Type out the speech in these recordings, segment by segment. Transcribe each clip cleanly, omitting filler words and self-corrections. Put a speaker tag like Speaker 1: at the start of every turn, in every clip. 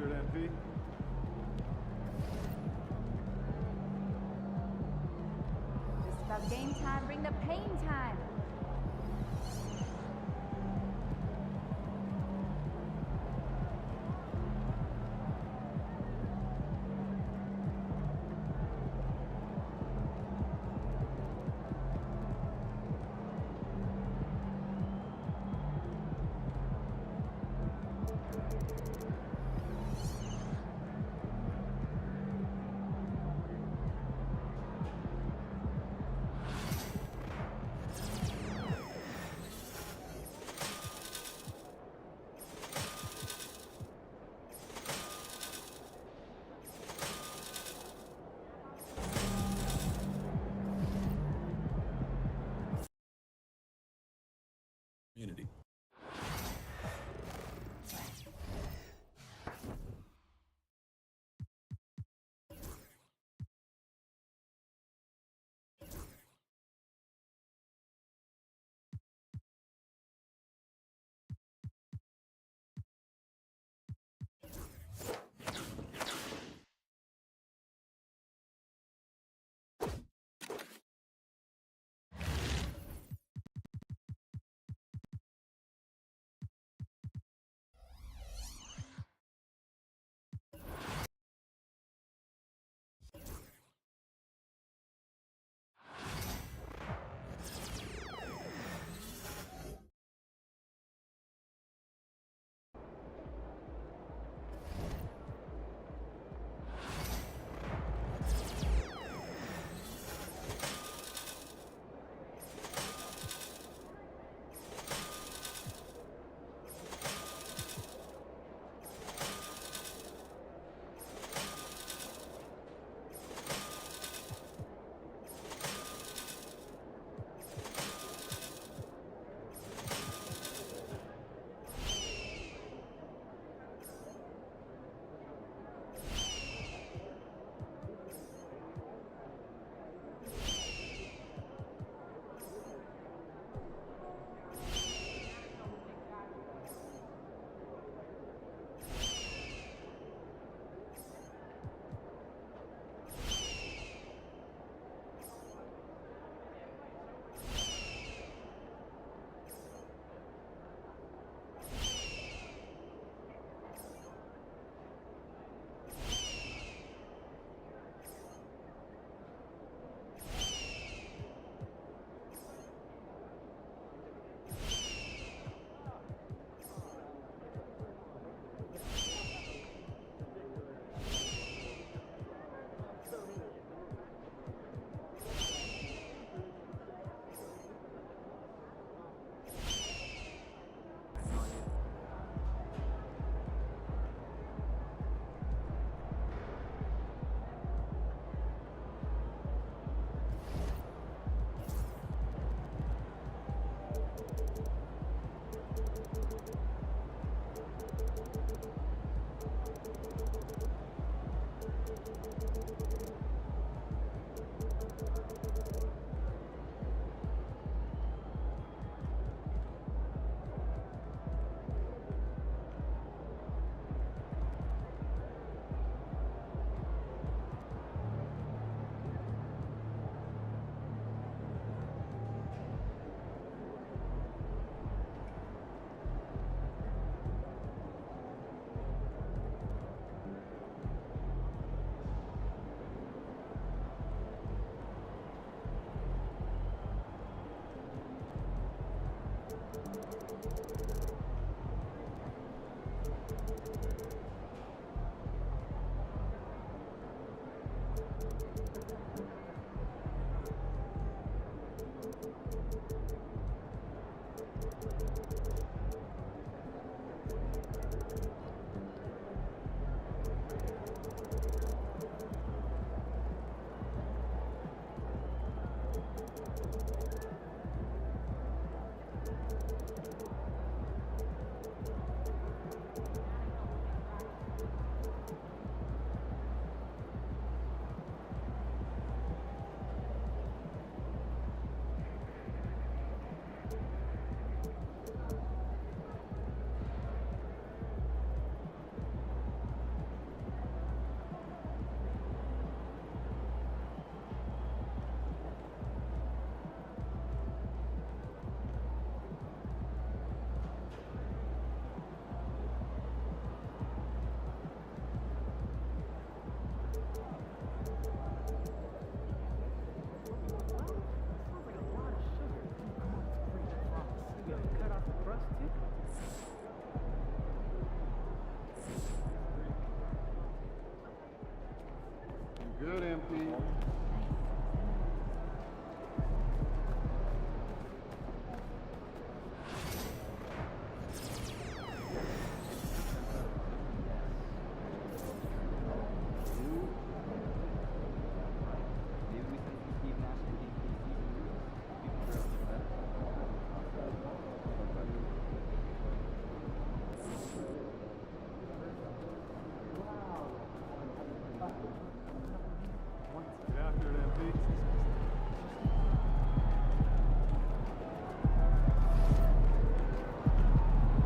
Speaker 1: 100 MP.
Speaker 2: Just about game time, bring the pain time.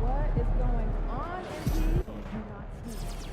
Speaker 2: What is going on, MP? Do not sneeze.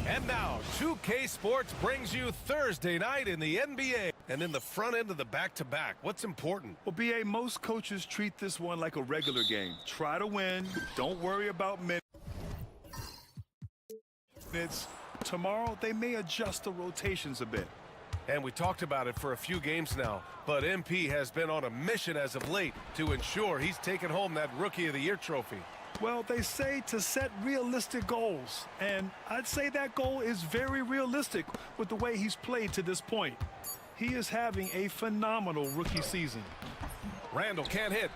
Speaker 1: And now, 2K Sports brings you Thursday night in the NBA. And in the front end of the back-to-back, what's important?
Speaker 3: Well, BA, most coaches treat this one like a regular game. Try to win. Don't worry about minutes. Tomorrow, they may adjust the rotations a bit.
Speaker 1: And we talked about it for a few games now, but MP has been on a mission as of late to ensure he's taken home that Rookie of the Year trophy.
Speaker 3: Well, they say to set realistic goals, and I'd say that goal is very realistic with the way he's played to this point. He is having a phenomenal rookie season.
Speaker 1: Randall can't hit.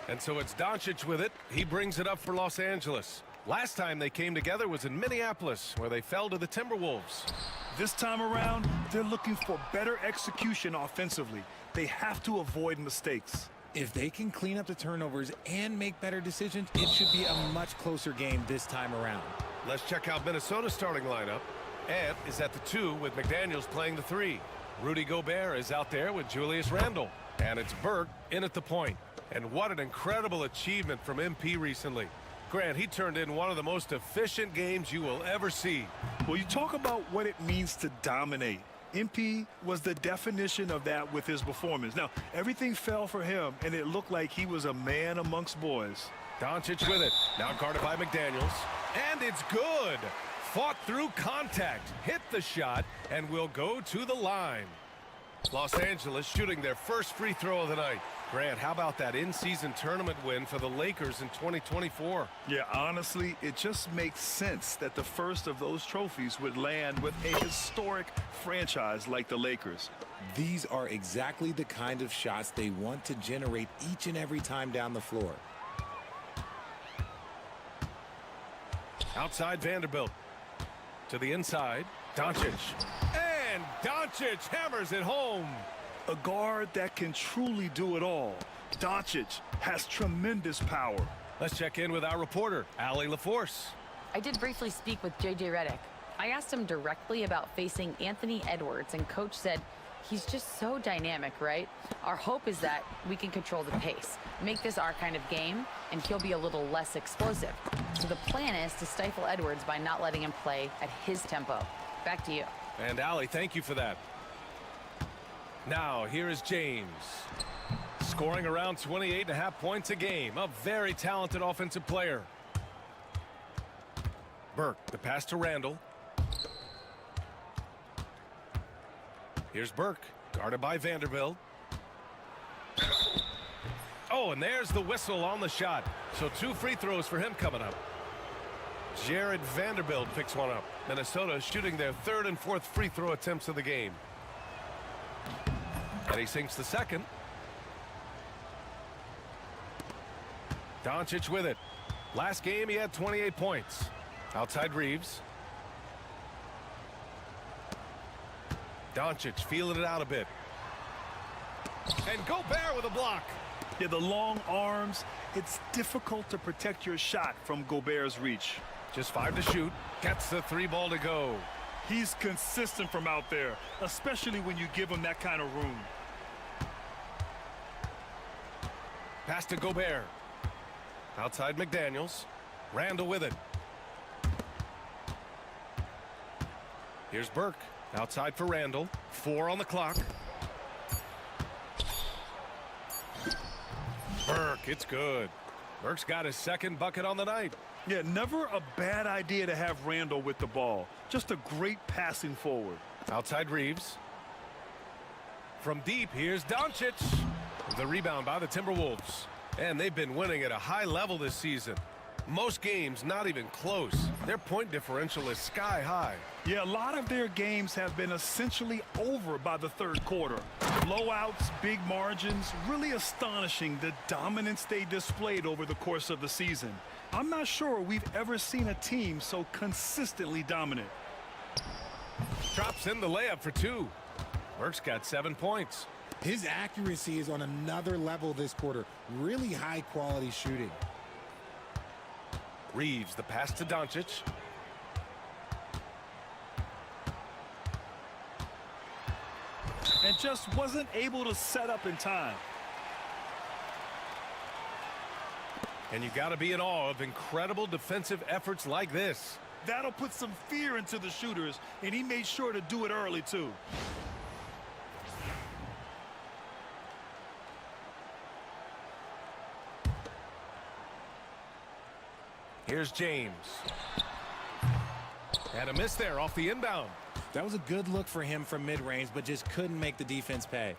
Speaker 1: And so it's Doncic with it. He brings it up for Los Angeles. Last time they came together was in Minneapolis, where they fell to the Timberwolves.
Speaker 3: This time around, they're looking for better execution offensively. They have to avoid mistakes.
Speaker 4: If they can clean up the turnovers and make better decisions, it should be a much closer game this time around.
Speaker 1: Let's check out Minnesota's starting lineup. Ant is at the 2 with McDaniels playing the 3. Rudy Gobert is out there with Julius Randle. And it's Burke in at the point. And what an incredible achievement from MP recently. Grant, he turned in one of the most efficient games you will ever see.
Speaker 3: Well, you talk about what it means to dominate. MP was the definition of that with his performance. Now, everything fell for him, and it looked like he was a man amongst boys.
Speaker 1: Doncic with it. Now guarded by McDaniels. And it's good. Fought through contact, hit the shot, and will go to the line. Los Angeles shooting their first free throw of the night. Grant, how about that in-season tournament win for the Lakers in 2024?
Speaker 3: Yeah, honestly, it just makes sense that the first of those trophies would land with a historic franchise like the Lakers.
Speaker 4: These are exactly the kind of shots they want to generate each and every time down the floor.
Speaker 1: Outside Vanderbilt. To the inside, Doncic. And Doncic hammers it home.
Speaker 3: A guard that can truly do it all. Doncic has tremendous power.
Speaker 1: Let's check in with our reporter, Allie LaForce.
Speaker 5: I did briefly speak with J.J. Redick. I asked him directly about facing Anthony Edwards, and Coach said he's just so dynamic, right? Our hope is that we can control the pace, make this our kind of game, and he'll be a little less explosive. So the plan is to stifle Edwards by not letting him play at his tempo. Back to you.
Speaker 1: And Allie, thank you for that. Now, here is James. Scoring around 28.5 points a game. A very talented offensive player. Burke, the pass to Randall. Here's Burke, guarded by Vanderbilt. Oh, and there's the whistle on the shot. So 2 free throws for him coming up. Jared Vanderbilt picks one up. Minnesota shooting their 3rd and 4th free throw attempts of the game. And he sinks the second. Doncic with it. Last game he had 28 points. Outside Reeves. Doncic feeling it out a bit. And Gobert with a block.
Speaker 3: Yeah, the long arms. It's difficult to protect your shot from Gobert's reach.
Speaker 1: Just 5 to shoot. Gets the 3 ball to go.
Speaker 3: He's consistent from out there, especially when you give him that kind of room.
Speaker 1: Pass to Gobert. Outside McDaniels. Randall with it. Here's Burke. Outside for Randall. 4 on the clock. Burke, it's good. Burke's got his 2nd bucket on the night.
Speaker 3: Yeah, never a bad idea to have Randall with the ball. Just a great passing forward.
Speaker 1: Outside Reeves. From deep, here's Doncic. The rebound by the Timberwolves. And they've been winning at a high level this season. Most games not even close. Their point differential is sky high.
Speaker 3: Yeah, a lot of their games have been essentially over by the 3rd quarter. Blowouts, big margins, really astonishing the dominance they displayed over the course of the season. I'm not sure we've ever seen a team so consistently dominant.
Speaker 1: Drops in the layup for 2. Burke's got 7 points.
Speaker 4: His accuracy is on another level this quarter. Really high quality shooting.
Speaker 1: Reeves, the pass to Doncic.
Speaker 3: And just wasn't able to set up in time.
Speaker 1: And you got to be in awe of incredible defensive efforts like this.
Speaker 3: That'll put some fear into the shooters, and he made sure to do it early, too.
Speaker 1: Here's James. And a miss there off the inbound.
Speaker 4: That was a good look for him from mid-range, but just couldn't make the defense pay.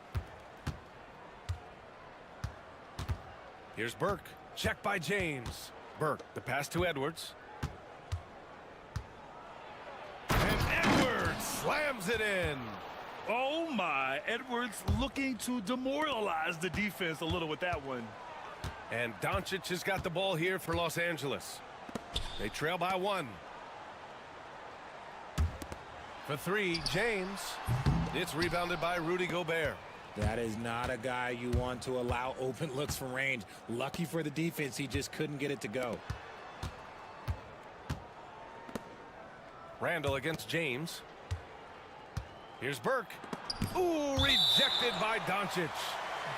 Speaker 1: Here's Burke. Check by James. Burke, the pass to Edwards. And Edwards slams it in.
Speaker 3: Oh, my. Edwards looking to demoralize the defense a little with that one.
Speaker 1: And Doncic has got the ball here for Los Angeles. They trail by 1. For 3, James. It's rebounded by Rudy Gobert.
Speaker 4: That is not a guy you want to allow open looks from range. Lucky for the defense, he just couldn't get it to go.
Speaker 1: Randall against James. Here's Burke. Ooh, rejected by Doncic.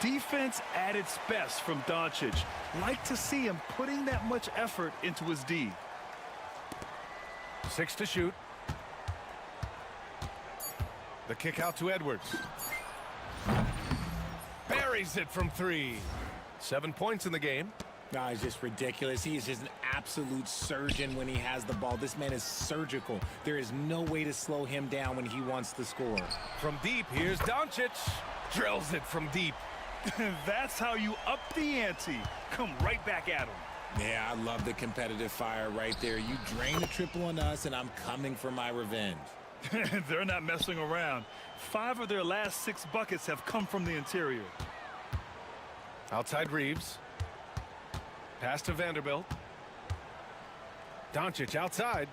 Speaker 3: Defense at its best from Doncic. Like to see him putting that much effort into his D.
Speaker 1: 6 to shoot. The kick out to Edwards. Buries it from 3. 7 points in the game.
Speaker 4: No, it's just ridiculous. He is just an absolute surgeon when he has the ball. This man is surgical. There is no way to slow him down when he wants to score.
Speaker 1: From deep, here's Doncic. Drills it from deep.
Speaker 3: That's how you up the ante. Come right back at him.
Speaker 4: Yeah, I love the competitive fire right there. You drain the triple on us, and I'm coming for my revenge.
Speaker 3: They're not messing around. 5 of their last 6 buckets have come from the interior.
Speaker 1: Outside Reeves. Pass to Vanderbilt. Doncic outside.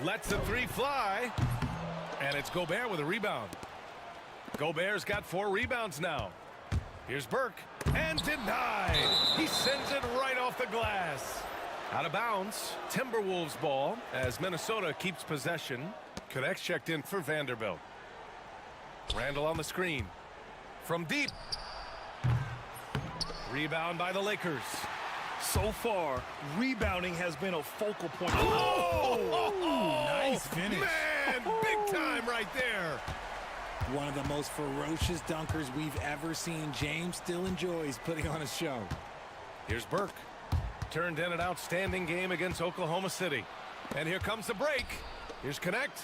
Speaker 1: Lets the 3 fly. And it's Gobert with a rebound. Gobert's got 4 rebounds now. Here's Burke. And denied. He sends it right off the glass. Out of bounds. Timberwolves ball as Minnesota keeps possession. Connects checked in for Vanderbilt. Randall on the screen. From deep. Rebound by the Lakers.
Speaker 3: So far, rebounding has been a focal point.
Speaker 1: Oh,
Speaker 4: nice finish.
Speaker 1: Man, big time right there.
Speaker 4: One of the most ferocious dunkers we've ever seen. James still enjoys putting on a show.
Speaker 1: Here's Burke. Turned in an outstanding game against Oklahoma City. And here comes the break. Here's Connect.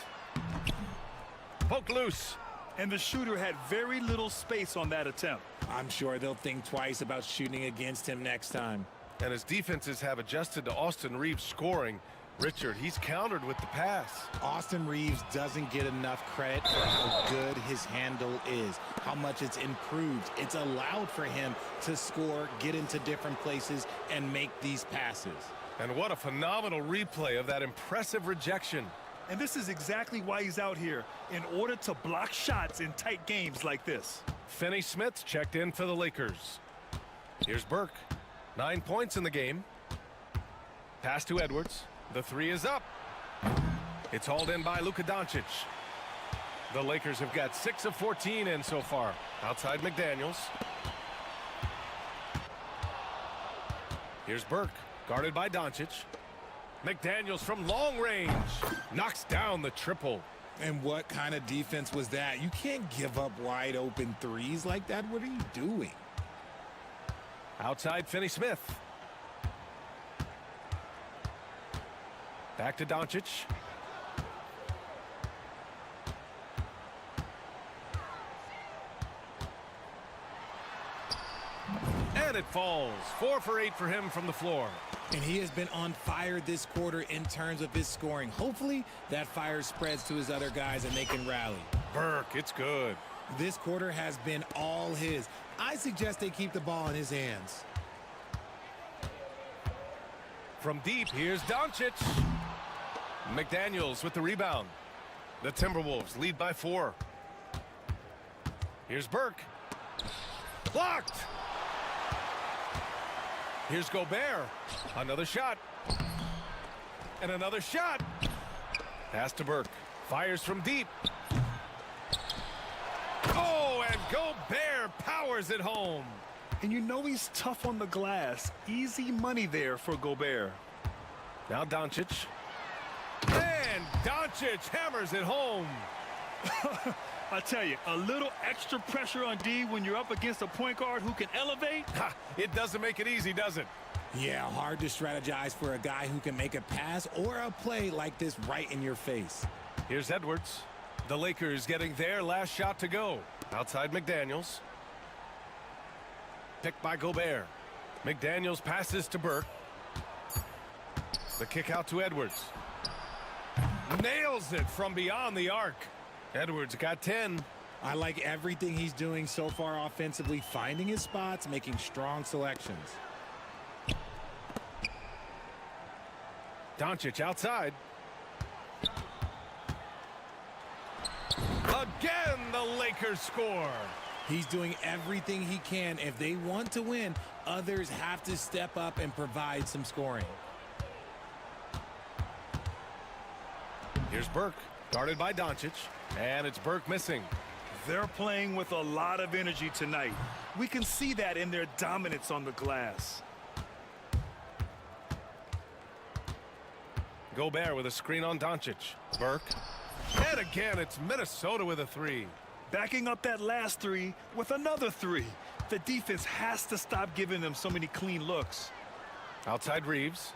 Speaker 1: Poke loose.
Speaker 3: And the shooter had very little space on that attempt.
Speaker 4: I'm sure they'll think twice about shooting against him next time.
Speaker 1: And his defenses have adjusted to Austin Reeves scoring. Richard, he's countered with the pass.
Speaker 4: Austin Reeves doesn't get enough credit for how good his handle is, how much it's improved. It's allowed for him to score, get into different places, and make these passes.
Speaker 1: And what a phenomenal replay of that impressive rejection.
Speaker 3: And this is exactly why he's out here, in order to block shots in tight games like this.
Speaker 1: Finney Smith's checked in for the Lakers. Here's Burke. 9 points in the game. Pass to Edwards. The three is up. It's hauled in by Luka Doncic. The Lakers have got 6 of 14 in so far. Outside McDaniels. Here's Burke, guarded by Doncic. McDaniels from long range knocks down the triple.
Speaker 4: And what kind of defense was that? You can't give up wide open threes like that. What are you doing?
Speaker 1: Outside Finney Smith. Back to Doncic. And it falls. 4 for 8 for him from the floor.
Speaker 4: And he has been on fire this quarter in terms of his scoring. Hopefully that fire spreads to his other guys and they can rally.
Speaker 1: Burke, it's good.
Speaker 4: This quarter has been all his. I suggest they keep the ball in his hands.
Speaker 1: From deep, here's Doncic. McDaniels with the rebound. The Timberwolves lead by 4. Here's Burke. Blocked. Here's Gobert. Another shot. And another shot. Pass to Burke. Fires from deep. Oh, and Gobert powers it home.
Speaker 3: And you know he's tough on the glass. Easy money there for Gobert.
Speaker 1: Now Doncic. And Doncic hammers it home.
Speaker 3: I tell you, a little extra pressure on D when you're up against a point guard who can elevate.
Speaker 1: Ha, it doesn't make it easy, does it?
Speaker 4: Yeah, hard to strategize for a guy who can make a pass or a play like this right in your face.
Speaker 1: Here's Edwards. The Lakers getting their last shot to go. Outside McDaniels. Picked by Gobert. McDaniels passes to Burke. The kick out to Edwards. Nails it from beyond the arc. Edwards got 10.
Speaker 4: I like everything he's doing so far offensively, finding his spots, making strong selections.
Speaker 1: Doncic outside. Again, the Lakers score.
Speaker 4: He's doing everything he can. If they want to win, others have to step up and provide some scoring.
Speaker 1: Here's Burke, guarded by Doncic, and it's Burke missing.
Speaker 3: They're playing with a lot of energy tonight. We can see that in their dominance on the glass.
Speaker 1: Gobert with a screen on Doncic. Burke. And again, it's Minnesota with a three.
Speaker 3: Backing up that last three with another three. The defense has to stop giving them so many clean looks.
Speaker 1: Outside Reeves.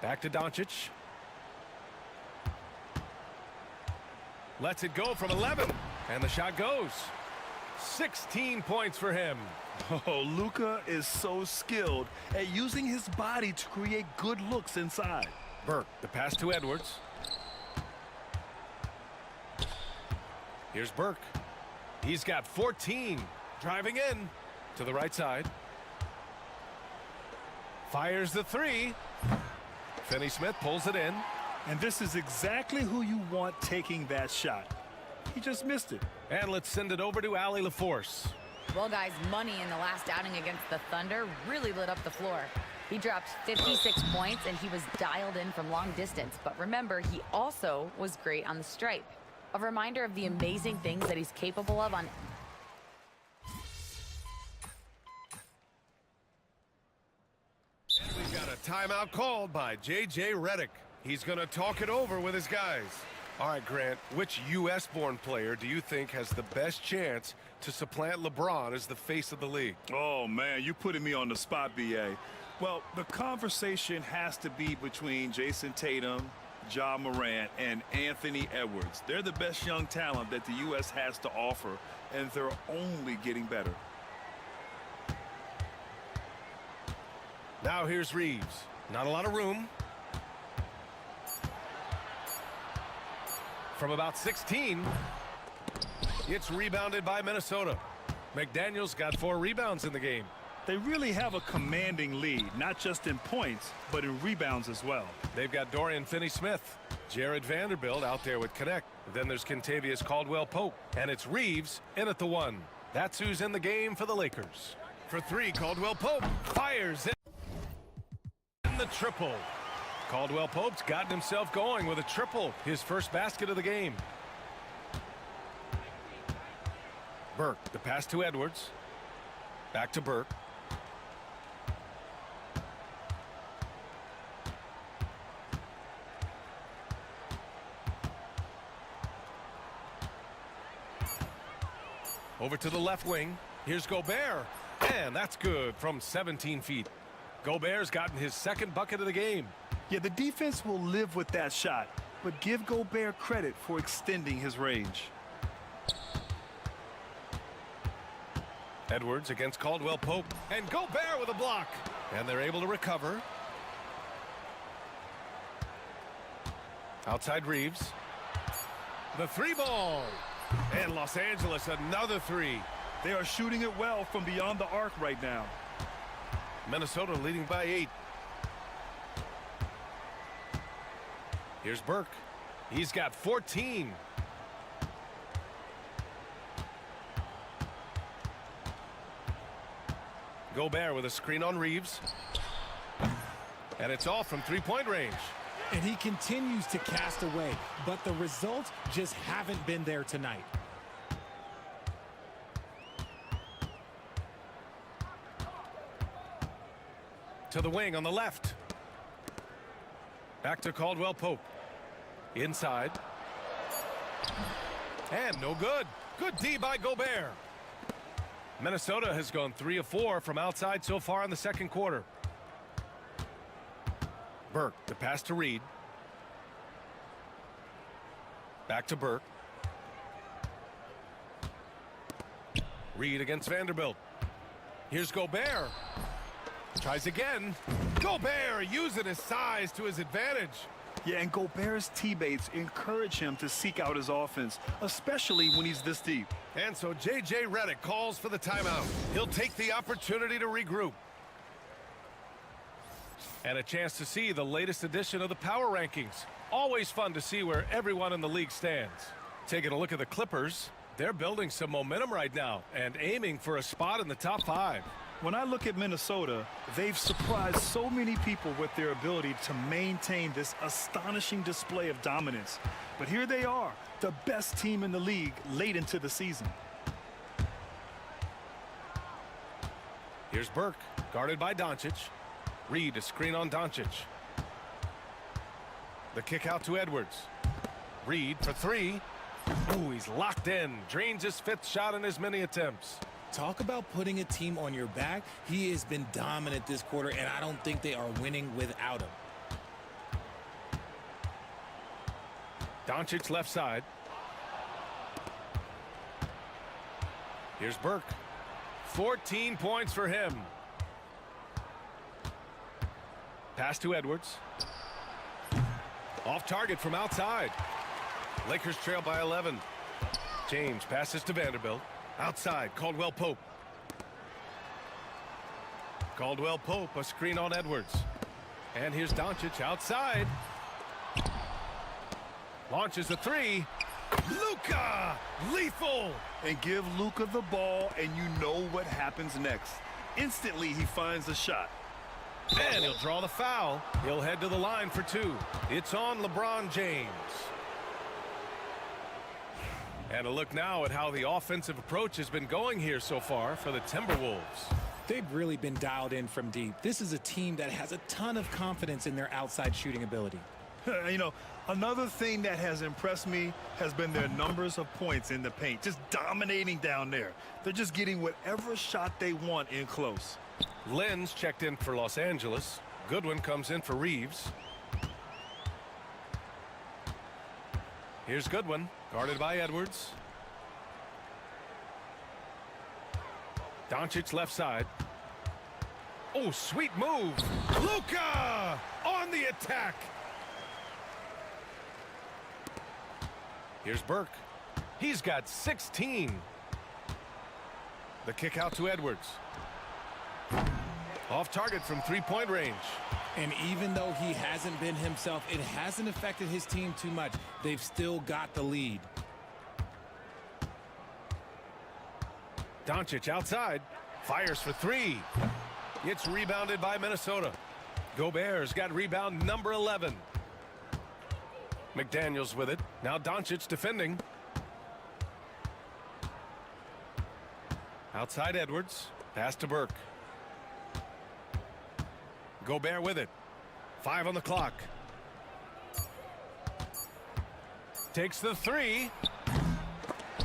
Speaker 1: Back to Doncic. Lets it go from 11. And the shot goes. 16 points for him.
Speaker 3: Oh, Luka is so skilled at using his body to create good looks inside.
Speaker 1: Burke, the pass to Edwards. Here's Burke. He's got 14. Driving in to the right side. Fires the three. Finney Smith pulls it in.
Speaker 3: And this is exactly who you want taking that shot. He just missed it.
Speaker 1: And let's send it over to Allie LaForce.
Speaker 5: Well, guys, Money in the last outing against the Thunder really lit up the floor. He dropped 56 points, and he was dialed in from long distance. But remember, he also was great on the stripe. A reminder of the amazing things that he's capable of on...
Speaker 1: And we've got a timeout called by J.J. Redick. He's going to talk it over with his guys. All right, Grant, which U.S.-born player do you think has the best chance to supplant LeBron as the face of the league?
Speaker 3: Oh, man, you're putting me on the spot, B.A. Well, the conversation has to be between Jason Tatum, Ja Morant and Anthony Edwards. They're the best young talent that the U.S. has to offer, and they're only getting better.
Speaker 1: Now here's Reeves. Not a lot of room. From about 16, it's rebounded by Minnesota. McDaniels got 4 rebounds in the game.
Speaker 3: They really have a commanding lead, not just in points, but in rebounds as well.
Speaker 1: They've got Dorian Finney-Smith, Jared Vanderbilt out there with Connect. Then there's Kentavious Caldwell-Pope, and it's Reeves in at the 1. That's who's in the game for the Lakers. For 3, Caldwell-Pope fires in the triple. Caldwell-Pope's gotten himself going with a triple, his first basket of the game. Burke, the pass to Edwards. Back to Burke. Over to the left wing. Here's Gobert. And that's good from 17 feet. Gobert's gotten his second bucket of the game.
Speaker 3: Yeah, the defense will live with that shot, but give Gobert credit for extending his range.
Speaker 1: Edwards against Caldwell-Pope. And Gobert with a block. And they're able to recover. Outside Reeves. The 3-ball. And Los Angeles another 3.
Speaker 3: They are shooting it well from beyond the arc right now.
Speaker 1: Minnesota leading by 8. Here's Burke. He's got 14. Gobert with a screen on Reeves. And it's off from 3-point range.
Speaker 4: And he continues to cast away, but the results just haven't been there tonight.
Speaker 1: To the wing on the left. Back to Caldwell-Pope. Inside. And no good. Good D by Gobert. Minnesota has gone 3 of 4 from outside so far in the second quarter. Burke, the pass to Reed. Back to Burke. Reed against Vanderbilt. Here's Gobert. Tries again. Gobert using his size to his advantage.
Speaker 3: Yeah, and Gobert's teammates encourage him to seek out his offense, especially when he's this deep.
Speaker 1: And so J.J. Redick calls for the timeout. He'll take the opportunity to regroup. And a chance to see the latest edition of the power rankings. Always fun to see where everyone in the league stands. Taking a look at the Clippers, they're building some momentum right now and aiming for a spot in the top 5.
Speaker 3: When I look at Minnesota, they've surprised so many people with their ability to maintain this astonishing display of dominance. But here they are, the best team in the league late into the season.
Speaker 1: Here's Burke, guarded by Doncic. Reed, a screen on Doncic. The kick out to Edwards. Reed for 3. Ooh, he's locked in. Drains his 5th shot in as many attempts.
Speaker 4: Talk about putting a team on your back. He has been dominant this quarter, and I don't think they are winning without him.
Speaker 1: Doncic left side. Here's Burke. 14 points for him. Pass to Edwards. Off target from outside. Lakers trail by 11. James passes to Vanderbilt. Outside, Caldwell-Pope. Caldwell-Pope, a screen on Edwards. And here's Doncic outside. Launches the 3. Luka! Lethal!
Speaker 3: And give Luka the ball, and you know what happens next. Instantly, he finds a shot.
Speaker 1: And he'll draw the foul. He'll head to the line for 2. It's on LeBron James. And a look now at how the offensive approach has been going here so far for the Timberwolves.
Speaker 4: They've really been dialed in from deep. This is a team that has a ton of confidence in their outside shooting ability.
Speaker 3: You know, another thing that has impressed me has been their numbers of points in the paint, just dominating down there. They're just getting whatever shot they want in close.
Speaker 1: Lenz checked in for Los Angeles. Goodwin comes in for Reeves. Here's Goodwin, guarded by Edwards. Doncic left side. Oh, sweet move. Luka on the attack. Here's Burke. He's got 16. The kick out to Edwards. Off target from three-point range.
Speaker 4: And even though he hasn't been himself, it hasn't affected his team too much. They've still got the lead.
Speaker 1: Doncic outside. Fires for three. It's rebounded by Minnesota. Gobert's got rebound number 11. McDaniels with it. Now Doncic defending. Outside Edwards. Pass to Burke. Gobert with it. 5 on the clock. Takes the three.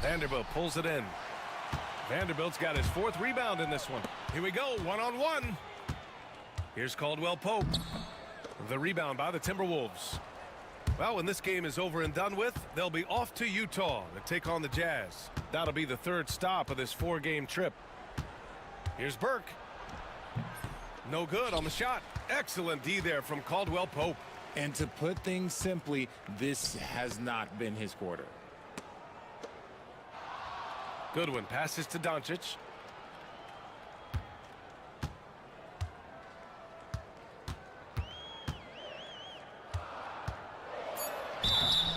Speaker 1: Vanderbilt pulls it in. Vanderbilt's got his 4th rebound in this one. Here we go, one-on-one. Here's Caldwell Pope. The rebound by the Timberwolves. Well, when this game is over and done with, they'll be off to Utah to take on the Jazz. That'll be the 3rd stop of this 4-game trip. Here's Burke. No good on the shot. Excellent D there from Caldwell Pope.
Speaker 4: And to put things simply, this has not been his quarter.
Speaker 1: Goodwin passes to Doncic.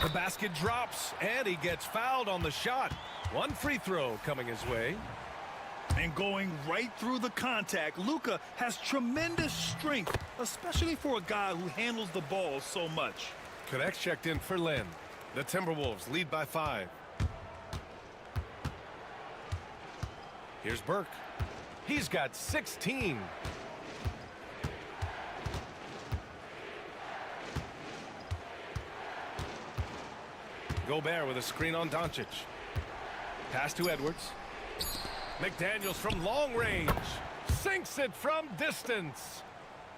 Speaker 1: The basket drops, and he gets fouled on the shot. One free throw coming his way.
Speaker 3: And going right through the contact, Luka has tremendous strength, especially for a guy who handles the ball so much.
Speaker 1: Connects checked in for Lynn. The Timberwolves lead by 5. Here's Burke. He's got 16. Gobert with a screen on Doncic. Pass to Edwards. McDaniels from long range. Sinks it from distance.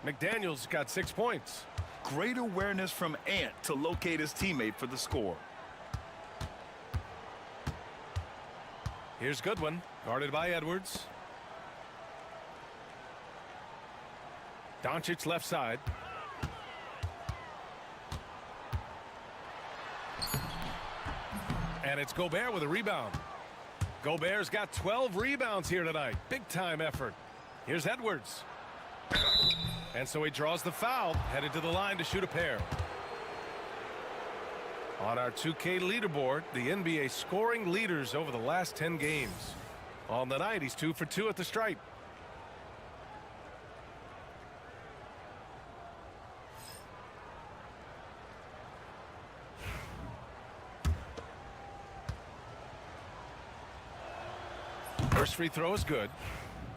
Speaker 1: McDaniels got 6 points.
Speaker 3: Great awareness from Ant to locate his teammate for the score.
Speaker 1: Here's Goodwin, guarded by Edwards. Doncic left side. And it's Gobert with a rebound. Gobert's got 12 rebounds here tonight. Big time effort. Here's Edwards. And so he draws the foul, headed to the line to shoot a pair. On our 2K leaderboard, the NBA scoring leaders over the last 10 games. On the night, he's 2 for 2 at the stripe. First free throw is good.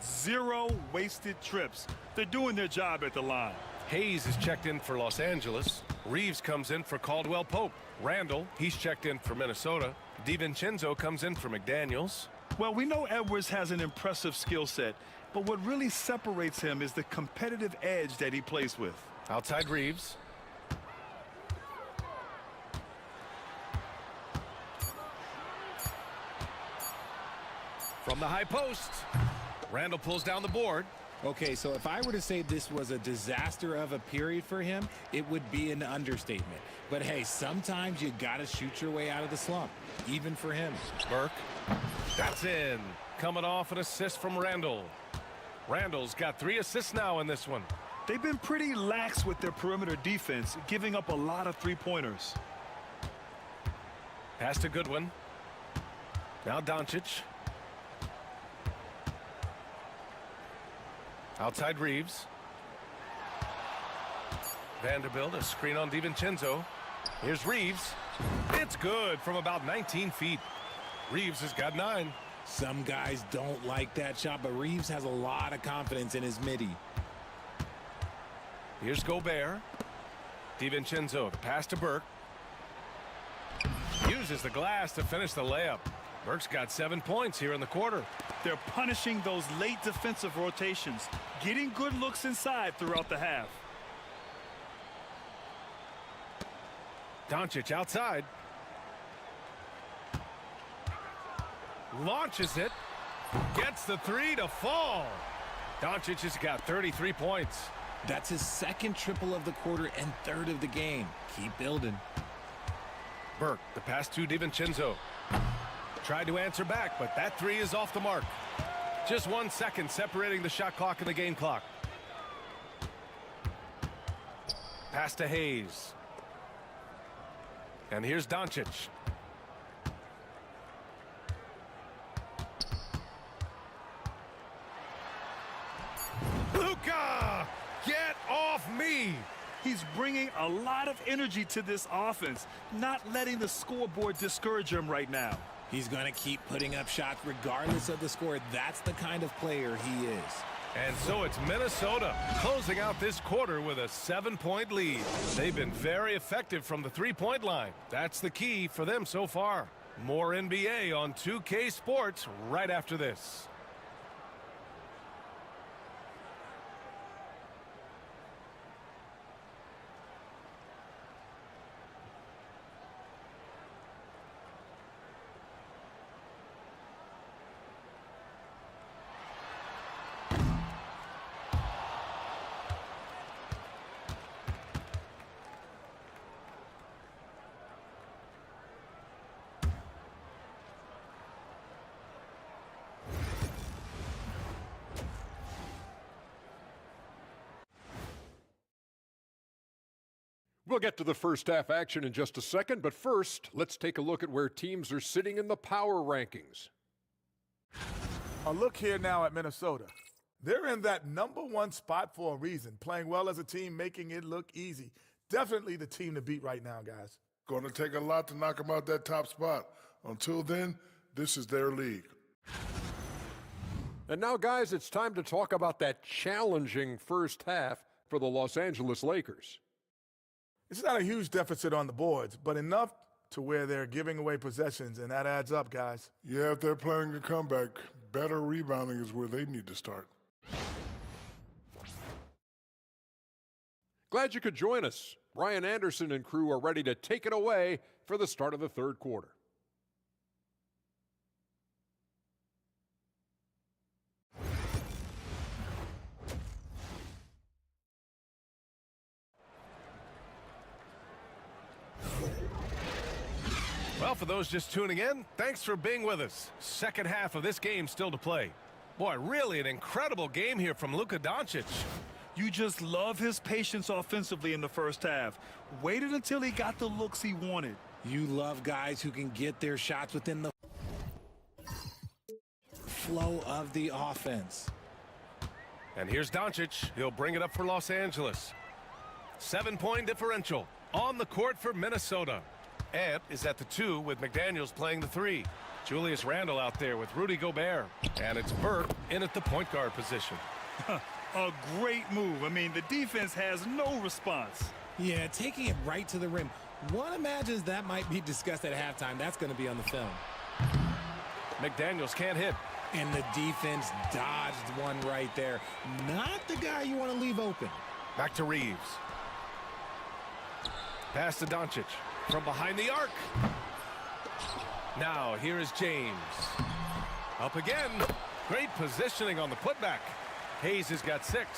Speaker 3: 0 wasted trips. They're doing their job at the line.
Speaker 1: Hayes is checked in for Los Angeles. Reeves comes in for Caldwell Pope. Randall, he's checked in for Minnesota. DiVincenzo comes in for McDaniels.
Speaker 3: Well, we know Edwards has an impressive skill set, but what really separates him is the competitive edge that he plays with.
Speaker 1: Outside Reeves. From the high post. Randall pulls down the board.
Speaker 4: Okay, so if I were to say this was a disaster of a period for him, it would be an understatement. But hey, sometimes you gotta shoot your way out of the slump, even for him.
Speaker 1: Burke. That's in. Coming off an assist from Randall. Randall's got 3 assists now in this one.
Speaker 3: They've been pretty lax with their perimeter defense, giving up a lot of three-pointers.
Speaker 1: Pass to Goodwin. Now Doncic. Outside Reeves. Vanderbilt, a screen on DiVincenzo. Here's Reeves. It's good from about 19 feet. Reeves has got 9.
Speaker 4: Some guys don't like that shot, but Reeves has a lot of confidence in his midi.
Speaker 1: Here's Gobert. DiVincenzo, the pass to Burke. Uses the glass to finish the layup. Burke's got 7 points here in the quarter.
Speaker 3: They're punishing those late defensive rotations, getting good looks inside throughout the half.
Speaker 1: Doncic outside. launches it, gets the three to fall. Doncic has got 33 points.
Speaker 4: That's his second triple of the quarter and third of the game. Keep building.
Speaker 1: Burke, the pass to DiVincenzo. Tried to answer back, but that three is off the mark. Just 1 second separating the shot clock and the game clock. Pass to Hayes. And here's Doncic. Luka! Get off me!
Speaker 3: He's bringing a lot of energy to this offense, not letting the scoreboard discourage him right now.
Speaker 4: He's going to keep putting up shots regardless of the score. That's the kind of player he is.
Speaker 1: And so it's Minnesota closing out this quarter with a 7-point lead. They've been very effective from the three-point line. That's the key for them so far. More NBA on 2K Sports right after this.
Speaker 6: We'll get to the first half action in just a second, but first, let's take a look at where teams are sitting in the power rankings.
Speaker 7: A look here now at Minnesota. They're in that #1 spot for a reason, playing well as a team, making it look easy. Definitely the team to beat right now, guys.
Speaker 8: Going to take a lot to knock them out that top spot. Until then, this is their league.
Speaker 6: And now, guys, it's time to talk about that challenging first half for the Los Angeles Lakers.
Speaker 7: It's not a huge deficit on the boards, but enough to where they're giving away possessions, and that adds up, guys.
Speaker 8: Yeah, if they're planning a comeback, better rebounding is where they need to start.
Speaker 6: Glad you could join us. Brian Anderson and crew are ready to take it away for the start of the third quarter.
Speaker 1: Well, for those just tuning in, thanks for being with us. Second half of this game still to play. Boy, really an incredible game here from Luka Doncic.
Speaker 3: You just love his patience offensively in the first half. Waited until he got the looks he wanted.
Speaker 4: You love guys who can get their shots within the flow of the offense.
Speaker 1: And here's Doncic. He'll bring it up for Los Angeles. 7-point differential on the court for Minnesota. Ant is at the 2 with McDaniels playing the 3. Julius Randle out there with Rudy Gobert. And it's Burke in at the point guard position.
Speaker 3: A great move. I mean, the defense has no response.
Speaker 4: Yeah, taking it right to the rim. One imagines that might be discussed at halftime. That's going to be on the film.
Speaker 1: McDaniels can't hit.
Speaker 4: And the defense dodged one right there. Not the guy you want to leave open.
Speaker 1: Back to Reeves. Pass to Doncic. From behind the arc. Now, here is James. Up again. Great positioning on the putback. Hayes has got 6.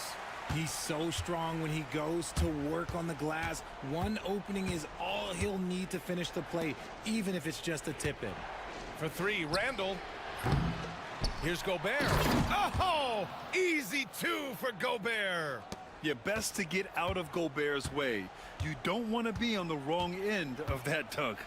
Speaker 4: He's so strong when he goes to work on the glass. One opening is all he'll need to finish the play, even if it's just a tip-in.
Speaker 1: For 3, Randle. Here's Gobert. Oh, easy 2 for Gobert.
Speaker 3: You're best to get out of Gobert's way. You don't want to be on the wrong end of that dunk.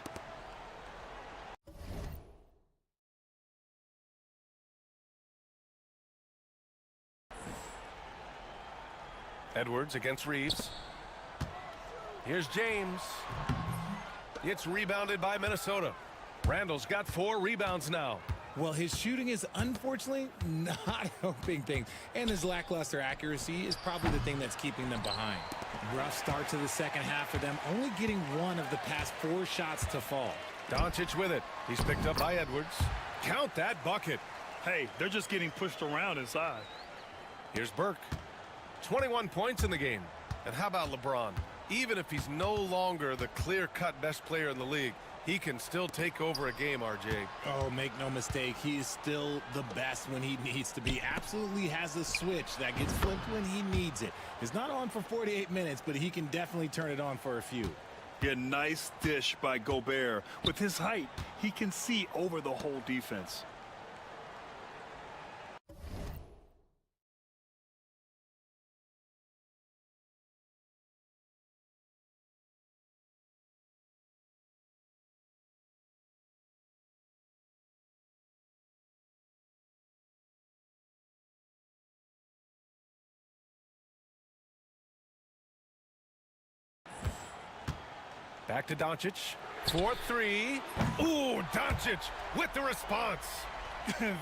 Speaker 1: Edwards against Reeves. Here's James. It's rebounded by Minnesota. Randall's got 4 rebounds now.
Speaker 4: Well, his shooting is unfortunately not helping things, and his lackluster accuracy is probably the thing that's keeping them behind. Rough start to the second half for them, only getting 1 of the past 4 shots to fall.
Speaker 1: Doncic with it. He's picked up by Edwards. Count that bucket.
Speaker 3: Hey, they're just getting pushed around inside.
Speaker 1: Here's Burke. 21 points in the game. And how about LeBron? Even if he's no longer the clear-cut best player in the league, He can still take over a game, RJ.
Speaker 4: Oh, make no mistake, he is still the best when he needs to be. Absolutely has a switch that gets flipped when he needs it. It's not on for 48 minutes, but he can definitely turn it on for a few.
Speaker 3: Yeah, nice dish by Gobert. With his height, he can see over the whole defense.
Speaker 1: Back to Doncic. 4-3. Ooh, Doncic with the response.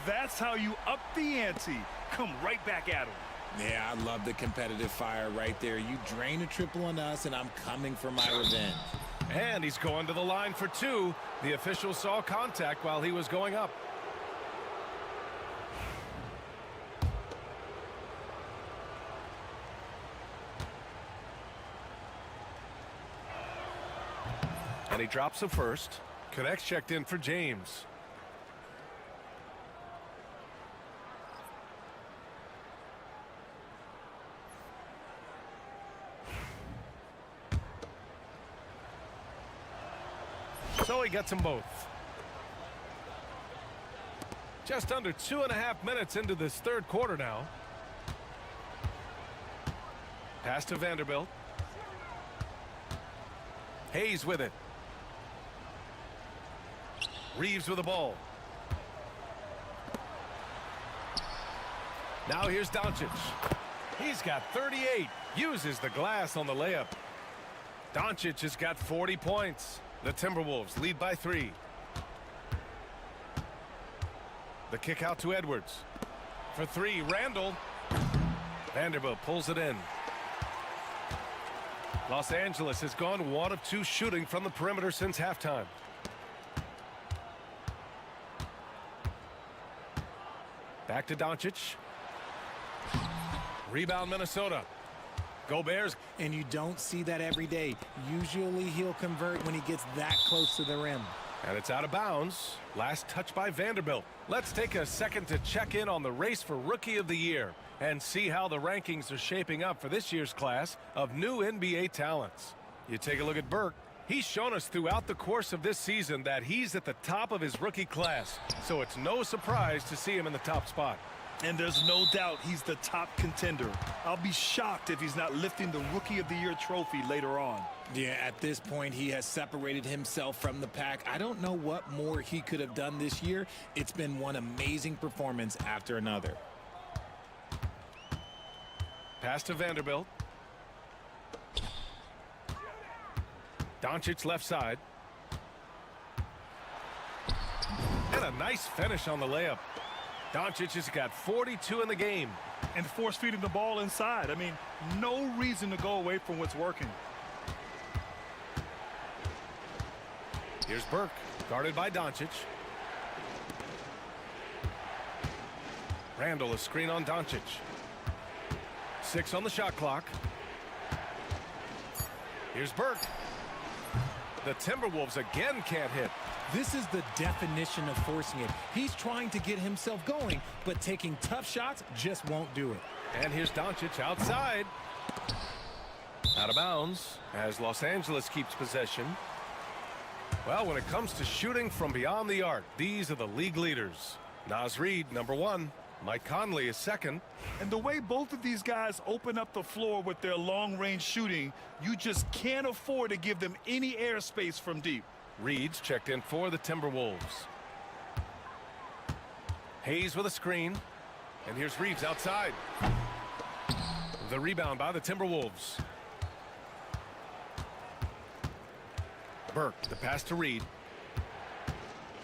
Speaker 3: That's how you up the ante. Come right back at him.
Speaker 4: Yeah, I love the competitive fire right there. You drain a triple on us, and I'm coming for my revenge.
Speaker 1: And he's going to the line for two. The official saw contact while he was going up. And he drops the first. Connects checked in for James. So he gets them both. Just under 2.5 minutes into this third quarter now. Pass to Vanderbilt. Hayes with it. Reeves with the ball. Now here's Doncic. He's got 38. Uses the glass on the layup. Doncic has got 40 points. The Timberwolves lead by 3. The kick out to Edwards. For 3, Randall. Vanderbilt pulls it in. Los Angeles has gone 1 of 2 shooting from the perimeter since halftime. Back to Doncic. Rebound Minnesota. Gobert's.
Speaker 4: And you don't see that every day. Usually he'll convert when he gets that close to the rim.
Speaker 1: And it's out of bounds. Last touch by Vanderbilt. Let's take a second to check in on the race for Rookie of the Year and see how the rankings are shaping up for this year's class of new NBA talents. You take a look at Burke. He's shown us throughout the course of this season that he's at the top of his rookie class. So it's no surprise to see him in the top spot.
Speaker 3: And there's no doubt he's the top contender. I'll be shocked if he's not lifting the Rookie of the Year trophy later on.
Speaker 4: Yeah, at this point, he has separated himself from the pack. I don't know what more he could have done this year. It's been one amazing performance after another.
Speaker 1: Pass to Vanderbilt. Doncic left side. And a nice finish on the layup. Doncic has got 42 in the game.
Speaker 3: And force feeding the ball inside. I mean, no reason to go away from what's working.
Speaker 1: Here's Burke, guarded by Doncic. Randall, a screen on Doncic. 6 on the shot clock. Here's Burke. The Timberwolves again can't hit.
Speaker 4: This is the definition of forcing it. He's trying to get himself going, but taking tough shots just won't do it.
Speaker 1: And here's Doncic outside. Out of bounds as Los Angeles keeps possession. Well, when it comes to shooting from beyond the arc, these are the league leaders. Naz Reid, number 1. Mike Conley is 2nd.
Speaker 3: And the way both of these guys open up the floor with their long-range shooting, you just can't afford to give them any airspace from deep.
Speaker 1: Reed's checked in for the Timberwolves. Hayes with a screen. And here's Reeves outside. The rebound by the Timberwolves. Burke, the pass to Reed.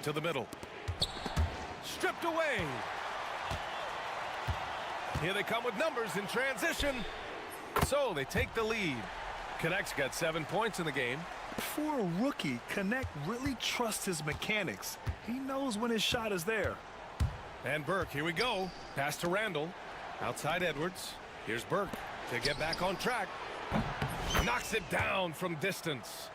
Speaker 1: To the middle. Stripped away. Here they come with numbers in transition. So they take the lead. Connect's got 7 points in the game.
Speaker 3: For a rookie, Connect really trusts his mechanics. He knows when his shot is there.
Speaker 1: And Burke, here we go. Pass to Randall. Outside Edwards. Here's Burke to get back on track. Knocks it down from distance.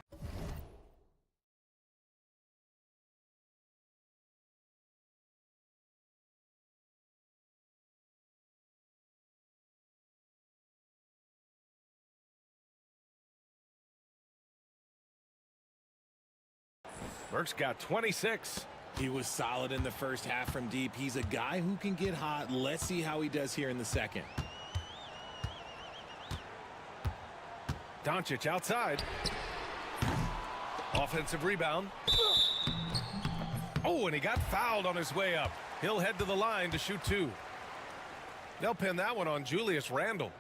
Speaker 1: Burke's got 26.
Speaker 4: He was solid in the first half from deep. He's a guy who can get hot. Let's see how he does here in the second.
Speaker 1: Doncic outside. Offensive rebound. Oh, and he got fouled on his way up. He'll head to the line to shoot 2. They'll pin that one on Julius Randle.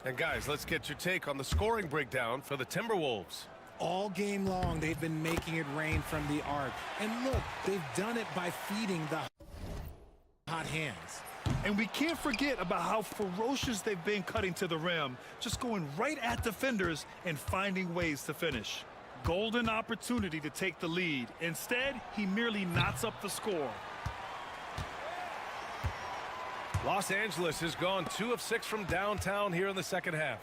Speaker 1: And guys, let's get your take on the scoring breakdown for the Timberwolves.
Speaker 4: All game long, they've been making it rain from the arc. And look, they've done it by feeding the hot hands.
Speaker 3: And we can't forget about how ferocious they've been cutting to the rim, just going right at defenders and finding ways to finish. Golden opportunity to take the lead. Instead, he merely knots up the score.
Speaker 1: Los Angeles has gone 2 of 6 from downtown here in the second half.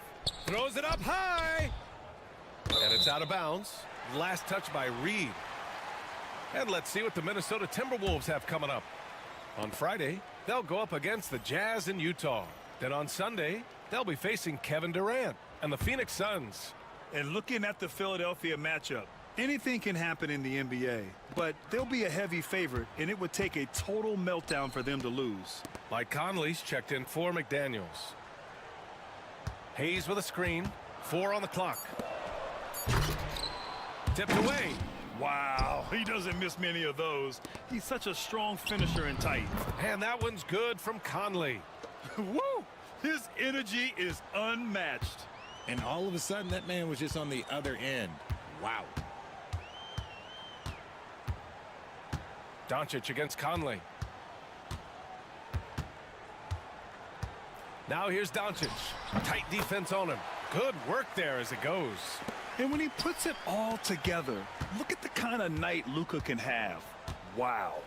Speaker 1: Throws it up high. And it's out of bounds. Last touch by Reed. And let's see what the Minnesota Timberwolves have coming up. On Friday, they'll go up against the Jazz in Utah. Then on Sunday, they'll be facing Kevin Durant and the Phoenix Suns.
Speaker 3: And looking at the Philadelphia matchup, anything can happen in the NBA, but they'll be a heavy favorite, and it would take a total meltdown for them to lose.
Speaker 1: Mike Conley's checked in for McDaniels. Hayes with a screen. 4 on the clock. Tipped away.
Speaker 3: Wow, he doesn't miss many of those. He's such a strong finisher and tight.
Speaker 1: And that one's good from Conley.
Speaker 3: Woo! His energy is unmatched.
Speaker 4: And all of a sudden, that man was just on the other end. Wow.
Speaker 1: Doncic against Conley. Now here's Doncic. Tight defense on him. Good work there as it goes.
Speaker 3: And when he puts it all together, look at the kind of night Luka can have. Wow.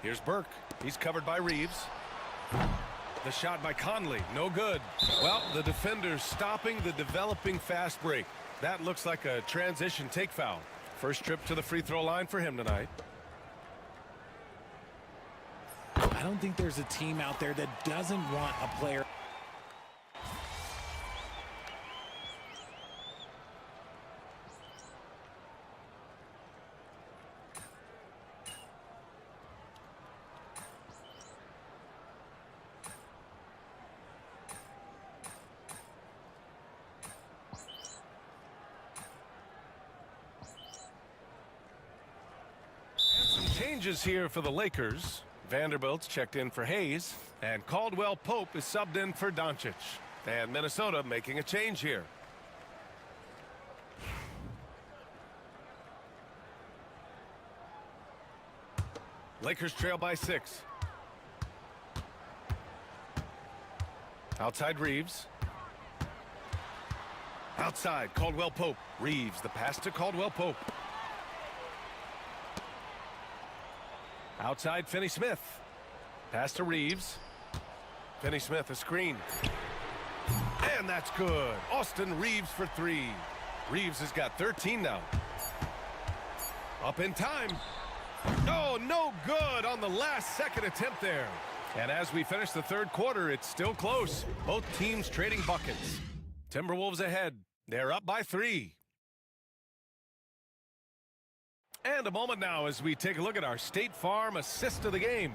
Speaker 1: Here's Burke. He's covered by Reeves. The shot by Conley. No good. Well, the defender's stopping the developing fast break. That looks like a transition take foul. First trip to the free throw line for him tonight.
Speaker 4: I don't think there's a team out there that doesn't want a player.
Speaker 1: Some changes here for the Lakers. Vanderbilt's checked in for Hayes, and Caldwell Pope is subbed in for Doncic. And Minnesota making a change here. Lakers trail by 6. Outside Reeves. Outside Caldwell Pope. Reeves, the pass to Caldwell Pope. Outside Finney-Smith. Pass to Reeves. Finney-Smith a screen. And that's good. Austin Reeves for 3. Reeves has got 13 now. Up in time. Oh, no good on the last second attempt there. And as we finish the third quarter, it's still close. Both teams trading buckets. Timberwolves ahead. They're up by 3. And a moment now as we take a look at our State Farm assist of the game.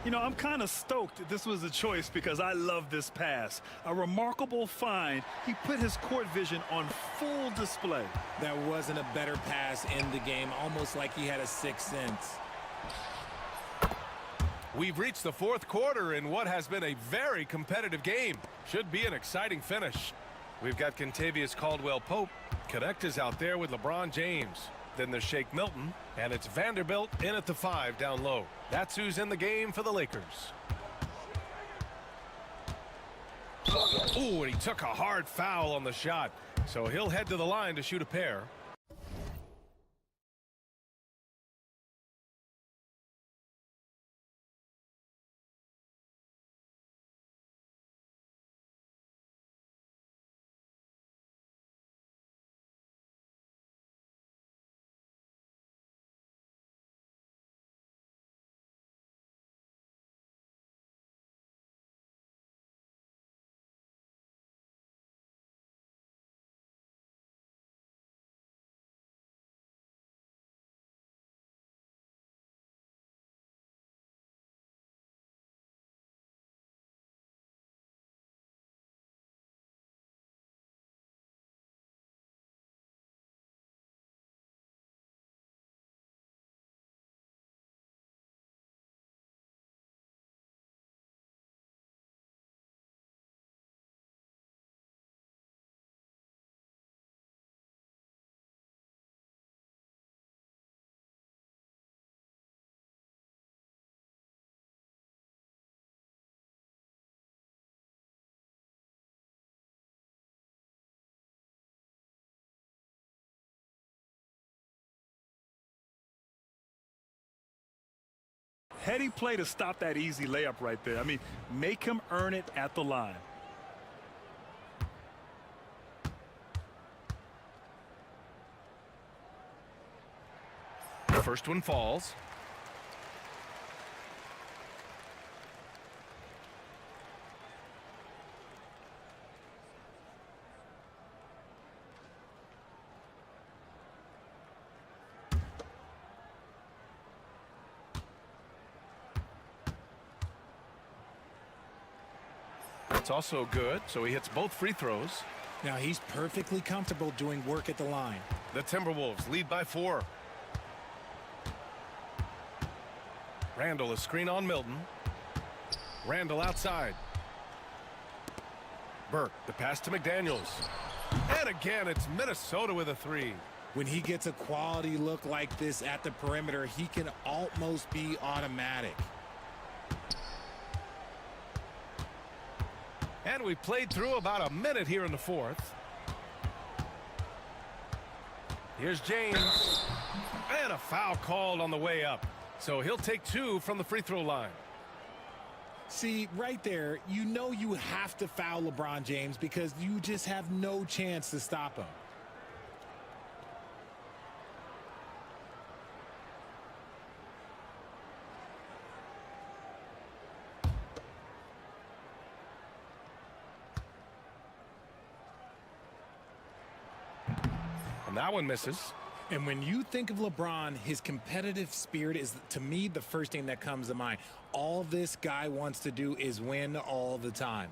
Speaker 3: You know, I'm kind of stoked this was a choice because I love this pass. A remarkable find. He put his court vision on full display.
Speaker 4: There wasn't a better pass in the game, almost like he had a sixth sense.
Speaker 1: We've reached the fourth quarter in what has been a very competitive game. Should be an exciting finish. We've got Kentavious Caldwell-Pope. Connect is out there with LeBron James. Then there's Shake Milton, and it's Vanderbilt in at the 5 down low. That's who's in the game for the Lakers. Ooh, and he took a hard foul on the shot, so he'll head to the line to shoot a pair.
Speaker 3: Heady play to stop that easy layup right there. I mean, make him earn it at the line.
Speaker 1: The first one falls. It's also good, so he hits both free throws.
Speaker 4: Now he's perfectly comfortable doing work at the line.
Speaker 1: The Timberwolves lead by 4. Randall, a screen on Milton. Randall outside. Burke, the pass to McDaniels. And again, it's Minnesota with a 3.
Speaker 4: When he gets a quality look like this at the perimeter, he can almost be automatic.
Speaker 1: And we played through about a minute here in the 4th. Here's James. And a foul called on the way up. So he'll take 2 from the free throw line.
Speaker 4: See, right there, you know you have to foul LeBron James because you just have no chance to stop him.
Speaker 1: And that one misses.
Speaker 4: And when you think of LeBron, his competitive spirit is, to me, the first thing that comes to mind. All this guy wants to do is win all the time.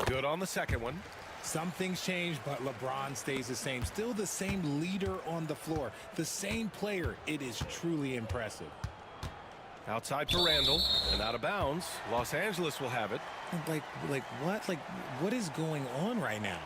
Speaker 1: Good on the second one.
Speaker 4: Some things change, but LeBron stays the same. Still the same leader on the floor. The same player. It is truly impressive.
Speaker 1: Outside for Randall and out of bounds. Los Angeles will have it.
Speaker 4: Like what? Like, what is going on right now?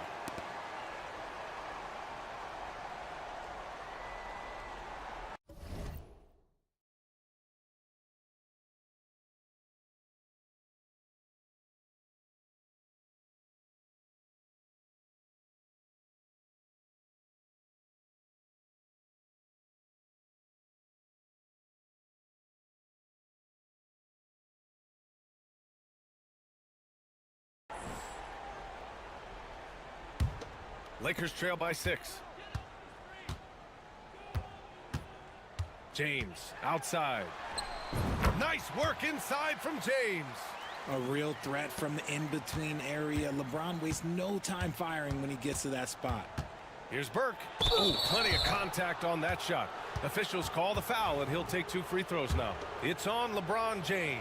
Speaker 1: Lakers trail by 6. James outside. Nice work inside from James.
Speaker 4: A real threat from the in-between area. LeBron wastes no time firing when he gets to that spot.
Speaker 1: Here's Burke. Oh, plenty of contact on that shot. Officials call the foul, and he'll take 2 free throws now. It's on LeBron James.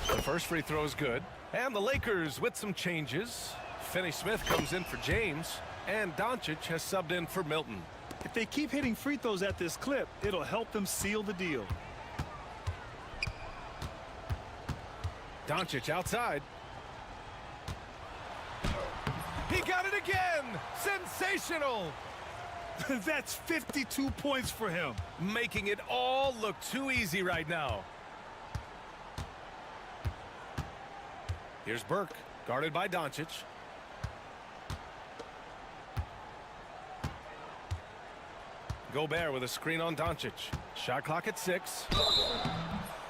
Speaker 1: The first free throw is good. And the Lakers with some changes. Finney-Smith comes in for James. And Doncic has subbed in for Milton.
Speaker 3: If they keep hitting free throws at this clip, it'll help them seal the deal.
Speaker 1: Doncic outside. He got it again! Sensational!
Speaker 3: That's 52 points for him.
Speaker 1: Making it all look too easy right now. Here's Burke, guarded by Doncic. Gobert with a screen on Doncic. Shot clock at 6.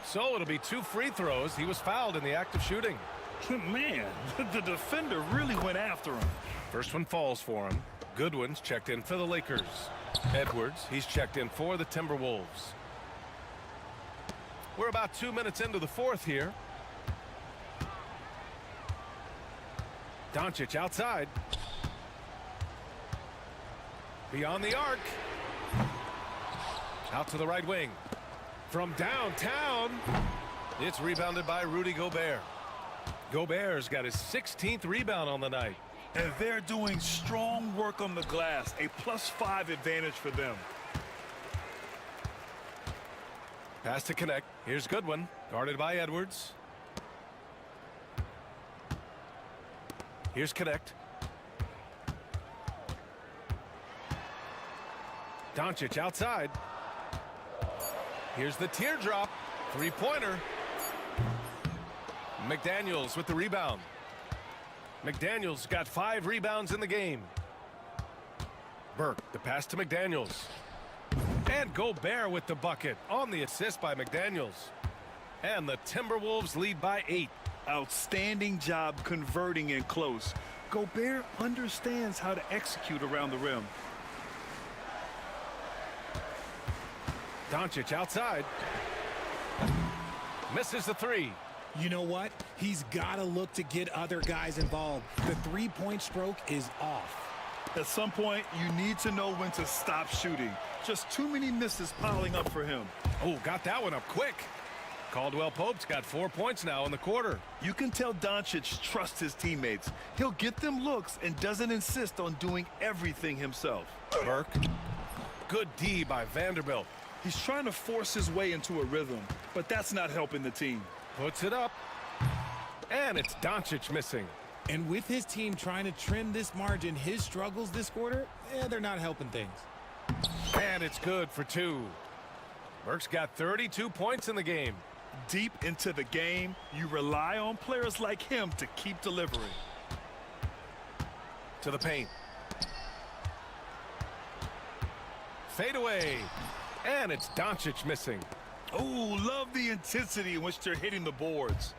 Speaker 1: So it'll be 2 free throws. He was fouled in the act of shooting.
Speaker 3: Man, the defender really went after him.
Speaker 1: First one falls for him. Goodwin's checked in for the Lakers. Edwards, he's checked in for the Timberwolves. We're about 2 minutes into the 4th here. Doncic outside. Beyond the arc. Out to the right wing. From downtown, it's rebounded by Rudy Gobert. Gobert's got his 16th rebound on the night.
Speaker 3: And they're doing strong work on the glass. A +5 advantage for them.
Speaker 1: Pass to connect. Here's Goodwin, guarded by Edwards. Here's Connect. Doncic outside. Here's the teardrop. Three-pointer. McDaniels with the rebound. McDaniels got 5 rebounds in the game. Burke, the pass to McDaniels. And Gobert with the bucket on the assist by McDaniels. And the Timberwolves lead by 8.
Speaker 3: Outstanding job converting in close. Gobert understands how to execute around the rim.
Speaker 1: Doncic outside. Misses the 3.
Speaker 4: You know what? He's got to look to get other guys involved. The three-point stroke is off.
Speaker 3: At some point, you need to know when to stop shooting. Just too many misses piling up for him.
Speaker 1: Oh, got that one up quick. Caldwell Pope's got 4 points now in the quarter.
Speaker 3: You can tell Doncic trusts his teammates. He'll get them looks and doesn't insist on doing everything himself.
Speaker 1: Burke. Good D by Vanderbilt.
Speaker 3: He's trying to force his way into a rhythm, but that's not helping the team.
Speaker 1: Puts it up. And it's Doncic missing.
Speaker 4: And with his team trying to trim this margin, his struggles this quarter, they're not helping things.
Speaker 1: And it's good for 2. Burke's got 32 points in the game.
Speaker 3: Deep into the game, you rely on players like him to keep delivering.
Speaker 1: To the paint. Fade away. And it's Doncic missing.
Speaker 3: Oh, love the intensity in which they're hitting the boards.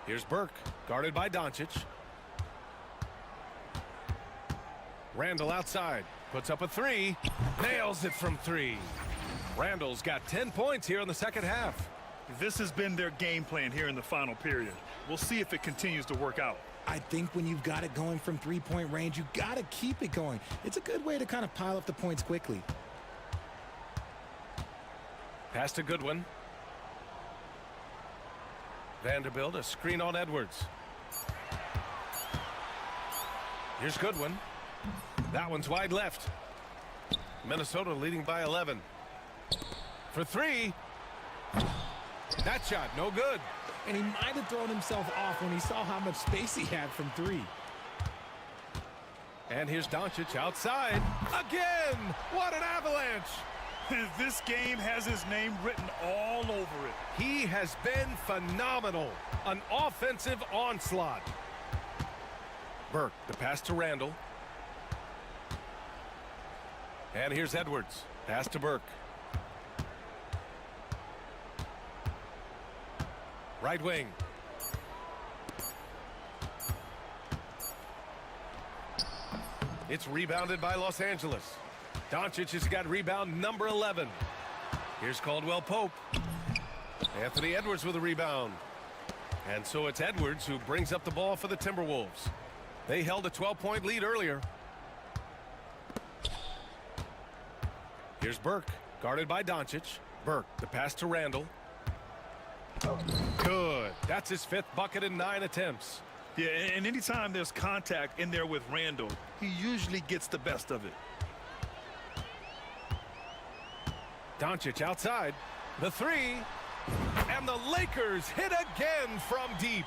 Speaker 1: Here's Burke, guarded by Doncic. Randall outside, puts up a 3, nails it from 3. Randall's got 10 points here in the second half.
Speaker 3: This has been their game plan here in the final period. We'll see if it continues to work out.
Speaker 4: I think when you've got it going from three-point range, you got to keep it going. It's a good way to kind of pile up the points quickly.
Speaker 1: Pass to Goodwin. Vanderbilt, a screen on Edwards. Here's Goodwin. That one's wide left. Minnesota leading by 11. For 3. That shot, no good.
Speaker 4: And he might have thrown himself off when he saw how much space he had from 3.
Speaker 1: And here's Doncic outside. Again! What an avalanche!
Speaker 3: This game has his name written all over it.
Speaker 1: He has been phenomenal. An offensive onslaught. Burke, the pass to Randall. And here's Edwards. Pass to Burke. Right wing. It's rebounded by Los Angeles. Doncic has got rebound number 11. Here's Caldwell Pope. Anthony Edwards with a rebound. And so it's Edwards who brings up the ball for the Timberwolves. They held a 12-point lead earlier. Here's Burke, guarded by Doncic. Burke, the pass to Randall. Good. That's his 5th bucket in 9 attempts.
Speaker 3: Yeah, and anytime there's contact in there with Randall, he usually gets the best of it.
Speaker 1: Doncic outside. The 3. And the Lakers hit again from deep.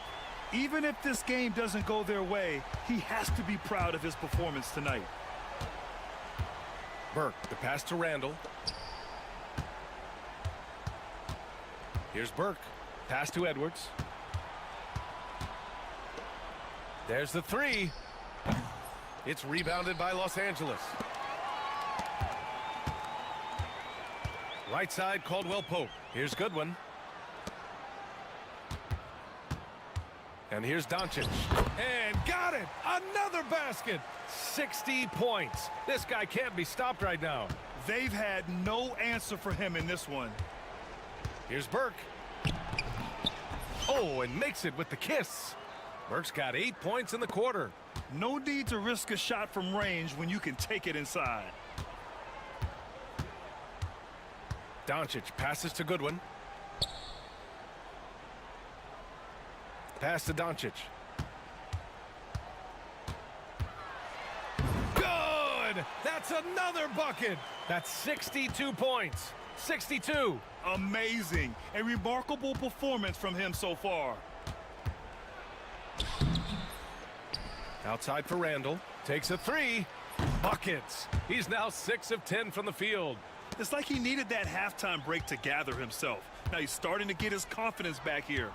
Speaker 3: Even if this game doesn't go their way, he has to be proud of his performance tonight.
Speaker 1: Burke, the pass to Randall. Here's Burke. Pass to Edwards. There's the 3. It's rebounded by Los Angeles. Right side, Caldwell Pope. Here's Goodwin. And here's Doncic. And got it! Another basket! 60 points. This guy can't be stopped right now.
Speaker 3: They've had no answer for him in this one.
Speaker 1: Here's Burke. Oh, and makes it with the kiss. Burke's got 8 points in the quarter.
Speaker 3: No need to risk a shot from range when you can take it inside.
Speaker 1: Doncic passes to Goodwin. Pass to Doncic. Good! That's another bucket. That's 62 points. 62.
Speaker 3: Amazing. A remarkable performance from him so far.
Speaker 1: Outside for Randall. Takes a 3. Buckets. He's now 6 of 10 from the field.
Speaker 3: It's like he needed that halftime break to gather himself. Now he's starting to get his confidence back here.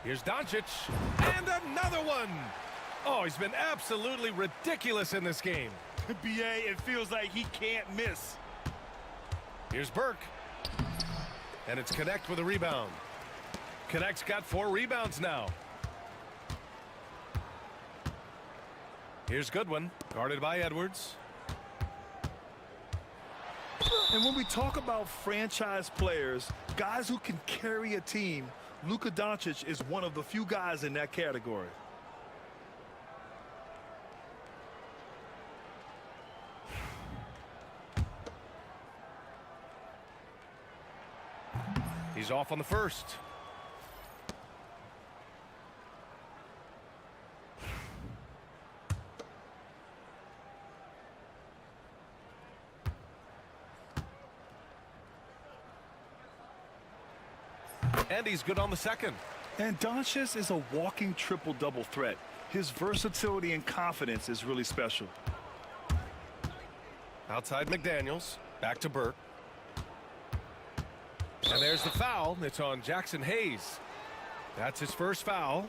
Speaker 1: Here's Doncic. And another one. Oh, he's been absolutely ridiculous in this game.
Speaker 3: BA, it feels like he can't miss.
Speaker 1: Here's Burke. And it's Connect with a rebound. Connect's got 4 rebounds now. Here's Goodwin, guarded by Edwards.
Speaker 3: And when we talk about franchise players, guys who can carry a team, Luka Doncic is one of the few guys in that category.
Speaker 1: He's off on the first. And he's good on the second.
Speaker 3: And Doncic is a walking triple-double threat. His versatility and confidence is really special.
Speaker 1: Outside McDaniels, back to Burke. And there's the foul. It's on Jackson Hayes. That's his first foul.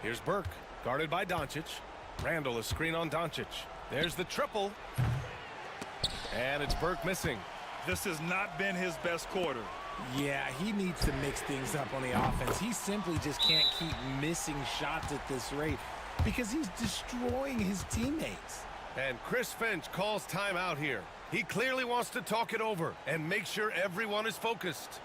Speaker 1: Here's Burke, guarded by Doncic. Randall is screen on Doncic. There's the triple. And it's Burke missing.
Speaker 3: This has not been his best quarter.
Speaker 4: Yeah, he needs to mix things up on the offense. He simply just can't keep missing shots at this rate because he's destroying his teammates.
Speaker 1: And Chris Finch calls timeout here. He clearly wants to talk it over and make sure everyone is focused.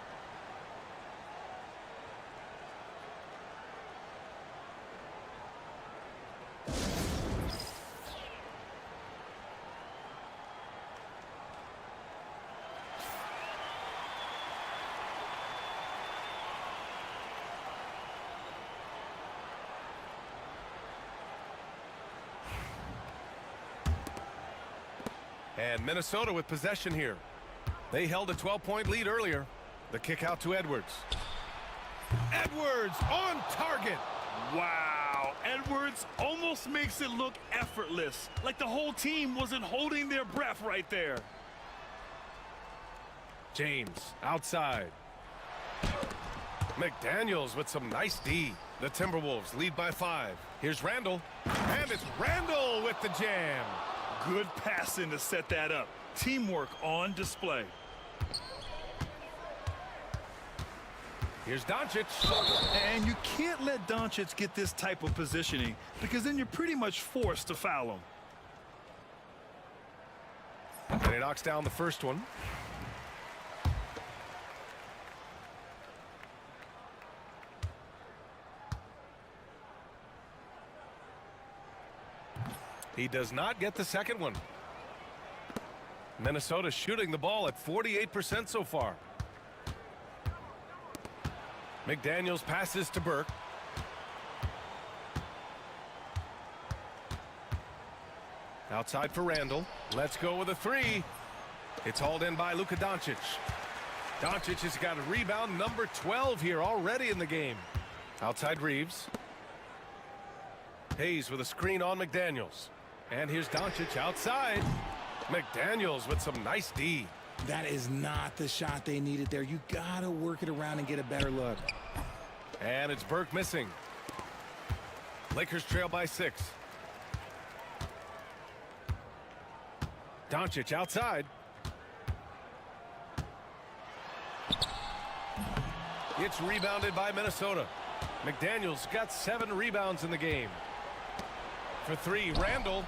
Speaker 1: And Minnesota with possession here. They held a 12-point lead earlier. The kick out to Edwards. Edwards on target.
Speaker 3: Wow, Edwards almost makes it look effortless, like the whole team wasn't holding their breath right there.
Speaker 1: James outside. McDaniels with some nice D. The Timberwolves lead by 5. Here's Randall. And it's Randall with the jam.
Speaker 3: Good passing to set that up. Teamwork on display.
Speaker 1: Here's Doncic.
Speaker 3: And you can't let Doncic get this type of positioning because then you're pretty much forced to foul him.
Speaker 1: And he knocks down the first one. He does not get the second one. Minnesota shooting the ball at 48% so far. McDaniels passes to Burke. Outside for Randall. Let's go with a 3. It's hauled in by Luka Doncic. Doncic has got a rebound number 12 here already in the game. Outside Reeves. Hayes with a screen on McDaniels. And here's Doncic outside. McDaniels with some nice D.
Speaker 4: That is not the shot they needed there. You gotta work it around and get a better look.
Speaker 1: And it's Burke missing. Lakers trail by 6. Doncic outside. It's rebounded by Minnesota. McDaniels got 7 rebounds in the game. For 3, Randall.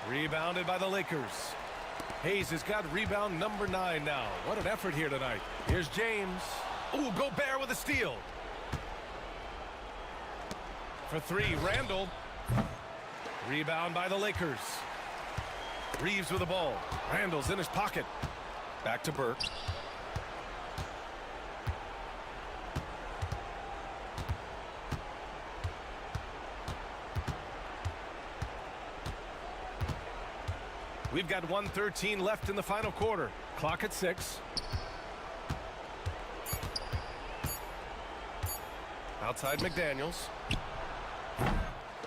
Speaker 1: Rebounded by the Lakers. Hayes has got rebound number 9 now. What an effort here tonight. Here's James. Ooh, Gobert with a steal. For 3, Randall. Rebound by the Lakers. Reeves with the ball. Randall's in his pocket. Back to Burke. We've got 1:13 left in the final quarter. Clock at 6. Outside McDaniels.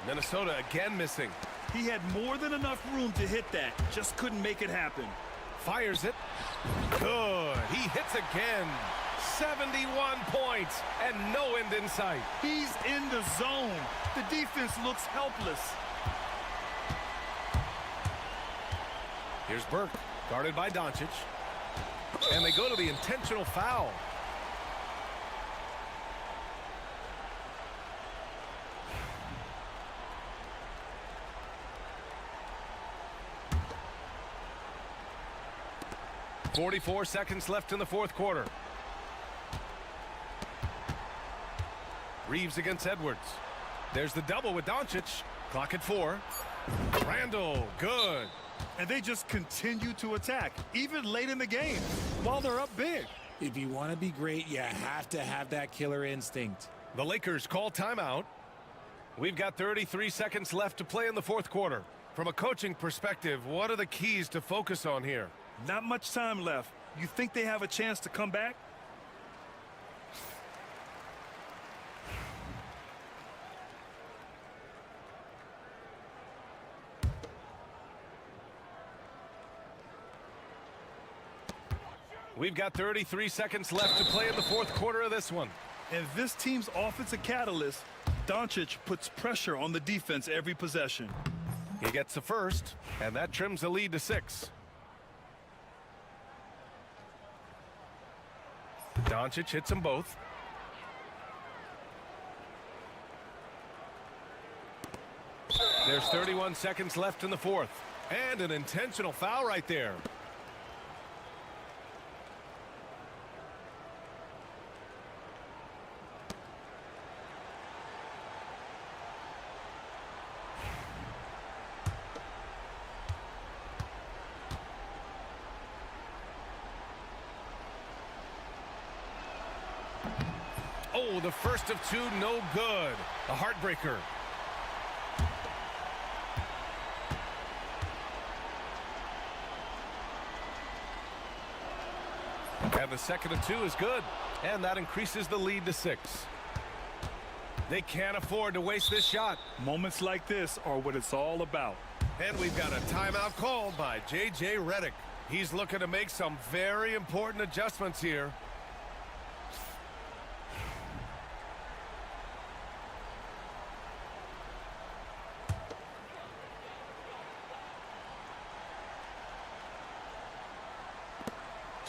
Speaker 1: Minnesota again missing.
Speaker 3: He had more than enough room to hit that. Just couldn't make it happen.
Speaker 1: Fires it. Good. He hits again. 71 points and no end in sight.
Speaker 3: He's in the zone. The defense looks helpless.
Speaker 1: Here's Burke, guarded by Doncic. And they go to the intentional foul. .44 seconds left in the fourth quarter. Reeves against Edwards. There's the double with Doncic. Clock at 4. Randall, good.
Speaker 3: And they just continue to attack, even late in the game, while they're up big.
Speaker 4: If you want to be great, you have to have that killer instinct.
Speaker 1: The Lakers call timeout. We've got 33 seconds left to play in the fourth quarter. From a coaching perspective, what are the keys to focus on here?
Speaker 3: Not much time left. You think they have a chance to come back?
Speaker 1: We've got 33 seconds left to play in the fourth quarter of this one.
Speaker 3: And this team's offensive catalyst, Doncic, puts pressure on the defense every possession.
Speaker 1: He gets the first, and that trims the lead to 6. Doncic hits them both. There's 31 seconds left in the fourth. And an intentional foul right there. Oh, the first of 2, no good. A heartbreaker. And the second of 2 is good. And that increases the lead to 6. They can't afford to waste this shot.
Speaker 3: Moments like this are what it's all about.
Speaker 1: And we've got a timeout called by J.J. Redick. He's looking to make some very important adjustments here.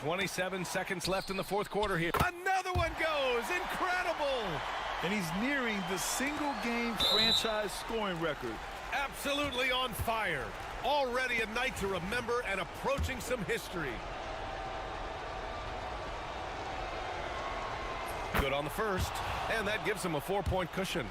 Speaker 1: .27 seconds left in the fourth quarter here. Another one goes. Incredible.
Speaker 3: And he's nearing the single-game franchise scoring record.
Speaker 1: Absolutely on fire. Already a night to remember and approaching some history. Good on the first, and that gives him a 4-point cushion.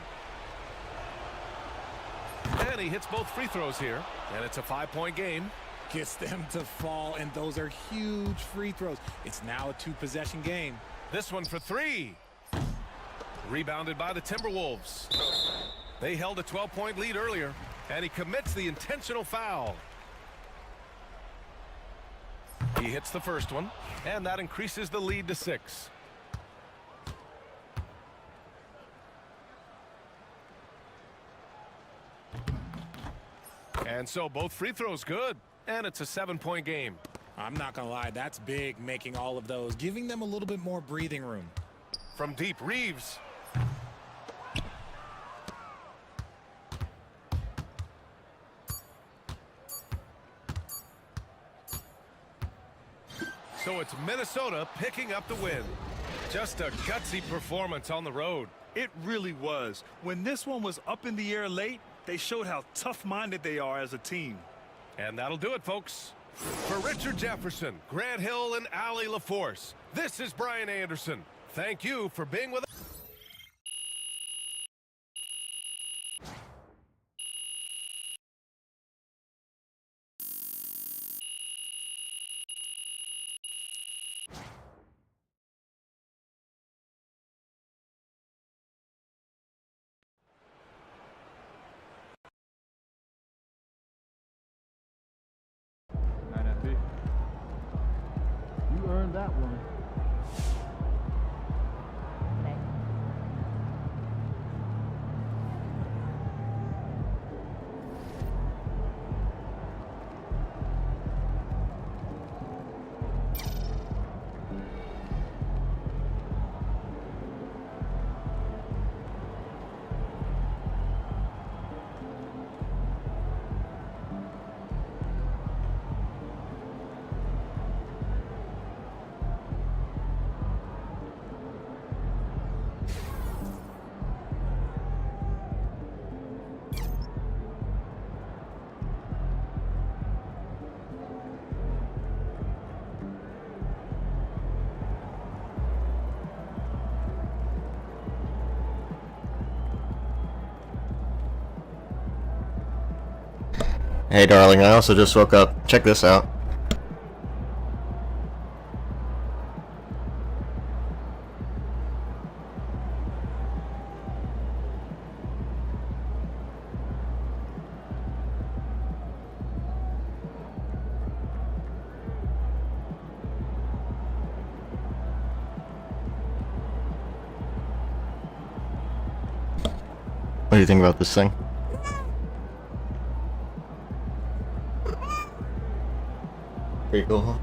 Speaker 1: And he hits both free throws here, and it's a 5-point game.
Speaker 4: Gets them to fall, and those are huge free throws. It's now a 2-possession game.
Speaker 1: This one for 3. Rebounded by the Timberwolves. They held a 12-point lead earlier, and he commits the intentional foul. He hits the first one, and that increases the lead to 6. And so both free throws good, and it's a 7-point game.
Speaker 4: I'm not going to lie, that's big, making all of those, giving them a little bit more breathing room.
Speaker 1: From deep, Reeves. So it's Minnesota picking up the win. Just a gutsy performance on the road.
Speaker 3: It really was. When this one was up in the air late, they showed how tough-minded they are as a team.
Speaker 1: And that'll do it, folks. For Richard Jefferson, Grant Hill, and Allie LaForce, this is Brian Anderson. Thank you for being with us.
Speaker 9: You earned that one.
Speaker 2: Okay.
Speaker 9: Hey, darling, I also just woke up. Check this out. What do you think about this thing? Pretty cool, huh?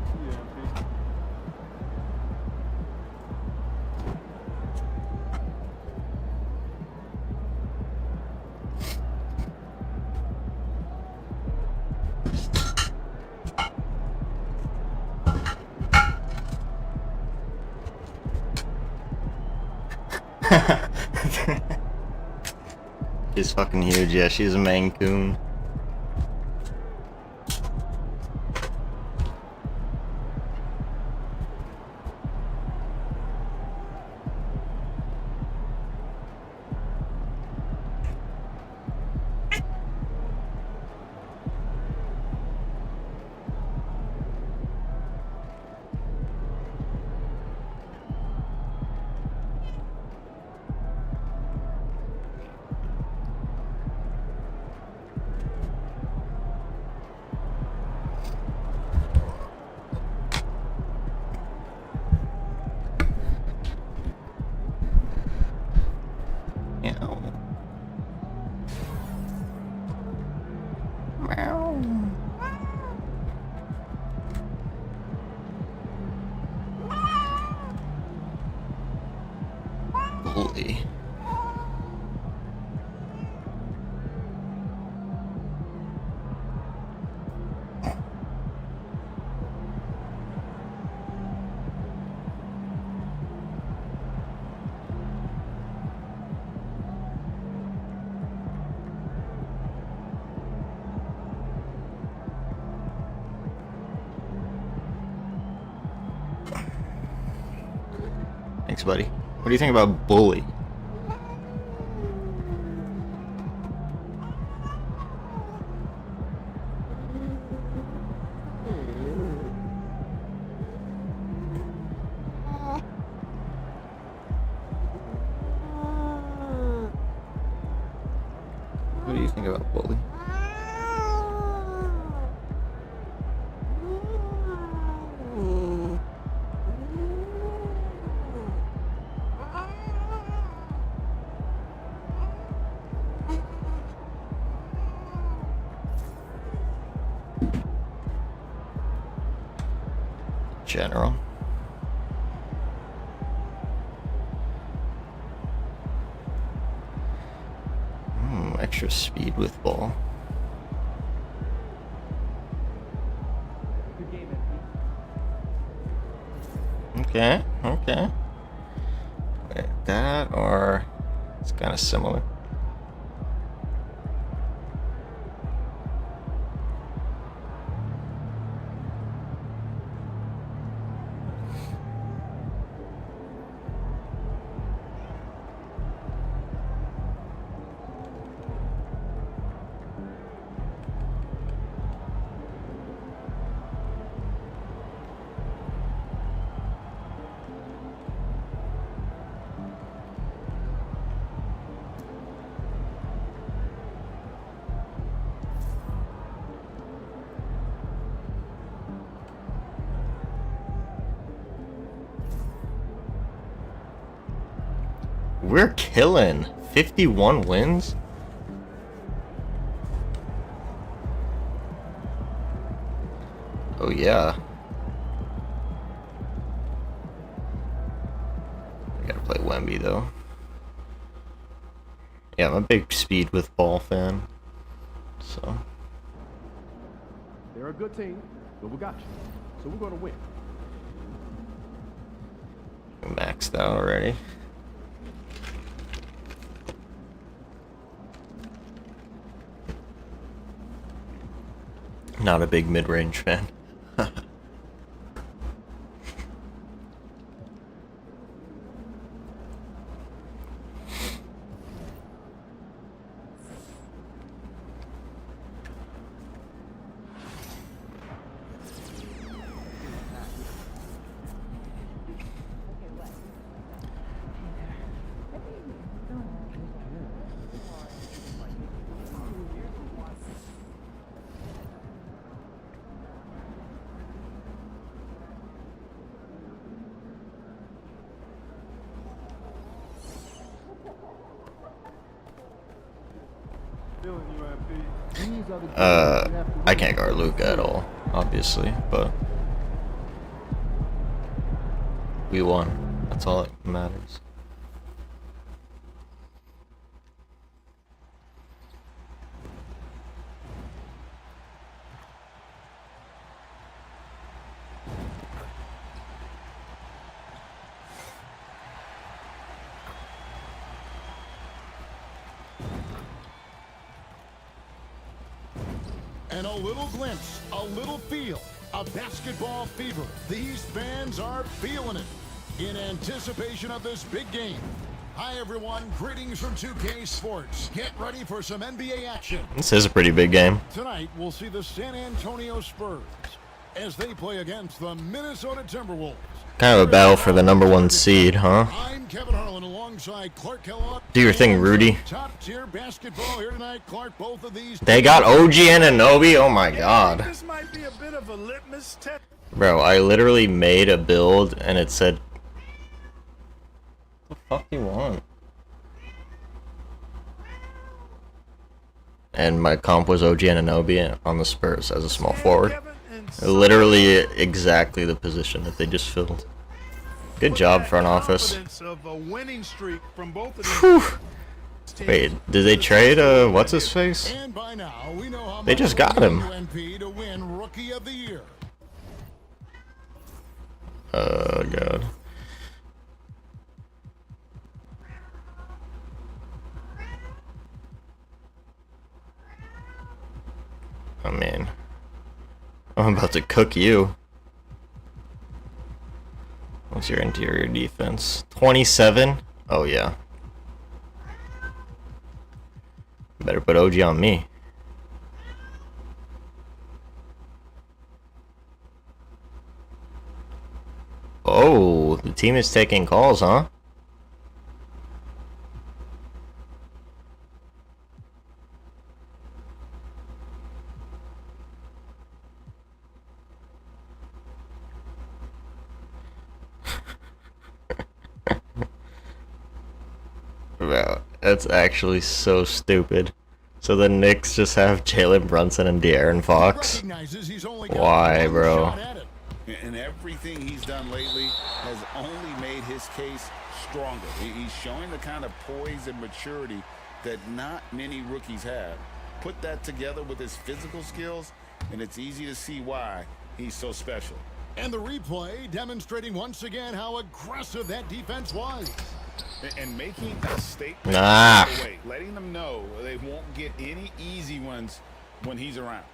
Speaker 9: She's fucking huge, yeah, she's a Maine Coon. Bully. Thanks, buddy. What do you think about Bully? What do you think about Bully? General. Extra speed with ball. Okay, okay. Wait, that or it's kind of similar. We're killing 51 wins. Oh yeah. I gotta play Wemby though. Yeah, I'm a big speed with ball fan. So
Speaker 10: they're a good team, but we got you. So we're gonna win.
Speaker 9: Maxed out already. Not a big mid-range fan. I can't guard Luka at all, obviously, but we won. That's all that matters.
Speaker 11: And a little glimpse, a little feel of basketball fever. These fans are feeling it in anticipation of this big game. Hi, everyone. Greetings from 2K Sports. Get ready for some NBA action.
Speaker 9: This is a pretty big game.
Speaker 11: Tonight, we'll see the San Antonio Spurs as they play against the Minnesota Timberwolves.
Speaker 9: Kind of a battle for the #1 seed, huh?
Speaker 11: I'm Kevin Harlan alongside Clark Kellogg.
Speaker 9: Do your thing, Rudy.
Speaker 11: Top tier basketball here tonight, Clark. Both of these.
Speaker 9: They got OG Anunoby. Oh my god.
Speaker 3: This might be a bit of a litmus test.
Speaker 9: Bro, I literally made a build and it said, what the fuck do you want? And my comp was OG Anunoby on the Spurs as a small forward. Literally exactly the position that they just filled. Good job, front office. Wait, did they trade what's his face? They just got him. Oh god. Oh man. I'm about to cook you. What's your interior defense? 27? Oh yeah. Better put OG on me. Oh, the team is taking calls, huh? Bro, that's actually so stupid. So the Knicks just have Jalen Brunson and De'Aaron Fox? Why, bro?
Speaker 12: And everything he's done lately has only made his case stronger. He's showing the kind of poise and maturity that not many rookies have. Put that together with his physical skills, and it's easy to see why he's so special.
Speaker 11: And the replay demonstrating once again how aggressive that defense was.
Speaker 12: And making a statement, letting them know they won't get any easy ones when he's around.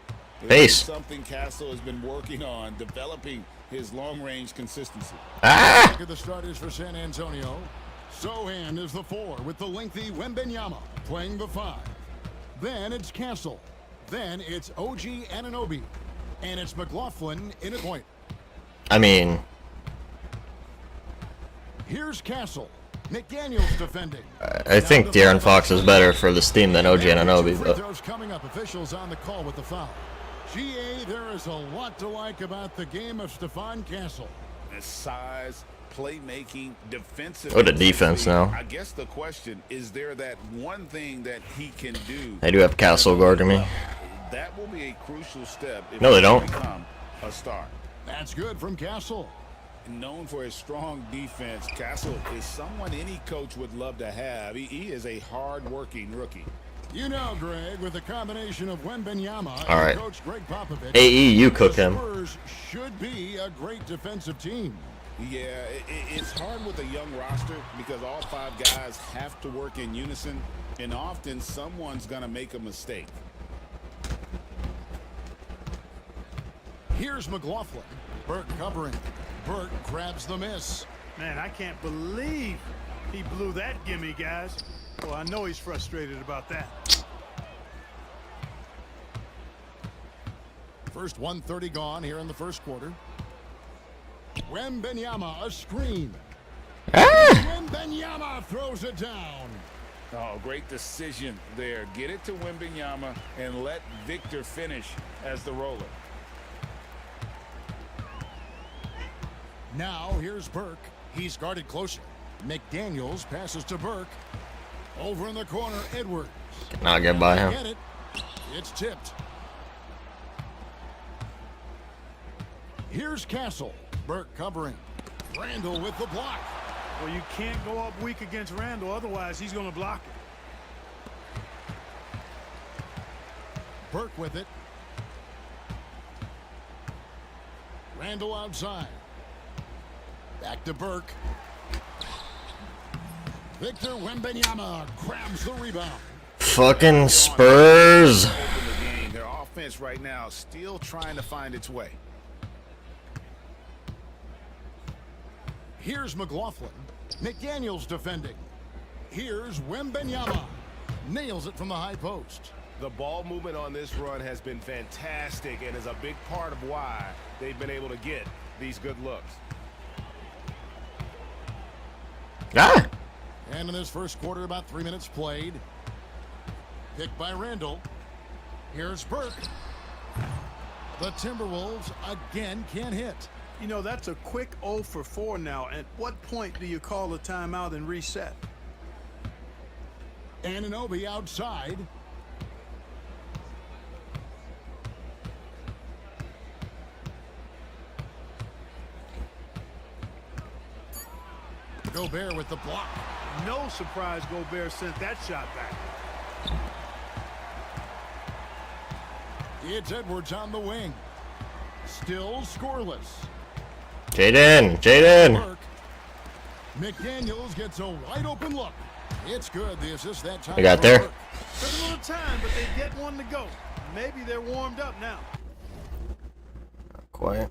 Speaker 9: Base.
Speaker 12: Something Castle has been working on, developing his long-range consistency.
Speaker 11: Look at the starters for San Antonio. Sohan is the 4 with the lengthy Wembenyama playing the 5. Then it's Castle. Then it's OG Anunoby. And it's McLaughlin in a point.
Speaker 9: I mean...
Speaker 11: Here's Castle. McDaniels defending.
Speaker 9: I think De'Aaron Fox is better for this team than OG Anunoby, but...
Speaker 11: Coming up, officials on the call with the foul. GA, there is a lot to like about the game of Stephon Castle.
Speaker 12: His size, playmaking, defensive.
Speaker 9: What a defense now.
Speaker 12: I guess the question is, there that one thing that he can do?
Speaker 9: They do have Castle guarding me.
Speaker 12: That will be a crucial step if
Speaker 9: no, they don't.
Speaker 12: Become a star.
Speaker 11: That's good from Castle.
Speaker 12: Known for his strong defense, Castle is someone any coach would love to have. He is a hard-working rookie.
Speaker 11: You know, Greg, with a combination of Wembenyama
Speaker 9: all right.
Speaker 11: and Coach Greg Popovich,
Speaker 9: AE, you cook him.
Speaker 11: Spurs should be a great defensive team.
Speaker 12: Yeah, it's hard with a young roster because all 5 guys have to work in unison, and often someone's going to make a mistake.
Speaker 11: Here's McLaughlin. Burke covering. Burke grabs the miss.
Speaker 3: Man, I can't believe he blew that gimme, guys. Well, I know he's frustrated about that.
Speaker 11: First 1:30 gone here in the first quarter. Wembenyama, a screen. Wembenyama throws it down.
Speaker 12: Oh, great decision there. Get it to Wembenyama and let Victor finish as the roller.
Speaker 11: Now here's Burke. He's guarded closer. McDaniels passes to Burke. Over in the corner, Edwards.
Speaker 9: Not get by him.
Speaker 11: Get it. It's tipped. Here's Castle. Burke covering. Randall with the block.
Speaker 3: Well, you can't go up weak against Randall, otherwise he's going to block it.
Speaker 11: Burke with it. Randall outside. Back to Burke. Victor Wembanyama grabs the rebound.
Speaker 9: Fucking Spurs.
Speaker 12: Their offense right now still trying to find its way.
Speaker 11: Here's McLaughlin. McDaniels defending. Here's Wembanyama. Nails it from the high post.
Speaker 1: The ball movement on this run has been fantastic and is a big part of why they've been able to get these good looks.
Speaker 9: Ah!
Speaker 11: And in this first quarter, about 3 minutes played. Picked by Randall. Here's Burke. The Timberwolves again can't hit.
Speaker 3: You know, that's a quick 0 for 4 now. At what point do you call a timeout and reset?
Speaker 11: Anunoby outside. Gobert with the block.
Speaker 3: No surprise Gobert sent that shot back.
Speaker 11: It's Edwards on the wing. Still scoreless.
Speaker 9: Jaden.
Speaker 11: Burke. McDaniels gets a wide open look. It's good. The assist that time.
Speaker 9: I got there.
Speaker 3: Took a little time, but they get one to go. Maybe they're warmed up now.
Speaker 9: Quiet.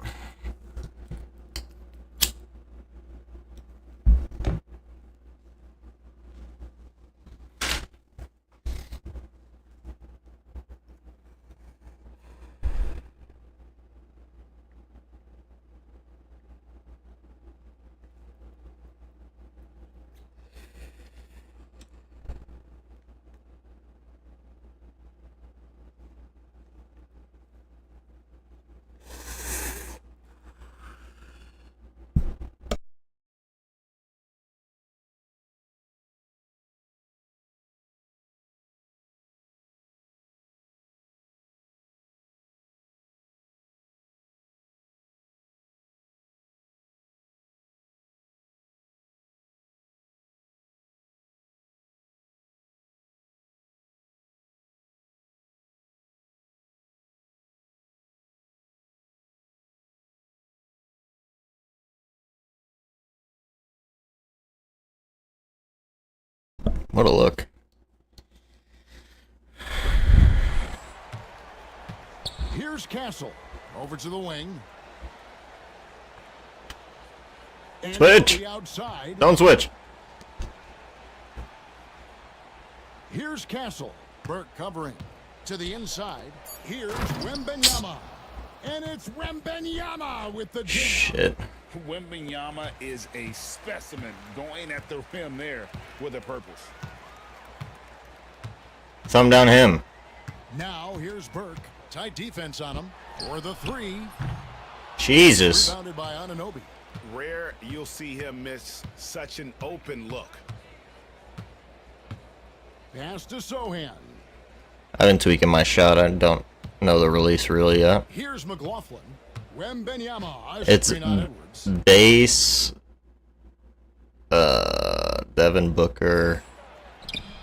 Speaker 9: What a look.
Speaker 11: Here's Castle. Over to the wing. And
Speaker 9: Switch.
Speaker 11: Outside.
Speaker 9: Don't switch.
Speaker 11: Here's Castle. Burke covering. To the inside. Here's Wembanyama. And it's Wembanyama with the jam.
Speaker 9: Shit.
Speaker 12: Wembanyama is a specimen going at the rim there with a purpose.
Speaker 9: Thumb down him.
Speaker 11: Now here's Burke. Tight defense on him for the three.
Speaker 9: Jesus.
Speaker 11: Rebounded by Anunoby.
Speaker 12: Rare you'll see him miss such an open look.
Speaker 11: Pass to Sohan.
Speaker 9: I've been tweaking my shot. I don't know the release really yet.
Speaker 11: Here's McLaughlin. Wembanyama.
Speaker 9: It's base. Devin Booker.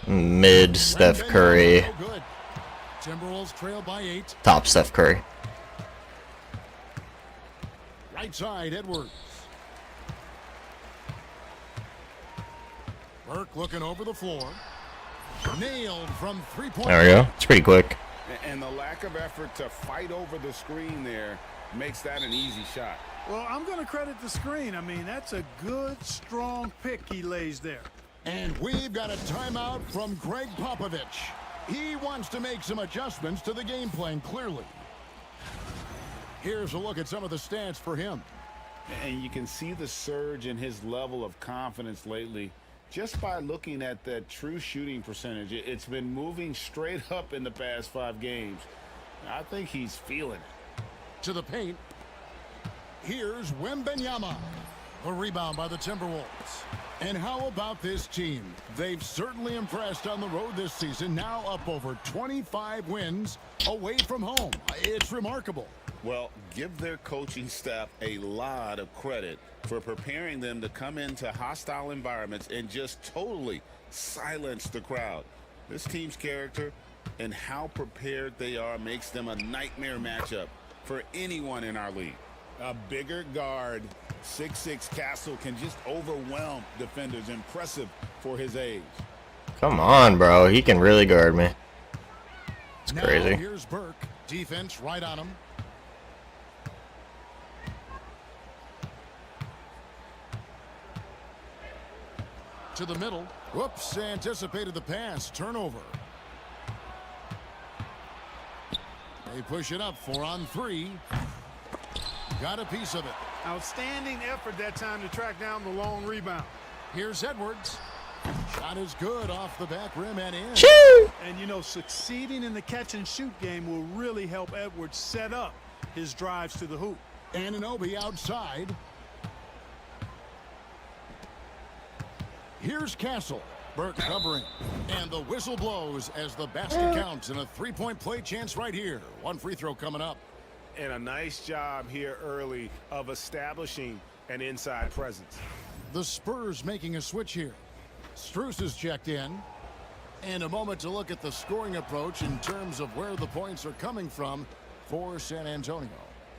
Speaker 9: Mid Steph Curry.
Speaker 11: Good. Timberwolves trail by 8.
Speaker 9: Top Steph Curry.
Speaker 11: Right side, Edwards. Burke looking over the floor. Nailed from 3-point.
Speaker 9: There we go. It's pretty quick.
Speaker 12: And the lack of effort to fight over the screen there makes that an easy shot.
Speaker 3: Well, I'm going to credit the screen. I mean, that's a good, strong pick he lays there.
Speaker 11: And we've got a timeout from Greg Popovich. He wants to make some adjustments to the game plan, clearly. Here's a look at some of the stats for him.
Speaker 12: And you can see the surge in his level of confidence lately just by looking at that true shooting percentage. It's been moving straight up in the past 5 games. I think he's feeling it.
Speaker 11: To the paint. Here's Wembanyama. The rebound by the Timberwolves. And how about this team? They've certainly impressed on the road this season, now up over 25 wins away from home. It's remarkable.
Speaker 12: Well, give their coaching staff a lot of credit for preparing them to come into hostile environments and just totally silence the crowd. This team's character and how prepared they are makes them a nightmare matchup for anyone in our league. A bigger guard, 6'6" Castle, can just overwhelm defenders. Impressive for his age.
Speaker 9: Come on, bro. He can really guard me. It's
Speaker 11: now,
Speaker 9: crazy.
Speaker 11: Here's Burke. Defense right on him. To the middle. Whoops, anticipated the pass. Turnover. They push it up 4-on-3. Got a piece of it.
Speaker 3: Outstanding effort that time to track down the long rebound.
Speaker 11: Here's Edwards. Shot is good off the back rim and in.
Speaker 9: Choo!
Speaker 3: And, you know, succeeding in the catch-and-shoot game will really help Edwards set up his drives to the hoop.
Speaker 11: Anunoby outside. Here's Castle. Burke covering. And the whistle blows as the basket counts, and a three-point play chance right here. One free throw coming up.
Speaker 13: And a nice job here early of establishing an inside presence.
Speaker 11: The Spurs making a switch here. Strus is checked in. And a moment to look at the scoring approach in terms of where the points are coming from for San Antonio.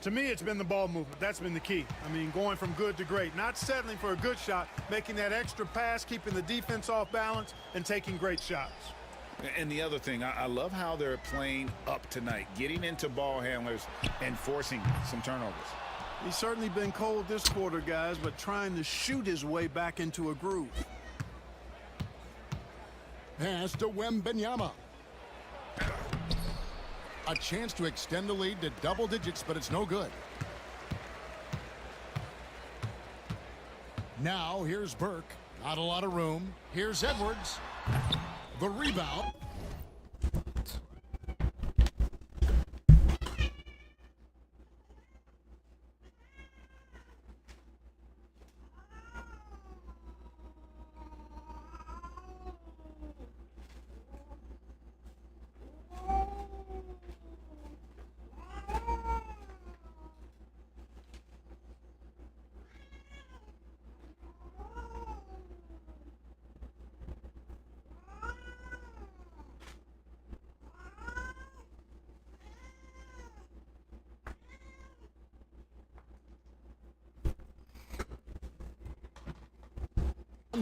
Speaker 3: To me, it's been the ball movement. That's been the key. I mean, going from good to great. Not settling for a good shot, making that extra pass, keeping the defense off balance, and taking great shots.
Speaker 12: And the other thing, I love how they're playing up tonight, getting into ball handlers and forcing some turnovers.
Speaker 3: He's certainly been cold this quarter, guys, but trying to shoot his way back into a groove.
Speaker 11: Pass to Wembanyama. A chance to extend the lead to double digits, but it's no good. Now here's Burke. Not a lot of room. Here's Edwards. The rebound.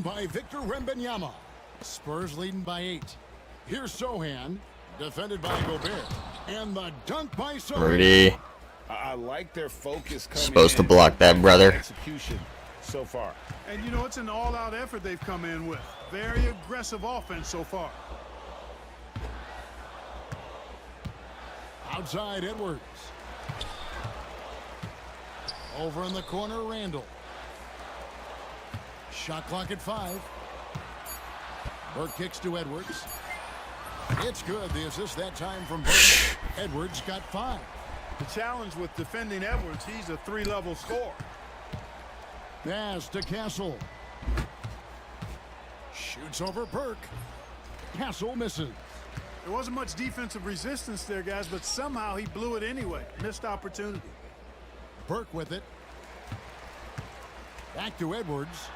Speaker 11: By Victor Wembanyama. Spurs leading by 8. Here's Sohan, defended by Gobert, and the dunk by Sohan.
Speaker 9: Rudy.
Speaker 12: I like their focus coming
Speaker 9: Supposed to
Speaker 12: in.
Speaker 9: block that, brother.
Speaker 12: Execution so far.
Speaker 3: And, you know, it's an all-out effort they've come in with. Very aggressive offense so far.
Speaker 11: Outside Edwards. Over in the corner, Randall. Shot clock at 5. Burke kicks to Edwards. It's good. The assist that time from Burke. Edwards got 5.
Speaker 3: The challenge with defending Edwards, he's a 3-level scorer.
Speaker 11: Pass to Castle. Shoots over Burke. Castle misses.
Speaker 3: There wasn't much defensive resistance there, guys, but somehow he blew it anyway. Missed opportunity.
Speaker 11: Burke with it. Back to Edwards.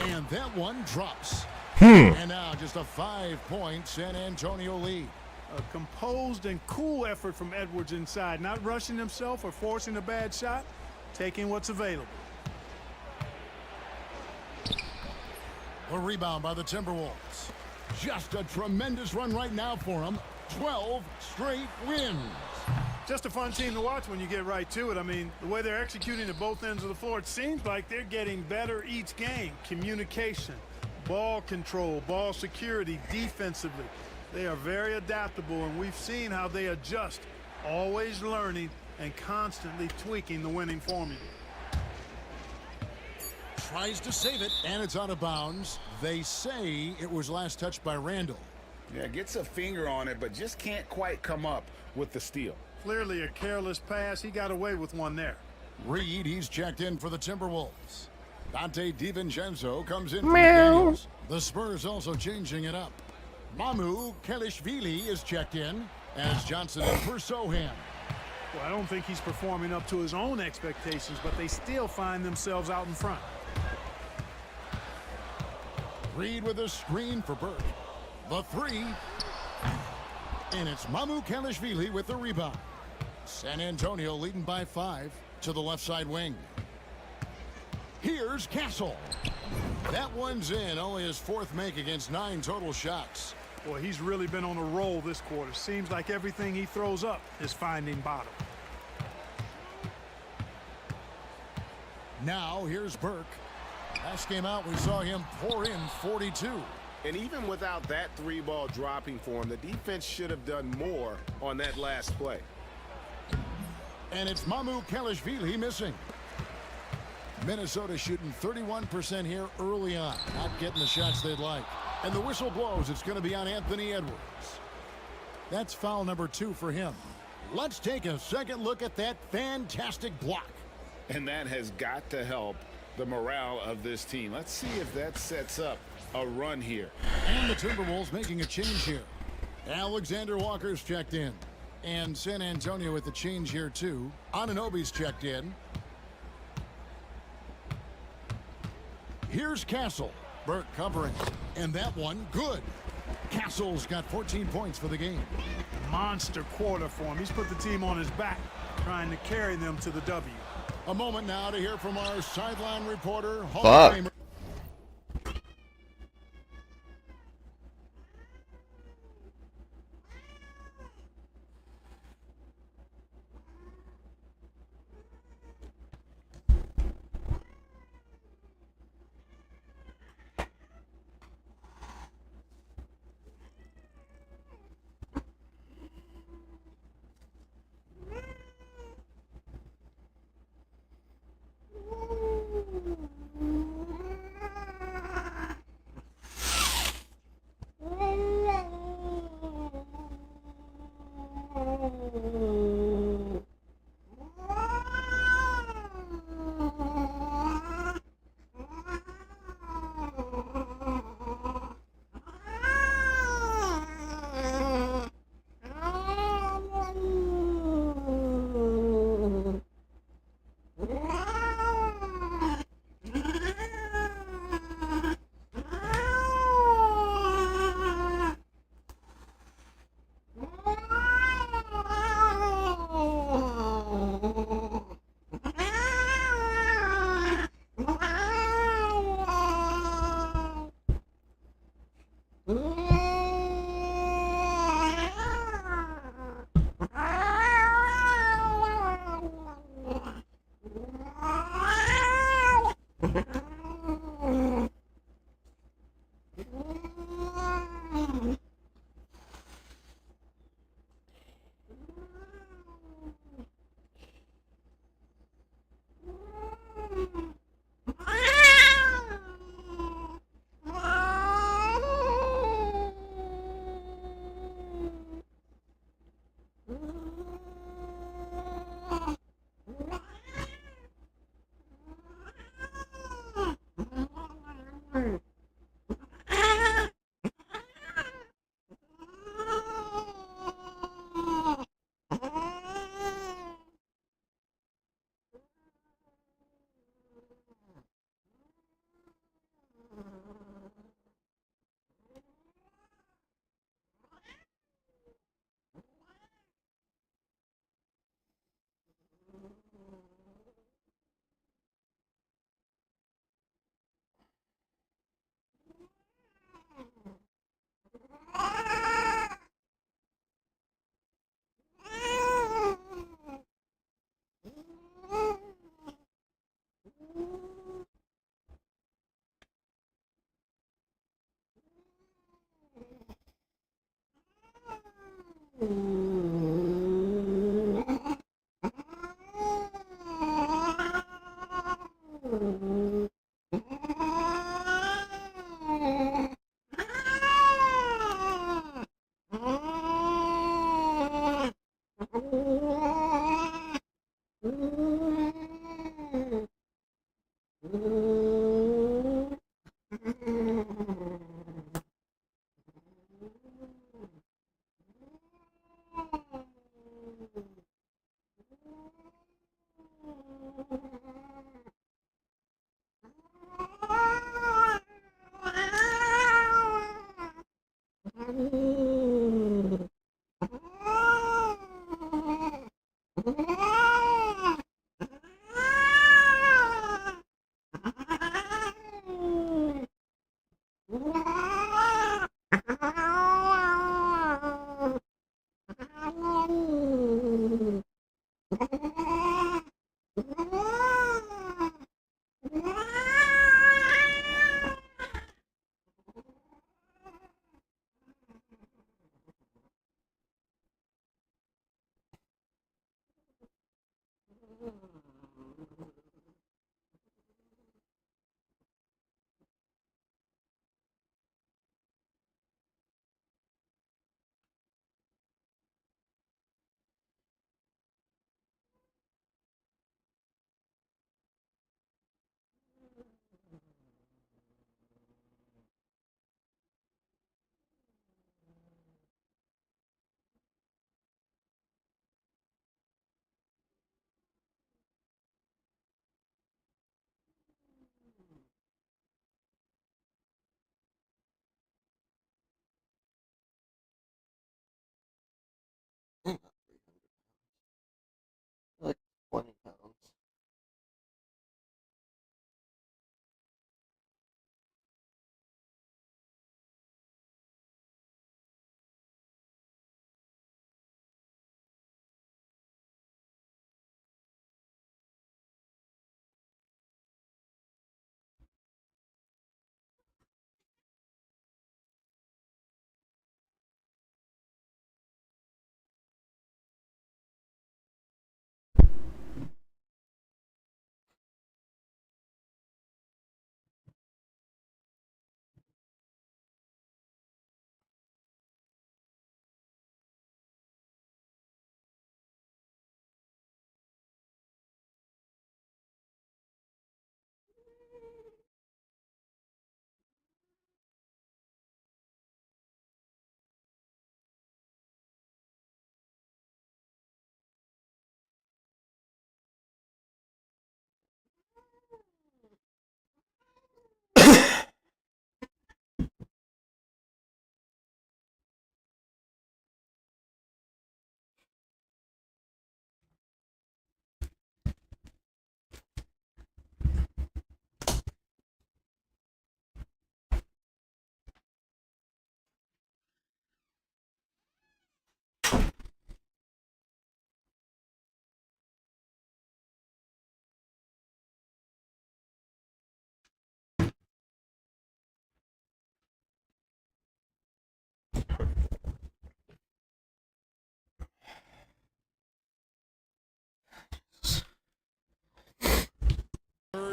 Speaker 11: And that one drops. And now just a 5-point San Antonio lead.
Speaker 3: A composed and cool effort from Edwards inside. Not rushing himself or forcing a bad shot. Taking what's available.
Speaker 11: A rebound by the Timberwolves. Just a tremendous run right now for them. 12 straight wins.
Speaker 3: Just a fun team to watch when you get right to it. I mean, the way they're executing at both ends of the floor, it seems like they're getting better each game. Communication, ball control, ball security, defensively. They are very adaptable, and we've seen how they adjust, always learning and constantly tweaking the winning formula.
Speaker 11: Tries to save it, and it's out of bounds. They say it was last touched by Randall.
Speaker 12: Yeah, gets a finger on it, but just can't quite come up with the steal.
Speaker 3: Clearly a careless pass. He got away with one there.
Speaker 11: Reed, he's checked in for the Timberwolves. Dante DiVincenzo comes in for McDaniels. The Spurs also changing it up. Mamu Kelishvili is checked in as Johnson in for Sohan.
Speaker 3: Well, I don't think he's performing up to his own expectations, but they still find themselves out in front.
Speaker 11: Reed with a screen for Burke. The three. And it's Mamu Kelishvili with the rebound. San Antonio leading by 5 to the left side wing. Here's Castle. That one's in. Only his 4th make against 9 total shots.
Speaker 3: Boy, he's really been on a roll this quarter. Seems like everything he throws up is finding bottom.
Speaker 11: Now here's Burke. Last game out, we saw him pour in 42.
Speaker 13: And even without that 3-ball dropping for him, the defense should have done more on that last play.
Speaker 11: And it's Mamu Kelishvili missing. Minnesota shooting 31% here early on. Not getting the shots they'd like. And the whistle blows. It's going to be on Anthony Edwards. That's foul number 2 for him. Let's take a second look at that fantastic block.
Speaker 12: And that has got to help the morale of this team. Let's see if that sets up a run here.
Speaker 11: And the Timberwolves making a change here. Alexander Walker's checked in. And San Antonio with the change here too. Anunoby's checked in. Here's Castle. Burke covering. And that one, good. Castle's got 14 points for the game.
Speaker 3: Monster quarter for him. He's put the team on his back, trying to carry them to the W.
Speaker 11: A moment now to hear from our sideline reporter, Hall
Speaker 9: Fuck.
Speaker 11: of Famer.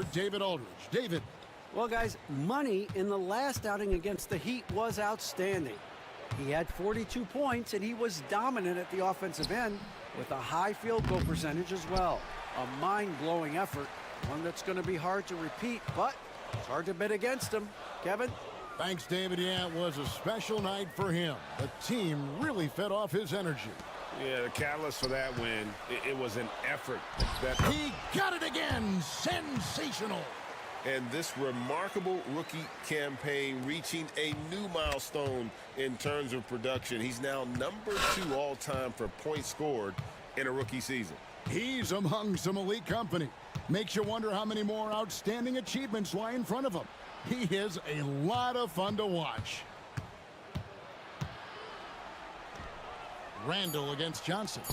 Speaker 11: for David Aldridge. David.
Speaker 14: Well, guys, Money in the last outing against the Heat was outstanding. He had 42 points, and he was dominant at the offensive end with a high field goal percentage as well. A mind-blowing effort, one that's going to be hard to repeat, but it's hard to bet against him. Kevin?
Speaker 11: Thanks, David. Yeah, it was a special night for him. The team really fed off his energy.
Speaker 13: Yeah, the catalyst for that win, it was an effort.
Speaker 11: He got it again. Sensational.
Speaker 12: And this remarkable rookie campaign reaching a new milestone in terms of production. He's now number 2 all-time for points scored in a rookie season.
Speaker 11: He's among some elite company. Makes you wonder how many more outstanding achievements lie in front of him. He is a lot of fun to watch. Randall against Johnson.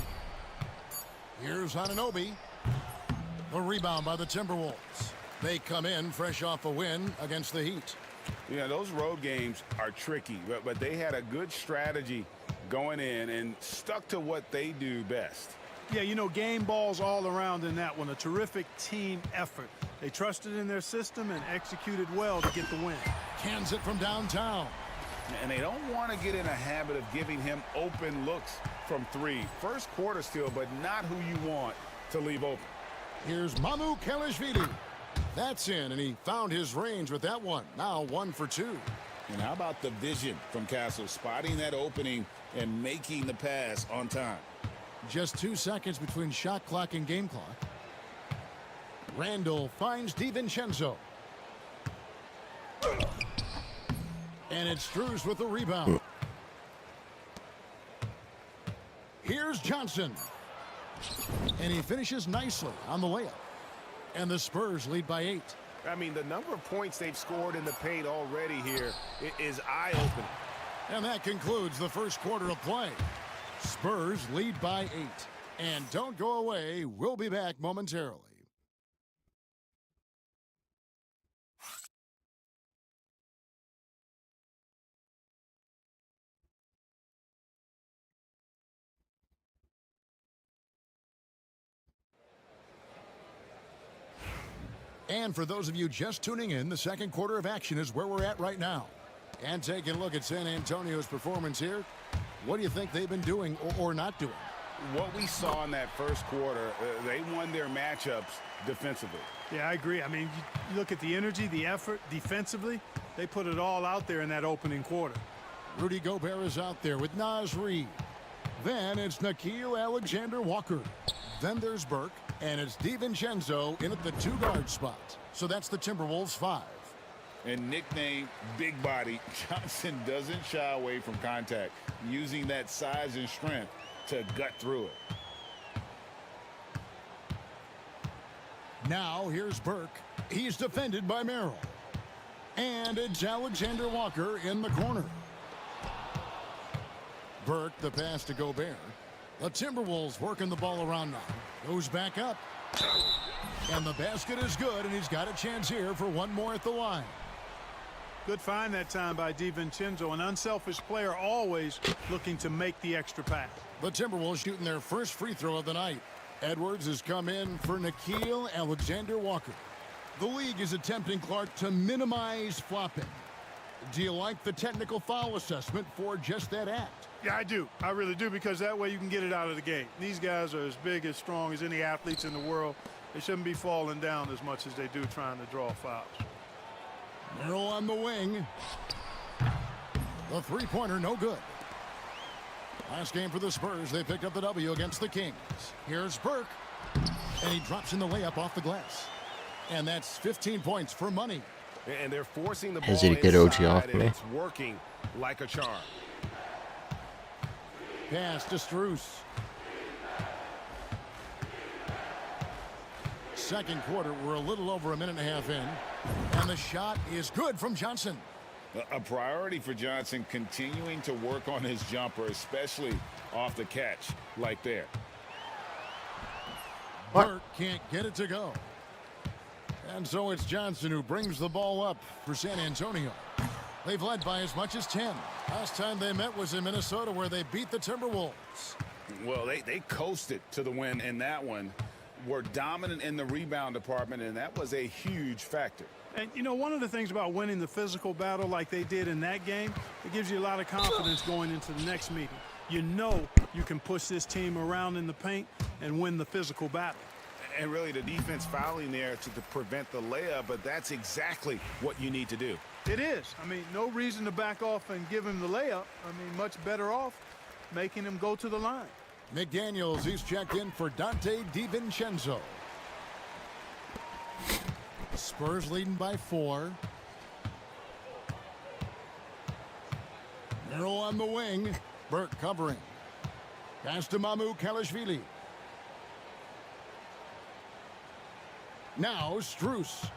Speaker 11: Here's Anunoby. The rebound by the Timberwolves. They come in fresh off a win against the Heat.
Speaker 13: Yeah, those road games are tricky, but they had a good strategy going in and stuck to what they do best.
Speaker 3: Yeah, you know, game balls all around in that one. A terrific team effort. They trusted in their system and executed well to get the win.
Speaker 11: Cans it from downtown.
Speaker 13: And they don't want to get in a habit of giving him open looks from 3. First quarter still, but not who you want to leave open.
Speaker 11: Here's Mamu Kelishvili. That's in, and he found his range with that one. Now 1 for 2.
Speaker 12: And how about the vision from Castle, spotting that opening and making the pass on time?
Speaker 11: Just 2 seconds between shot clock and game clock. Randall finds DiVincenzo. And it's Strus with the rebound. Here's Johnson. And he finishes nicely on the layup. And the Spurs lead by 8.
Speaker 13: I mean, the number of points they've scored in the paint already here is eye-opening.
Speaker 11: And that concludes the first quarter of play. Spurs lead by 8. And don't go away. We'll be back momentarily. And for those of you just tuning in, the second quarter of action is where we're at right now. And taking a look at San Antonio's performance here, what do you think they've been doing or not doing?
Speaker 13: What we saw in that first quarter, they won their matchups defensively.
Speaker 3: Yeah, I agree. I mean, you look at the energy, the effort defensively, they put it all out there in that opening quarter.
Speaker 11: Rudy Gobert is out there with Naz Reid. Then it's Nickeil Alexander-Walker. Then there's Burke. And it's DiVincenzo in at the 2-guard spot. So that's the Timberwolves 5.
Speaker 12: And nicknamed Big Body, Johnson doesn't shy away from contact, using that size and strength to gut through it.
Speaker 11: Now here's Burke. He's defended by Merrill. And it's Alexander-Walker in the corner. Burke, the pass to Gobert. The Timberwolves working the ball around now. Goes back up. And the basket is good, and he's got a chance here for one more at the line.
Speaker 3: Good find that time by DiVincenzo, an unselfish player always looking to make the extra pass.
Speaker 11: The Timberwolves shooting their first free throw of the night. Edwards has come in for Nickeil Alexander-Walker. The league is attempting, Clark, to minimize flopping. Do you like the technical foul assessment for just that act?
Speaker 3: Yeah, I do. I really do, because that way you can get it out of the game. These guys are as big, as strong as any athletes in the world. They shouldn't be falling down as much as they do trying to draw fouls.
Speaker 11: Merrill on the wing. The three-pointer, no good. Last game for the Spurs, they picked up the W against the Kings. Here's Burke. And he drops in the layup off the glass. And that's 15 points for Money.
Speaker 13: And they're forcing the ball
Speaker 9: Easy to get OG off
Speaker 13: inside, and
Speaker 9: me.
Speaker 13: it's working like a charm.
Speaker 11: Pass to Strus. Second quarter, we're a little over a minute and a half in. And the shot is good from Johnson.
Speaker 12: A priority for Johnson, continuing to work on his jumper, especially off the catch like there.
Speaker 11: Burke can't get it to go. And so it's Johnson who brings the ball up for San Antonio. They've led by as much as 10. Last time they met was in Minnesota, where they beat the Timberwolves.
Speaker 13: Well, they coasted to the win in that one. were dominant in the rebound department, and that was a huge factor.
Speaker 3: And, you know, one of the things about winning the physical battle like they did in that game, it gives you a lot of confidence going into the next meeting. You know you can push this team around in the paint and win the physical battle.
Speaker 13: And really the defense fouling there to prevent the layup, but that's exactly what you need to do.
Speaker 3: It is. I mean, no reason to back off and give him the layup. I mean, much better off making him go to the line.
Speaker 11: McDaniels, he's checked in for Dante DiVincenzo. Spurs leading by 4. Miro on the wing. Burke covering. Pass to Kalashvili. Now Strus.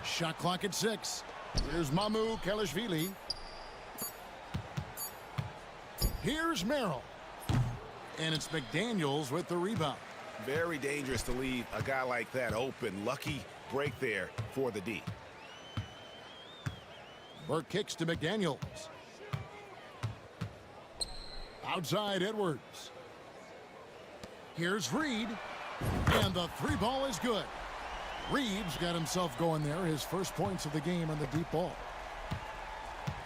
Speaker 11: Shot clock at 6. Here's Kalashvili. Here's Merrill. And it's McDaniels with the rebound.
Speaker 13: Very dangerous to leave a guy like that open. Lucky break there for the D.
Speaker 11: Burke kicks to McDaniels. Outside Edwards. Here's Reed. And the 3-ball is good. Reeves got himself going there. His first points of the game on the deep ball.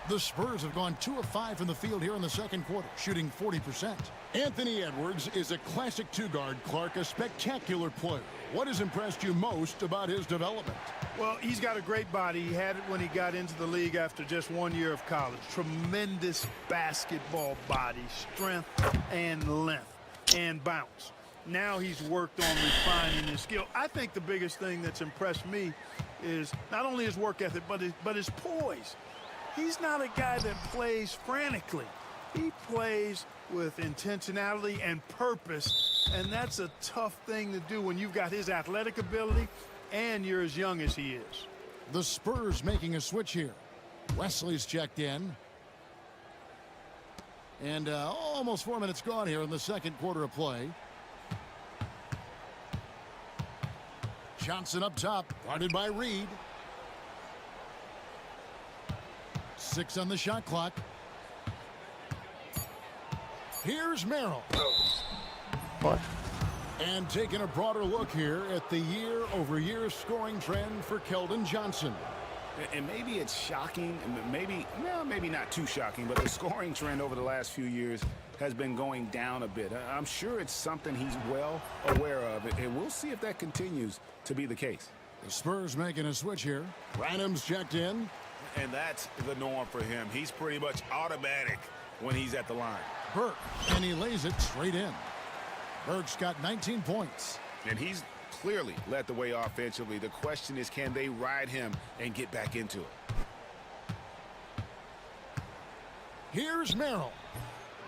Speaker 11: The Spurs have gone 2 of 5 from the field here in the second quarter, shooting 40%. Anthony Edwards is a classic 2-guard, Clark, a spectacular player. What has impressed you most about his development?
Speaker 3: Well, he's got a great body. He had it when he got into the league after just 1 year of college. Tremendous basketball body, strength and length and bounce. Now he's worked on refining his skill. I think the biggest thing that's impressed me is not only his work ethic, but his poise. He's not a guy that plays frantically. He plays with intentionality and purpose, and that's a tough thing to do when you've got his athletic ability and you're as young as he is.
Speaker 11: The Spurs making a switch here. Wesley's checked in. And almost 4 minutes gone here in the second quarter of play. Johnson up top, guarded by Reed. 6 on the shot clock. Here's Merrill.
Speaker 9: What?
Speaker 11: And taking a broader look here at the year-over-year scoring trend for Keldon Johnson.
Speaker 13: And maybe it's shocking, maybe not too shocking, but the scoring trend over the last few years has been going down a bit. I'm sure it's something he's well aware of, and we'll see if that continues to be the case.
Speaker 11: The Spurs making a switch here. Branham's checked in.
Speaker 13: And that's the norm for him. He's pretty much automatic when he's at the line.
Speaker 11: Burke, and he lays it straight in. Burke's got 19 points.
Speaker 13: And he's clearly led the way offensively. The question is, can they ride him and get back into it?
Speaker 11: Here's Merrill.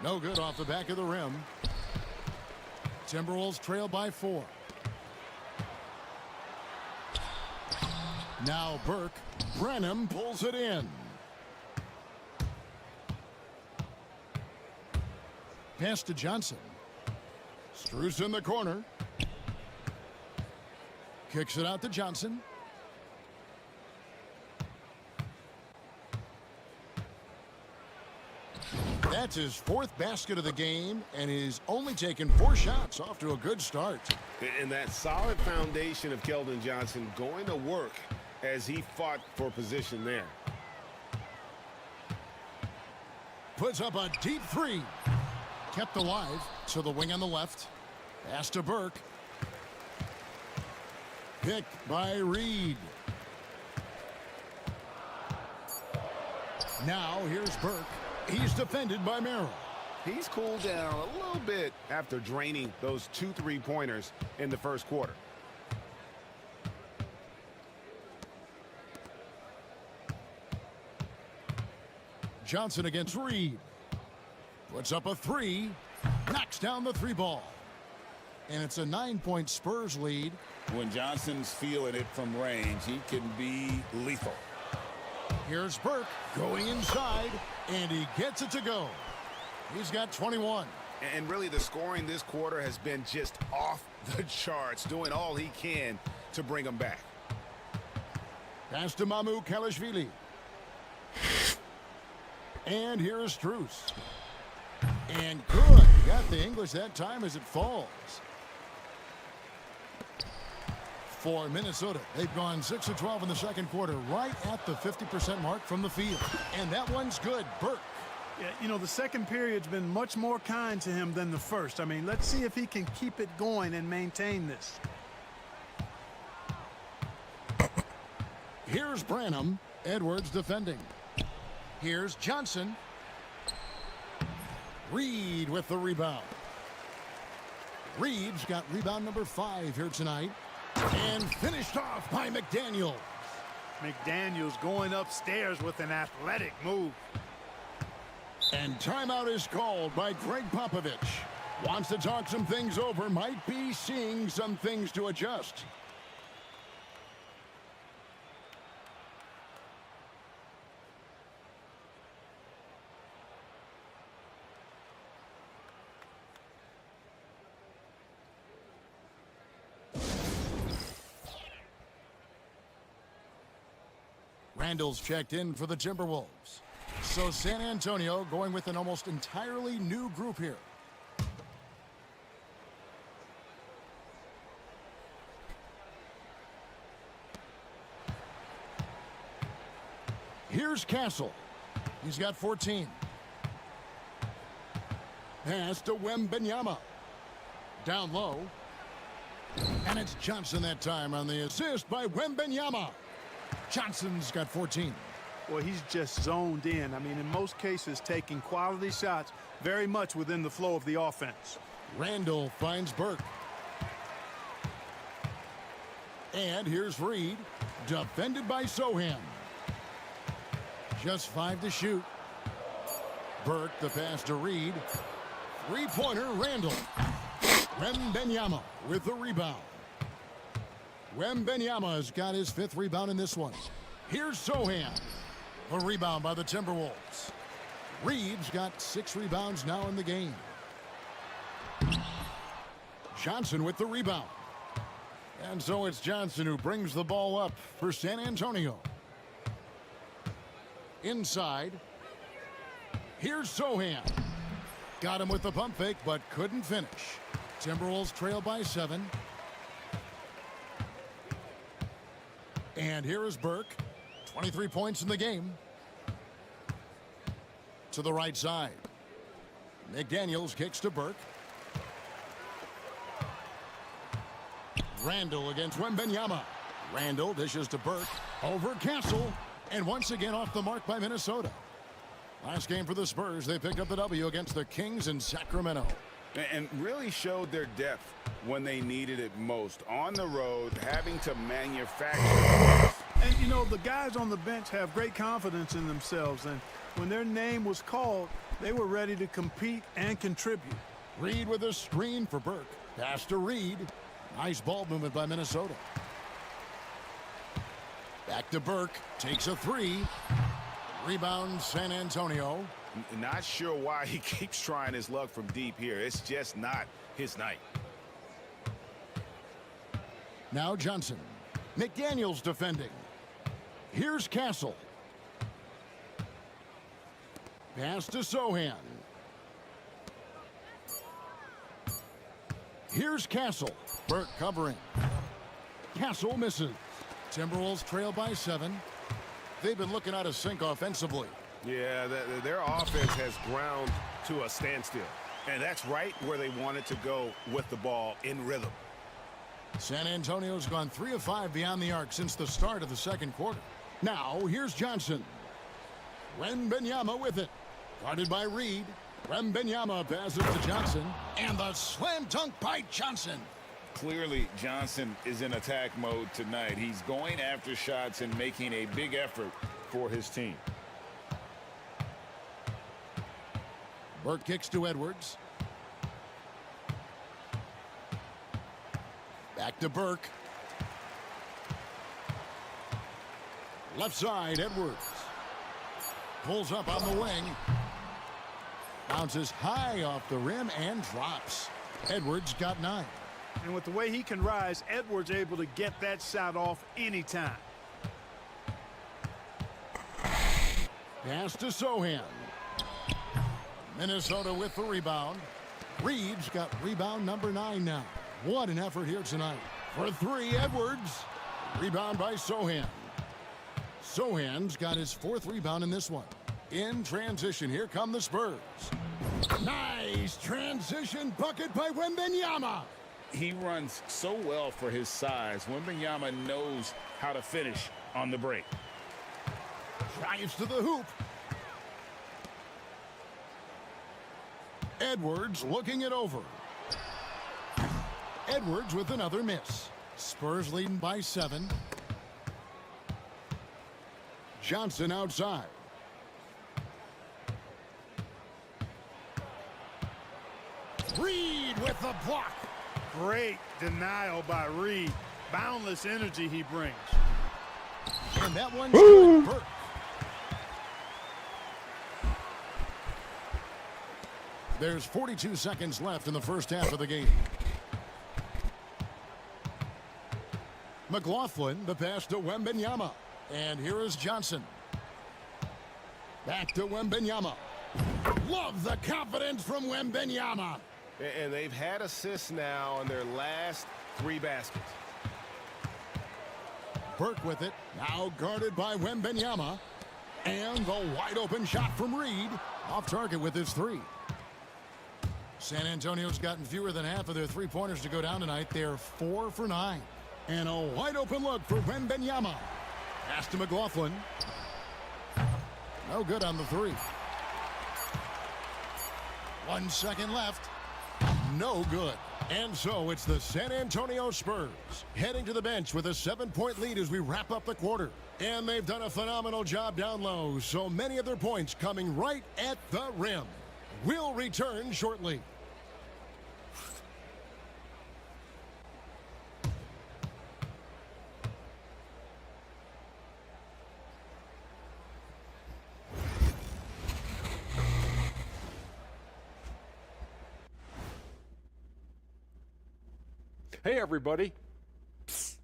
Speaker 11: No good off the back of the rim. Timberwolves trail by 4. Now Burke. Branham pulls it in. Pass to Johnson. Strus in the corner. Kicks it out to Johnson. That's his 4th basket of the game, and he's only taken 4 shots. Off to a good start.
Speaker 13: And that solid foundation of Keldon Johnson going to work as he fought for position there.
Speaker 11: Puts up a deep 3. Kept alive to the wing on the left. Pass to Burke. Picked by Reed. Now here's Burke. He's defended by Merrill.
Speaker 13: He's cooled down a little bit after draining those 2 3-pointers in the first quarter.
Speaker 11: Johnson against Reed. Puts up a 3. Knocks down the 3-ball. And it's a 9-point Spurs lead.
Speaker 13: When Johnson's feeling it from range, he can be lethal.
Speaker 11: Here's Burke going inside, and he gets it to go. He's got 21.
Speaker 13: And really the scoring this quarter has been just off the charts, doing all he can to bring them back.
Speaker 11: Pass to Kalashvili. And here's Strus. And good. Got the English that time as it falls. For Minnesota, they've gone 6 of 12 in the second quarter, right at the 50% mark from the field. And that one's good. Burke.
Speaker 3: Yeah, you know, the second period's been much more kind to him than the first. I mean, let's see if he can keep it going and maintain this.
Speaker 11: Here's Branham. Edwards defending. Here's Johnson. Reed with the rebound. Reed's got rebound number 5 here tonight. And finished off by McDaniels.
Speaker 3: McDaniels going upstairs with an athletic move.
Speaker 11: And timeout is called by Greg Popovich. Wants to talk some things over. Might be seeing some things to adjust. Randall's checked in for the Timberwolves. So San Antonio going with an almost entirely new group here. Here's Castle. He's got 14. Pass to Wembanyama. Down low. And it's Johnson that time on the assist by Wembanyama. Johnson's got 14.
Speaker 3: Well, he's just zoned in. I mean, in most cases, taking quality shots very much within the flow of the offense.
Speaker 11: Randall finds Burke. And here's Reed, defended by Sohan. Just 5 to shoot. Burke, the pass to Reed. Three-pointer, Randall. Wembanyama with the rebound. Wembanyama's got his 5th rebound in this one. Here's Sohan. A rebound by the Timberwolves. Reed's got 6 rebounds now in the game. Johnson with the rebound. And so it's Johnson who brings the ball up for San Antonio. Inside. Here's Sohan. Got him with the pump fake, but couldn't finish. Timberwolves trail by 7. And here is Burke. 23 points in the game. To the right side. McDaniels kicks to Burke. Randall against Wembanyama. Randall dishes to Burke. Over Castle. And once again off the mark by Minnesota. Last game for the Spurs, they picked up the W against the Kings in Sacramento.
Speaker 13: And really showed their depth when they needed it most. On the road, having to manufacture.
Speaker 3: And, you know, the guys on the bench have great confidence in themselves. And when their name was called, they were ready to compete and contribute.
Speaker 11: Reed with a screen for Burke. Pass to Reed. Nice ball movement by Minnesota. Back to Burke. Takes a 3. Rebound San Antonio.
Speaker 13: Not sure why he keeps trying his luck from deep here. It's just not his night.
Speaker 11: Now Johnson. McDaniels defending. Here's Castle. Pass to Sohan. Here's Castle. Burke covering. Castle misses. Timberwolves trail by 7. They've been looking out of sync offensively.
Speaker 13: Yeah, their offense has ground to a standstill. And that's right where they wanted to go with the ball in rhythm.
Speaker 11: San Antonio's gone 3 of 5 beyond the arc since the start of the second quarter. Now, here's Johnson. Wembanyama with it. Guarded by Reed. Wembanyama passes to Johnson. And the slam dunk by Johnson.
Speaker 13: Clearly, Johnson is in attack mode tonight. He's going after shots and making a big effort for his team.
Speaker 11: Burke kicks to Edwards. Back to Burke. Left side, Edwards. Pulls up on the wing. Bounces high off the rim and drops. Edwards got 9.
Speaker 3: And with the way he can rise, Edwards able to get that shot off anytime.
Speaker 11: Pass to Sohan. Minnesota with the rebound. Reed's got rebound number 9 now. What an effort here tonight. For three, Edwards. Rebound by Sohan. Sohan's got his 4th rebound in this one. In transition, here come the Spurs. Nice transition bucket by Wembanyama.
Speaker 12: He runs so well for his size. Wembanyama knows how to finish on the break.
Speaker 11: Drives to the hoop. Edwards looking it over. Edwards with another miss. Spurs leading by 7. Johnson outside. Reed with the block.
Speaker 3: Great denial by Reed. Boundless energy he brings.
Speaker 11: And that one's good. Burke. There's 42 seconds left in the first half of the game. McLaughlin, the pass to Wembanyama. And here is Johnson. Back to Wembanyama. Love the confidence from Wembanyama.
Speaker 13: And they've had assists now on their last 3 baskets.
Speaker 11: Burke with it. Now guarded by Wembanyama. And the wide open shot from Reed. Off target with his 3. San Antonio's gotten fewer than half of their 3-pointers to go down tonight. They're 4 for 9. And a wide open look for Wembanyama. Pass to McLaughlin. No good on the 3. 1 second left. No good. And so it's the San Antonio Spurs heading to the bench with a 7-point lead as we wrap up the quarter. And they've done a phenomenal job down low. So many of their points coming right at the rim. We'll return shortly.
Speaker 6: Hey, everybody. Psst.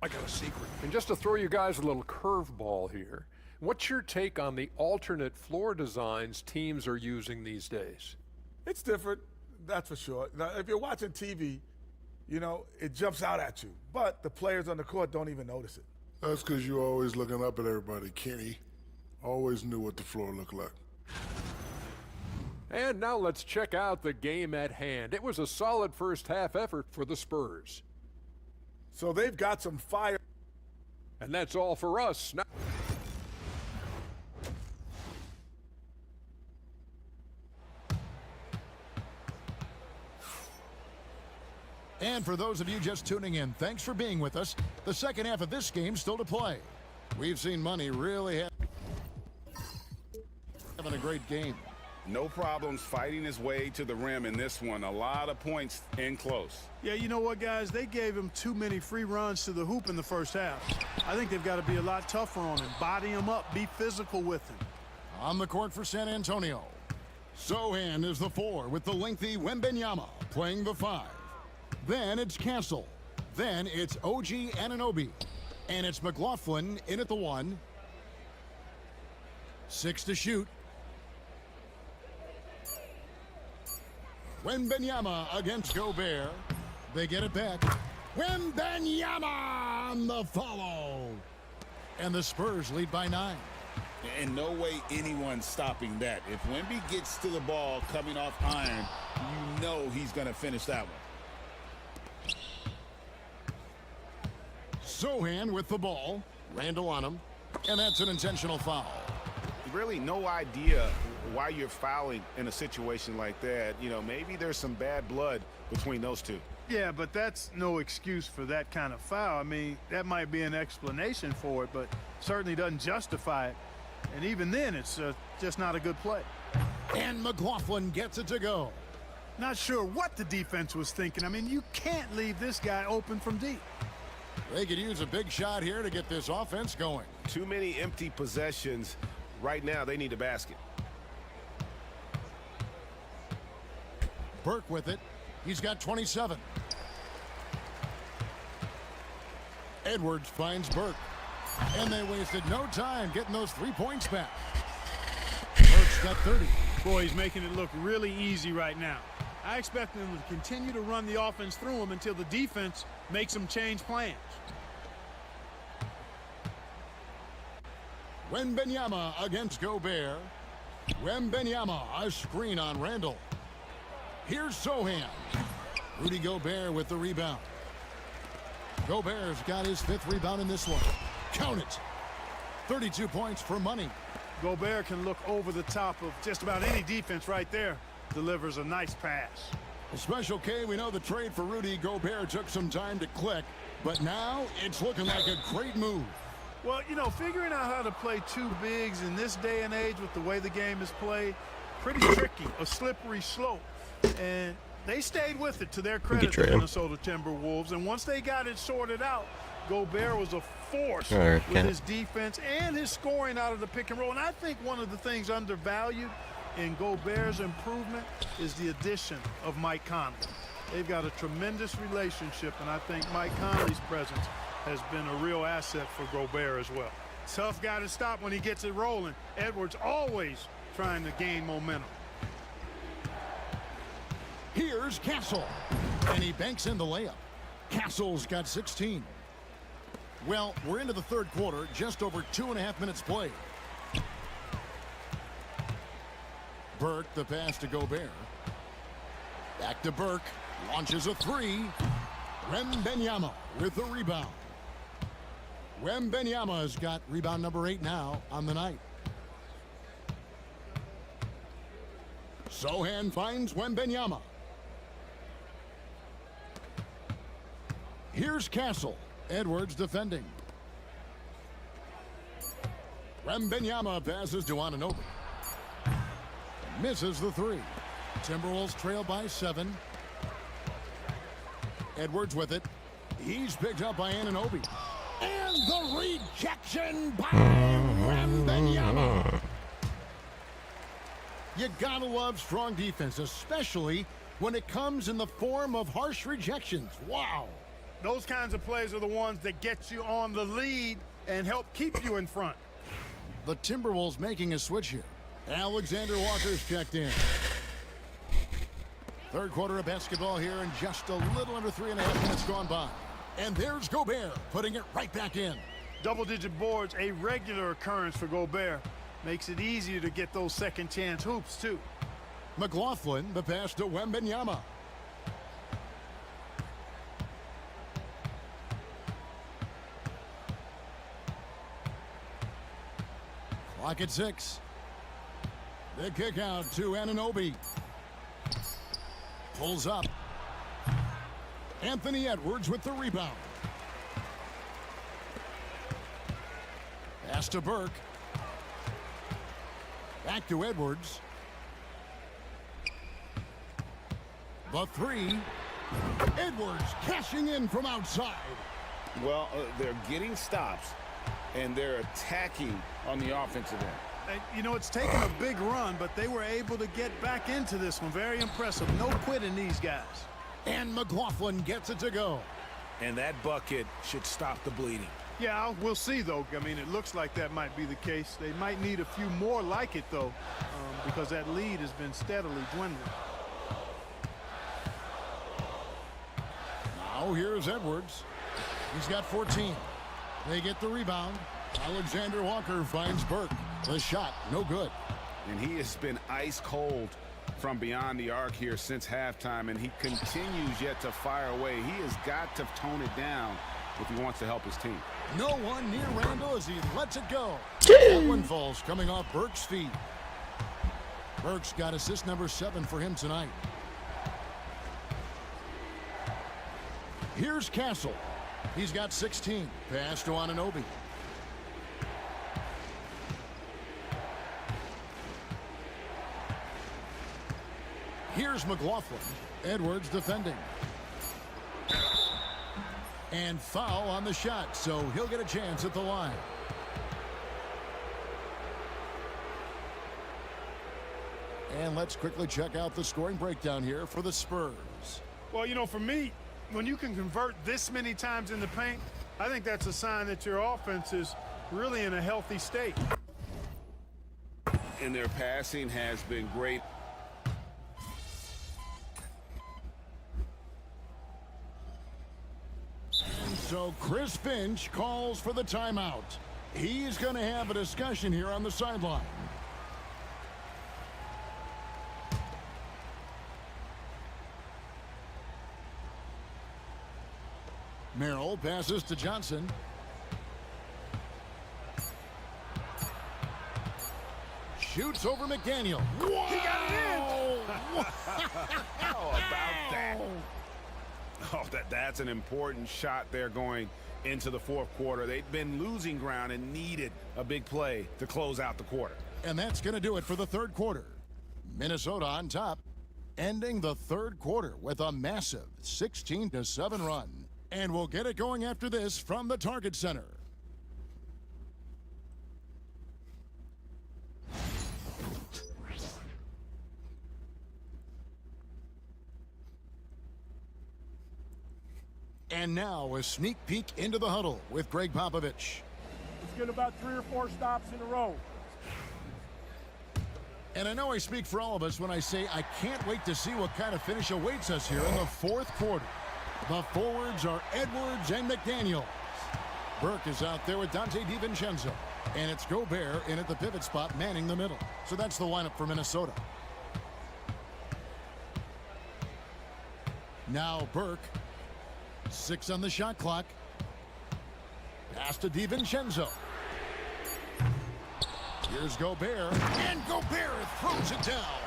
Speaker 6: I got a secret. And just to throw you guys a little curveball here, what's your take on the alternate floor designs teams are using these days?
Speaker 7: It's different, that's for sure. Now, if you're watching TV, you know, it jumps out at you. But the players on the court don't even notice it.
Speaker 8: That's because you're always looking up at everybody, Kenny. Always knew what the floor looked like.
Speaker 6: And now let's check out the game at hand. It was a solid first half effort for the Spurs.
Speaker 7: So they've got some fire.
Speaker 6: And that's all for us. Now
Speaker 11: and for those of you just tuning in, thanks for being with us. The second half of this game still to play. We've seen Money really having a great game.
Speaker 12: No problems fighting his way to the rim in this one. A lot of points in close.
Speaker 3: Yeah, you know what, guys? They gave him too many free runs to the hoop in the first half. I think they've got to be a lot tougher on him. Body him up. Be physical with him.
Speaker 11: On the court for San Antonio. Sohan is the 4 with the lengthy Wembanyama playing the 5. Then it's Castle. Then it's OG Anunoby. And it's McLaughlin in at the 1. 6 to shoot. Wembanyama against Gobert. They get it back. Wembanyama on the follow. And the Spurs lead by 9.
Speaker 12: And no way anyone's stopping that. If Wemby gets to the ball coming off iron, you know he's going to finish that one.
Speaker 11: Sohan with the ball. Randall on him. And that's an intentional foul.
Speaker 13: Really no idea why you're fouling in a situation like that. You know, maybe there's some bad blood between those two.
Speaker 3: Yeah, but that's no excuse for that kind of foul. I mean, that might be an explanation for it, but certainly doesn't justify it. And even then, it's just not a good play.
Speaker 11: And McLaughlin gets it to go.
Speaker 3: Not sure what the defense was thinking. I mean, you can't leave this guy open from deep.
Speaker 11: They could use a big shot here to get this offense going.
Speaker 13: Too many empty possessions. Right now, they need a basket.
Speaker 11: Burke with it. He's got 27. Edwards finds Burke. And they wasted no time getting those 3 points back. Burke's got 30.
Speaker 3: Boy, he's making it look really easy right now. I expect them to continue to run the offense through them until the defense makes them change plans.
Speaker 11: Wembanyama against Gobert. Wembanyama, a screen on Randall. Here's Sohan. Rudy Gobert with the rebound. Gobert's got his 5th rebound in this one. Count it. 32 points for money.
Speaker 3: Gobert can look over the top of just about any defense right there. Delivers a nice pass.
Speaker 11: Special K, we know the trade for Rudy Gobert took some time to click, but now it's looking like a great move.
Speaker 3: Well, you know, figuring out how to play 2 bigs in this day and age with the way the game is played, pretty tricky, a slippery slope. And they stayed with it, to their credit, the Minnesota Timberwolves. And once they got it sorted out, Gobert was a force with his defense and his scoring out of the pick and roll. And I think one of the things undervalued in Gobert's improvement is the addition of Mike Conley. They've got a tremendous relationship, and I think Mike Conley's presence has been a real asset for Gobert as well. Tough guy to stop when he gets it rolling. Edwards always trying to gain momentum.
Speaker 11: Here's Castle, and he banks in the layup. Castle's got 16. Well, we're into the 3rd quarter, just over 2.5 minutes played. Burke, the pass to Gobert. Back to Burke, launches a 3. Wembanyama with the rebound. Wembanyama's got rebound number 8 now on the night. Sohan finds Wembanyama. Here's Castle. Edwards defending. Wembanyama passes to Anunoby. Misses the 3. Timberwolves trail by 7. Edwards with it. He's picked up by Anunoby. And the rejection by Wembanyama. You gotta love strong defense, especially when it comes in the form of harsh rejections. Wow.
Speaker 3: Those kinds of plays are the ones that get you on the lead and help keep you in front.
Speaker 11: The Timberwolves making a switch here. Alexander Walker's checked in. 3rd quarter of basketball here, and just a little under 3.5 minutes gone by. And there's Gobert putting it right back in.
Speaker 3: Double-digit boards, a regular occurrence for Gobert. Makes it easier to get those second-chance hoops, too.
Speaker 11: McLaughlin, the pass to Wembanyama. Clock at 6. The kick out to Anunoby. Pulls up. Anthony Edwards with the rebound. Pass to Burke. Back to Edwards. The 3. Edwards cashing in from outside.
Speaker 12: Well, they're getting stops, and they're attacking on the offensive end.
Speaker 3: You know, it's taken a big run, but they were able to get back into this one. Very impressive. No quitting these guys.
Speaker 11: And McLaughlin gets it to go.
Speaker 13: And that bucket should stop the bleeding.
Speaker 3: Yeah, we'll see, though. I mean, it looks like that might be the case. They might need a few more like it, though, because that lead has been steadily dwindling.
Speaker 11: Now here's Edwards. He's got 14. They get the rebound. Alexander Walker finds Burke. The shot, no good.
Speaker 13: And he has been ice cold from beyond the arc here since halftime, and he continues yet to fire away. He has got to tone it down if he wants to help his team.
Speaker 11: No one near Randall as he lets it go. That one falls coming off Burke's feet. Burke's got assist number 7 for him tonight. Here's Castle. He's got 16. Pass to Anunoby. Here's McLaughlin. Edwards defending. And foul on the shot, so he'll get a chance at the line. And let's quickly check out the scoring breakdown here for the Spurs.
Speaker 3: Well, you know, for me, when you can convert this many times in the paint, I think that's a sign that your offense is really in a healthy state.
Speaker 12: And their passing has been great.
Speaker 11: So Chris Finch calls for the timeout. He's going to have a discussion here on the sideline. Merrill passes to Johnson. Shoots over McDaniel. Whoa!
Speaker 13: He got it in. How about that? Oh, that's an important shot there going into the fourth quarter. They'd been losing ground and needed a big play to close out the quarter.
Speaker 11: And that's going to do it for the third quarter. Minnesota on top, ending the third quarter with a massive 16-7 run. And we'll get it going after this from the Target Center. And now a sneak peek into the huddle with Greg Popovich.
Speaker 10: Let's get about 3 or 4 stops in a row.
Speaker 11: And I know I speak for all of us when I say I can't wait to see what kind of finish awaits us here in the fourth quarter. The forwards are Edwards and McDaniels. Burke is out there with Dante DiVincenzo. And it's Gobert in at the pivot spot manning the middle. So that's the lineup for Minnesota. Now Burke. 6 on the shot clock. Pass to DiVincenzo. Here's Gobert. And Gobert throws it down.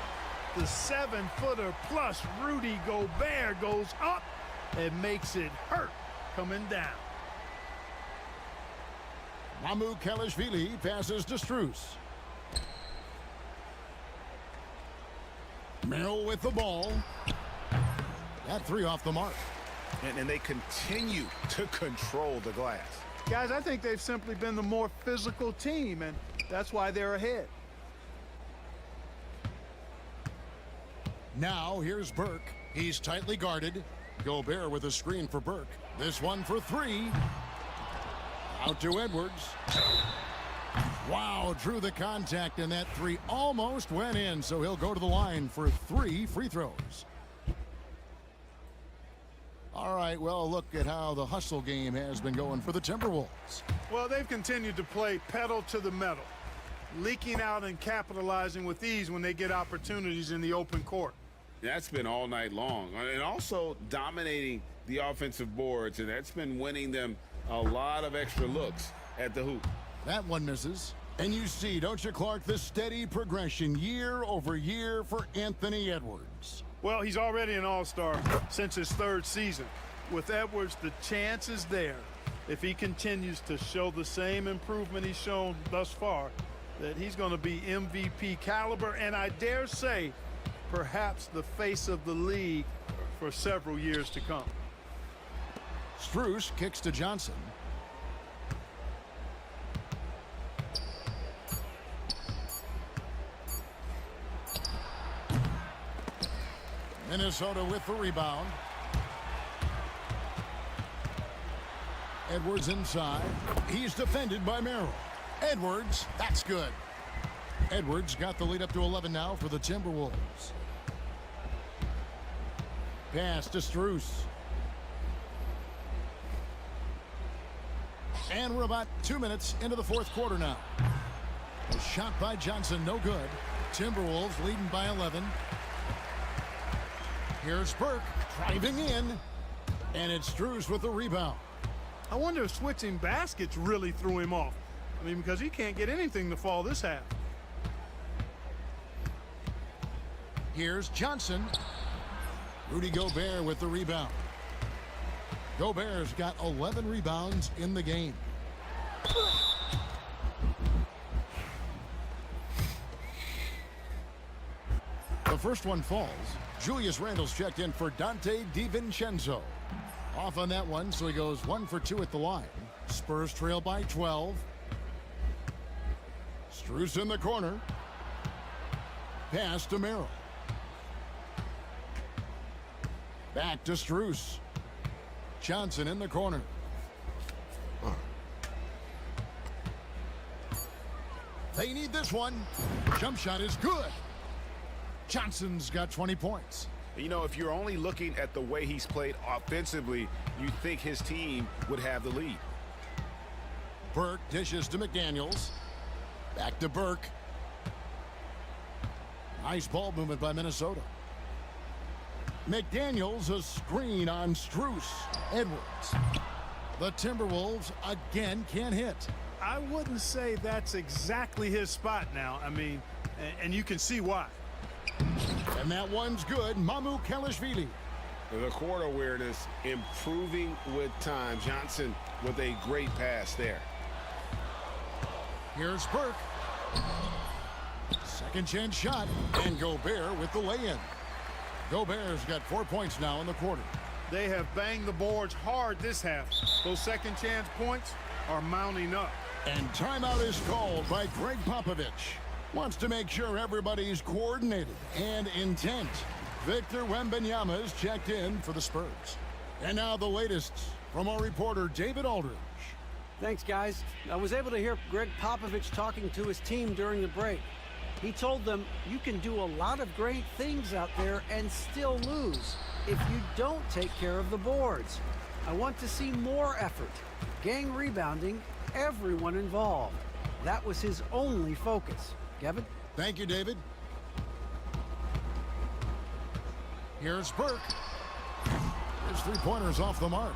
Speaker 3: The 7-footer plus Rudy Gobert goes up and makes it hurt coming down.
Speaker 11: Mamu Kalashvili passes to Strus. Merrill with the ball. That 3 off the mark.
Speaker 13: And they continue to control the glass.
Speaker 3: Guys, I think they've simply been the more physical team, and that's why they're ahead.
Speaker 11: Now here's Burke. He's tightly guarded. Gobert with a screen for Burke. This one for 3. Out to Edwards. Wow, drew the contact, and that 3 almost went in, so he'll go to the line for 3 free throws. All right, well, look at how the hustle game has been going for the Timberwolves.
Speaker 3: Well, they've continued to play pedal to the metal, leaking out and capitalizing with ease when they get opportunities in the open court.
Speaker 13: That's been all night long. And also dominating the offensive boards, and that's been winning them a lot of extra looks at the hoop.
Speaker 11: That one misses. And you see, don't you, Clark, the steady progression year over year for Anthony Edwards.
Speaker 3: Well, he's already an all-star since his 3rd season. With Edwards, the chance is there, if he continues to show the same improvement he's shown thus far, that he's going to be MVP caliber, and I dare say, perhaps the face of the league for several years to come.
Speaker 11: Strus kicks to Johnson. Minnesota with the rebound. Edwards inside. He's defended by Merrill. Edwards, that's good. Edwards got the lead up to 11 now for the Timberwolves. Pass to Strus. And we're about 2 minutes into the fourth quarter now. A shot by Johnson, no good. Timberwolves leading by 11. Here's Burke driving in, and it's Strus with the rebound.
Speaker 3: I wonder if switching baskets really threw him off. I mean, because he can't get anything to fall this half.
Speaker 11: Here's Johnson. Rudy Gobert with the rebound. Gobert's got 11 rebounds in the game. The first one falls. Julius Randle's checked in for Dante DiVincenzo. Off on that one, so he goes 1 for 2 at the line. Spurs trail by 12. Strus in the corner. Pass to Merrill. Back to Strus. Johnson in the corner. They need this one. Jump shot is good. Johnson's got 20 points.
Speaker 13: You know, if you're only looking at the way he's played offensively, you'd think his team would have the lead.
Speaker 11: Burke dishes to McDaniels. Back to Burke. Nice ball movement by Minnesota. McDaniels, a screen on Strus. Edwards. The Timberwolves again can't hit.
Speaker 3: I wouldn't say that's exactly his spot now. I mean, and you can see why.
Speaker 11: And that one's good. Mamu Kelishvili.
Speaker 13: The court awareness improving with time. Johnson with a great pass there.
Speaker 11: Here's Burke. Second chance shot. And Gobert with the lay-in. Gobert's got 4 points now in the quarter.
Speaker 3: They have banged the boards hard this half. Those second chance points are mounting up.
Speaker 11: And timeout is called by Greg Popovich. Wants to make sure everybody's coordinated and intent. Victor Wembanyama is checked in for the Spurs. And now the latest from our reporter David Aldridge.
Speaker 14: Thanks, guys. I was able to hear Greg Popovich talking to his team during the break. He told them you can do a lot of great things out there and still lose if you don't take care of the boards. I want to see more effort, gang rebounding, everyone involved. That was his only focus. Kevin?
Speaker 11: Thank you, David. Here's Burke. His three-pointers off the mark.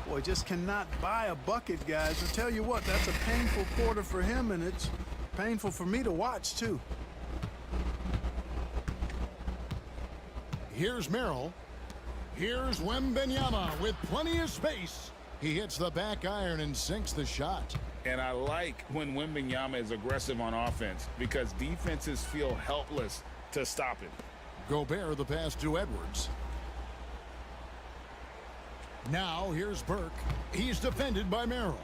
Speaker 3: Boy, just cannot buy a bucket, guys. I tell you what, that's a painful quarter for him, and it's painful for me to watch, too.
Speaker 11: Here's Merrill. Here's Wembanyama with plenty of space. He hits the back iron and sinks the shot.
Speaker 12: And I like when Wembanyama is aggressive on offense because defenses feel helpless to stop him.
Speaker 11: Gobert the pass to Edwards. Now here's Burke. He's defended by Merrill.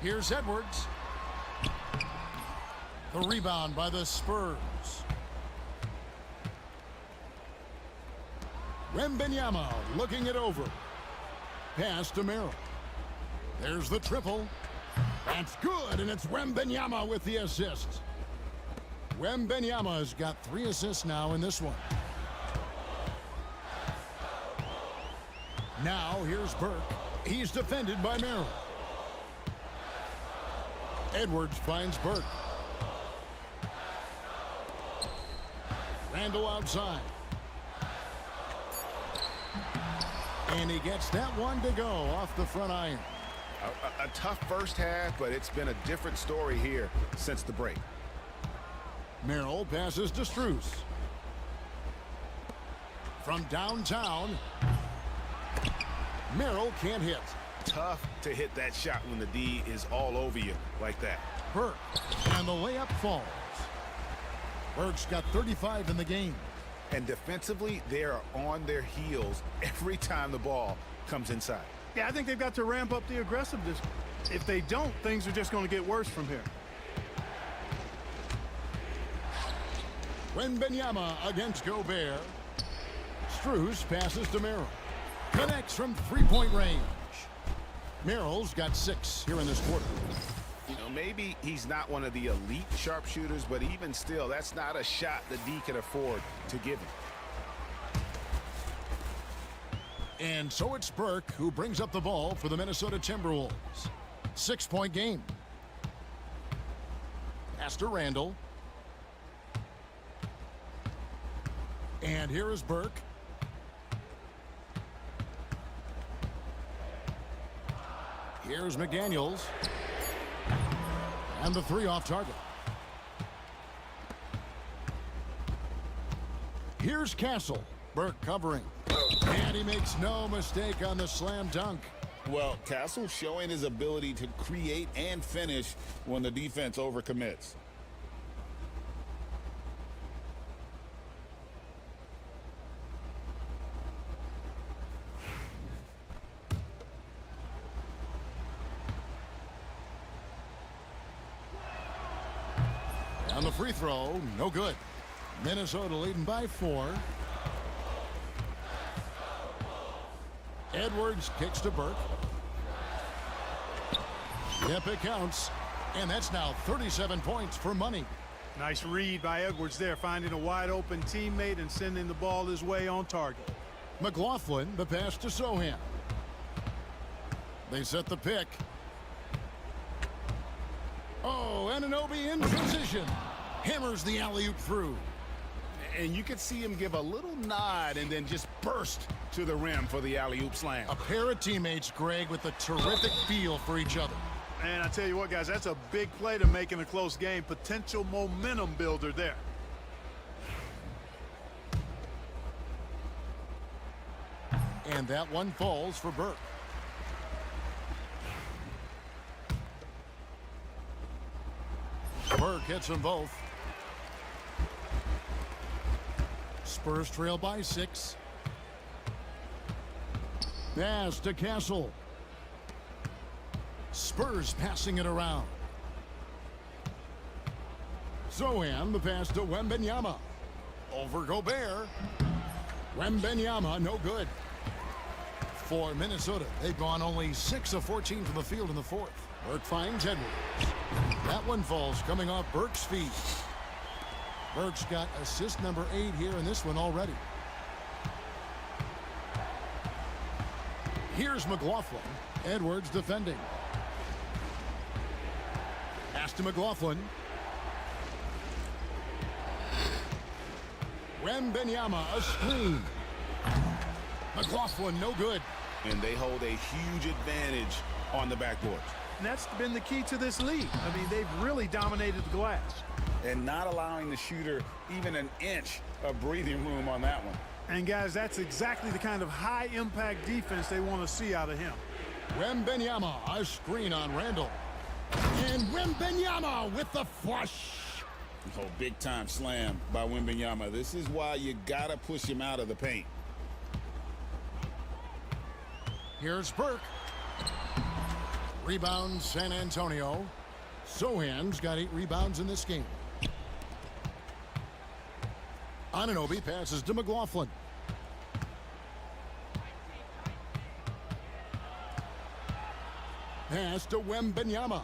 Speaker 11: Here's Edwards. The rebound by the Spurs. Wembanyama looking it over. Pass to Merrill. There's the triple. That's good, and it's Wembanyama with the assist. Wembanyama's got 3 assists now in this one. Now here's Burke. He's defended by Merrill. Edwards finds Burke. Randall outside. And he gets that one to go off the front iron.
Speaker 13: A tough first half, but it's been a different story here since the break.
Speaker 11: Merrill passes to Strus. From downtown, Merrill can't hit.
Speaker 13: Tough to hit that shot when the D is all over you like that.
Speaker 11: Burke, and the layup falls. Burke's got 35 in the game.
Speaker 13: And defensively, they are on their heels every time the ball comes inside.
Speaker 3: Yeah, I think they've got to ramp up the aggressiveness. If they don't, things are just going to get worse from here.
Speaker 11: Wembanyama against Gobert. Strus passes to Merrill. Connects from three-point range. Merrill's got 6 here in this quarter.
Speaker 13: You know, maybe he's not one of the elite sharpshooters, but even still, that's not a shot the D can afford to give him.
Speaker 11: And so it's Burke who brings up the ball for the Minnesota Timberwolves. 6-point game. Pass to Randall. And here is Burke. Here's McDaniels. And the 3 off target. Here's Castle. Burke covering. And he makes no mistake on the slam dunk.
Speaker 12: Well, Castle showing his ability to create and finish when the defense overcommits.
Speaker 11: On the free throw, no good. Minnesota leading by 4. Edwards kicks to Burke. Yep, it counts. And that's now 37 points for money.
Speaker 10: Nice read by Edwards there, finding a wide open teammate and sending the ball his way on target.
Speaker 11: McLaughlin, the pass to Sohan. They set the pick. Oh, Anunoby in position. Hammers the alley-oop through.
Speaker 13: And you could see him give a little nod and then just burst to the rim for the alley-oop slam.
Speaker 11: A pair of teammates, Greg, with a terrific feel for each other.
Speaker 10: And I tell you what, guys, that's a big play to make in a close game. Potential momentum builder there.
Speaker 11: And that one falls for Burke. Burke hits them both. Spurs trail by 6. Pass to Castle. Spurs passing it around. Sohan, the pass to Wembanyama. Over Gobert. Wembanyama, no good. For Minnesota, they've gone only 6 of 14 from the field in the fourth. Burke finds Edwards. That one falls coming off Burke's feet. Burke's got assist number 8 here in this one already. Here's McLaughlin. Edwards defending. Pass to McLaughlin. Wembanyama, a screen. McLaughlin, no good.
Speaker 13: And they hold a huge advantage on the backboard.
Speaker 10: And that's been the key to this league. I mean, they've really dominated the glass.
Speaker 13: And not allowing the shooter even an inch of breathing room on that one.
Speaker 10: And, guys, that's exactly the kind of high-impact defense they want to see out of him.
Speaker 11: Wembanyama, a screen on Randall. And Wembanyama with the flush.
Speaker 13: Oh, big-time slam by Wembanyama. This is why you got to push him out of the paint.
Speaker 11: Here's Burke. Rebound San Antonio. Sohan's got 8 rebounds in this game. Anunoby passes to McLaughlin. Pass to Wembanyama.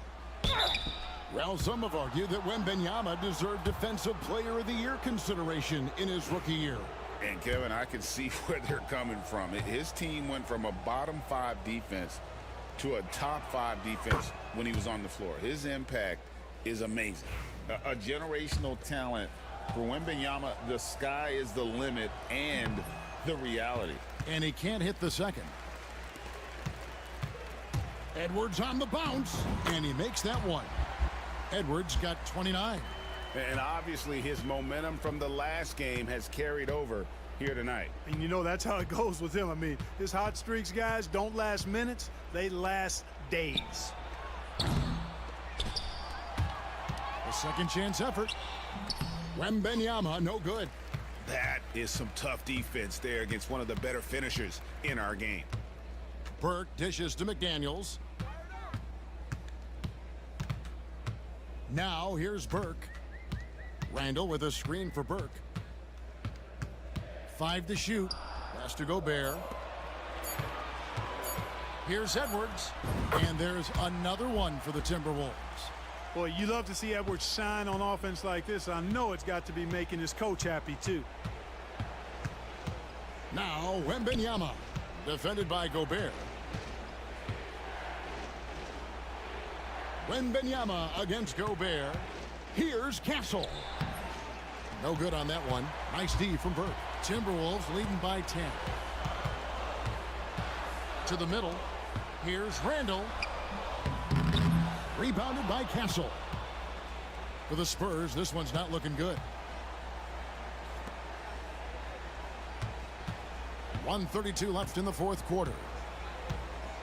Speaker 11: Well, some have argued that Wembanyama deserved Defensive Player of the Year consideration in his rookie year.
Speaker 13: And, Kevin, I can see where they're coming from. His team went from a bottom 5 defense to a top 5 defense when he was on the floor. His impact is amazing. A generational talent for Wembanyama. The sky is the limit and the reality.
Speaker 11: And he can't hit the second. Edwards on the bounce, and he makes that one. Edwards got 29.
Speaker 13: And obviously his momentum from the last game has carried over here tonight.
Speaker 10: And you know that's how it goes with him. I mean, his hot streaks, guys, don't last minutes. They last days.
Speaker 11: A second chance effort. Wembanyama, no good.
Speaker 13: That is some tough defense there against one of the better finishers in our game.
Speaker 11: Burke dishes to McDaniels. Now here's Burke. Randall with a screen for Burke. 5 to shoot. Pass to Gobert. Here's Edwards. And there's another one for the Timberwolves.
Speaker 10: Boy, you love to see Edwards shine on offense like this. I know it's got to be making his coach happy, too.
Speaker 11: Now Wembanyama, defended by Gobert. Wembanyama against Gobert. Here's Castle. No good on that one. Nice D from Burke. Timberwolves leading by 10. To the middle. Here's Randall. Rebounded by Castle. For the Spurs, this one's not looking good. 1:32 left in the fourth quarter.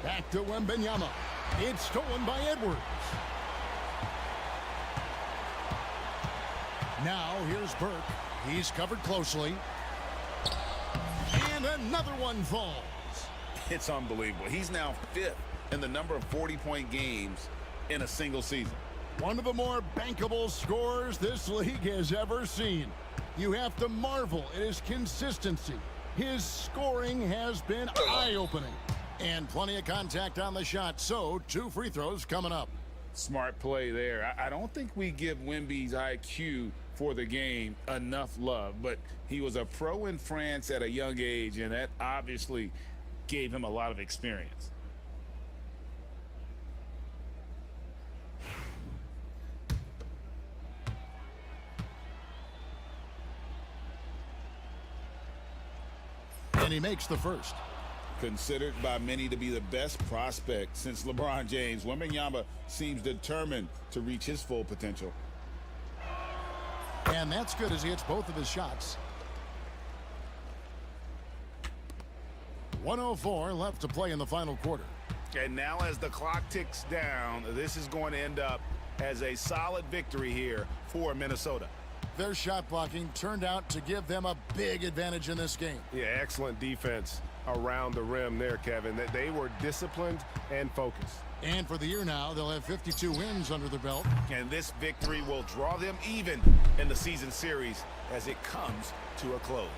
Speaker 11: Back to Wembanyama. It's stolen by Edwards. Now here's Burke. He's covered closely. And another one falls.
Speaker 13: It's unbelievable. He's now 5th in the number of 40-point games in a single season.
Speaker 11: One of the more bankable scorers this league has ever seen. You have to marvel at his consistency. His scoring has been eye-opening. And plenty of contact on the shot, so 2 free throws coming up.
Speaker 12: Smart play there. I don't think we give Wemby's IQ for the game enough love, but he was a pro in France at a young age, and that obviously gave him a lot of experience.
Speaker 11: And he makes the first.
Speaker 12: Considered by many to be the best prospect since LeBron James, Wembanyama seems determined to reach his full potential.
Speaker 11: And that's good as he hits both of his shots. 1:04 left to play in the final quarter.
Speaker 13: And now as the clock ticks down, this is going to end up as a solid victory here for Minnesota.
Speaker 11: Their shot blocking turned out to give them a big advantage in this game.
Speaker 1: Yeah, excellent defense around the rim there, Kevin. They were disciplined and focused.
Speaker 11: And for the year now, they'll have 52 wins under their belt.
Speaker 13: And this victory will draw them even in the season series as it comes to a close.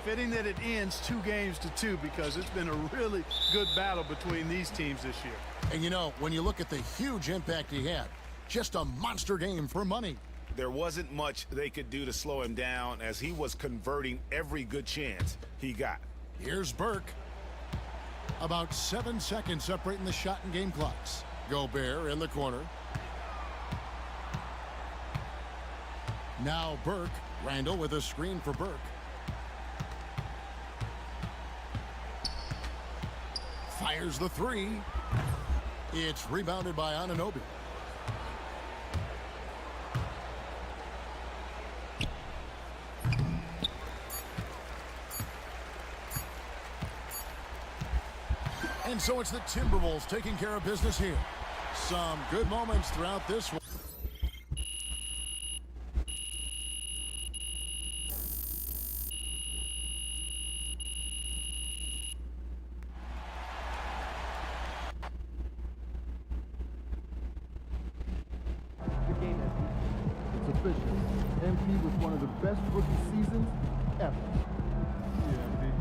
Speaker 10: Fitting that it ends 2-2 because it's been a really good battle between these teams this year.
Speaker 11: And you know, when you look at the huge impact he had, just a monster game for money.
Speaker 13: There wasn't much they could do to slow him down as he was converting every good chance he got.
Speaker 11: Here's Burke. About 7 seconds separating the shot and game clocks. Gobert in the corner. Now Burke. Randall with a screen for Burke. Fires the three. It's rebounded by Anunoby. And so it's the Timberwolves taking care of business here. Some good moments throughout this one.
Speaker 15: The game has begun. It's official. MP was one of the best rookie seasons ever. Yeah, MP.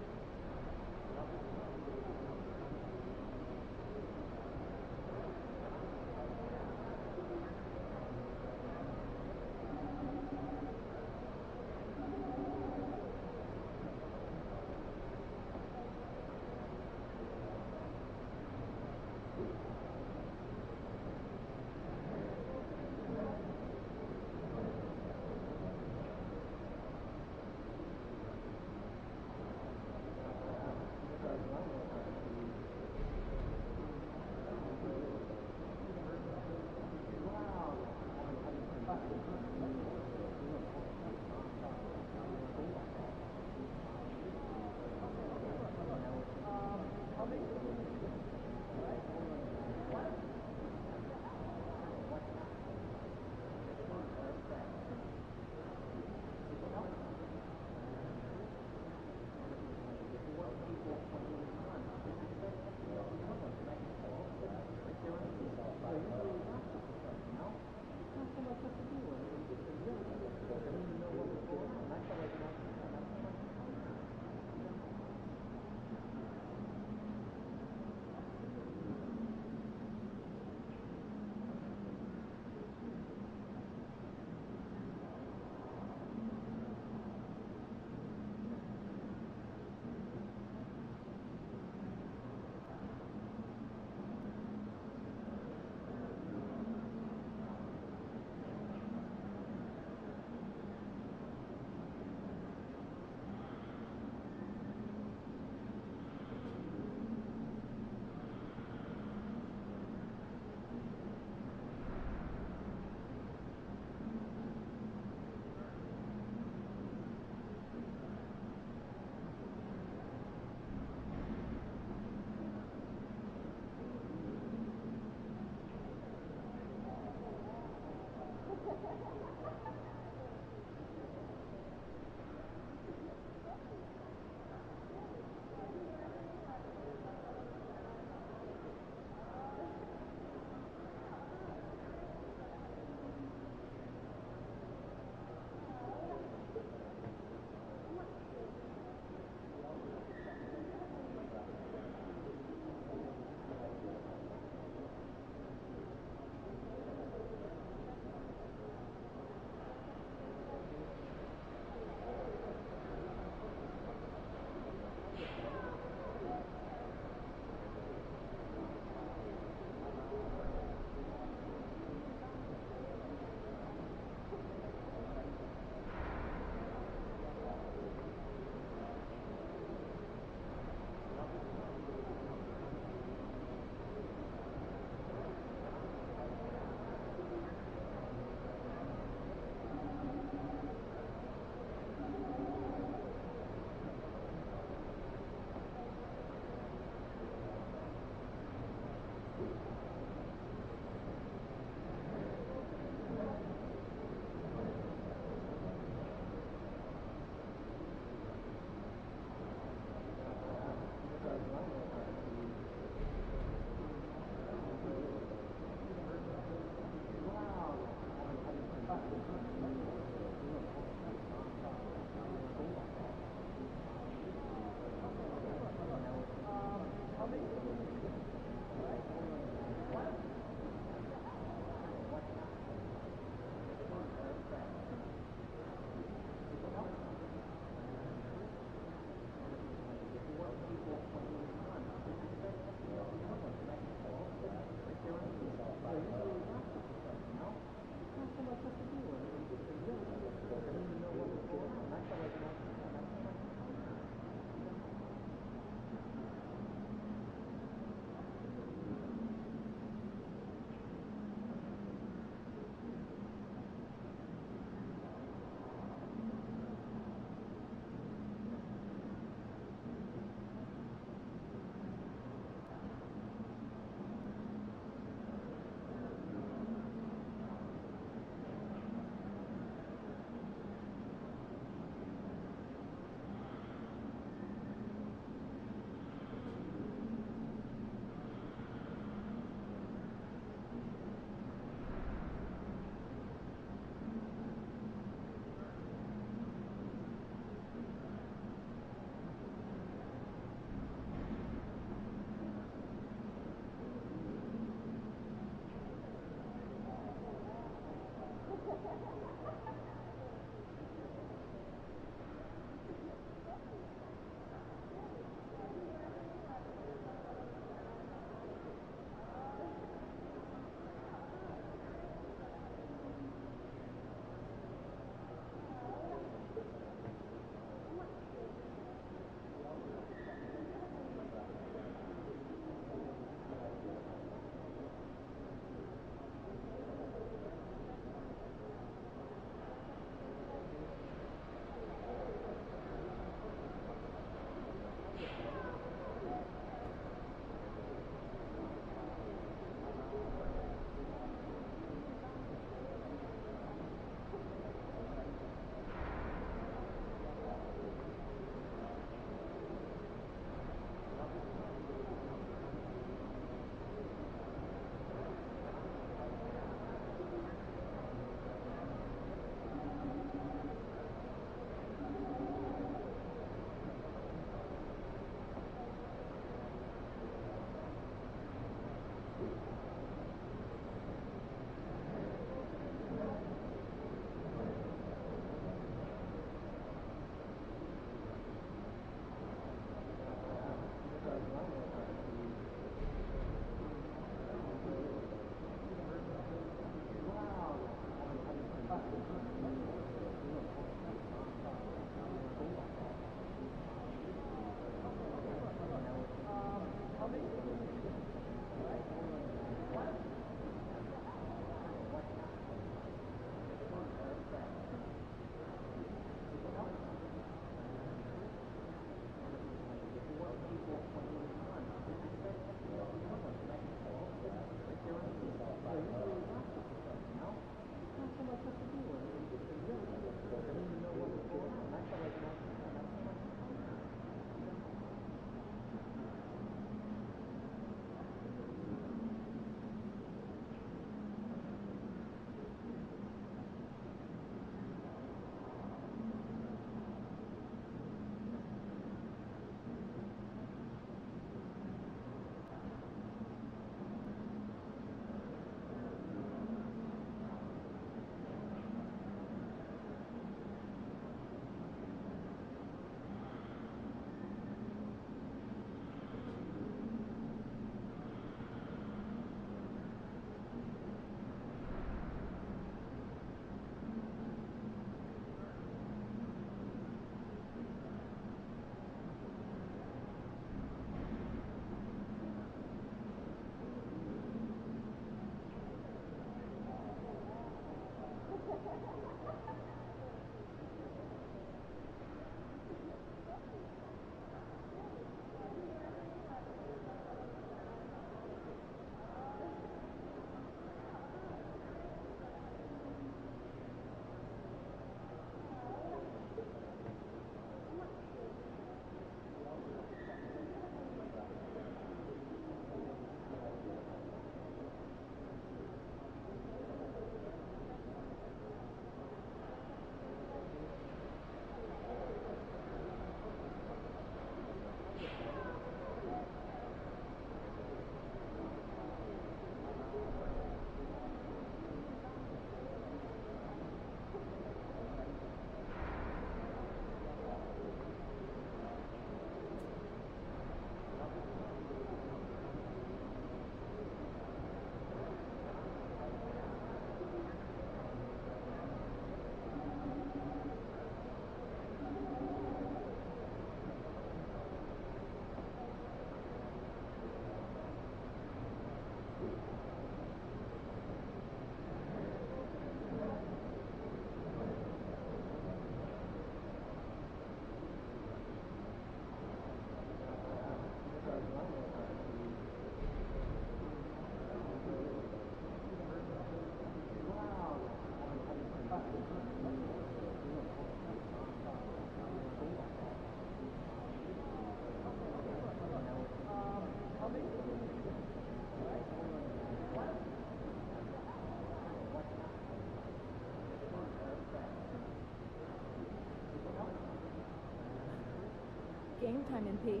Speaker 2: time, MP.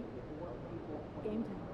Speaker 2: Game time.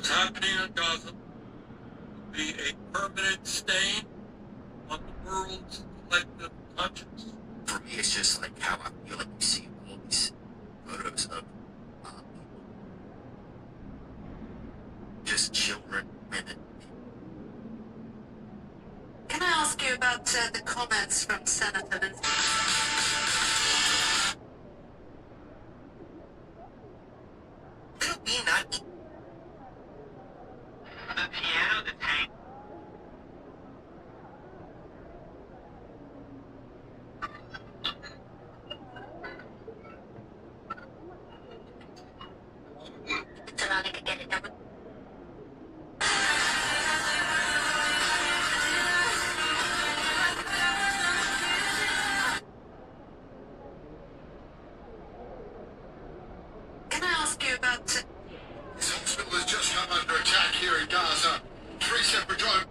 Speaker 16: What's happening in Gaza will be a permanent stain world's collective conscience. For me, it's just like how I feel like you see all these photos of just children, women.
Speaker 17: Can I ask you about the comments from Senator Lindsey?
Speaker 16: Could we not eat the piano, the tank?
Speaker 17: Veronica, get it done with. Can I ask you about
Speaker 11: This hospital has just come under attack here in Gaza. 3 separate drones.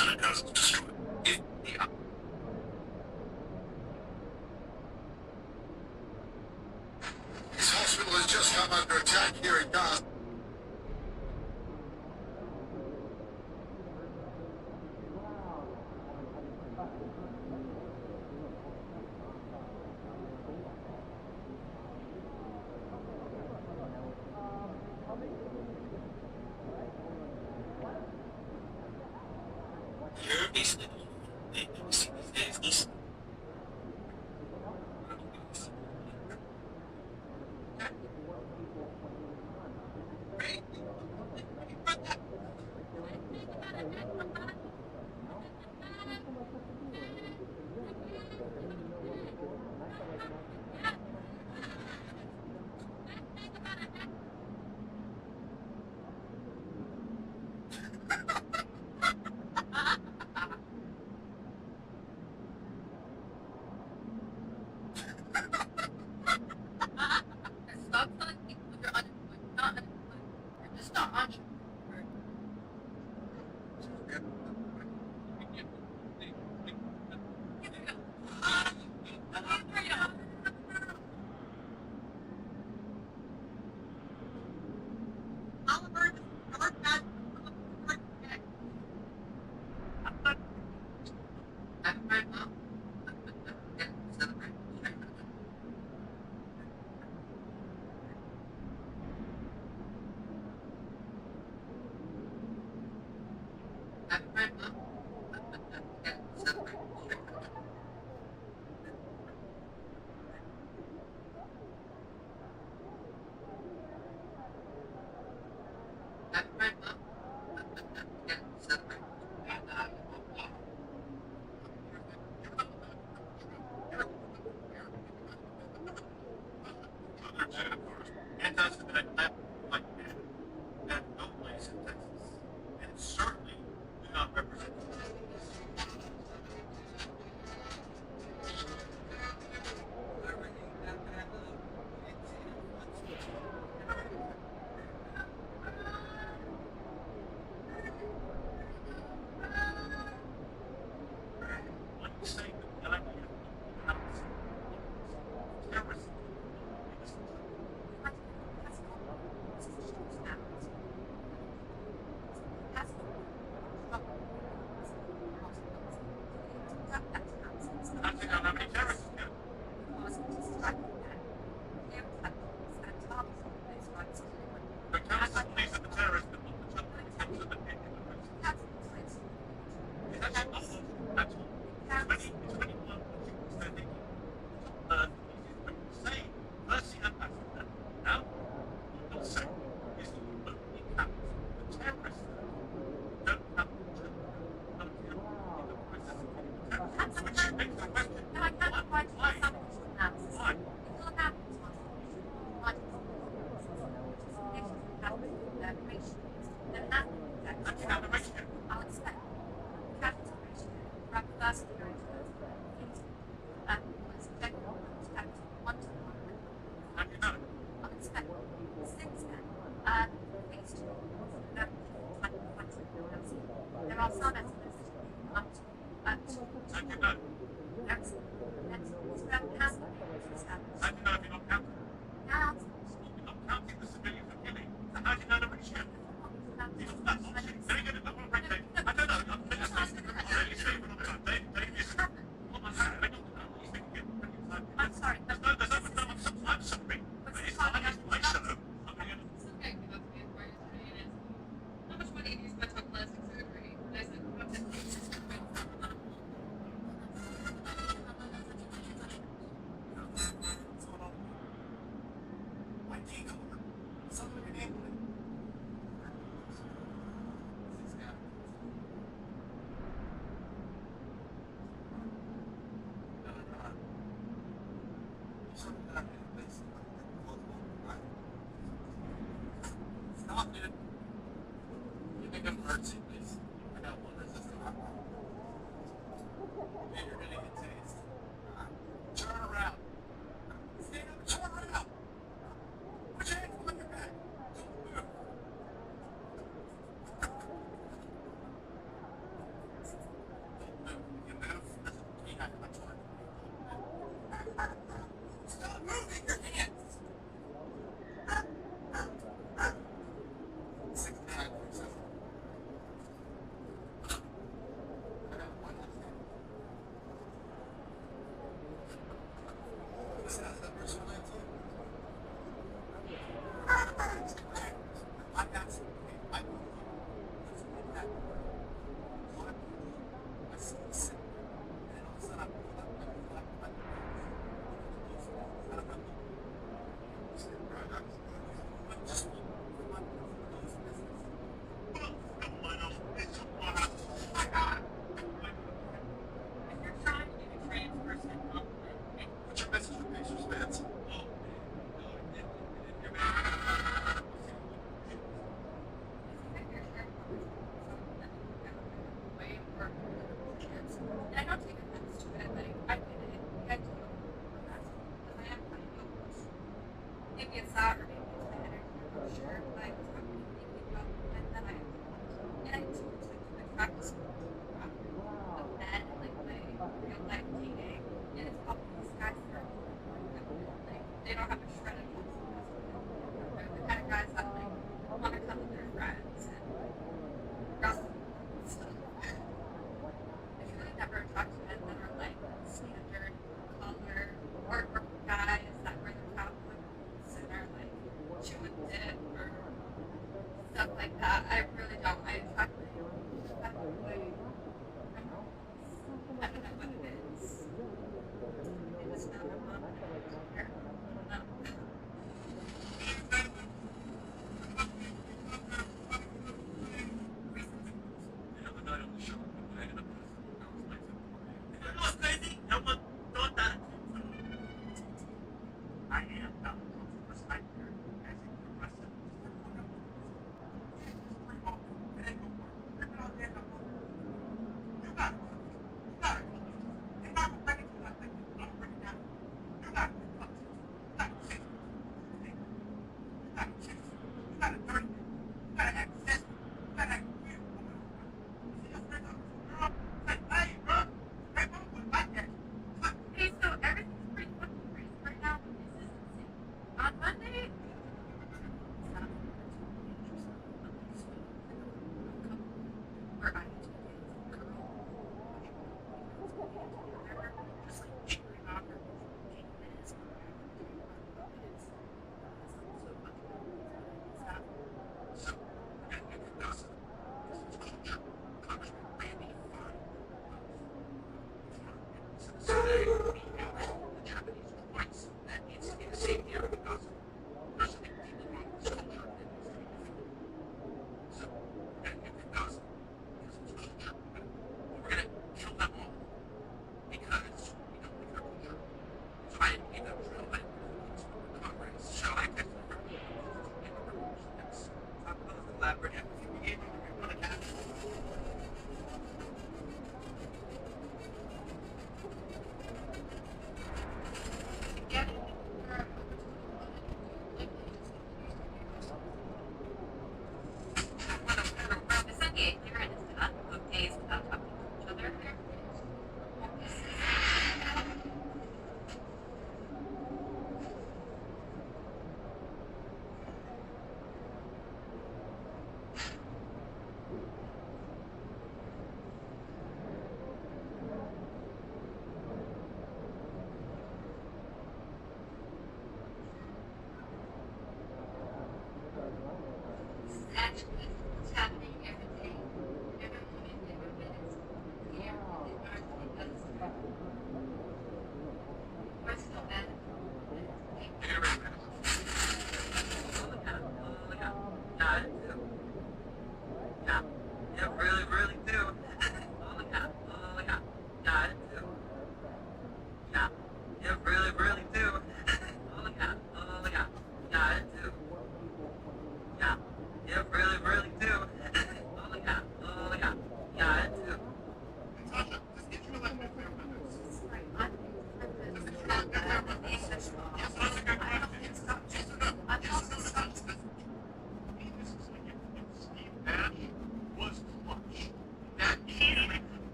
Speaker 16: Of Gaza is destroyed. If the
Speaker 11: This hospital has just come under attack here in Gaza.
Speaker 16: you're basically the only thing that we see these days. Listen.
Speaker 17: Stop telling people you're unemployed. You're not unemployed. You're just not entrepreneur.
Speaker 16: Have no place in Texas, and certainly do not represent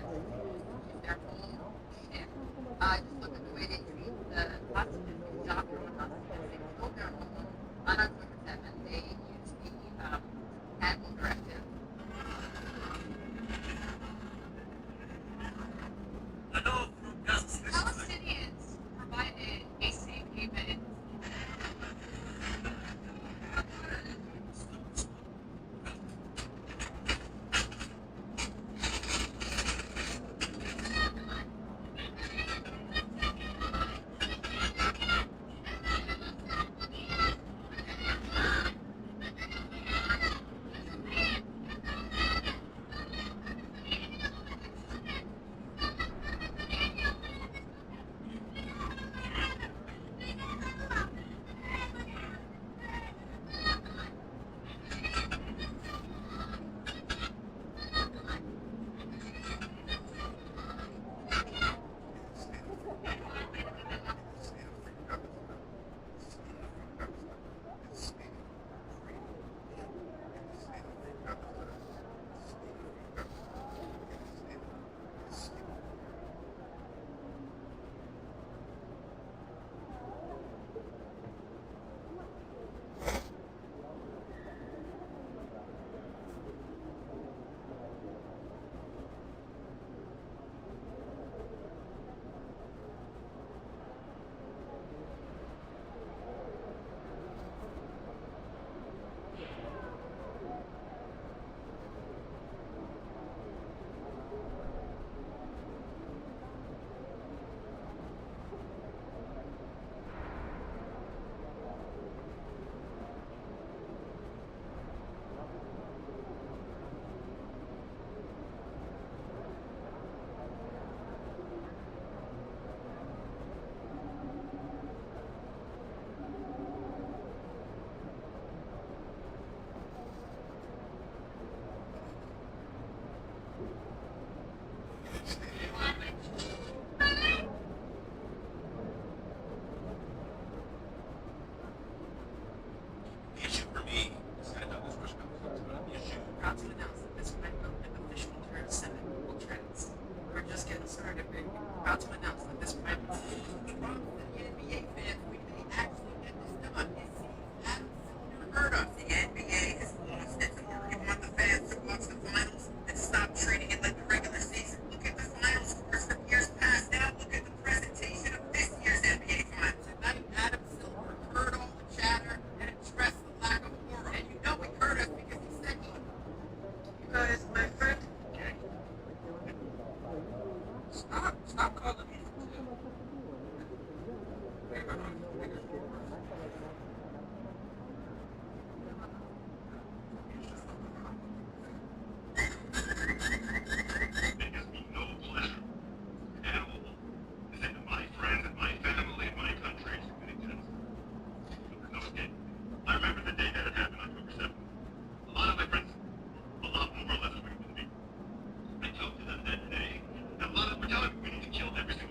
Speaker 17: on if they're home. And just look at the way they treat the hostages in Joplin. They killed their home on October 7th. They used the Admiral Directive. Palestinians provided a safe haven. Proud to announce that this Playmaker official turns 7 will trends. We're just getting started, baby. Proud to announce that this Playmaker. The NBA fans, we may actually get this done. It's Adam Silver heard of. The NBA has lost its ability. You want the fans to watch the finals and stop treating it like the regular season. Look at the final scores from years past. Now look at the presentation of this year's NBA finals. Tonight, Adam Silver heard all the chatter and expressed the lack of aura. And you know he heard us because he said he. Guys, my friend. Stop calling me.
Speaker 18: It gives me no pleasure at all to say that my friends and my family and my country is committing genocide. But there's no escape. I remember the day that it happened on October 7th. A lot of my friends, a lot more or less agreed with me. I talked to them that day, and a lot of them were telling me we need to kill every single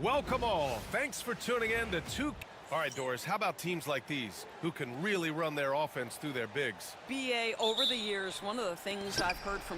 Speaker 1: Welcome all. Thanks for tuning in to All right, Doris, how about teams like these who can really run their offense through their bigs?
Speaker 19: BA, over the years, one of the things I've heard from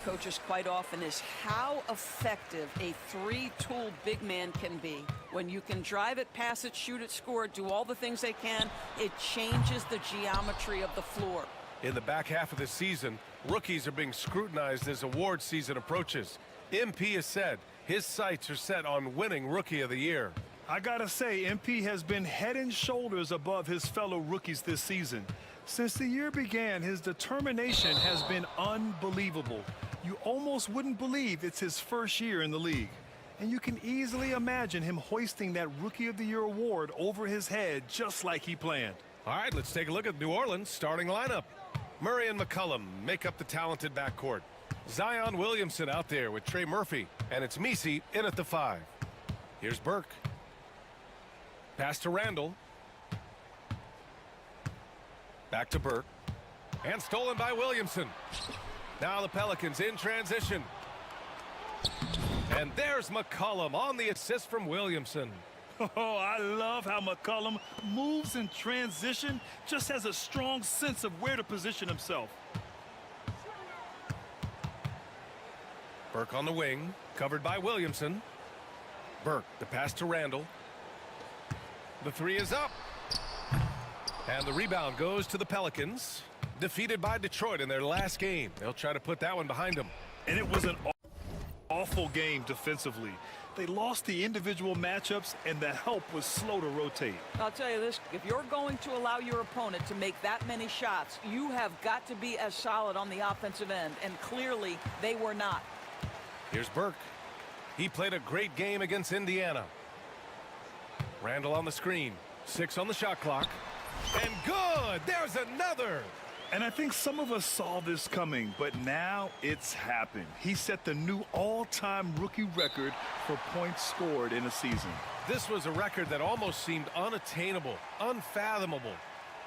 Speaker 19: coaches quite often is how effective a three-tool big man can be. When you can drive it, pass it, shoot it, score it, do all the things they can, it changes the geometry of the floor.
Speaker 1: In the back half of the season, rookies are being scrutinized as award season approaches. MP has said his sights are set on winning Rookie of the Year.
Speaker 3: I gotta say, MP has been head and shoulders above his fellow rookies this season. Since the year began, his determination has been unbelievable. You almost wouldn't believe it's his first year in the league. And you can easily imagine him hoisting that Rookie of the Year award over his head just like he planned.
Speaker 1: All right, let's take a look at New Orleans' starting lineup. Murray and McCollum make up the talented backcourt. Zion Williamson out there with Trey Murphy, and it's Messi in at the 5. Here's Burke. Pass to Randall. Back to Burke. And stolen by Williamson. Now the Pelicans in transition. And there's McCollum on the assist from Williamson.
Speaker 3: Oh, I love how McCollum moves in transition, just has a strong sense of where to position himself.
Speaker 1: Burke on the wing, covered by Williamson. Burke, the pass to Randall. The 3 is up. And the rebound goes to the Pelicans. Defeated by Detroit in their last game. They'll try to put that one behind them.
Speaker 3: And it was an awful game defensively. They lost the individual matchups, and the help was slow to rotate.
Speaker 19: I'll tell you this, if you're going to allow your opponent to make that many shots, you have got to be as solid on the offensive end, and clearly they were not.
Speaker 1: Here's Burke. He played a great game against Indiana. Randall on the screen. 6 on the shot clock. And good! There's another!
Speaker 3: And I think some of us saw this coming, but now it's happened. He set the new all-time rookie record for points scored in a season.
Speaker 1: This was a record that almost seemed unattainable, unfathomable.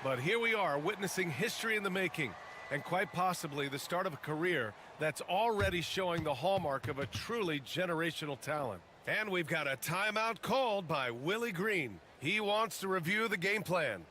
Speaker 1: But here we are witnessing history in the making, and quite possibly the start of a career that's already showing the hallmark of a truly generational talent. And we've got a timeout called by Willie Green. He wants to review the game plan.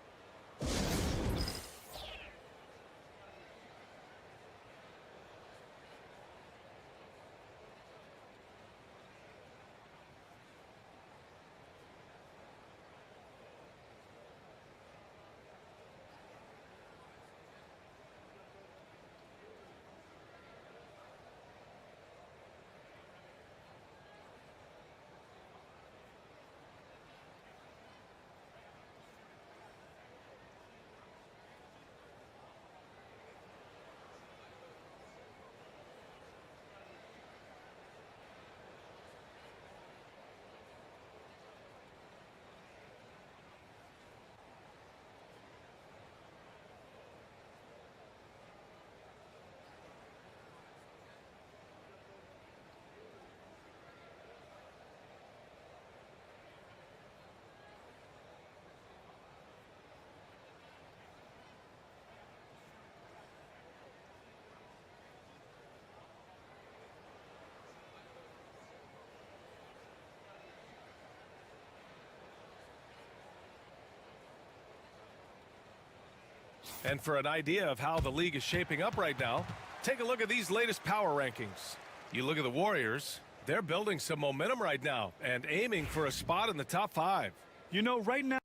Speaker 1: And for an idea of how the league is shaping up right now, take a look at these latest power rankings. You look at the Warriors, they're building some momentum right now and aiming for a spot in the top 5.
Speaker 3: You know, right now,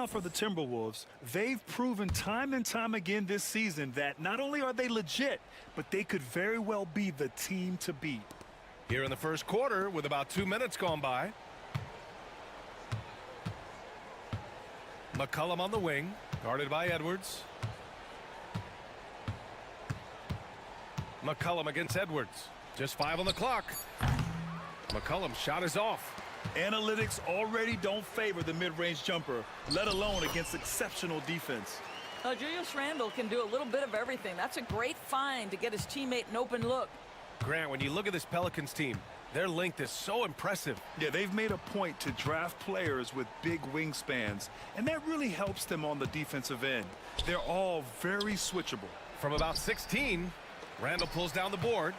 Speaker 3: Now for the Timberwolves, they've proven time and time again this season that not only are they legit, but they could very well be the team to beat.
Speaker 1: Here in the first quarter with about 2 minutes gone by. McCollum on the wing, guarded by Edwards. McCollum against Edwards. Just 5 on the clock. McCollum's shot is off.
Speaker 3: Analytics already don't favor the mid-range jumper, let alone against exceptional defense.
Speaker 19: Julius Randle can do a little bit of everything. That's a great find to get his teammate an open look.
Speaker 1: Grant, when you look at this Pelicans team, their length is so impressive.
Speaker 3: Yeah, they've made a point to draft players with big wingspans, and that really helps them on the defensive end. They're all very switchable.
Speaker 1: From about 16, Randle pulls down the board.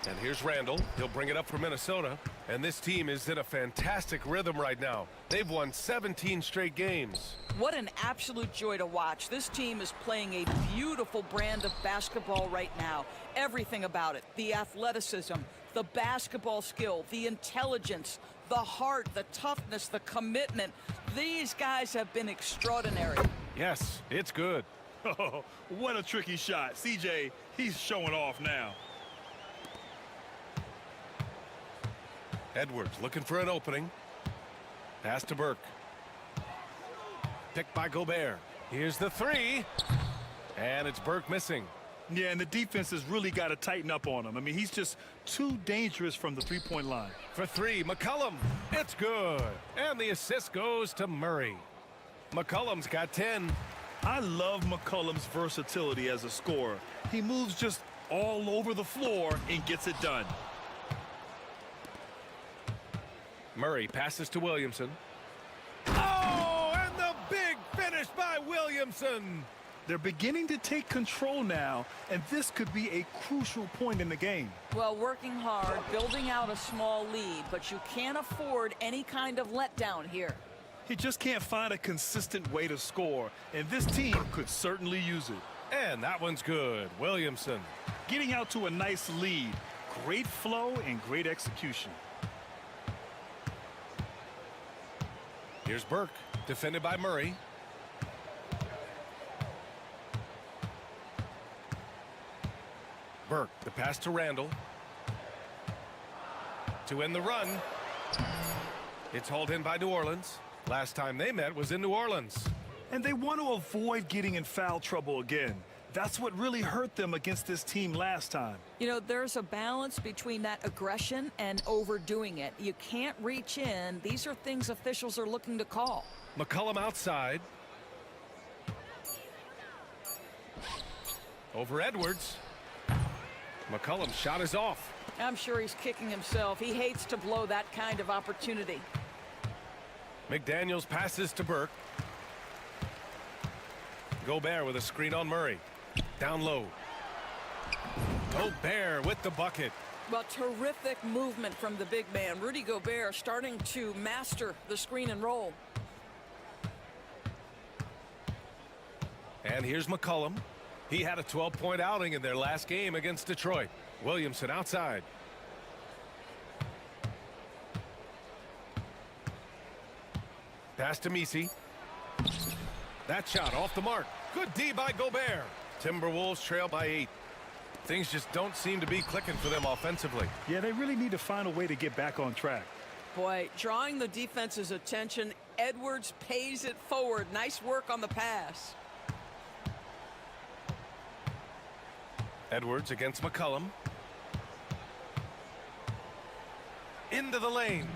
Speaker 1: And here's Randle. He'll bring it up for Minnesota. And this team is in a fantastic rhythm right now. They've won 17 straight games.
Speaker 19: What an absolute joy to watch. This team is playing a beautiful brand of basketball right now. Everything about it. The athleticism, the basketball skill, the intelligence, the heart, the toughness, the commitment. These guys have been extraordinary.
Speaker 1: Yes, it's good.
Speaker 3: Oh, what a tricky shot. CJ, he's showing off now.
Speaker 1: Edwards looking for an opening. Pass to Burke. Picked by Gobert. Here's the three. And it's Burke missing.
Speaker 3: Yeah, and the defense has really got to tighten up on him. I mean, he's just too dangerous from the three-point line.
Speaker 1: For three, McCollum. It's good. And the assist goes to Murray. McCollum's got 10.
Speaker 3: I love McCollum's versatility as a scorer. He moves just all over the floor and gets it done.
Speaker 1: Murray passes to Williamson. Oh, and the big finish by Williamson.
Speaker 3: They're beginning to take control now, and this could be a crucial point in the game.
Speaker 19: Well, working hard, building out a small lead, but you can't afford any kind of letdown here.
Speaker 3: He just can't find a consistent way to score, and this team could certainly use it.
Speaker 1: And that one's good. Williamson.
Speaker 3: Getting out to a nice lead. Great flow and great execution.
Speaker 1: Here's Burke, defended by Murray. Burke, the pass to Randle. To end the run. It's hauled in by New Orleans. Last time they met was in New Orleans.
Speaker 3: And they want to avoid getting in foul trouble again. That's what really hurt them against this team last time.
Speaker 19: You know, there's a balance between that aggression and overdoing it. You can't reach in. These are things officials are looking to call.
Speaker 1: McCollum outside. Over Edwards. McCollum's shot is off.
Speaker 19: I'm sure he's kicking himself. He hates to blow that kind of opportunity.
Speaker 1: McDaniels passes to Burke. Gobert with a screen on Murray. Down low. Gobert with the bucket.
Speaker 19: Well, terrific movement from the big man. Rudy Gobert starting to master the screen and roll.
Speaker 1: And here's McCollum. He had a 12-point outing in their last game against Detroit. Williamson outside. Pass to Messi. That shot off the mark. Good D by Gobert. Timberwolves trail by 8. Things just don't seem to be clicking for them offensively.
Speaker 3: Yeah, they really need to find a way to get back on track.
Speaker 19: Boy, drawing the defense's attention, Edwards pays it forward. Nice work on the pass.
Speaker 1: Edwards against McCollum. Into the lane.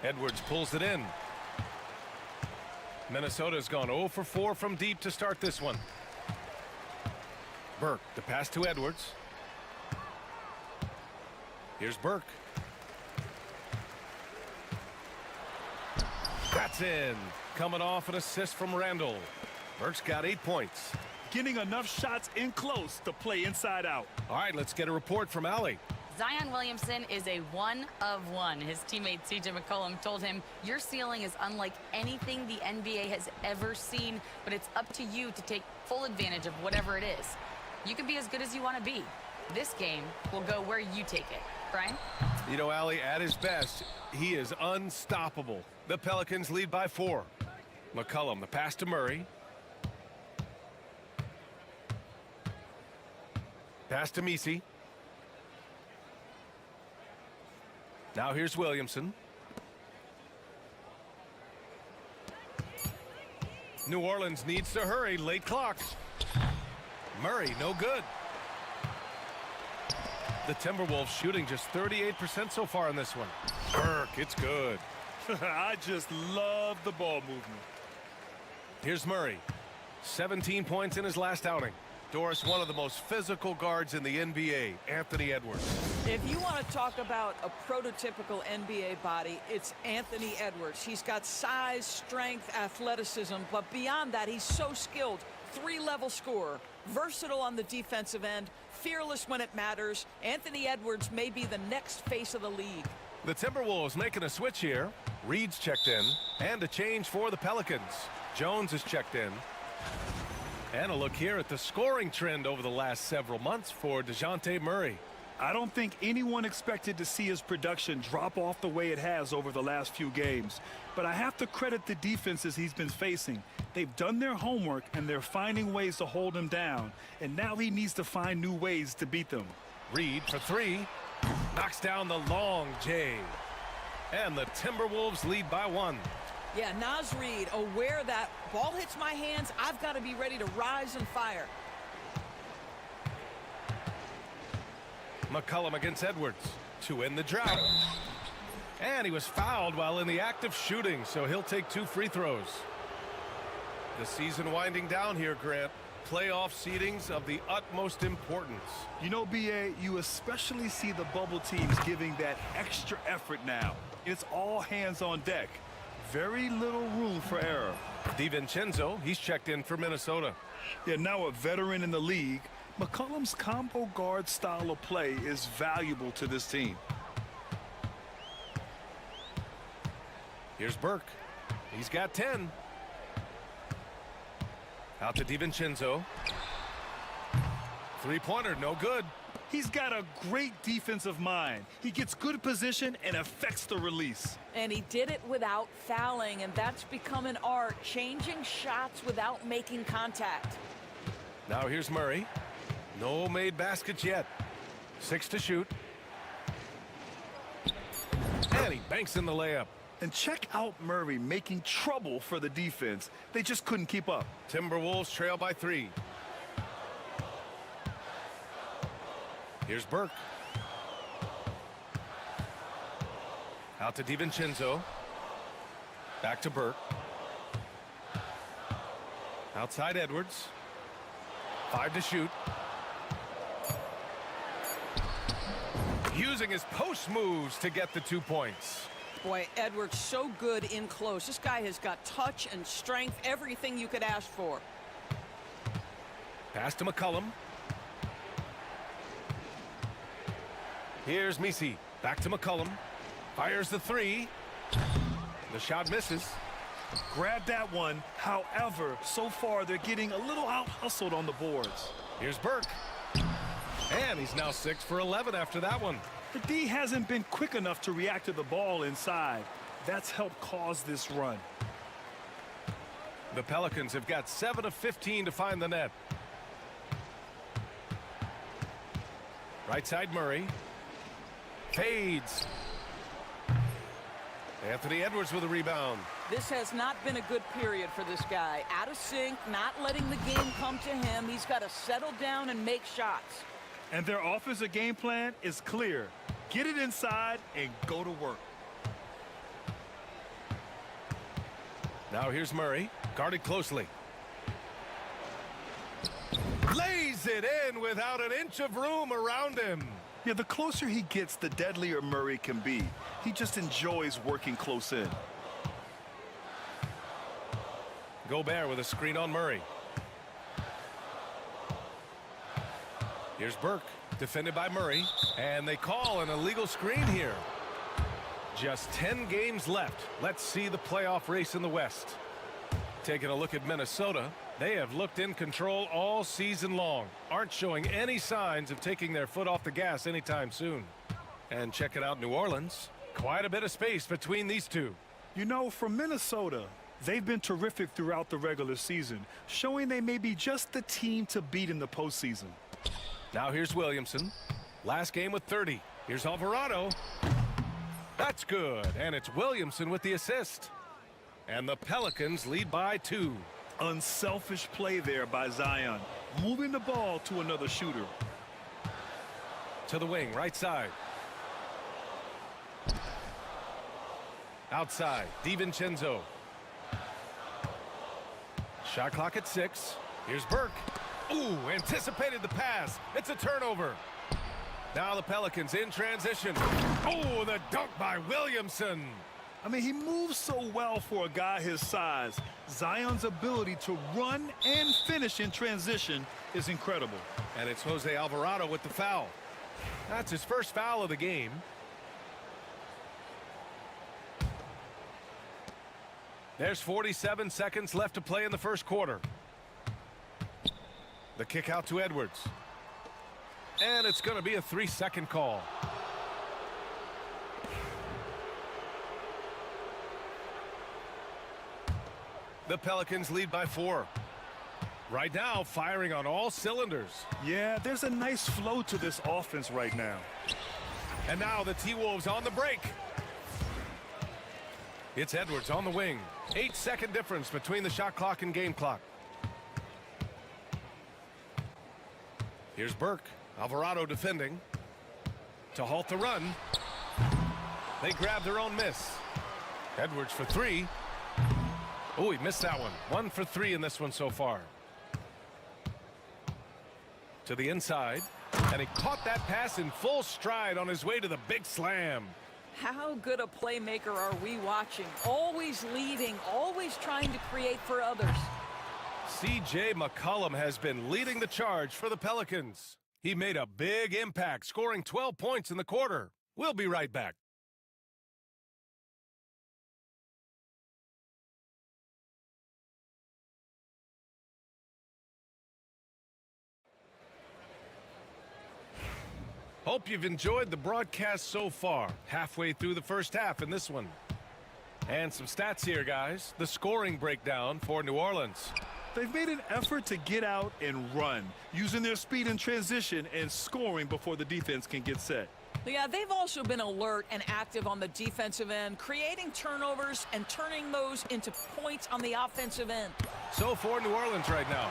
Speaker 1: Edwards pulls it in. Minnesota's gone 0 for 4 from deep to start this one. Burke, the pass to Edwards. Here's Burke. That's in. Coming off an assist from Randle. Burke's got 8 points.
Speaker 3: Getting enough shots in close to play inside out.
Speaker 1: All right, let's get a report from Allie.
Speaker 5: Zion Williamson is a one of one. His teammate CJ McCollum told him, your ceiling is unlike anything the NBA has ever seen, but it's up to you to take full advantage of whatever it is. You can be as good as you want to be. This game will go where you take it. Brian?
Speaker 1: You know, Allie, at his best, he is unstoppable. The Pelicans lead by 4. McCollum, the pass to Murray. Pass to Messi. Now here's Williamson. New Orleans needs to hurry. Late clock. Murray, no good. The Timberwolves shooting just 38% so far in this one. Burke, it's good.
Speaker 3: I just love the ball movement.
Speaker 1: Here's Murray. 17 points in his last outing. Doris, one of the most physical guards in the NBA, Anthony Edwards.
Speaker 19: If you want to talk about a prototypical NBA body, it's Anthony Edwards. He's got size, strength, athleticism, but beyond that, he's so skilled. Three-level scorer, versatile on the defensive end, fearless when it matters. Anthony Edwards may be the next face of the league.
Speaker 1: The Timberwolves making a switch here. Reed's checked in, and a change for the Pelicans. Jones is checked in. And a look here at the scoring trend over the last several months for DeJounte Murray.
Speaker 3: I don't think anyone expected to see his production drop off the way it has over the last few games. But I have to credit the defenses he's been facing. They've done their homework, and they're finding ways to hold him down. And now he needs to find new ways to beat them.
Speaker 1: Reed for three. Knocks down the long J. And the Timberwolves lead by 1.
Speaker 19: Yeah, Naz Reid, aware that ball hits my hands, I've got to be ready to rise and fire.
Speaker 1: McCollum against Edwards to end the drought. And he was fouled while in the act of shooting, so he'll take 2 free throws. The season winding down here, Grant. Playoff seedings of the utmost importance.
Speaker 3: You know, B.A., you especially see the bubble teams giving that extra effort now. It's all hands on deck. Very little room for error.
Speaker 1: DiVincenzo, he's checked in for Minnesota.
Speaker 3: Yeah, now a veteran in the league, McCollum's combo guard style of play is valuable to this team.
Speaker 1: Here's Burke. He's got 10. Out to DiVincenzo. Three-pointer, no good.
Speaker 3: He's got a great defensive mind. He gets good position and affects the release.
Speaker 19: And he did it without fouling, and that's become an art, changing shots without making contact.
Speaker 1: Now here's Murray. No made baskets yet. 6 to shoot. And he banks in the layup.
Speaker 3: And check out Murray making trouble for the defense. They just couldn't keep up.
Speaker 1: Timberwolves trail by 3. Here's Burke. Out to DiVincenzo. Back to Burke. Outside Edwards. 5 to shoot. Using his post moves to get the 2 points.
Speaker 19: Boy, Edwards so good in close. This guy has got touch and strength, everything you could ask for.
Speaker 1: Pass to McCollum. Here's Messi. Back to McCollum. Fires the 3. The shot misses.
Speaker 3: Grab that one. However, so far they're getting a little out-hustled on the boards.
Speaker 1: Here's Burke. And he's now 6 for 11 after that one.
Speaker 3: The D hasn't been quick enough to react to the ball inside. That's helped cause this run.
Speaker 1: The Pelicans have got 7 of 15 to find the net. Right side Murray. Fades. Anthony Edwards with a rebound.
Speaker 19: This has not been a good period for this guy. Out of sync, not letting the game come to him. He's got to settle down and make shots.
Speaker 3: And their offensive game plan is clear. Get it inside and go to work.
Speaker 1: Now here's Murray, guarded closely. Lays it in without an inch of room around him.
Speaker 3: Yeah, the closer he gets, the deadlier Murray can be. He just enjoys working close in.
Speaker 1: Gobert with a screen on Murray. Here's Burke, defended by Murray, and they call an illegal screen here. Just 10 games left. Let's see the playoff race in the West. Taking a look at Minnesota, they have looked in control all season long. Aren't showing any signs of taking their foot off the gas anytime soon. And check it out, New Orleans. Quite a bit of space between these two.
Speaker 3: You know, for Minnesota, They've been terrific throughout the regular season, showing they may be just the team to beat in the postseason.
Speaker 1: Now here's Williamson. Last game with 30. Here's Alvarado. That's good, and it's Williamson with the assist. And the Pelicans lead by 2.
Speaker 3: Unselfish play there by Zion, moving the ball to another shooter.
Speaker 1: To the wing, right side. Outside, DiVincenzo. Shot clock at 6. Here's Burke. Ooh, anticipated the pass. It's a turnover. Now the Pelicans in transition. Oh, the dunk by Williamson.
Speaker 3: I mean, he moves so well for a guy his size. Zion's ability to run and finish in transition is incredible.
Speaker 1: And it's Jose Alvarado with the foul. That's his first foul of the game. There's 47 seconds left to play in the first quarter. The kick out to Edwards. And it's going to be a 3-second call. The Pelicans lead by 4. Right now, firing on all cylinders.
Speaker 3: Yeah, there's a nice flow to this offense right now.
Speaker 1: And now the T-Wolves on the break. It's Edwards on the wing. 8-second difference between the shot clock and game clock. Here's Burke. Alvarado defending. To halt the run. They grab their own miss. Edwards for 3. Oh, he missed that one. 1 for 3 in this one so far. To the inside. And he caught that pass in full stride on his way to the big slam.
Speaker 19: How good a playmaker are we watching? Always leading, always trying to create for others.
Speaker 1: C.J. McCollum has been leading the charge for the Pelicans. He made a big impact, scoring 12 points in the quarter. We'll be right back. Hope you've enjoyed the broadcast so far. Halfway through the first half in this one. And some stats here, guys. The scoring breakdown for New Orleans.
Speaker 3: They've made an effort to get out and run, using their speed in transition and scoring before the defense can get set.
Speaker 19: Yeah, they've also been alert and active on the defensive end, creating turnovers and turning those into points on the offensive end.
Speaker 1: So for New Orleans right now,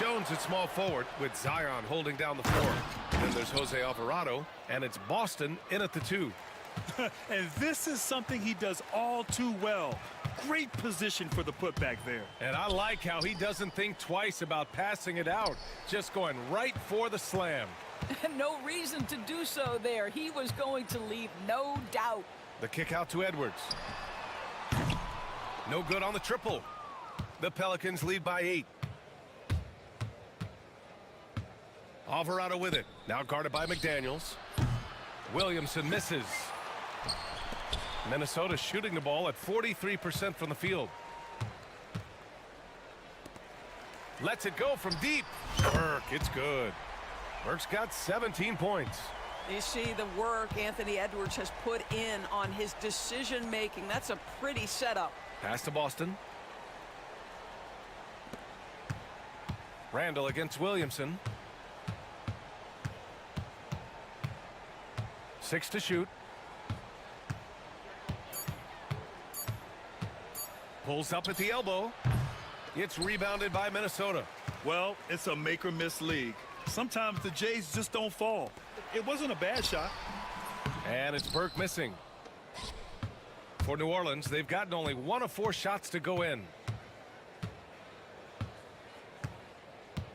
Speaker 1: Jones at small forward with Zion holding down the floor. Then there's Jose Alvarado, and it's Boston in at the 2.
Speaker 3: And this is something he does all too well. Great position for the putback there.
Speaker 1: And I like how he doesn't think twice about passing it out, just going right for the slam.
Speaker 19: No reason to do so there. He was going to leave, no doubt.
Speaker 1: The kick out to Edwards. No good on the triple. The Pelicans lead by 8. Alvarado with it. Now guarded by McDaniels. Williamson misses. Minnesota shooting the ball at 43% from the field. Lets it go from deep. Burke, it's good. Burke's got 17 points.
Speaker 19: You see the work Anthony Edwards has put in on his decision making. That's a pretty setup.
Speaker 1: Pass to Boston. Randall against Williamson. 6 to shoot. Pulls up at the elbow. It's rebounded by Minnesota.
Speaker 3: Well, it's a make or miss league. Sometimes the Jays just don't fall. It wasn't a bad shot.
Speaker 1: And it's Burke missing. For New Orleans, they've gotten only 1 of 4 shots to go in.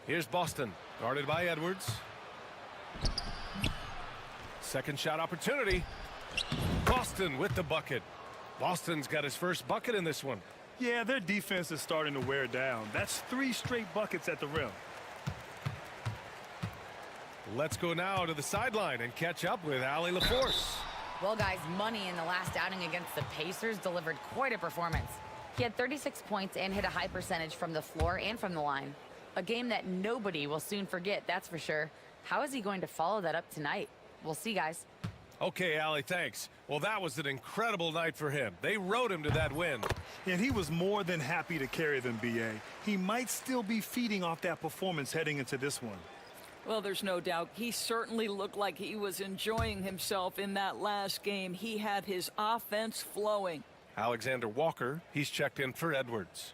Speaker 1: Here's Boston, guarded by Edwards. Second shot opportunity. Boston with the bucket. Boston's got his first bucket in this one.
Speaker 3: Yeah, their defense is starting to wear down. That's 3 straight buckets at the rim.
Speaker 1: Let's go now to the sideline and catch up with Allie LaForce.
Speaker 5: Well, guys, Money in the last outing against the Pacers delivered quite a performance. He had 36 points and hit a high percentage from the floor and from the line. A game that nobody will soon forget, that's for sure. How is he going to follow that up tonight? We'll see, guys.
Speaker 1: Okay, Allie, thanks. Well, that was an incredible night for him. They rode him to that win.
Speaker 3: And he was more than happy to carry them, B.A. He might still be feeding off that performance heading into this one.
Speaker 19: Well, there's no doubt. He certainly looked like he was enjoying himself in that last game. He had his offense flowing.
Speaker 1: Alexander Walker, he's checked in for Edwards.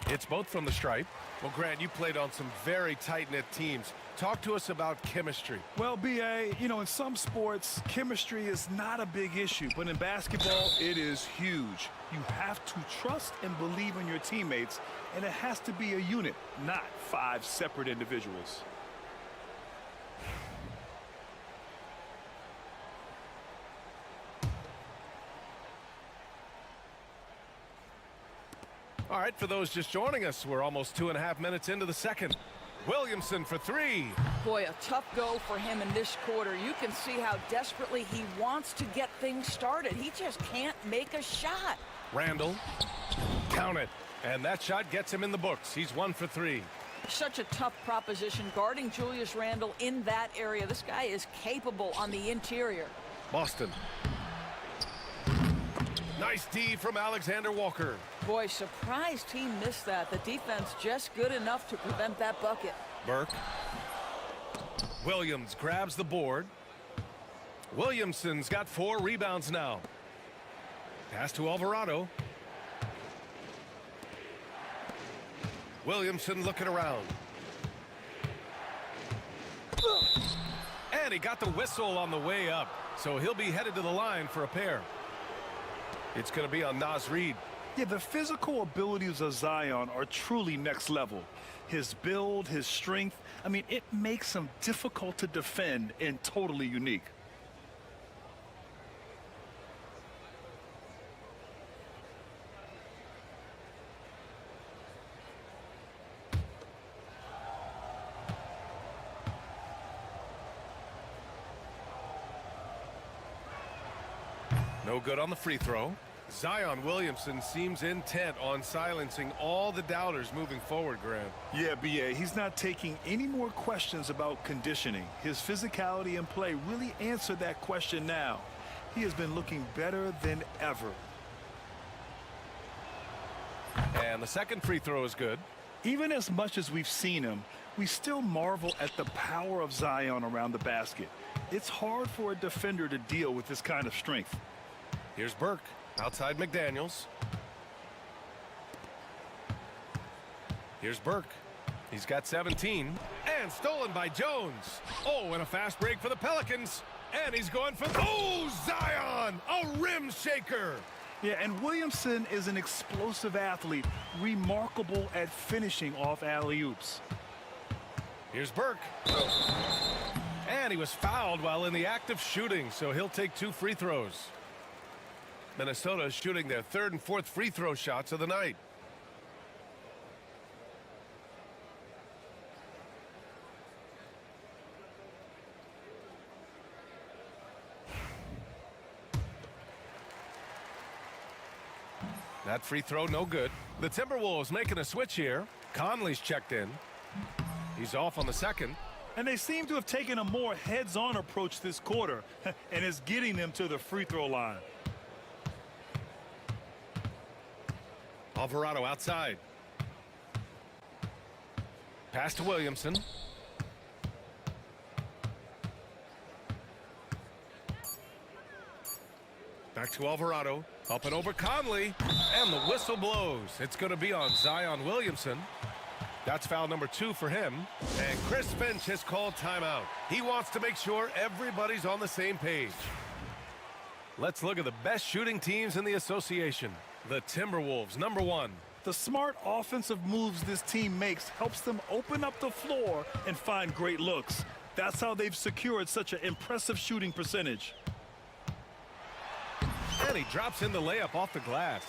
Speaker 1: It's both from the stripe. Well, Grant, you played on some very tight-knit teams. Talk to us about chemistry.
Speaker 3: Well, B.A., you know, in some sports, chemistry is not a big issue, but in basketball, it is huge. You have to trust and believe in your teammates, and it has to be a unit, not 5 separate individuals.
Speaker 1: All right, for those just joining us, we're almost 2.5 minutes into the second. Williamson for 3.
Speaker 19: Boy, a tough go for him in this quarter. You can see how desperately he wants to get things started. He just can't make a shot.
Speaker 1: Randall, count it. And that shot gets him in the books. He's 1 for 3.
Speaker 19: Such a tough proposition guarding Julius Randle in that area. This guy is capable on the interior.
Speaker 1: Boston. Nice D from Alexander Walker.
Speaker 19: Boy, surprised he missed that. The defense just good enough to prevent that bucket.
Speaker 1: Burke. Williams grabs the board. Williamson's got 4 rebounds now. Pass to Alvarado. Williamson looking around. And he got the whistle on the way up, so he'll be headed to the line for a pair. It's going to be on Naz Reid.
Speaker 3: Yeah, the physical abilities of Zion are truly next level. His build, his strength, I mean, it makes him difficult to defend and totally unique.
Speaker 1: No good on the free throw. Zion Williamson seems intent on silencing all the doubters moving forward, Grant.
Speaker 3: Yeah, B.A., he's not taking any more questions about conditioning. His physicality and play really answer that question now. He has been looking better than ever.
Speaker 1: And the second free throw is good.
Speaker 3: Even as much as we've seen him, we still marvel at the power of Zion around the basket. It's hard for a defender to deal with this kind of strength.
Speaker 1: Here's Burke. Outside McDaniels. Here's Burke. He's got 17. And stolen by Jones. Oh, and a fast break for the Pelicans. And he's going for... Oh, Zion! A rim shaker!
Speaker 3: Yeah, and Williamson is an explosive athlete, remarkable at finishing off alley-oops.
Speaker 1: Here's Burke. And he was fouled while in the act of shooting, so he'll take 2 free throws. Minnesota is shooting their 3rd and 4th free throw shots of the night. That free throw no good. The Timberwolves making a switch here. Conley's checked in. He's off on the second.
Speaker 3: And they seem to have taken a more heads-on approach this quarter, and it's getting them to the free throw line.
Speaker 1: Alvarado outside. Pass to Williamson. Back to Alvarado. Up and over Conley. And the whistle blows. It's going to be on Zion Williamson. That's foul number 2 for him. And Chris Finch has called timeout. He wants to make sure everybody's on the same page. Let's look at the best shooting teams in the association. The Timberwolves, number 1.
Speaker 3: The smart offensive moves this team makes helps them open up the floor and find great looks. That's how they've secured such an impressive shooting percentage.
Speaker 1: And he drops in the layup off the glass.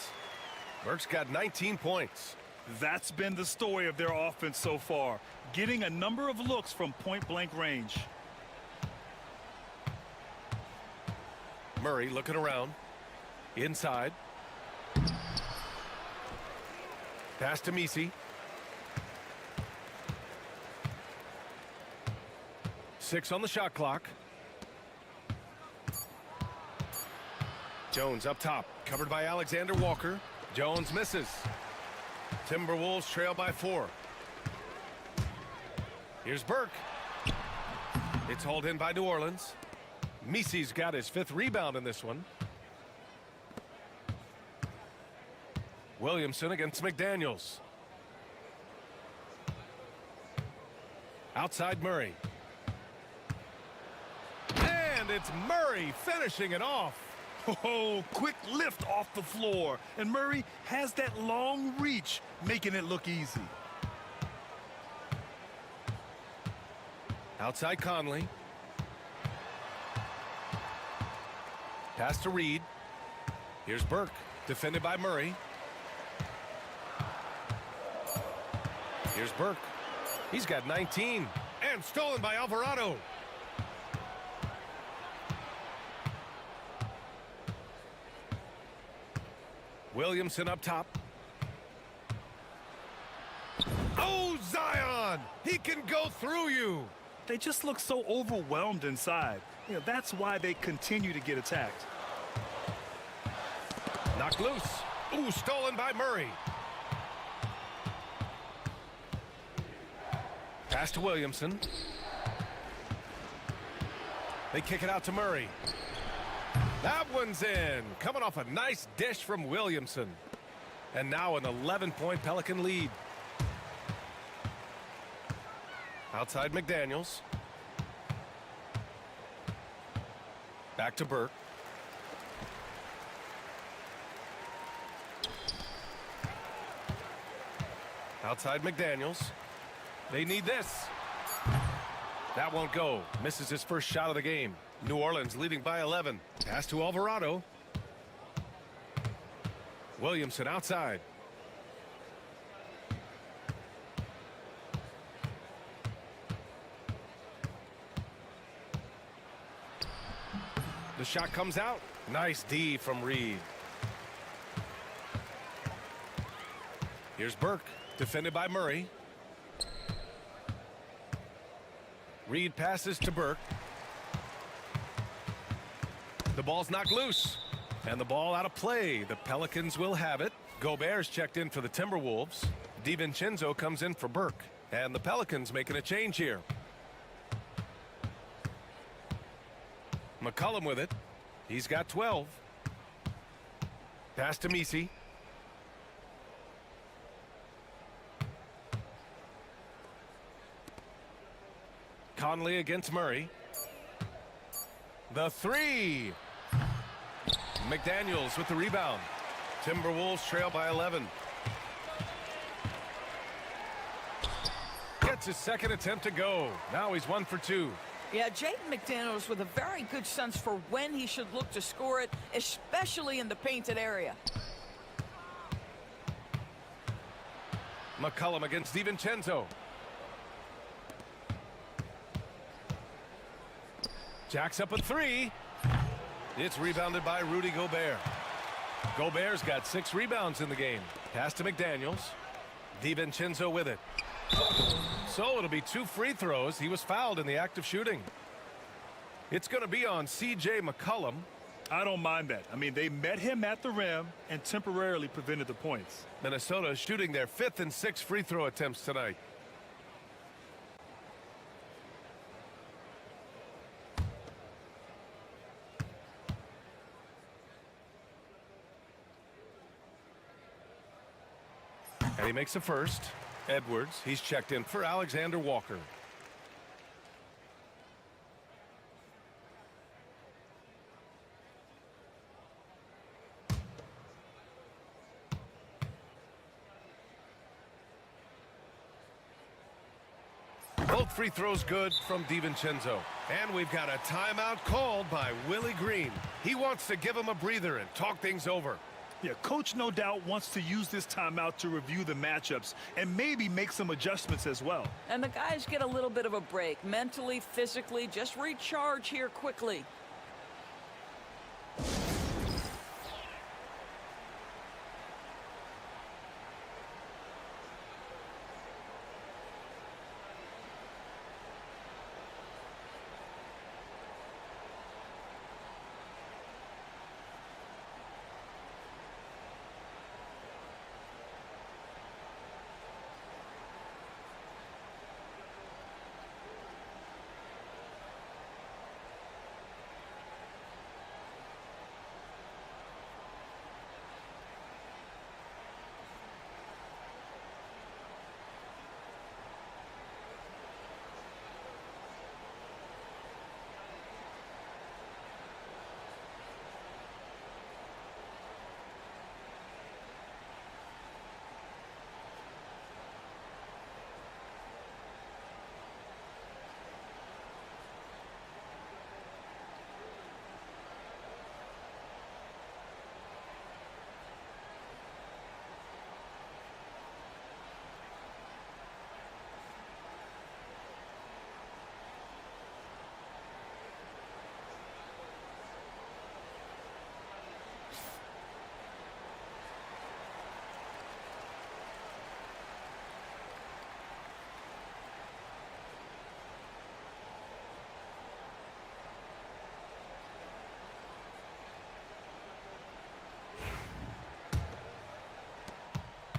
Speaker 1: Burke's got 19 points.
Speaker 3: That's been the story of their offense so far, getting a number of looks from point-blank range.
Speaker 1: Murray looking around. Inside. Pass to Messi. 6 on the shot clock. Jones up top, covered by Alexander Walker. Jones misses. Timberwolves trail by 4. Here's Burke. It's hauled in by New Orleans. Misi's got his 5th rebound in this one. Williamson against McDaniels. Outside Murray. And it's Murray finishing it off.
Speaker 3: Oh, quick lift off the floor. And Murray has that long reach, making it look easy.
Speaker 1: Outside Conley. Pass to Reed. Here's Burke, defended by Murray. Here's Burke. He's got 19. And stolen by Alvarado. Williamson up top. Oh, Zion! He can go through you.
Speaker 3: They just look so overwhelmed inside. You know, that's why they continue to get attacked.
Speaker 1: Knocked loose. Ooh, stolen by Murray. Pass to Williamson. They kick it out to Murray. That one's in. Coming off a nice dish from Williamson. And now an 11-point Pelican lead. Outside McDaniels. Back to Burke. Outside McDaniels. They need this. That won't go. Misses his first shot of the game. New Orleans leading by 11. Pass to Alvarado. Williamson outside. The shot comes out. Nice D from Reed. Here's Burke, defended by Murray. Reed passes to Burke. The ball's knocked loose. And the ball out of play. The Pelicans will have it. Gobert's checked in for the Timberwolves. DiVincenzo comes in for Burke. And the Pelicans making a change here. McCollum with it. He's got 12. Pass to Misi. Conley against Murray. The 3. McDaniels with the rebound. Timberwolves trail by 11. Gets his second attempt to go. Now he's 1 for 2.
Speaker 19: Yeah, Jaden McDaniels with a very good sense for when he should look to score it, especially in the painted area.
Speaker 1: McCollum against DiVincenzo. Jacks up a 3. It's rebounded by Rudy Gobert. Gobert's got 6 rebounds in the game. Pass to McDaniels. DiVincenzo with it. So it'll be 2 free throws. He was fouled in the act of shooting. It's going to be on C.J. McCollum.
Speaker 3: I don't mind that. I mean, they met him at the rim and temporarily prevented the points.
Speaker 1: Minnesota shooting their 5th and 6th free throw attempts tonight. And he makes a first. Edwards, he's checked in for Alexander Walker. Both free throws good from DiVincenzo. And we've got a timeout called by Willie Green. He wants to give him a breather and talk things over.
Speaker 3: Yeah, coach no doubt wants to use this timeout to review the matchups and maybe make some adjustments as well.
Speaker 19: And the guys get a little bit of a break, mentally, physically, just recharge here quickly.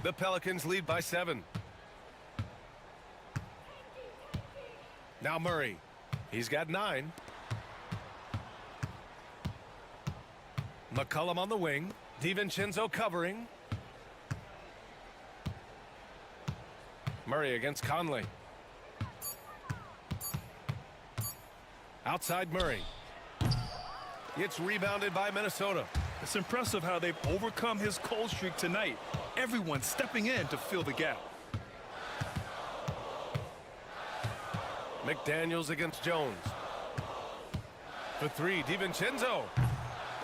Speaker 1: The Pelicans lead by 7. Now Murray. He's got 9. McCollum on the wing. DiVincenzo covering. Murray against Conley. Outside Murray. It's rebounded by Minnesota.
Speaker 3: It's impressive how they've overcome his cold streak tonight. Everyone stepping in to fill the gap.
Speaker 1: McDaniels against Jones. For 3, DiVincenzo.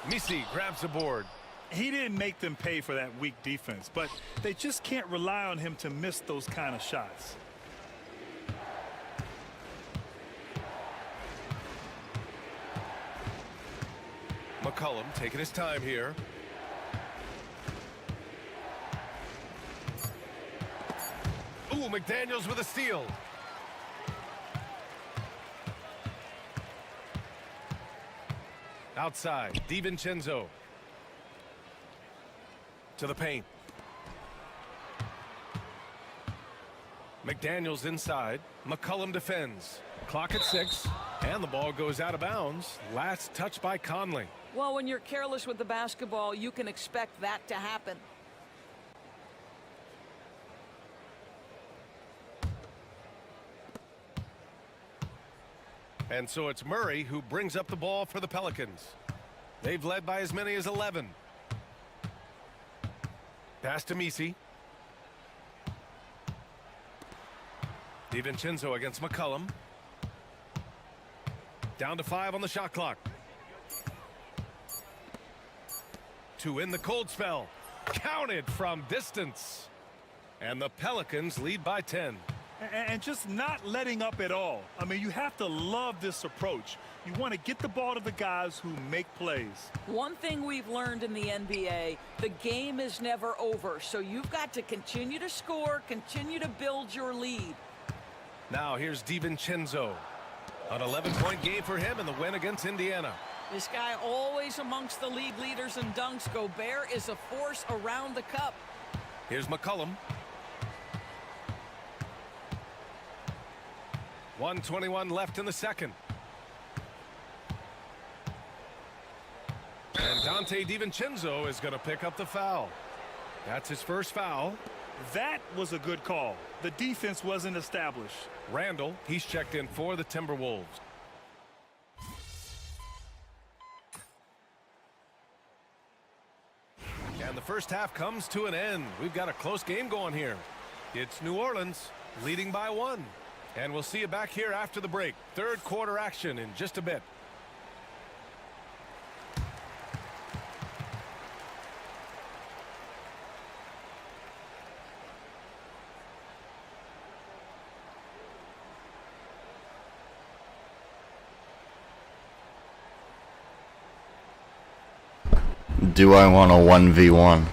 Speaker 1: Misi grabs the board.
Speaker 3: He didn't make them pay for that weak defense, but they just can't rely on him to miss those kind of shots.
Speaker 1: McCollum taking his time here. Ooh, McDaniels with a steal. Outside, DiVincenzo. To the paint. McDaniels inside. McCollum defends. Clock at 6. And the ball goes out of bounds. Last touch by Conley.
Speaker 19: Well, when you're careless with the basketball, you can expect that to happen.
Speaker 1: And so it's Murray who brings up the ball for the Pelicans. They've led by as many as 11. Pass to Misi. DiVincenzo against McCollum. Down to 5 on the shot clock. 2 in the cold spell. Counted from distance. And the Pelicans lead by 10.
Speaker 3: And just not letting up at all. I mean, you have to love this approach. You want to get the ball to the guys who make plays.
Speaker 19: One thing we've learned in the NBA, the game is never over. So you've got to continue to score, continue to build your lead.
Speaker 1: Now here's DiVincenzo. An 11-point game for him in the win against Indiana.
Speaker 19: This guy always amongst the league leaders in dunks. Gobert is a force around the cup.
Speaker 1: Here's McCollum. 1:21 left in the second. And Dante DiVincenzo is going to pick up the foul. That's his first foul.
Speaker 3: That was a good call. The defense wasn't established.
Speaker 1: Randall, he's checked in for the Timberwolves. And the first half comes to an end. We've got a close game going here. It's New Orleans leading by 1. And we'll see you back here after the break. Third quarter action in just a bit.
Speaker 9: Do I want a 1v1?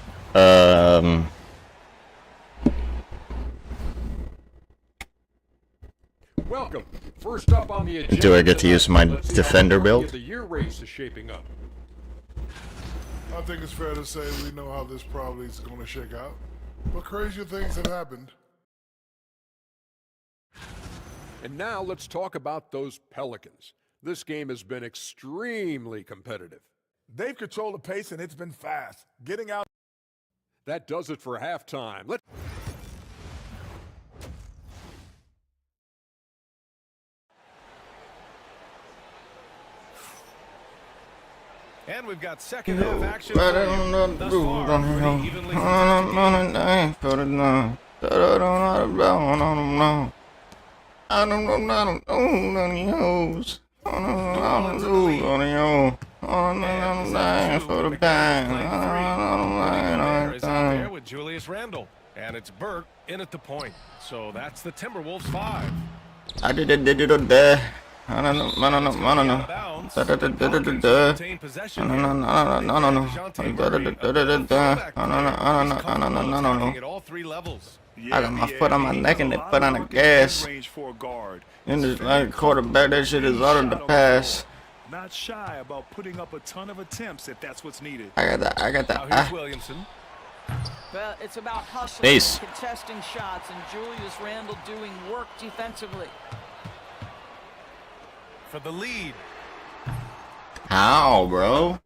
Speaker 6: Welcome. First up on the agenda.
Speaker 9: Do I get to use my defender build?
Speaker 6: The year race is shaping up.
Speaker 8: I think it's fair to say we know how this probably is going to shake out. But crazier things have happened.
Speaker 6: And now let's talk about those Pelicans. This game has been extremely competitive.
Speaker 7: They've controlled the pace, and it's been fast. Getting out.
Speaker 6: That does it for halftime.
Speaker 1: And we've got second half action. Thus far, pretty evenly there with Julius Randle, and it's Burke in at the point. So that's the Timberwolves 5.
Speaker 9: I did it there. I don't know. I got my foot on my neck and they put on the gas. In the quarterback, that shit is out of the pass.
Speaker 3: Not shy about putting up a ton of attempts if that's what's needed.
Speaker 9: I got that.
Speaker 1: Now here's Williamson.
Speaker 19: Well, it's about hustling,
Speaker 9: Base.
Speaker 19: contesting shots, and Julius Randle doing work defensively.
Speaker 1: For the lead.
Speaker 9: How, bro?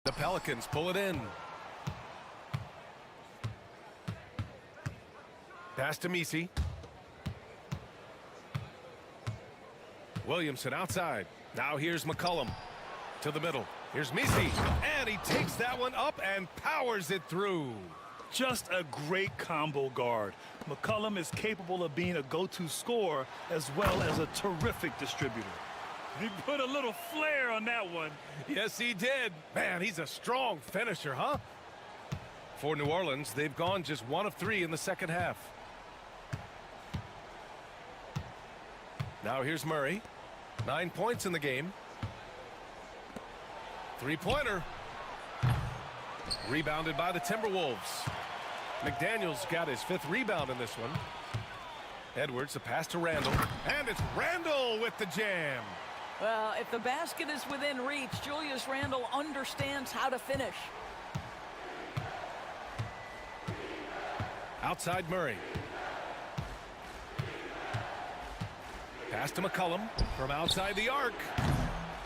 Speaker 1: The Pelicans pull it in. Pass to Messi. Williamson outside. Now here's McCollum to the middle. Here's Messi, and he takes that one up and powers it through.
Speaker 3: Just a great combo guard. McCollum is capable of being a go-to scorer as well as a terrific distributor. He put a little flair on that one.
Speaker 1: Yes, he did. Man, he's a strong finisher, huh? For New Orleans, they've gone just 1 of 3 in the second half. Now here's Murray. 9 points in the game. Three-pointer. Rebounded by the Timberwolves. McDaniels got his 5th rebound in this one. Edwards, a pass to Randle. And it's Randle with the jam.
Speaker 19: Well, if the basket is within reach, Julius Randle understands how to finish.
Speaker 1: Outside Murray. Pass to McCollum from outside the arc.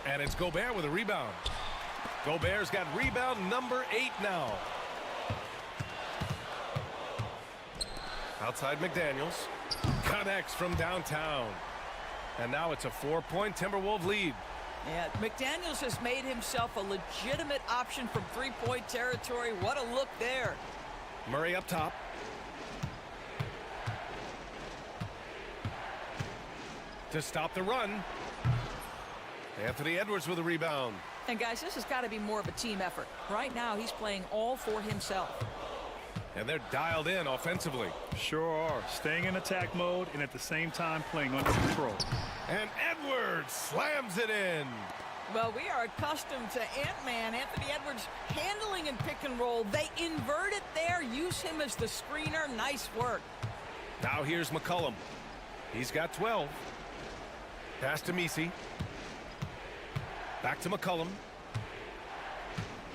Speaker 1: And it's Gobert with a rebound. Gobert's got rebound number 8 now. Outside McDaniels. Connects from downtown. And now it's a 4-point Timberwolves lead.
Speaker 19: Yeah, McDaniels has made himself a legitimate option from three-point territory. What a look there.
Speaker 1: Murray up top. To stop the run. Anthony Edwards with a rebound.
Speaker 19: And guys, this has got to be more of a team effort. Right now, he's playing all for himself.
Speaker 1: And they're dialed in offensively.
Speaker 3: Sure are. Staying in attack mode and at the same time playing under control.
Speaker 1: And Edwards slams it in.
Speaker 19: Well, we are accustomed to Ant-Man, Anthony Edwards, handling and pick and roll. They invert it there, use him as the screener. Nice work.
Speaker 1: Now here's McCollum. He's got 12. Pass to Messi. Back to McCollum.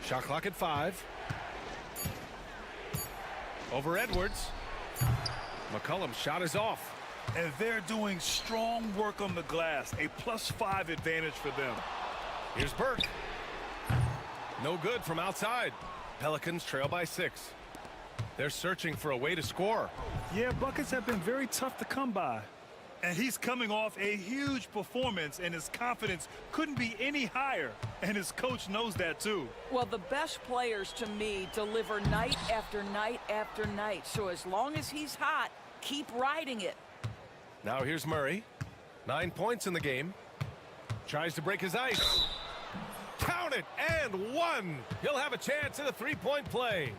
Speaker 1: Shot clock at 5. Over Edwards. McCollum's shot is off.
Speaker 3: And they're doing strong work on the glass. A +5 advantage for them.
Speaker 1: Here's Burke. No good from outside. Pelicans trail by 6. They're searching for a way to score.
Speaker 3: Yeah, buckets have been very tough to come by. And he's coming off a huge performance, and his confidence couldn't be any higher. And his coach knows that, too.
Speaker 19: Well, the best players, to me, deliver night after night after night. So as long as he's hot, keep riding it.
Speaker 1: Now here's Murray. 9 points in the game. Tries to break his ice. Count it, and 1. He'll have a chance at a three-point play.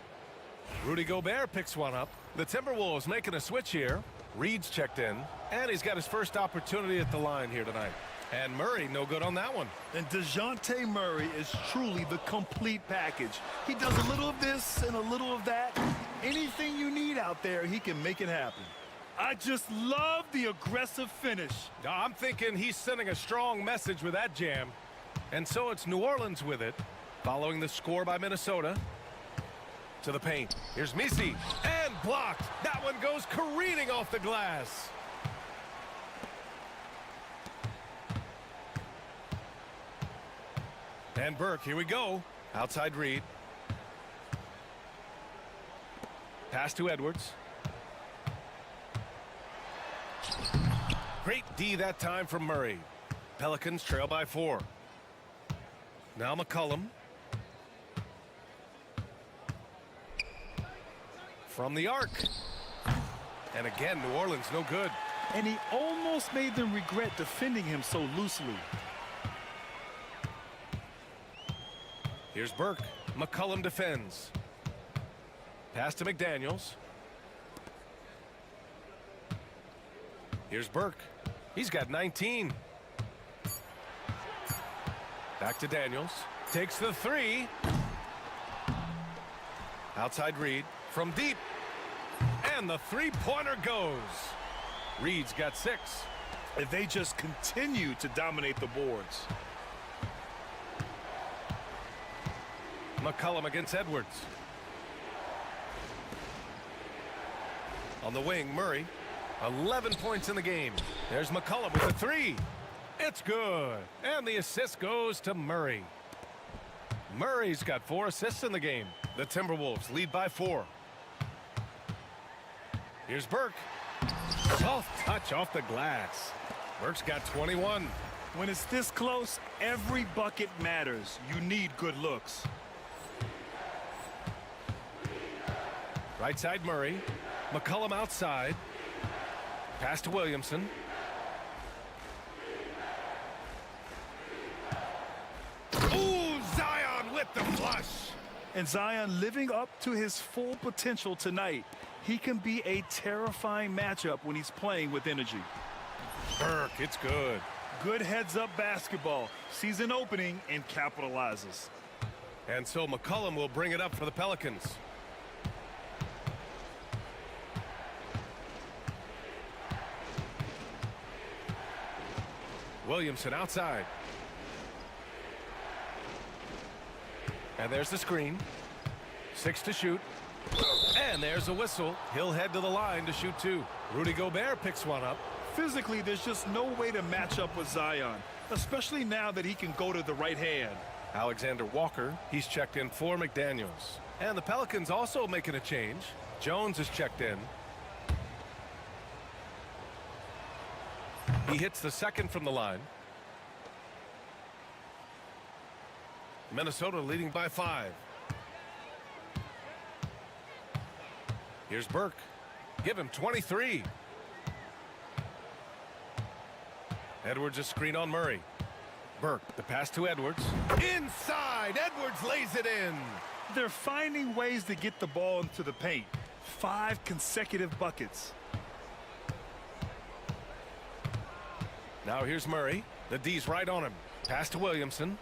Speaker 1: Rudy Gobert picks one up. The Timberwolves making a switch here. Reed's checked in, and he's got his first opportunity at the line here tonight. And Murray, no good on that one.
Speaker 3: And DeJounte Murray is truly the complete package. He does a little of this and a little of that. Anything you need out there, he can make it happen. I just love the aggressive finish.
Speaker 1: I'm thinking he's sending a strong message with that jam. And so it's New Orleans with it, following the score by Minnesota. To the paint. Here's Misi. And blocked. That one goes careening off the glass. And Burke, here we go. Outside Reed. Pass to Edwards. Great D that time from Murray. Pelicans trail by 4. Now McCollum. From the arc. And again, New Orleans no good.
Speaker 3: And he almost made them regret defending him so loosely.
Speaker 1: Here's Burke. McCollum defends. Pass to McDaniels. Here's Burke. He's got 19. Back to Daniels. Takes the 3. Outside Reed. From deep. And the 3-pointer goes. Reed's got 6.
Speaker 3: If they just continue to dominate the boards.
Speaker 1: McCollum against Edwards. On the wing, Murray. 11 points in the game. There's McCollum with the 3. It's good. And the assist goes to Murray. Murray's got 4 assists in the game. The Timberwolves lead by 4. Here's Burke. Soft touch off the glass. Burke's got 21.
Speaker 3: When it's this close, every bucket matters. You need good looks.
Speaker 1: Right side Murray. McCollum outside. Pass to Williamson. Ooh, Zion with the flush.
Speaker 3: And Zion living up to his full potential tonight. He can be a terrifying matchup when he's playing with energy.
Speaker 1: Burke, it's good.
Speaker 3: Good heads-up basketball. Sees an opening and capitalizes.
Speaker 1: And so McCollum will bring it up for the Pelicans. Williamson outside. And there's the screen. 6 to shoot. And there's a whistle. He'll head to the line to shoot 2. Rudy Gobert picks one up.
Speaker 3: Physically, there's just no way to match up with Zion, especially now that he can go to the right hand.
Speaker 1: Alexander Walker, he's checked in for McDaniels. And the Pelicans also making a change. Jones is checked in. He hits the second from the line. Minnesota leading by 5. Here's Burke. Give him 23. Edwards a screen on Murray. Burke, the pass to Edwards. Inside, Edwards lays it in.
Speaker 3: They're finding ways to get the ball into the paint. 5 consecutive buckets.
Speaker 1: Now here's Murray. The D's right on him. Pass to Williamson.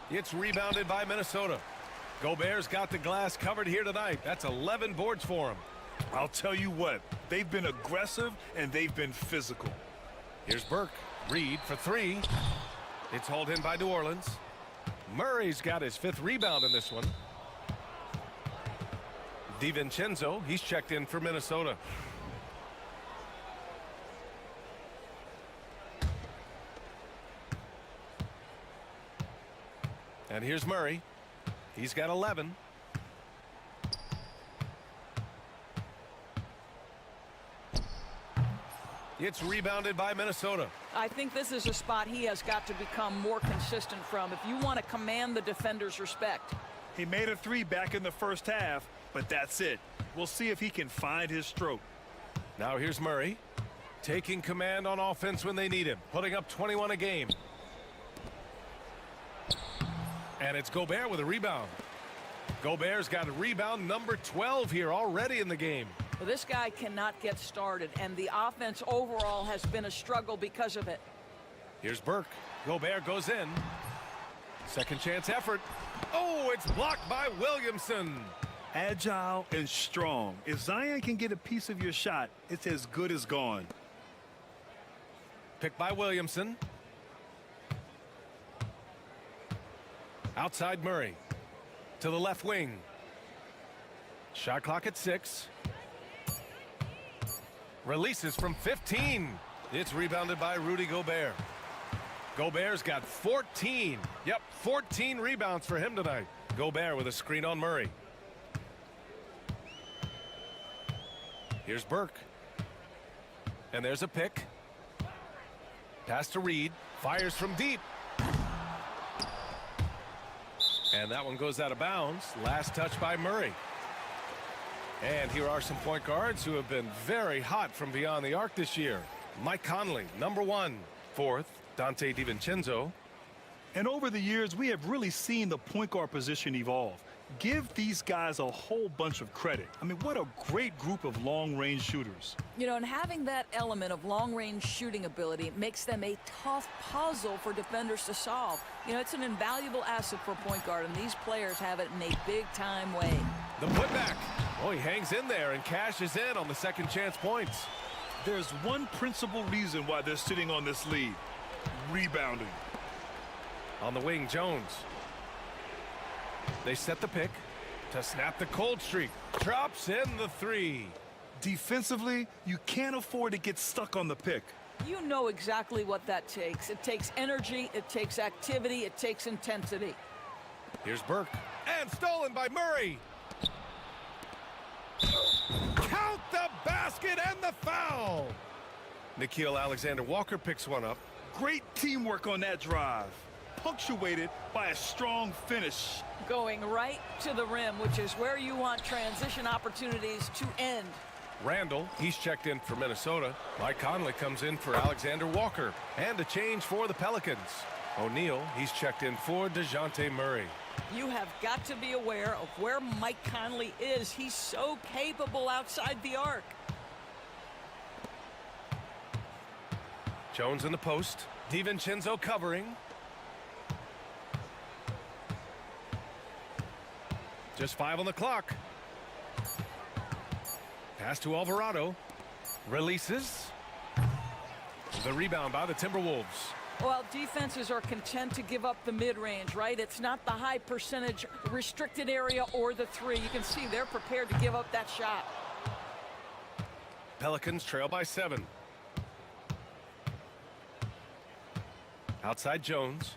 Speaker 1: It's rebounded by Minnesota. Gobert's got the glass covered here tonight. That's 11 boards for him.
Speaker 3: I'll tell you what, they've been aggressive and they've been physical.
Speaker 1: Here's Burke. Reed for 3. It's hauled in by New Orleans. Murray's got his 5th rebound in this one. DiVincenzo, he's checked in for Minnesota. And here's Murray. He's got 11. It's rebounded by Minnesota.
Speaker 19: I think this is a spot he has got to become more consistent from if you want to command the defender's respect.
Speaker 3: He made a 3 back in the first half, but that's it. We'll see if he can find his stroke.
Speaker 1: Now here's Murray, taking command on offense when they need him, putting up 21 a game. And it's Gobert with a rebound. Gobert's got a rebound number 12 here already in the game.
Speaker 19: Well, this guy cannot get started, and the offense overall has been a struggle because of it.
Speaker 1: Here's Burke. Gobert goes in. Second chance effort. Oh, it's blocked by Williamson.
Speaker 3: Agile and strong. If Zion can get a piece of your shot, it's as good as gone.
Speaker 1: Picked by Williamson. Outside Murray. To the left wing. Shot clock at 6. Releases from 15. It's rebounded by Rudy Gobert. Gobert's got 14. Yep, 14 rebounds for him tonight. Gobert with a screen on Murray. Here's Burke. And there's a pick. Pass to Reed. Fires from deep. And that one goes out of bounds. Last touch by Murray. And here are some point guards who have been very hot from beyond the arc this year. Mike Conley, number 1. 4th, Dante DiVincenzo.
Speaker 3: And over the years, we have really seen the point guard position evolve. Give these guys a whole bunch of credit. I mean, what a great group of long-range shooters.
Speaker 19: You know, and having that element of long-range shooting ability makes them a tough puzzle for defenders to solve. You know, it's an invaluable asset for a point guard, and these players have it in a big-time way.
Speaker 1: The putback. Oh, he hangs in there and cashes in on the second chance points.
Speaker 3: There's one principal reason why they're sitting on this lead. Rebounding.
Speaker 1: On the wing, Jones. They set the pick to snap the cold streak. Drops in the 3.
Speaker 3: Defensively, you can't afford to get stuck on the pick.
Speaker 19: You know exactly what that takes. It takes energy, it takes activity, it takes intensity.
Speaker 1: Here's Burke. And stolen by Murray. Count the basket and the foul. Nickeil Alexander-Walker picks one up.
Speaker 3: Great teamwork on that drive. Punctuated by a strong finish.
Speaker 19: Going right to the rim, which is where you want transition opportunities to end.
Speaker 1: Randall, he's checked in for Minnesota. Mike Conley comes in for Alexander-Walker. And a change for the Pelicans. O'Neal, he's checked in for DeJounte Murray.
Speaker 19: You have got to be aware of where Mike Conley is. He's so capable outside the arc.
Speaker 1: Jones in the post. DiVincenzo covering. Just 5 on the clock. Pass to Alvarado. Releases. The rebound by the Timberwolves.
Speaker 19: Well, defenses are content to give up the mid-range, right? It's not the high percentage restricted area or the 3. You can see they're prepared to give up that shot.
Speaker 1: Pelicans trail by 7. Outside Jones.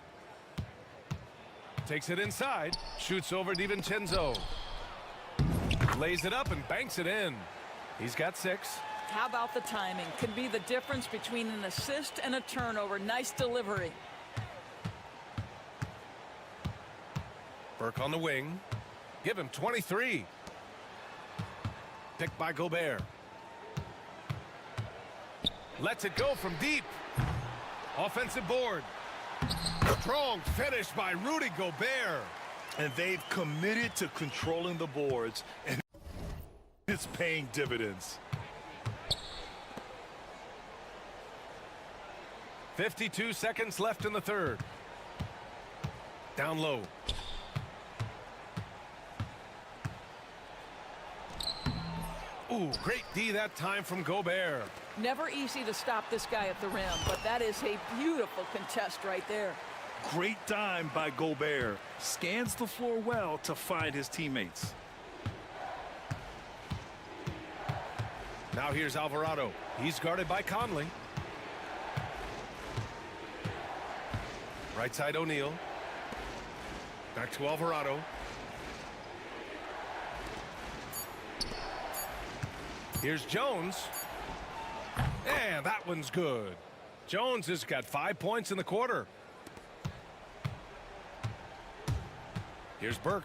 Speaker 1: Takes it inside. Shoots over DiVincenzo. Lays it up and banks it in. He's got 6.
Speaker 19: How about the timing? Could be the difference between an assist and a turnover. Nice delivery.
Speaker 1: Burke on the wing. Give him 23. Picked by Gobert. Lets it go from deep. Offensive board. Strong finish by Rudy Gobert.
Speaker 3: And they've committed to controlling the boards, and it's paying dividends.
Speaker 1: 52 seconds left in the third. Down low. Ooh, great D that time from Gobert.
Speaker 19: Never easy to stop this guy at the rim, but that is a beautiful contest right there.
Speaker 3: Great dime by Gobert. Scans the floor well to find his teammates.
Speaker 1: Now here's Alvarado. He's guarded by Conley. Right side O'Neal. Back to Alvarado. Here's Jones. And that one's good. Jones has got 5 points in the quarter. Here's Burke.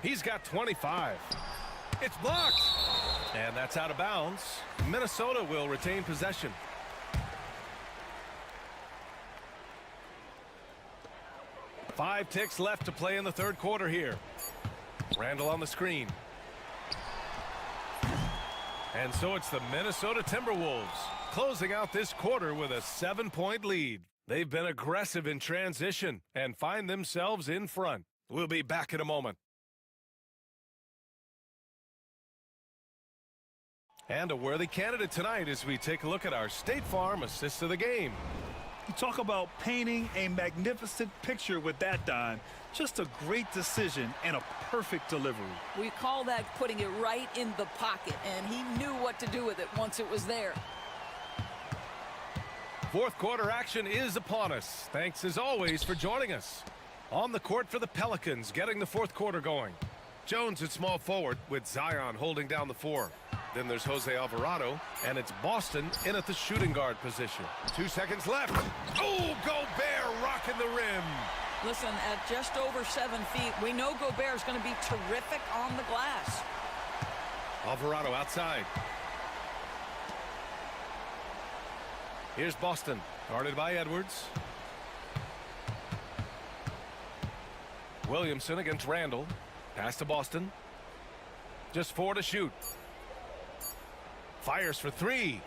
Speaker 1: He's got 25. It's blocked. And that's out of bounds. Minnesota will retain possession. Five ticks left to play in the third quarter here. Randall on the screen. And so it's the Minnesota Timberwolves closing out this quarter with a 7-point lead. They've been aggressive in transition and find themselves in front. We'll be back in a moment. And a worthy candidate tonight as we take a look at our State Farm assist of the game.
Speaker 3: You talk about painting a magnificent picture with that, Don. Just a great decision and a perfect delivery.
Speaker 19: We call that putting it right in the pocket, and he knew what to do with it once it was there.
Speaker 1: Fourth quarter action is upon us. Thanks as always for joining us. On the court for the Pelicans, getting the fourth quarter going. Jones at small forward with Zion holding down the 4. Then there's Jose Alvarado, and it's Boston in at the shooting guard position. 2 seconds left. Oh, Gobert rocking the rim.
Speaker 19: Listen, at just over 7 feet, we know Gobert is going to be terrific on the glass.
Speaker 1: Alvarado outside. Here's Boston, guarded by Edwards. Williamson against Randall. Pass to Boston. Just 4 to shoot. Fires for 3.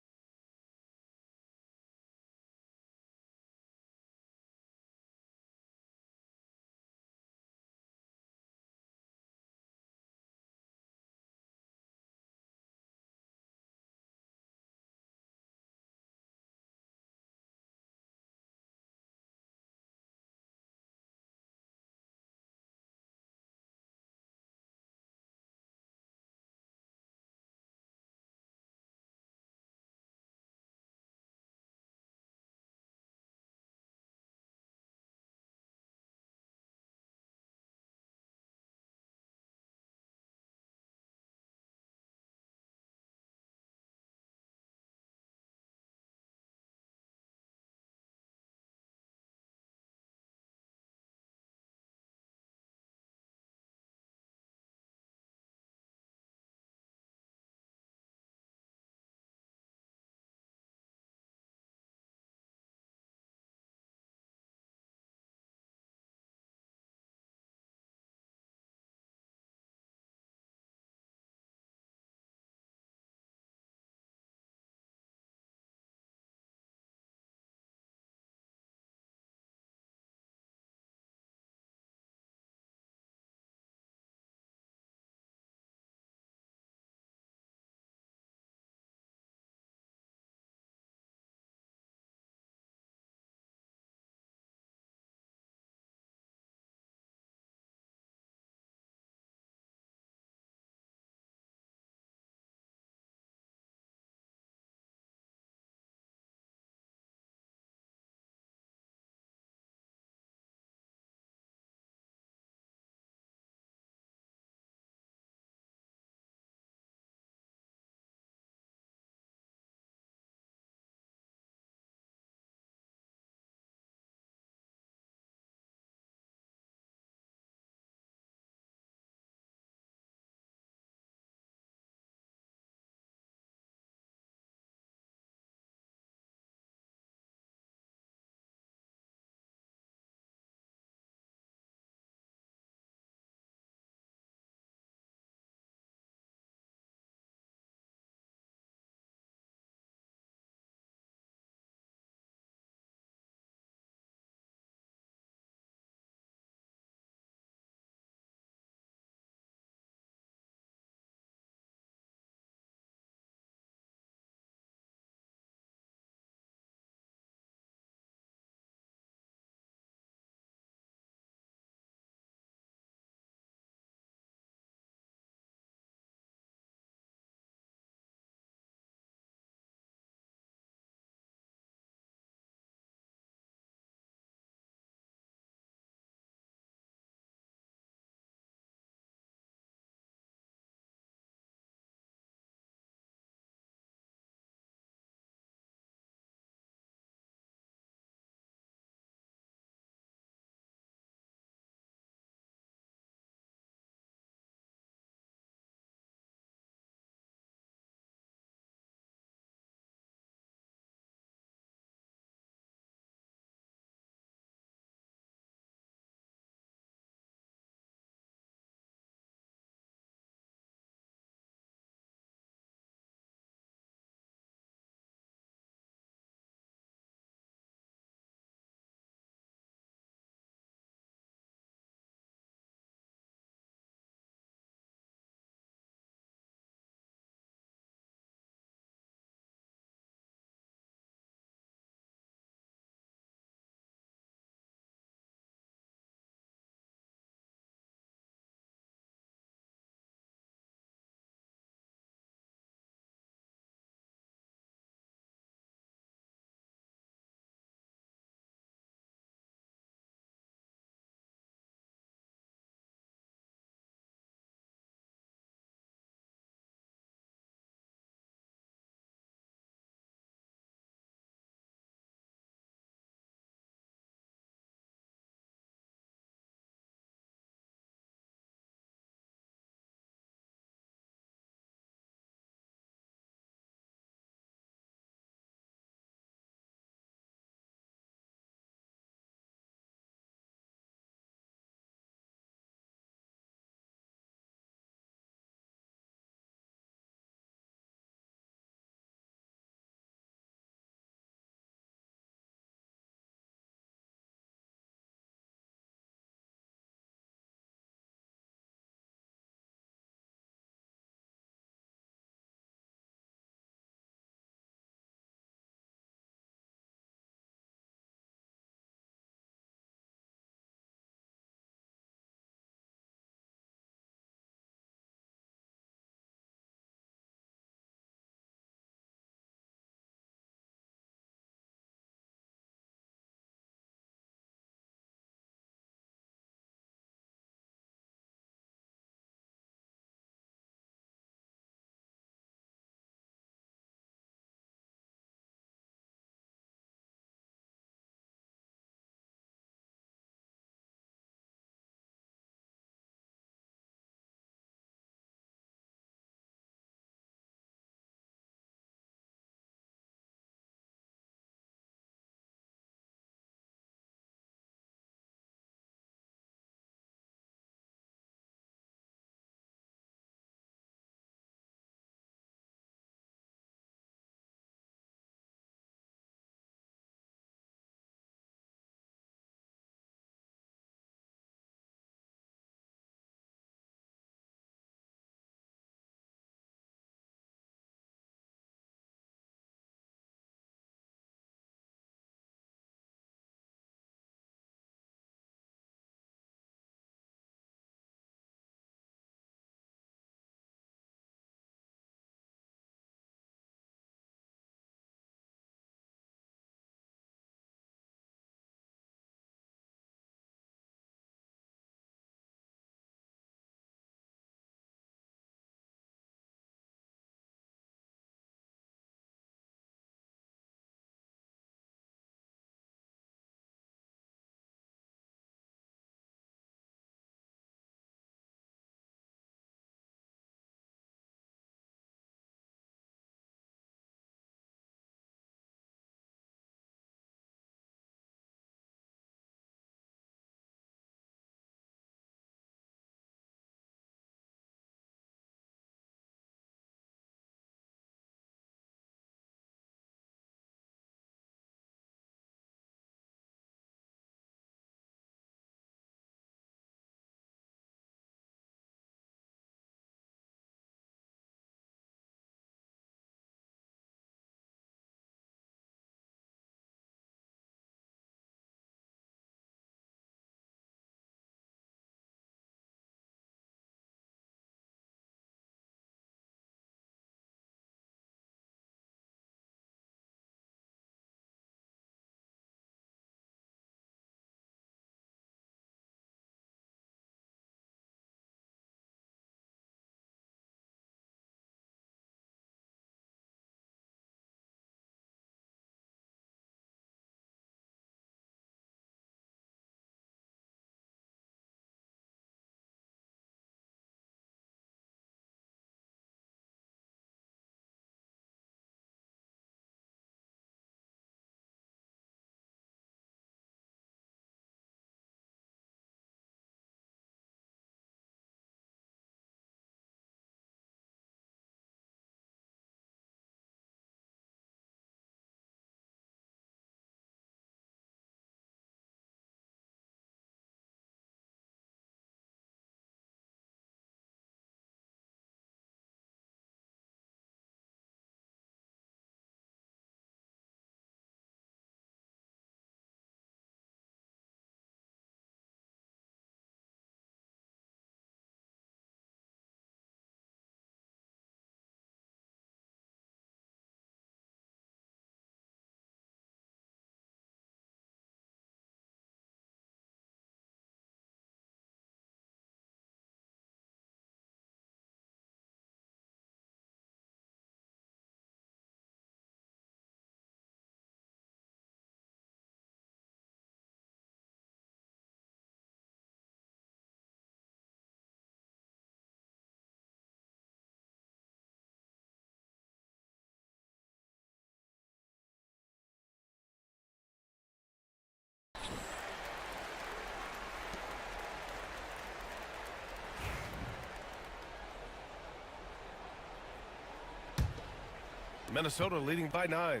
Speaker 1: Minnesota leading by 9.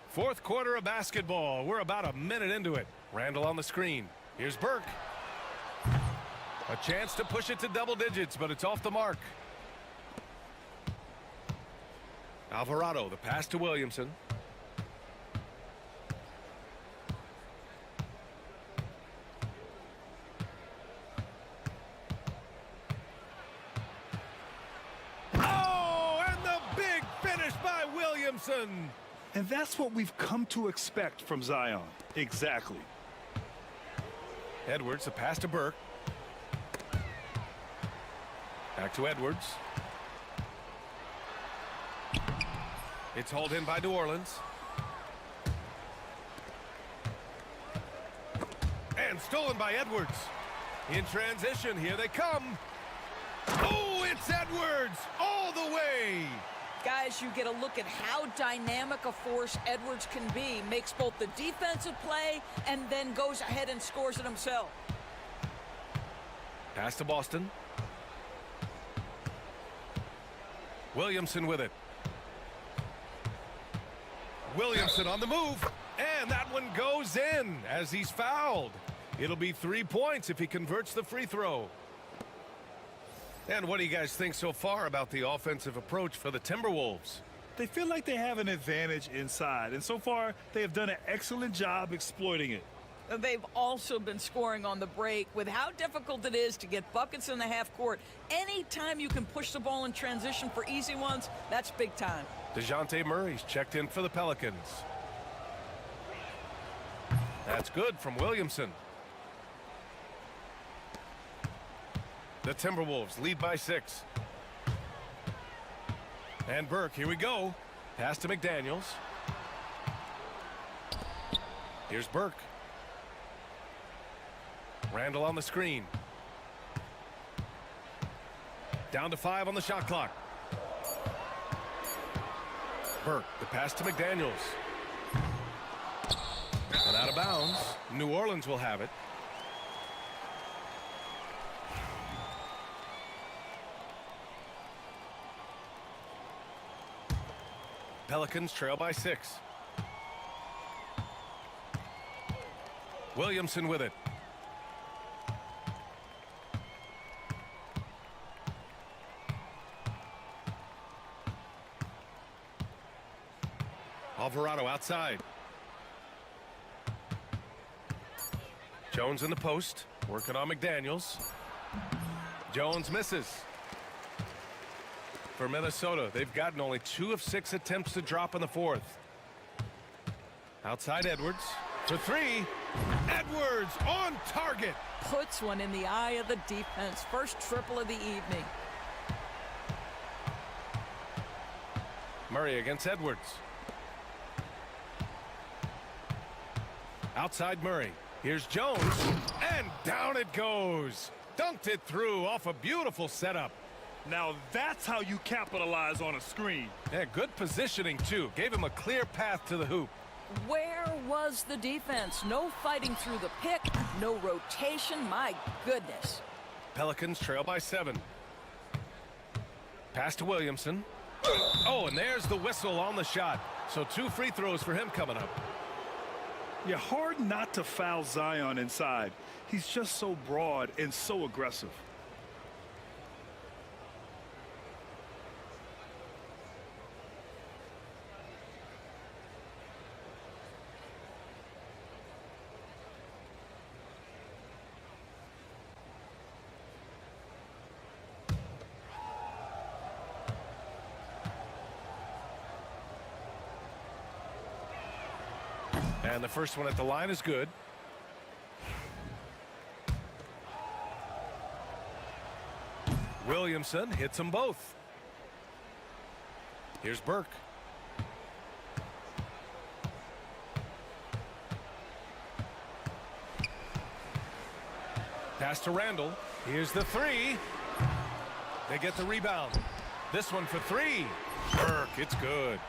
Speaker 1: Fourth quarter of basketball. We're about a minute into it. Randall on the screen. Here's Burke. A chance to push it to double digits, but it's off the mark. Alvarado, the pass to Williamson. Oh, and the big finish by Williamson.
Speaker 3: And that's what we've come to expect from Zion. Exactly.
Speaker 1: Edwards, the pass to Burke. Back to Edwards. It's hauled in by New Orleans. And stolen by Edwards. In transition, here they come. Oh, it's Edwards all the way.
Speaker 19: Guys, you get a look at how dynamic a force Edwards can be. Makes both the defensive play and then goes ahead and scores it himself.
Speaker 1: Pass to Boston. Williamson with it. Williamson on the move. And that one goes in as he's fouled. It'll be 3 points if he converts the free throw. And what do you guys think so far about the offensive approach for the Timberwolves?
Speaker 3: They feel like they have an advantage inside, and so far they have done an excellent job exploiting it.
Speaker 19: They've also been scoring on the break. With how difficult it is to get buckets in the half court, anytime you can push the ball in transition for easy ones, that's big time.
Speaker 1: DeJounte Murray's checked in for the Pelicans. That's good from Williamson. The Timberwolves lead by 6. And Burke, here we go. Pass to McDaniels. Here's Burke. Randall on the screen. Down to 5 on the shot clock. Burke, the pass to McDaniels. And out of bounds. New Orleans will have it. Pelicans trail by 6. Williamson with it. Alvarado outside. Jones in the post, working on McDaniels. Jones misses. For Minnesota, they've gotten only 2 of 6 attempts to drop in the fourth. Outside Edwards for 3. Edwards on target.
Speaker 19: Puts one in the eye of the defense. First triple of the evening.
Speaker 1: Murray against Edwards. Outside Murray. Here's Jones. And down it goes. Dunked it through off a beautiful setup.
Speaker 3: Now that's how you capitalize on a screen.
Speaker 1: Yeah, good positioning, too. Gave him a clear path to the hoop.
Speaker 19: Where was the defense? No fighting through the pick, no rotation. My goodness.
Speaker 1: Pelicans trail by 7. Pass to Williamson. Oh, and there's the whistle on the shot. So 2 free throws for him coming up.
Speaker 3: You're hard not to foul Zion inside. He's just so broad and so aggressive.
Speaker 1: And the first one at the line is good. Williamson hits them both. Here's Burke. Pass to Randall. Here's the 3. They get the rebound. This one for 3. Burke, it's good.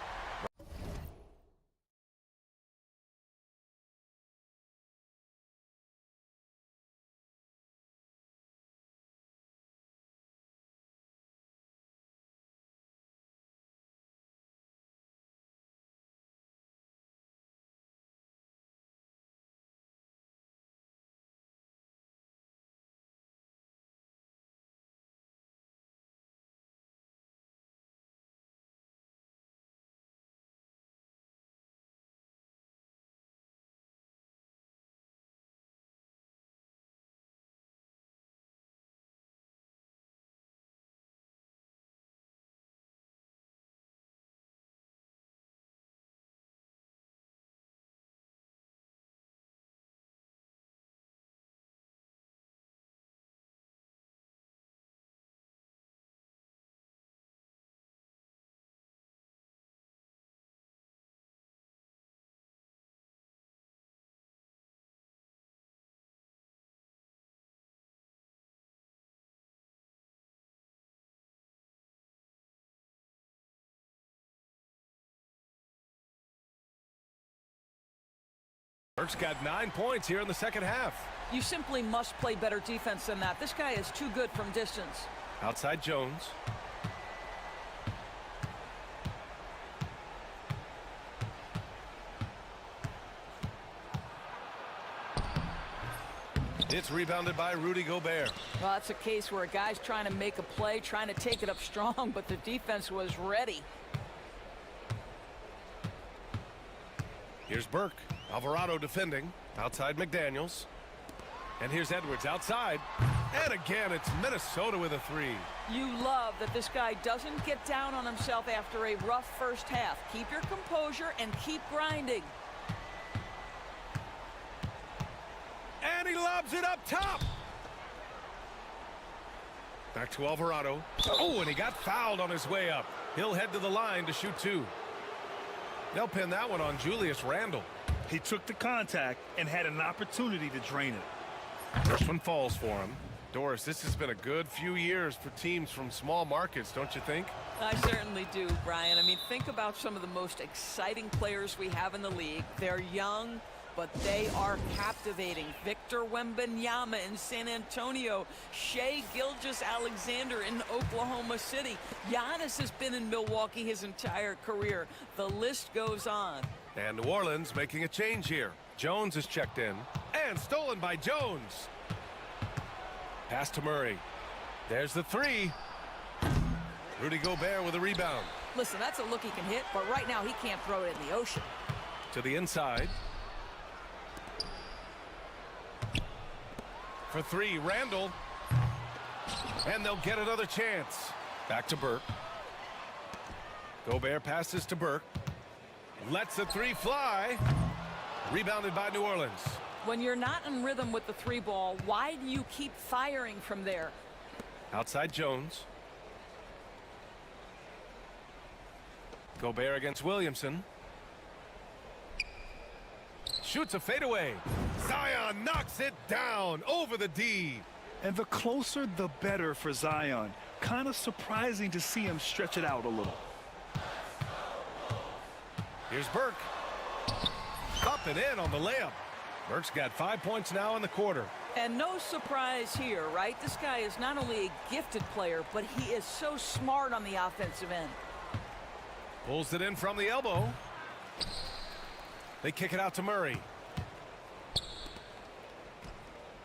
Speaker 1: Burke's got 9 points here in the second half.
Speaker 19: You simply must play better defense than that. This guy is too good from distance.
Speaker 1: Outside Jones. It's rebounded by Rudy Gobert.
Speaker 19: Well, that's a case where a guy's trying to make a play, trying to take it up strong, but the defense was ready.
Speaker 1: Here's Burke. Alvarado defending. Outside McDaniels. And here's Edwards outside. And again, it's Minnesota with a three.
Speaker 19: You love that this guy doesn't get down on himself after a rough first half. Keep your composure and keep grinding.
Speaker 1: And he lobs it up top. Back to Alvarado. Oh, and he got fouled on his way up. He'll head to the line to shoot two. They'll pin that one on Julius Randle.
Speaker 3: He took the contact and had an opportunity to drain it.
Speaker 1: First one falls for him. Doris, this has been a good few years for teams from small markets, don't you think?
Speaker 19: I certainly do, Brian. I mean, think about some of the most exciting players we have in the league. They're young, but they are captivating. Victor Wembanyama in San Antonio. Shai Gilgeous-Alexander in Oklahoma City. Giannis has been in Milwaukee his entire career. The list goes on.
Speaker 1: And New Orleans making a change here. Jones is checked in. And stolen by Jones. Pass to Murray. There's the three. Rudy Gobert with a rebound.
Speaker 19: Listen, that's a look he can hit, but right now he can't throw it in the ocean.
Speaker 1: To the inside. For three, Randle. And they'll get another chance. Back to Burke. Gobert passes to Burke. Lets the three fly. Rebounded by New Orleans.
Speaker 19: When you're not in rhythm with the three ball, why do you keep firing from there?
Speaker 1: Outside Jones. Gobert against Williamson. Shoots a fadeaway. Zion knocks it down over the D.
Speaker 3: And the closer, the better for Zion. Kind of surprising to see him stretch it out a little.
Speaker 1: Here's Burke. Up and in on the layup. Burke's got 5 points now in the quarter.
Speaker 19: And no surprise here, right? This guy is not only a gifted player, but he is so smart on the offensive end.
Speaker 1: Pulls it in from the elbow. They kick it out to Murray.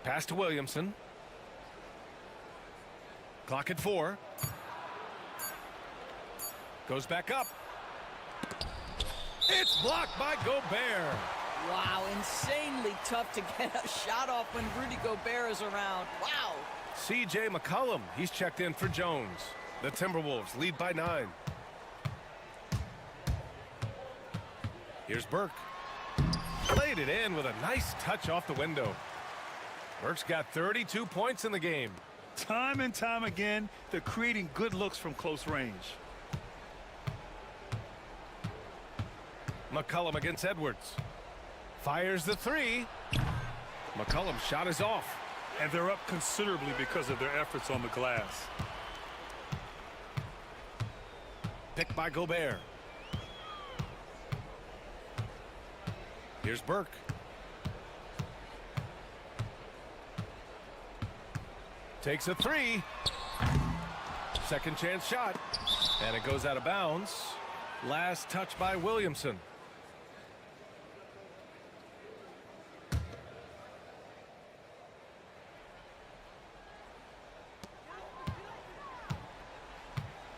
Speaker 1: Pass to Williamson. Clock at 4. Goes back up. It's blocked by Gobert.
Speaker 19: Wow, insanely tough to get a shot off when Rudy Gobert is around. Wow.
Speaker 1: C.J. McCollum, he's checked in for Jones. The Timberwolves lead by 9. Here's Burke. Played it in with a nice touch off the window. Burke's got 32 points in the game.
Speaker 3: Time and time again, they're creating good looks from close range.
Speaker 1: McCollum against Edwards. Fires the three. McCollum's shot is off.
Speaker 3: And they're up considerably because of their efforts on the glass.
Speaker 1: Picked by Gobert. Here's Burke. Takes a three. Second chance shot. And it goes out of bounds. Last touch by Williamson.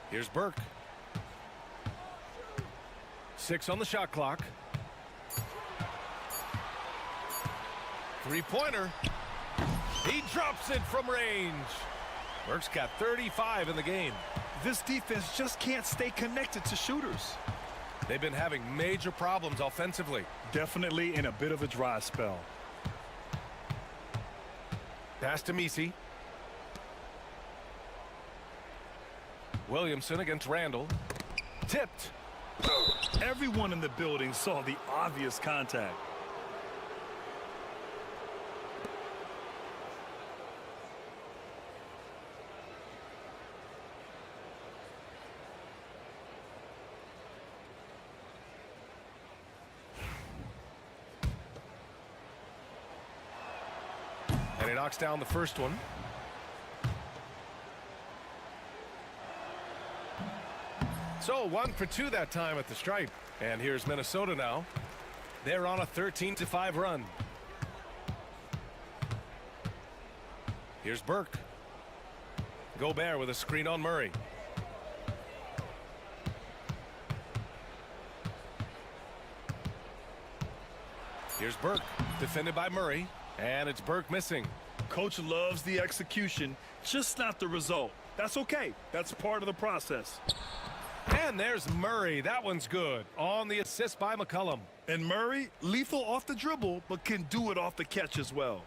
Speaker 1: Here's Burke. 6 on the shot clock. Three-pointer. He drops it from range. Burke's got 35 in the game.
Speaker 3: This defense just can't stay connected to shooters.
Speaker 1: They've been having major problems offensively.
Speaker 3: Definitely in a bit of a dry spell.
Speaker 1: Pass to Messi. Williamson against Randle. Tipped.
Speaker 3: Everyone in the building saw the obvious contact.
Speaker 1: knocks down the first one. So 1 for 2 that time at the stripe. And here's Minnesota now. They're on a 13-5 run. Here's Burke. Gobert with a screen on Murray. Here's Burke, defended by Murray, and it's Burke missing.
Speaker 3: Coach loves the execution, just not the result. That's okay. That's part of the process.
Speaker 1: And there's Murray. That one's good. On the assist by McCollum.
Speaker 3: And Murray, lethal off the dribble, but can do it off the catch as well.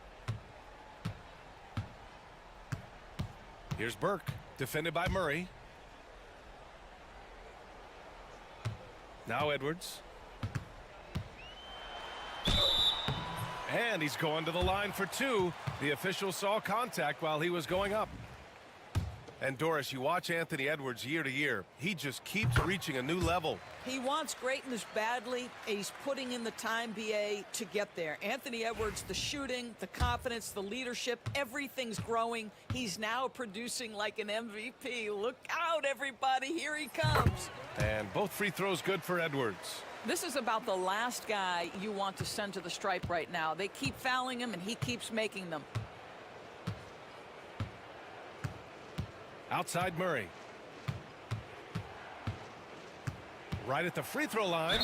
Speaker 1: Here's Burke, defended by Murray. Now Edwards. And he's going to the line for 2. The official saw contact while he was going up. And Doris, you watch Anthony Edwards year to year. He just keeps reaching a new level.
Speaker 19: He wants greatness badly. He's putting in the time, BA, to get there. Anthony Edwards, the shooting, the confidence, the leadership, everything's growing. He's now producing like an MVP. Look out, everybody. Here he comes.
Speaker 1: And both free throws good for Edwards.
Speaker 19: This is about the last guy you want to send to the stripe right now. They keep fouling him, and he keeps making them.
Speaker 1: Outside Murray. Right at the free throw line.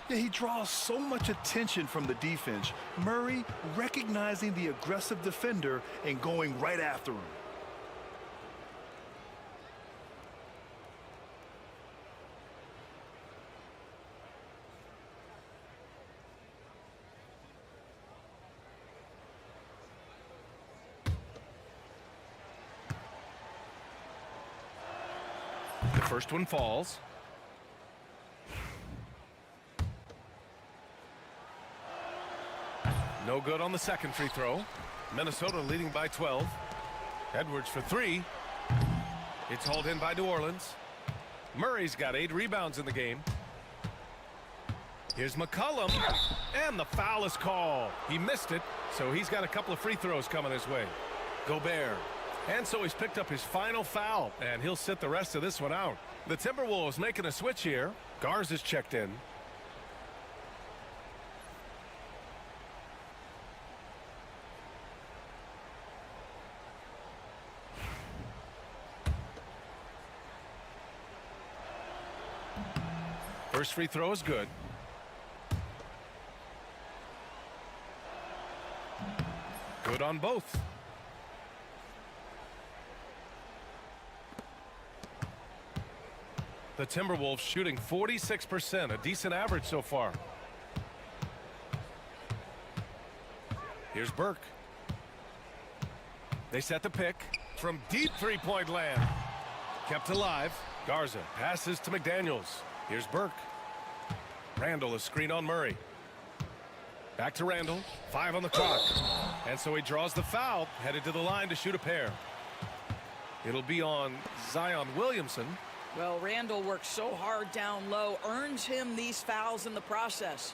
Speaker 3: Yeah, he draws so much attention from the defense. Murray recognizing the aggressive defender and going right after him.
Speaker 1: The first one falls. No good on the second free throw. Minnesota leading by 12. Edwards for 3. It's hauled in by New Orleans. Murray's got 8 rebounds in the game. Here's McCollum, and the foul is called. He missed it, so he's got a couple of free throws coming his way. Gobert. And so he's picked up his final foul, and he'll sit the rest of this one out. The Timberwolves making a switch here. Garza's checked in. First free throw is good. Good on both. The Timberwolves shooting 46%, a decent average so far. Here's Burke. They set the pick from deep three-point land. Kept alive. Garza passes to McDaniels. Here's Burke. Randall a screen on Murray. Back to Randall. 5 on the clock. And so he draws the foul, headed to the line to shoot a pair. It'll be on Zion Williamson.
Speaker 19: Well, Randall works so hard down low, earns him these fouls in the process.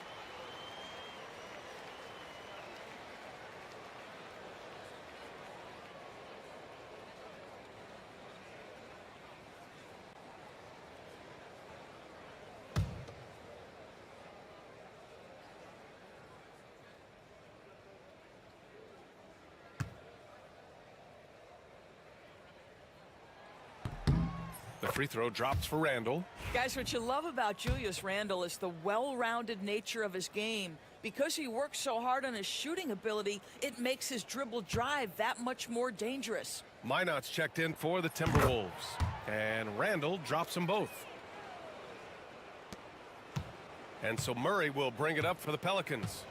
Speaker 1: The free throw drops for Randall.
Speaker 19: Guys, what you love about Julius Randle is the well-rounded nature of his game. Because he works so hard on his shooting ability, it makes his dribble drive that much more dangerous.
Speaker 1: Minot's checked in for the Timberwolves. And Randall drops them both. And so Murray will bring it up for the Pelicans.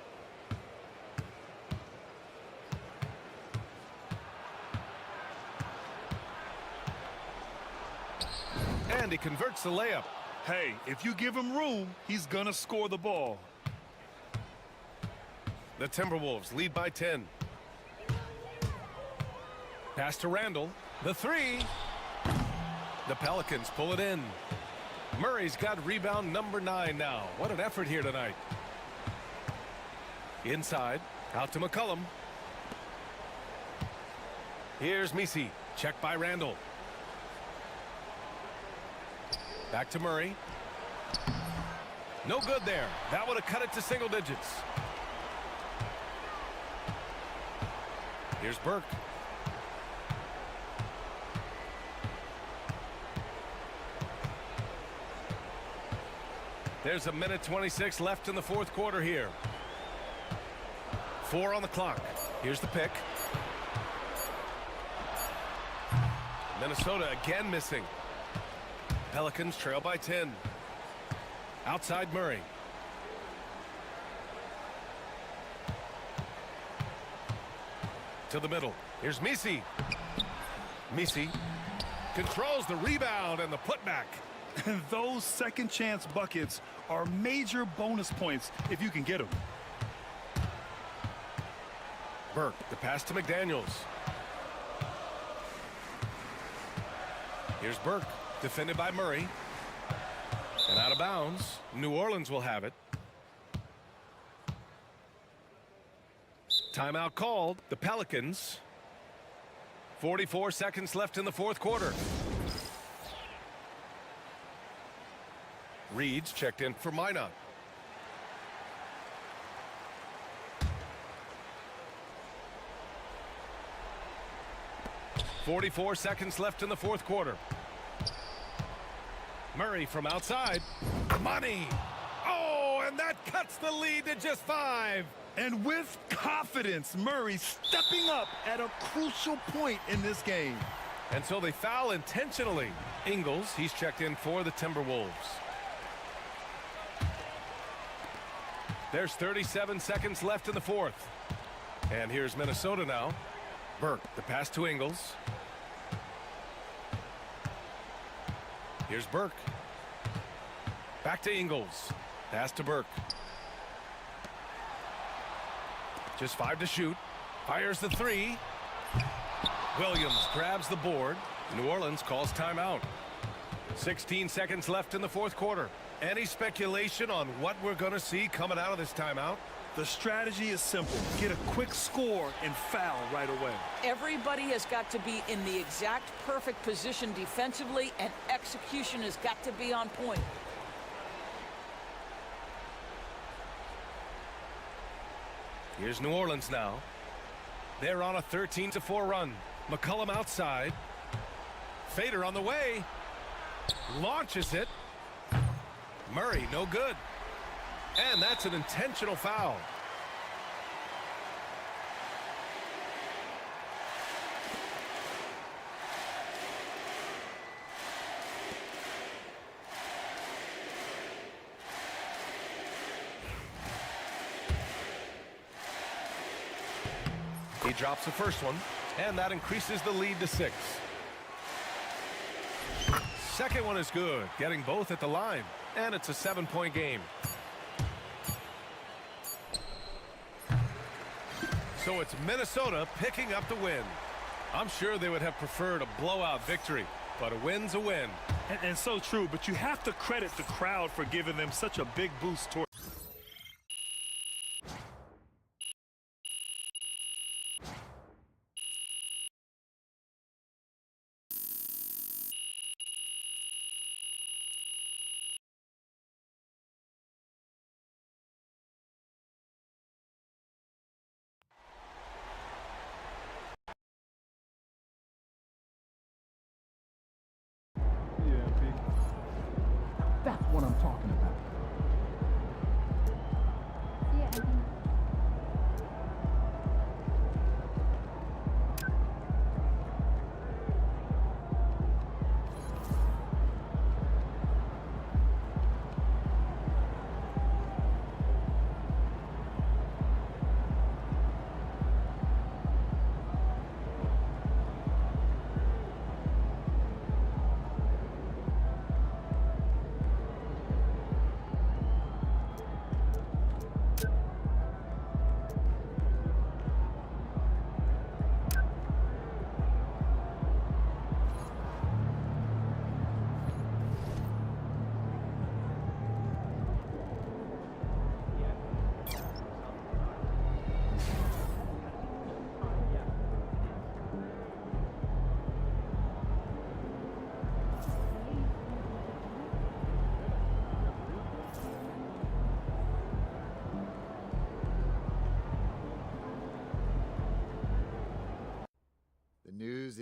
Speaker 1: And he converts the layup.
Speaker 3: Hey, if you give him room, he's gonna score the ball.
Speaker 1: The Timberwolves lead by 10. Pass to Randall. The 3. The Pelicans pull it in. Murray's got rebound number 9 now. What an effort here tonight. Inside, out to McCollum. Here's Misi. Checked by Randall. Back to Murray. No good there. That would have cut it to single digits. Here's Burke. There's a minute 26 left in the fourth quarter here. 4 on the clock. Here's the pick. Minnesota again missing. Pelicans trail by 10. Outside Murray. To the middle. Here's Misi. Misi controls the rebound and the putback.
Speaker 3: And those second chance buckets are major bonus points if you can get them.
Speaker 1: Burke, the pass to McDaniels. Here's Burke, defended by Murray. And out of bounds. New Orleans will have it. Timeout called. The Pelicans. 44 seconds left in the fourth quarter. Reed's checked in for Minot. .44 seconds left in the fourth quarter. Murray from outside. Money. Oh, and that cuts the lead to just 5.
Speaker 3: And with confidence, Murray stepping up at a crucial point in this game.
Speaker 1: And so they foul intentionally. Ingles, he's checked in for the Timberwolves. There's 37 seconds left in the fourth. And here's Minnesota now. Burke, the pass to Ingles. Here's Burke. Back to Ingles. Pass to Burke. Just 5 to shoot. Fires the 3. Williams grabs the board. New Orleans calls timeout. 16 seconds left in the fourth quarter. Any speculation on what we're going to see coming out of this timeout?
Speaker 3: The strategy is simple. Get a quick score and foul right away.
Speaker 19: Everybody has got to be in the exact perfect position defensively, and execution has got to be on point.
Speaker 1: Here's New Orleans now. They're on a 13-4 run. McCollum outside. Fader on the way. Launches it. Murray, no good. And that's an intentional foul. He drops the first one, and that increases the lead to 6. Second one is good, getting both at the line, and it's a 7-point game. So it's Minnesota picking up the win. I'm sure they would have preferred a blowout victory, but a win's a win.
Speaker 3: And so true, but you have to credit the crowd for giving them such a big boost toward.
Speaker 15: That's what I'm talking about.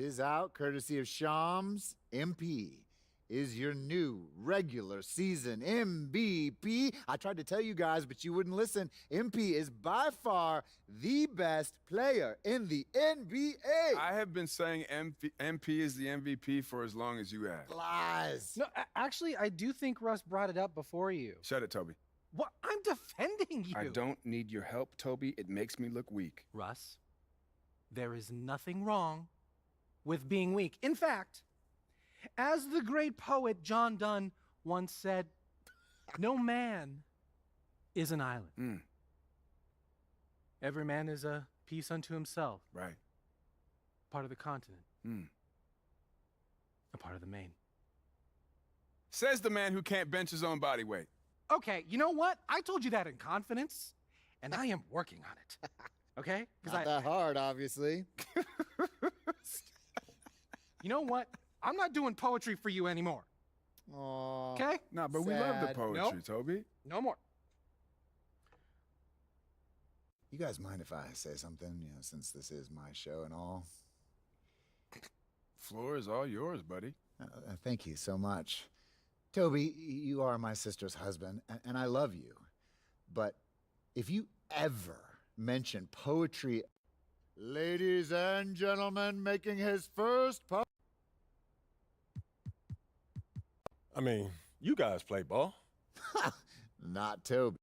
Speaker 20: is out, courtesy of Shams. MP is your new regular season MVP. I tried to tell you guys, but you wouldn't listen. MP is by far the best player in the NBA.
Speaker 21: I have been saying MP is the MVP for as long as you have.
Speaker 20: Lies.
Speaker 22: No, actually, I do think Russ brought it up before you.
Speaker 21: Shut it, Toby.
Speaker 22: What? I'm defending you.
Speaker 21: I don't need your help, Toby. It makes me look weak.
Speaker 22: Russ, there is nothing wrong with being weak. In fact, as the great poet John Donne once said, no man is an island. Every man is a piece unto himself.
Speaker 21: Right.
Speaker 22: Part of the continent. A part of the main.
Speaker 21: Says the man who can't bench his own body weight.
Speaker 22: Okay, you know what? I told you that in confidence, and I am working on it. Okay?
Speaker 20: Not that hard, obviously.
Speaker 22: You know what? I'm not doing poetry for you anymore.
Speaker 20: Aww.
Speaker 22: Okay?
Speaker 21: Nah, but we love the poetry,
Speaker 22: Nope.
Speaker 21: Toby.
Speaker 22: No more.
Speaker 20: You guys mind if I say something, since this is my show and all?
Speaker 21: Floor is all yours, buddy.
Speaker 20: Thank you so much. Toby, you are my sister's husband, and I love you. But if you ever mention poetry... Ladies and gentlemen, making his first
Speaker 1: I mean, you guys play ball.
Speaker 20: Not Toby.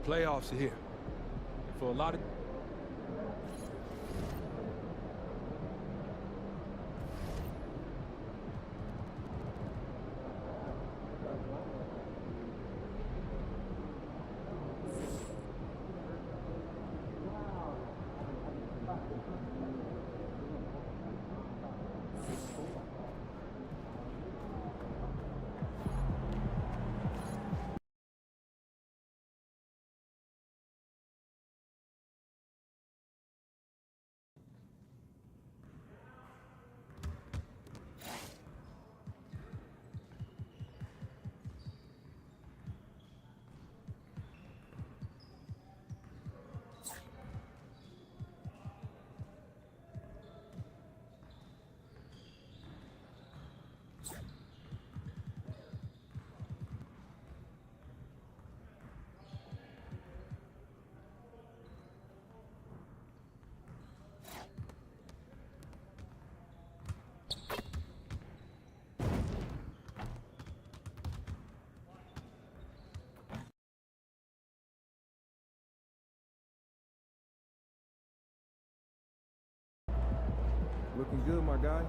Speaker 4: Playoffs are here. And for a lot of looking good, my guy.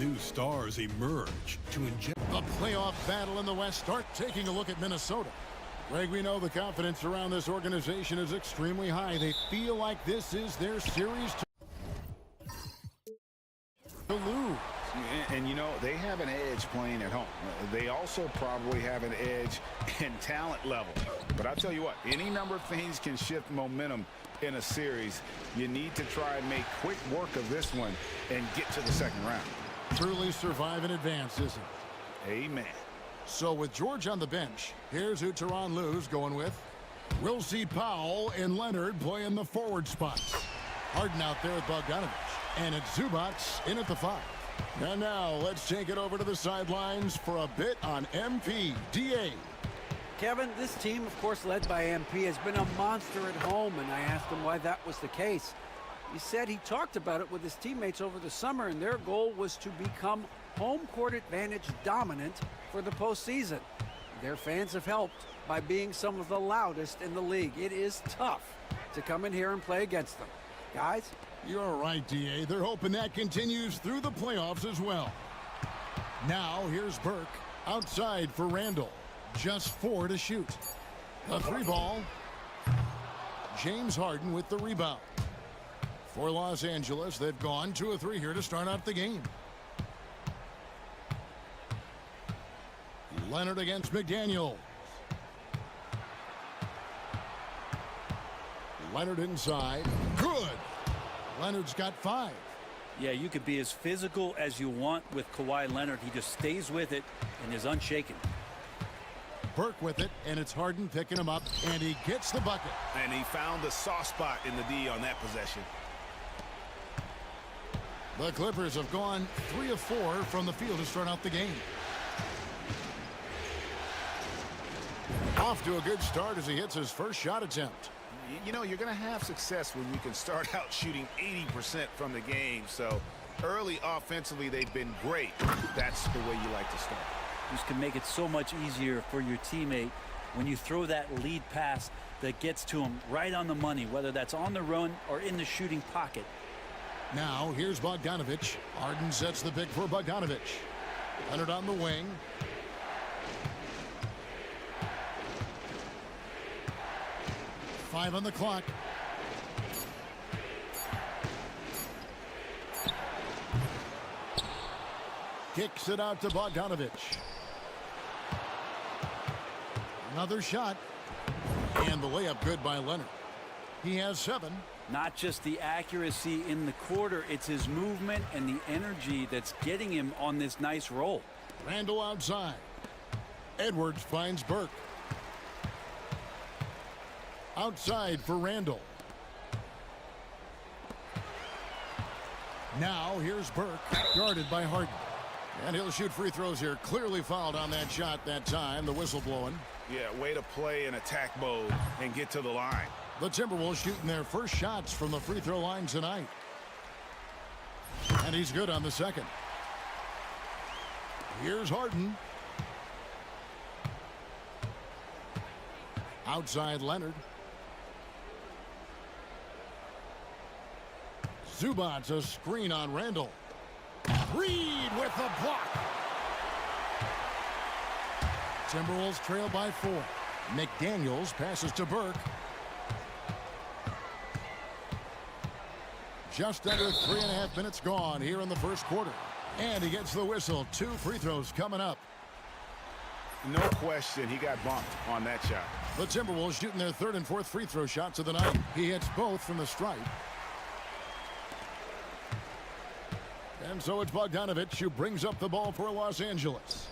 Speaker 12: New stars emerge to inject.
Speaker 11: The playoff battle in the West. Start taking a look at Minnesota. Greg, we know the confidence around this organization is extremely high. They feel like this is their series to lose.
Speaker 13: And you know, they have an edge playing at home. They also probably have an edge in talent level. But I'll tell you what, any number of things can shift momentum in a series. You need to try and make quick work of this one and get to the second round.
Speaker 11: Truly survive in advance, isn't it?
Speaker 13: Amen.
Speaker 11: So with George on the bench, here's who Tyronn Lue's going with. We'll see Powell and Leonard play in the forward spots. Harden out there with Bogdanovich. And it's Zubats in at the 5. And now let's take it over to the sidelines for a bit on MP. DA.
Speaker 14: Kevin, this team, of course, led by MP, has been a monster at home, and I asked him why that was the case. He said he talked about it with his teammates over the summer, and their goal was to become home court advantage dominant for the postseason. Their fans have helped by being some of the loudest in the league. It is tough to come in here and play against them. Guys?
Speaker 11: You're right, DA. They're hoping that continues through the playoffs as well. Now, here's Burke outside for Randall. Just 4 to shoot. A 3 ball. James Harden with the rebound. For Los Angeles, they've gone 2 of 3 here to start out the game. Leonard against McDaniel. Leonard inside. Good. Leonard's got 5.
Speaker 23: Yeah, you could be as physical as you want with Kawhi Leonard. He just stays with it and is unshaken.
Speaker 11: Burke with it, and it's Harden picking him up, and he gets the bucket.
Speaker 13: And he found the soft spot in the D on that possession.
Speaker 11: The Clippers have gone 3 of 4 from the field to start out the game. Off to a good start as he hits his first shot attempt.
Speaker 13: You know, you're going to have success when you can start out shooting 80% from the game. So early offensively, they've been great. That's the way you like to start.
Speaker 23: This can make it so much easier for your teammate when you throw that lead pass that gets to him right on the money, whether that's on the run or in the shooting pocket.
Speaker 11: Now, here's Bogdanovich. Harden sets the pick for Bogdanovich. Leonard on the wing. Five on the clock. Kicks it out to Bogdanovich. Another shot. And the layup good by Leonard. He has 7.
Speaker 23: Not just the accuracy in the quarter, it's his movement and the energy that's getting him on this nice roll.
Speaker 11: Randall outside. Edwards finds Burke. Outside for Randall. Now here's Burke, guarded by Harden. And he'll shoot free throws here. Clearly fouled on that shot that time. The whistle blowing.
Speaker 13: Yeah, way to play in attack mode and get to the line.
Speaker 11: The Timberwolves shooting their first shots from the free throw line tonight. And he's good on the second. Here's Harden. Outside Leonard. Zubats a screen on Randall. Reed with the block. Timberwolves trail by 4. McDaniels passes to Burke. Just under 3.5 minutes gone here in the first quarter. And he gets the whistle. 2 free throws coming up.
Speaker 13: No question, he got bumped on that shot.
Speaker 11: The Timberwolves shooting their 3rd and 4th free throw shots of the night. He hits both from the stripe. And so it's Bogdanovich who brings up the ball for Los Angeles.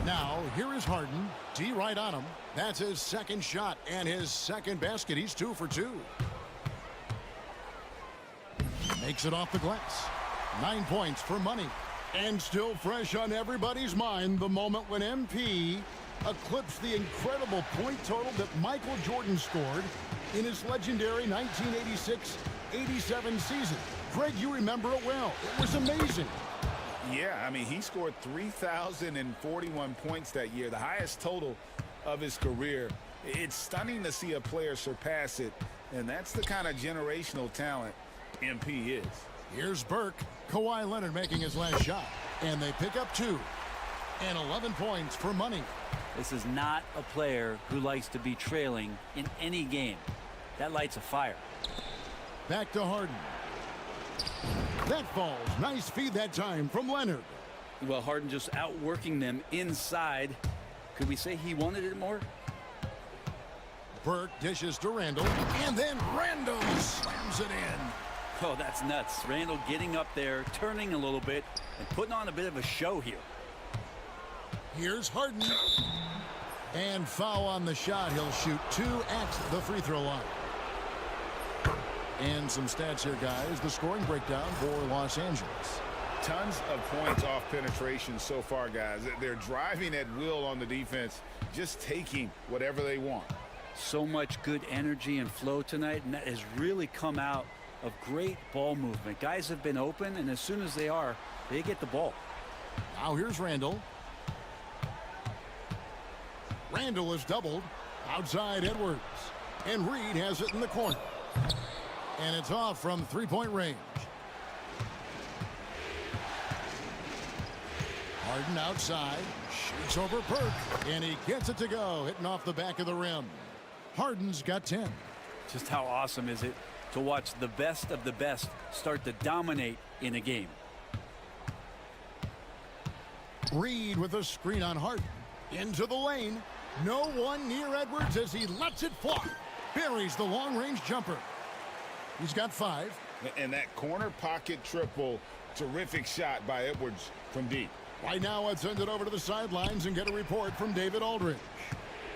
Speaker 11: Now, here is Harden. D right on him. That's his second shot and his second basket. He's 2 for 2. Makes it off the glass. 9 points for money. And still fresh on everybody's mind, the moment when MP eclipsed the incredible point total that Michael Jordan scored in his legendary 1986-87 season. Greg, you remember it well. It was amazing.
Speaker 13: Yeah, I mean, he scored 3,041 points that year, the highest total of his career. It's stunning to see a player surpass it, and that's the kind of generational talent MP is.
Speaker 11: Here's Burke. Kawhi Leonard making his last shot. And they pick up 2. And 11 points for money.
Speaker 23: This is not a player who likes to be trailing in any game. That lights a fire.
Speaker 11: Back to Harden. That falls. Nice feed that time from Leonard.
Speaker 23: Well, Harden just outworking them inside. Could we say he wanted it more?
Speaker 11: Burke dishes to Randall. And then Randall slams it in.
Speaker 23: Oh, that's nuts. Randall getting up there, turning a little bit, and putting on a bit of a show here.
Speaker 11: Here's Harden. And foul on the shot. He'll shoot 2 at the free throw line. And some stats here, guys. The scoring breakdown for Los Angeles.
Speaker 13: Tons of points off penetration so far, guys. They're driving at will on the defense, just taking whatever they want.
Speaker 23: So much good energy and flow tonight, and that has really come out of great ball movement. Guys have been open, and as soon as they are, they get the ball.
Speaker 11: Now here's Randall. Randall is doubled. Outside Edwards. And Reed has it in the corner. And it's off from three-point range. Harden outside. Shoots over Burke. And he gets it to go. Hitting off the back of the rim. Harden's got 10.
Speaker 23: Just how awesome is it to watch the best of the best start to dominate in a game.
Speaker 11: Reed with a screen on Harden. Into the lane. No one near Edwards as he lets it fly. Buries the long-range jumper. He's got 5.
Speaker 13: And that corner pocket triple, terrific shot by Edwards from deep.
Speaker 11: Right now, let's send it over to the sidelines and get a report from David Aldridge.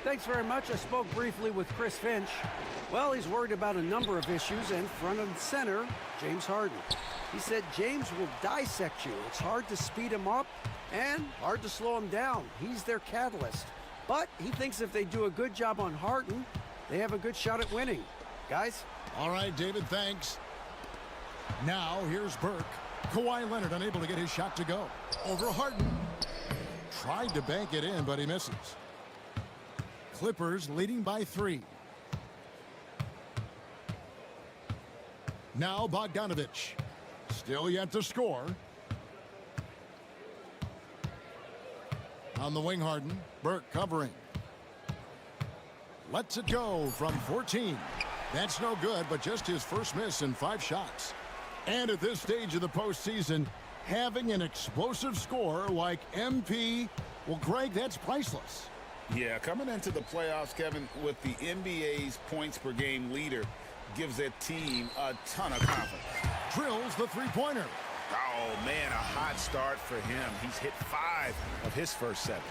Speaker 14: Thanks very much. I spoke briefly with Chris Finch. Well, he's worried about a number of issues, and front and center, James Harden. He said James will dissect you. It's hard to speed him up and hard to slow him down. He's their catalyst. But he thinks if they do a good job on Harden, they have a good shot at winning. Guys?
Speaker 11: All right, David, thanks. Now, here's Burke. Kawhi Leonard unable to get his shot to go. Over Harden. Tried to bank it in, but he misses. Clippers leading by 3. Now Bogdanovich. Still yet to score. On the wing, Harden. Burke covering. Lets it go from 14. That's no good, but just his first miss in 5 shots. And at this stage of the postseason, having an explosive scorer like MP, well, Greg, that's priceless.
Speaker 13: Yeah, coming into the playoffs, Kevin, with the NBA's points per game leader, gives that team a ton of confidence.
Speaker 11: Drills the three-pointer.
Speaker 13: Oh, man, a hot start for him. He's hit 5 of his first 7.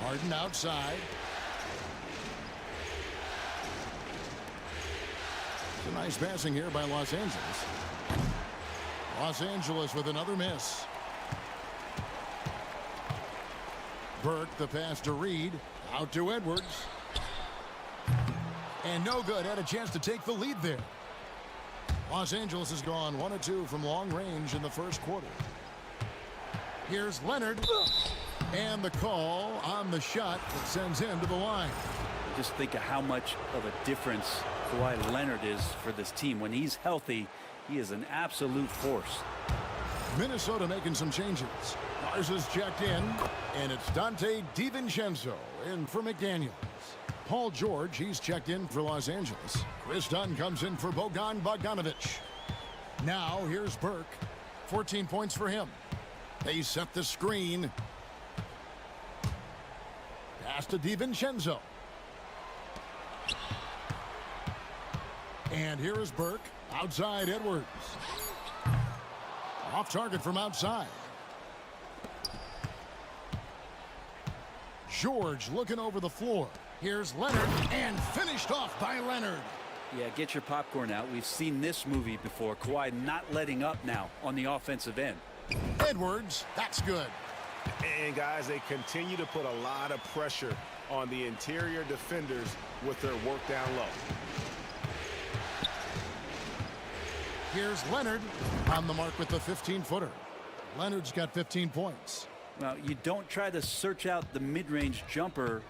Speaker 11: Harden outside. It's a nice passing here by Los Angeles. Los Angeles with another miss. Burke, the pass to Reed. Out to Edwards. And no good. Had a chance to take the lead there. Los Angeles has gone 1 of 2 from long range in the first quarter. Here's Leonard. And the call on the shot that sends him to the line.
Speaker 23: Just think of how much of a difference Kawhi Leonard is for this team. When he's healthy, he is an absolute force.
Speaker 11: Minnesota making some changes. Lars is checked in, and it's Dante DiVincenzo in for McDaniels. Paul George, he's checked in for Los Angeles. Chris Dunn comes in for Bogan Bogdanovich. Now here's Burke. 14 points for him. They set the screen. Pass to DiVincenzo. And here is Burke. Outside Edwards. Off target from outside. George looking over the floor. Here's Leonard, and finished off by Leonard.
Speaker 23: Yeah, get your popcorn out. We've seen this movie before. Kawhi not letting up now on the offensive end.
Speaker 11: Edwards, that's good.
Speaker 13: And, guys, they continue to put a lot of pressure on the interior defenders with their work down low.
Speaker 11: Here's Leonard on the mark with the 15-footer. Leonard's got 15 points.
Speaker 23: Well, you don't try to search out the mid-range jumper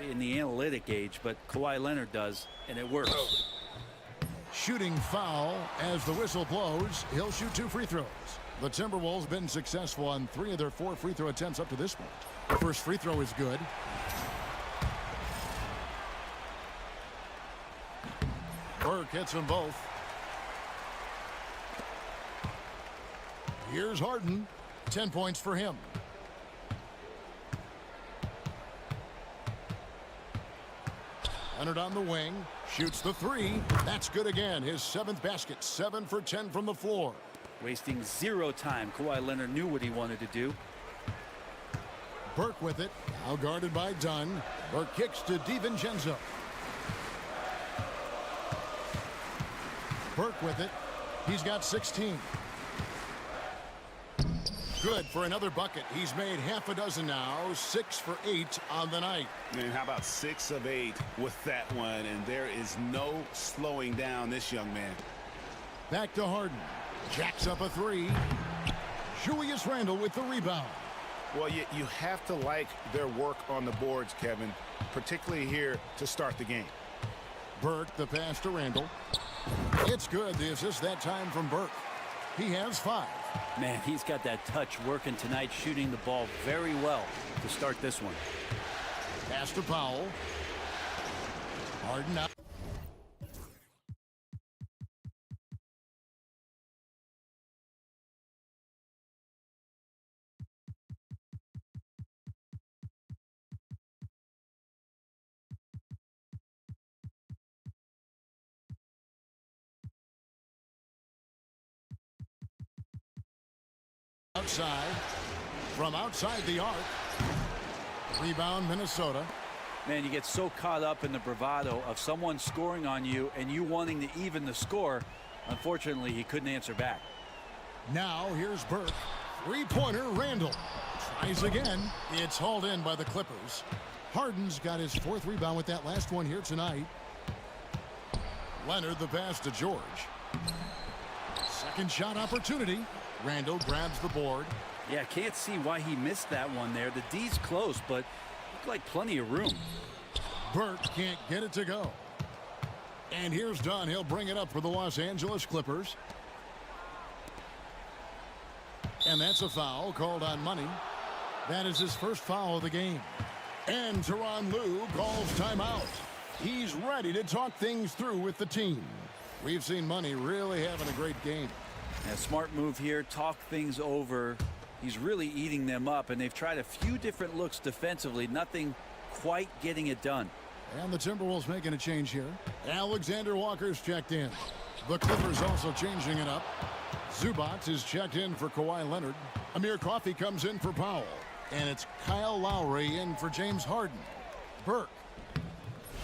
Speaker 23: in the analytic age, but Kawhi Leonard does, and it works.
Speaker 11: Shooting foul as the whistle blows. He'll shoot 2 free throws. The Timberwolves been successful on 3 of their 4 free throw attempts up to this point. The first free throw is good. Burke hits them both. Here's Harden. 10 points for him. Leonard on the wing. Shoots the 3. That's good again. His 7th basket. 7 for 10 from the floor.
Speaker 23: Wasting 0 time. Kawhi Leonard knew what he wanted to do.
Speaker 11: Burke with it. Now guarded by Dunn. Burke kicks to DiVincenzo. Burke with it. He's got 16. Good for another bucket. He's made half a dozen now. 6 for 8 on the night.
Speaker 13: And how about 6 of 8 with that one? And there is no slowing down this young man.
Speaker 11: Back to Harden. Jacks up a 3. Julius Randle with the rebound.
Speaker 13: Well, you have to like their work on the boards, Kevin, particularly here to start the game.
Speaker 11: Burke, the pass to Randle. It's good. The assist that time from Burke. He has 5.
Speaker 23: Man, he's got that touch working tonight, shooting the ball very well to start this one.
Speaker 11: Pass to Powell. Harden out. Outside, from outside the arc. Rebound, Minnesota.
Speaker 23: Man, you get so caught up in the bravado of someone scoring on you and you wanting to even the score. Unfortunately, he couldn't answer back.
Speaker 11: Now, here's Burke. 3-pointer, Randle. Tries again. It's hauled in by the Clippers. Harden's got his 4th rebound with that last one here tonight. Leonard, the pass to George. Second shot opportunity. Randle grabs the board.
Speaker 23: Yeah, can't see why he missed that one there. The D's close, but looked like plenty of room.
Speaker 11: Burke can't get it to go. And here's Dunn. He'll bring it up for the Los Angeles Clippers. And that's a foul called on Money. That is his first foul of the game. And Tyronn Lue calls timeout. He's ready to talk things through with the team. We've seen Money really having a great game.
Speaker 23: A smart move here, talk things over. He's really eating them up, and they've tried a few different looks defensively. Nothing quite getting it done.
Speaker 11: And the Timberwolves making a change here. Alexander Walker's checked in. The Clippers also changing it up. Zubac is checked in for Kawhi Leonard. Amir Coffey comes in for Powell. And it's Kyle Lowry in for James Harden. Burke.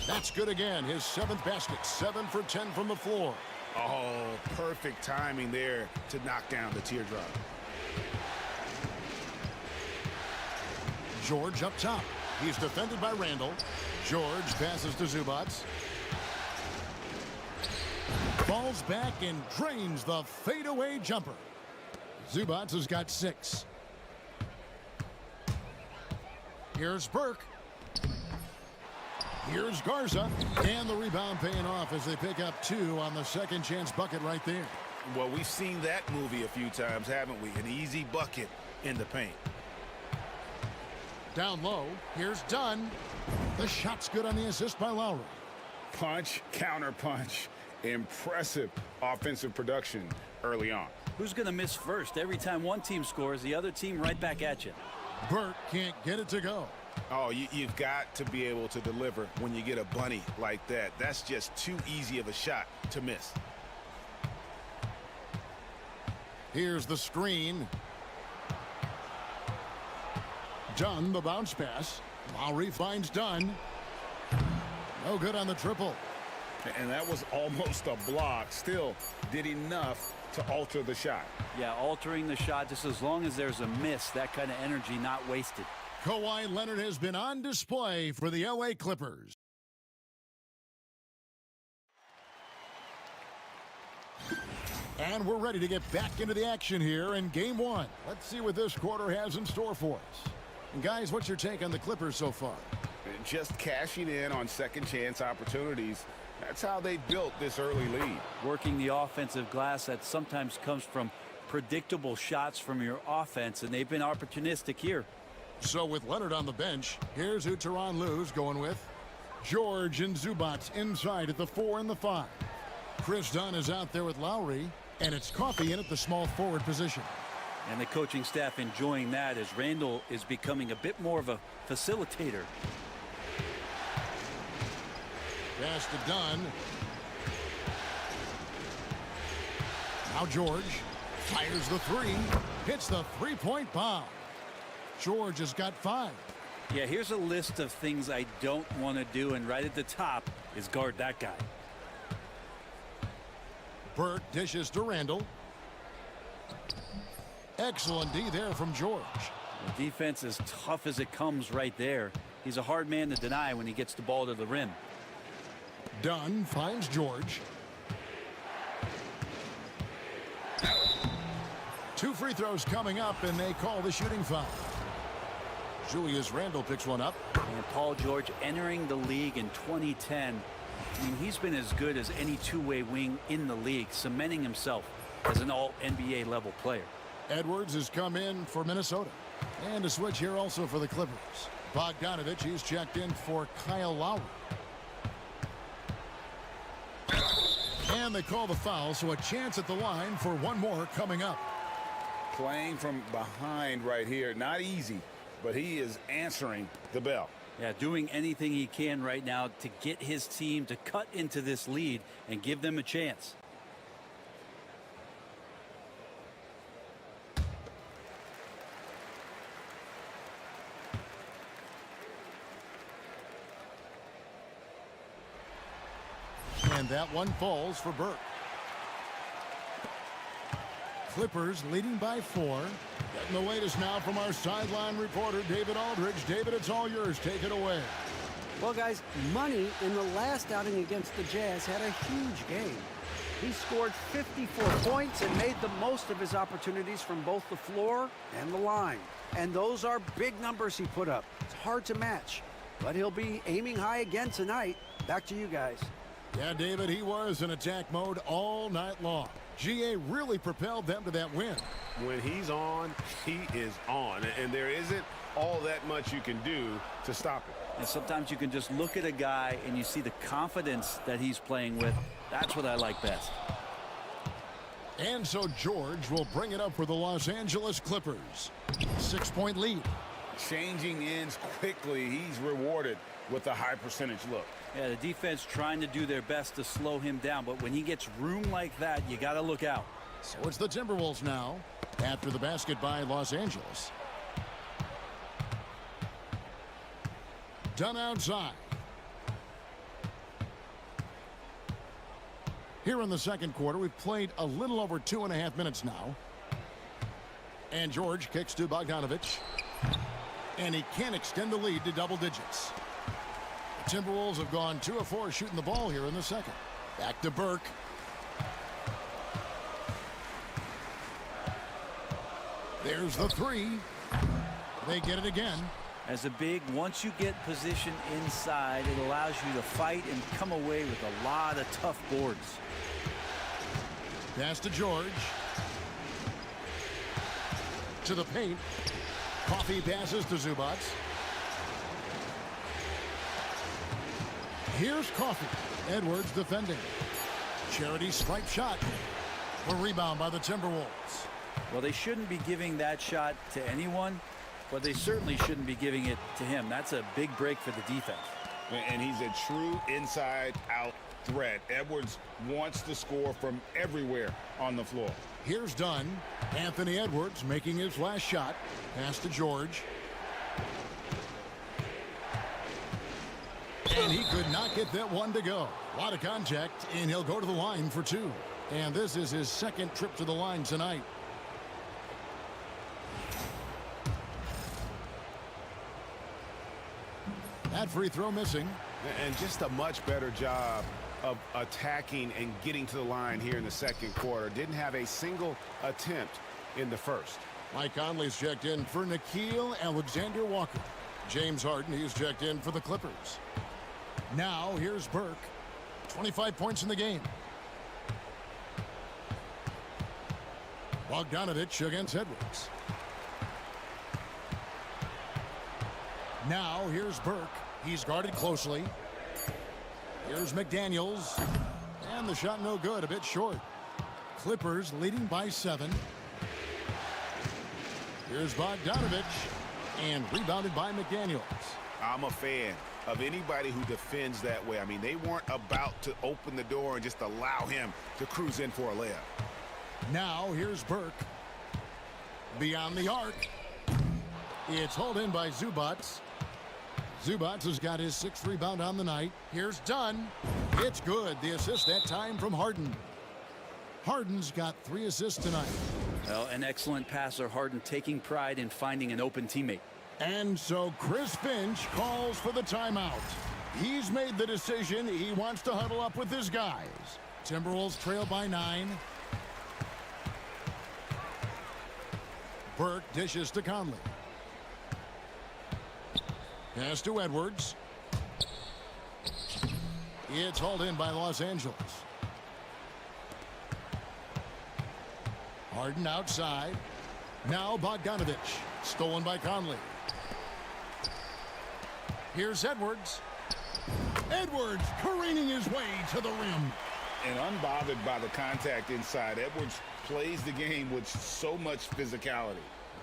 Speaker 11: That's good again. His 7th basket. 7 for 10 from the floor.
Speaker 13: Oh, perfect timing there to knock down the teardrop.
Speaker 11: George up top. He's defended by Randle. George passes to Zubac. Falls back and drains the fadeaway jumper. Zubac has got 6. Here's Burke. Here's Garza, and the rebound paying off as they pick up 2 on the second chance bucket right there.
Speaker 13: Well, we've seen that movie a few times, haven't we? An easy bucket in the paint.
Speaker 11: Down low, here's Dunn. The shot's good on the assist by Lowry.
Speaker 13: Punch, counter punch. Impressive offensive production early on.
Speaker 23: Who's going to miss first? Every time one team scores, the other team right back at you.
Speaker 11: Burke can't get it to go.
Speaker 13: Oh, you've got to be able to deliver when you get a bunny like that. That's just too easy of a shot to miss.
Speaker 11: Here's the screen. Dunn, the bounce pass. Lowry finds Dunn. No good on the triple.
Speaker 13: And that was almost a block. Still did enough to alter the shot.
Speaker 23: Yeah, altering the shot just as long as there's a miss. That kind of energy not wasted.
Speaker 11: Kawhi Leonard has been on display for the LA Clippers. And we're ready to get back into the action here in Game 1. Let's see what this quarter has in store for us. And guys, what's your take on the Clippers so far?
Speaker 13: just cashing in on second chance opportunities. That's how they built this early lead.
Speaker 23: Working the offensive glass, that sometimes comes from predictable shots from your offense, and they've been opportunistic here.
Speaker 11: So with Leonard on the bench, here's who Tyronn Lue's going with. George and Zubats inside at the 4 and the 5. Chris Dunn is out there with Lowry, and it's Coffey in at the small forward position.
Speaker 23: And the coaching staff enjoying that as Randall is becoming a bit more of a facilitator.
Speaker 11: Pass to Dunn. Now George fires the 3. Hits the three-point bomb. George has got 5.
Speaker 23: Yeah, here's a list of things I don't want to do, and right at the top is guard that guy.
Speaker 11: Burke dishes to Randall. Excellent D there from George.
Speaker 23: The defense is tough as it comes right there. He's a hard man to deny when he gets the ball to the rim.
Speaker 11: Dunn finds George. 2 free throws coming up, and they call the shooting foul. Julius Randle picks one up.
Speaker 23: And Paul George entering the league in 2010. I mean, he's been as good as any two-way wing in the league, cementing himself as an all-NBA level player.
Speaker 11: Edwards has come in for Minnesota. And a switch here also for the Clippers. Bogdanovich, he's checked in for Kyle Lowry. And they call the foul, so a chance at the line for one more coming up.
Speaker 13: Playing from behind right here, not easy, but he is answering the bell.
Speaker 23: Yeah, doing anything he can right now to get his team to cut into this lead and give them a chance.
Speaker 11: And that one falls for Burke. Clippers leading by 4. Getting the latest now from our sideline reporter, David Aldridge. David, it's all yours. Take it away.
Speaker 14: Well, guys, Money in the last outing against the Jazz had a huge game. He scored 54 points and made the most of his opportunities from both the floor and the line. And those are big numbers he put up. It's hard to match, but he'll be aiming high again tonight. Back to you guys.
Speaker 11: Yeah, David, he was in attack mode all night long. GA really propelled them to that win.
Speaker 13: When he's on, he is on. And there isn't all that much you can do to stop it.
Speaker 23: And sometimes you can just look at a guy and you see the confidence that he's playing with. That's what I like best.
Speaker 11: And so George will bring it up for the Los Angeles Clippers. 6-point lead.
Speaker 13: Changing ends quickly. He's rewarded with a high percentage look.
Speaker 23: Yeah, the defense trying to do their best to slow him down, but when he gets room like that, you got to look out.
Speaker 11: So it's the Timberwolves now after the basket by Los Angeles. Done outside. Here in the second quarter, we've played a little over 2.5 minutes now. And George kicks to Bogdanovich. And he can't extend the lead to double digits. The Timberwolves have gone 2 of 4 shooting the ball here in the second. Back to Burke. There's the 3. They get it again.
Speaker 23: As a big, once you get position inside, it allows you to fight and come away with a lot of tough boards.
Speaker 11: Pass to George. To the paint. Coffey passes to Zubats. Here's Coffey. Edwards defending. Charity stripe shot. A rebound by the Timberwolves.
Speaker 23: Well, they shouldn't be giving that shot to anyone, but they certainly shouldn't be giving it to him. That's a big break for the defense.
Speaker 13: And he's a true inside-out threat. Edwards wants to score from everywhere on the floor.
Speaker 11: Here's Dunn. Anthony Edwards making his last shot. Pass to George. And he could not get that one to go. A lot of contact, and he'll go to the line for 2. And this is his second trip to the line tonight. That free throw missing.
Speaker 13: And just a much better job of attacking and getting to the line here in the second quarter. Didn't have a single attempt in the first.
Speaker 11: Mike Conley's checked in for Nickeil Alexander-Walker. James Harden, he's checked in for the Clippers. Now here's Burke. 25 points in the game. Bogdanovich against Edwards. Now here's Burke. He's guarded closely. Here's McDaniels. And the shot no good, a bit short. Clippers leading by 7. Here's Bogdanovich. And rebounded by McDaniels.
Speaker 13: I'm a fan of anybody who defends that way. I mean, they weren't about to open the door and just allow him to cruise in for a layup.
Speaker 11: Now here's Burke. Beyond the arc. It's hauled in by Zubats. Zubats has got his 6th rebound on the night. Here's Dunn. It's good. The assist that time from Harden. Harden's got 3 assists tonight.
Speaker 23: Well, an excellent passer. Harden taking pride in finding an open teammate.
Speaker 11: And so Chris Finch calls for the timeout. He's made the decision. He wants to huddle up with his guys. Timberwolves trail by 9. Burke dishes to Conley. Pass to Edwards. It's hauled in by Los Angeles. Harden outside. Now Bogdanovich. Stolen by Conley. Here's Edwards. Edwards careening his way to the rim.
Speaker 13: And unbothered by the contact inside, Edwards plays the game with so much physicality.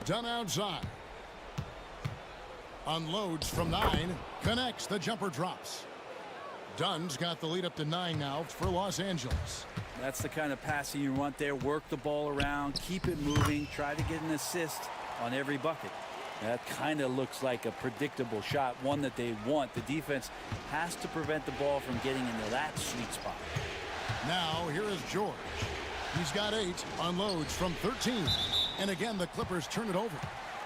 Speaker 11: Dunn outside. Unloads from 9. Connects. The jumper drops. Dunn's got the lead up to 9 now for Los Angeles.
Speaker 23: That's the kind of passing you want there. Work the ball around, keep it moving, try to get an assist on every bucket. That kind of looks like a predictable shot, one that they want. The defense has to prevent the ball from getting into that sweet spot.
Speaker 11: Now here is George. He's got 8. Unloads from 13. And again, the Clippers turn it over.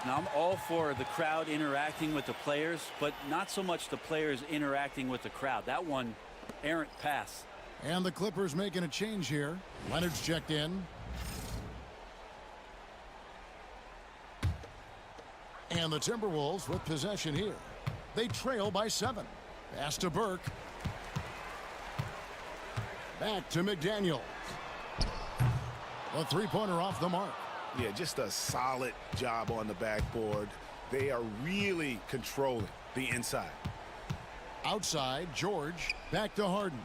Speaker 23: Now, I'm all for the crowd interacting with the players, but not so much the players interacting with the crowd. That one, errant pass.
Speaker 11: And the Clippers making a change here. Leonard's checked in. And the Timberwolves with possession here. They trail by 7. Pass to Burke. Back to McDaniels. A 3-pointer off the mark.
Speaker 13: Yeah, just a solid job on the backboard. They are really controlling the inside.
Speaker 11: Outside, George. Back to Harden.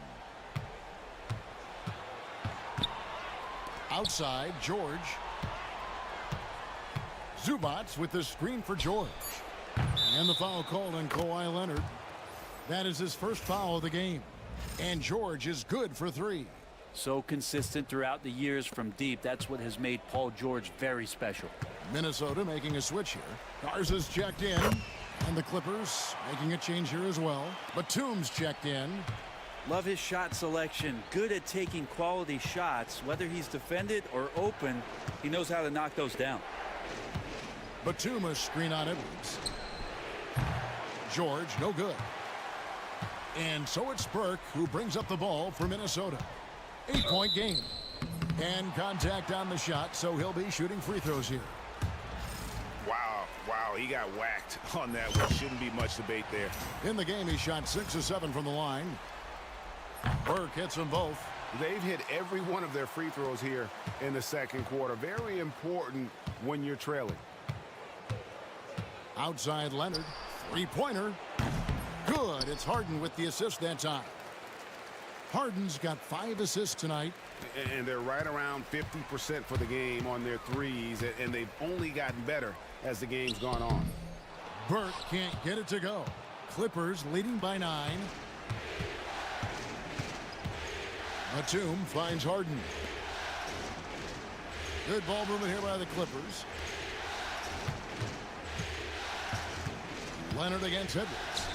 Speaker 11: Outside, George. Zubats with the screen for George. And the foul called on Kawhi Leonard. That is his first foul of the game. And George is good for 3.
Speaker 23: So consistent throughout the years from deep. That's what has made Paul George very special.
Speaker 11: Minnesota making a switch here. Garza's checked in. And the Clippers making a change here as well. Batum's checked in.
Speaker 23: Love his shot selection. Good at taking quality shots. Whether he's defended or open, he knows how to knock those down.
Speaker 11: Batum a screen on Edwards. George, no good. And so it's Burke who brings up the ball for Minnesota. 8-point game. And contact on the shot, so he'll be shooting free throws here.
Speaker 13: Wow, he got whacked on that one. Shouldn't be much debate there.
Speaker 11: In the game, he shot 6 of 7 from the line. Burke hits them both.
Speaker 13: They've hit every one of their free throws here in the second quarter. Very important when you're trailing.
Speaker 11: Outside Leonard. 3-pointer. Good. It's Harden with the assist that time. Harden's got 5 assists tonight.
Speaker 13: And they're right around 50% for the game on their threes. And they've only gotten better as the game's gone on.
Speaker 11: Burke can't get it to go. Clippers leading by 9. Batum finds Harden. Good ball movement here by the Clippers. Leonard against Edwards.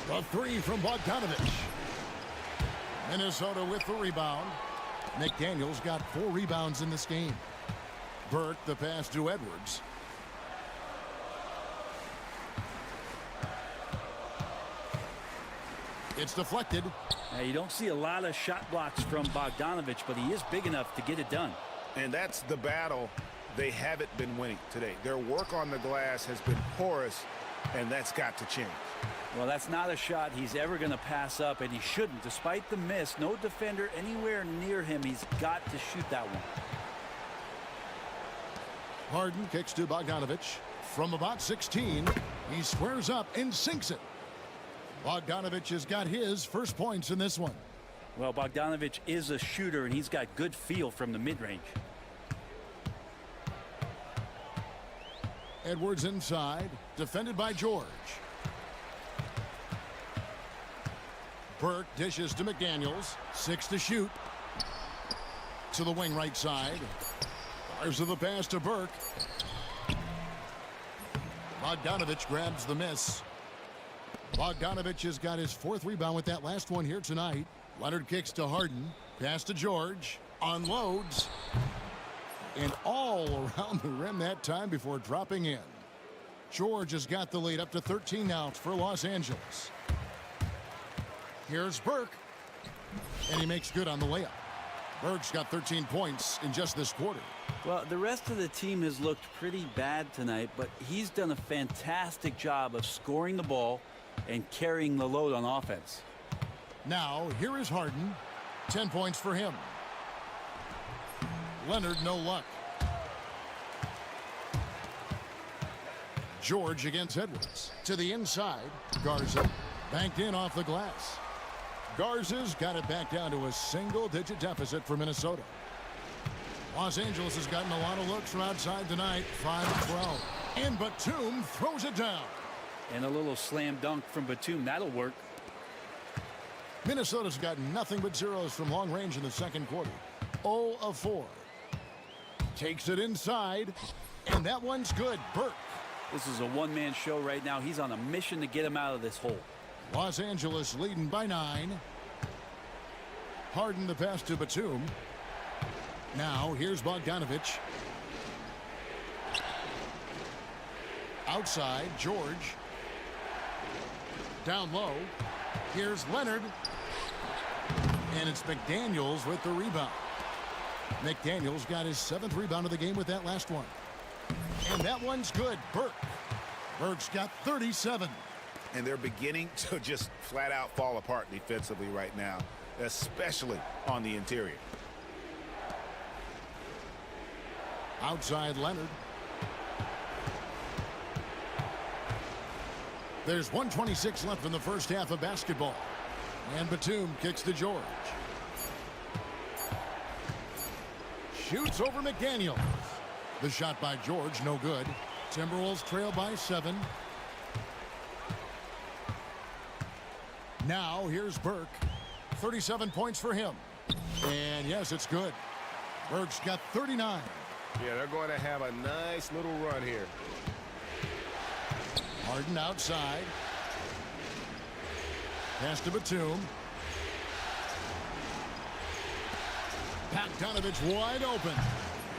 Speaker 11: The 3 from Bogdanovich. Minnesota with the rebound. McDaniels got 4 rebounds in this game. Burke the pass to Edwards. It's deflected.
Speaker 23: Now, you don't see a lot of shot blocks from Bogdanovich, but he is big enough to get it done.
Speaker 13: And that's the battle they haven't been winning today. Their work on the glass has been porous, and that's got to change.
Speaker 23: Well, that's not a shot he's ever going to pass up, and he shouldn't. Despite the miss, no defender anywhere near him. He's got to shoot that one.
Speaker 11: Harden kicks to Bogdanovich. From about 16, he squares up and sinks it. Bogdanovich has got his first points in this one.
Speaker 23: Well, Bogdanovich is a shooter, and he's got good feel from the mid-range.
Speaker 11: Edwards inside, defended by George. Burke dishes to McDaniels. 6 to shoot. To the wing right side. Fires of the pass to Burke. Bogdanovich grabs the miss. Bogdanovich has got his 4th rebound with that last one here tonight. Leonard kicks to Harden. Pass to George. Unloads. And all around the rim that time before dropping in. George has got the lead up to 13 now for Los Angeles. Here's Burke. And he makes good on the layup. Burke's got 13 points in just this quarter.
Speaker 23: Well, the rest of the team has looked pretty bad tonight, but he's done a fantastic job of scoring the ball and carrying the load on offense.
Speaker 11: Now, here is Harden. 10 points for him. Leonard, no luck. George against Edwards. To the inside. Garza banked in off the glass. Garza's got it back down to a single-digit deficit for Minnesota. Los Angeles has gotten a lot of looks from outside tonight. 5-12. And Batum throws it down.
Speaker 23: And a little slam dunk from Batum. That'll work.
Speaker 11: Minnesota's got nothing but zeros from long range in the second quarter. 0 of 4. Takes it inside. And that one's good. Burke.
Speaker 23: This is a one-man show right now. He's on a mission to get him out of this hole.
Speaker 11: Los Angeles leading by 9. Harden the pass to Batum. Now here's Bogdanovich. Outside, George. Down low. Here's Leonard. And it's McDaniels with the rebound. McDaniels got his 7th rebound of the game with that last one. And that one's good. Burke. Burke's got 37.
Speaker 13: And they're beginning to just flat out fall apart defensively right now, especially on the interior.
Speaker 11: Outside Leonard. There's 1:26 left in the first half of basketball. And Batum kicks to George. Shoots over McDaniels. The shot by George, no good. Timberwolves trail by 7. Now here's Burke. 37 points for him. And yes, it's good. Burke's got 39.
Speaker 1: Yeah, they're going to have a nice little run here.
Speaker 11: Harden outside. Pass to Batum. Bogdanovich wide open.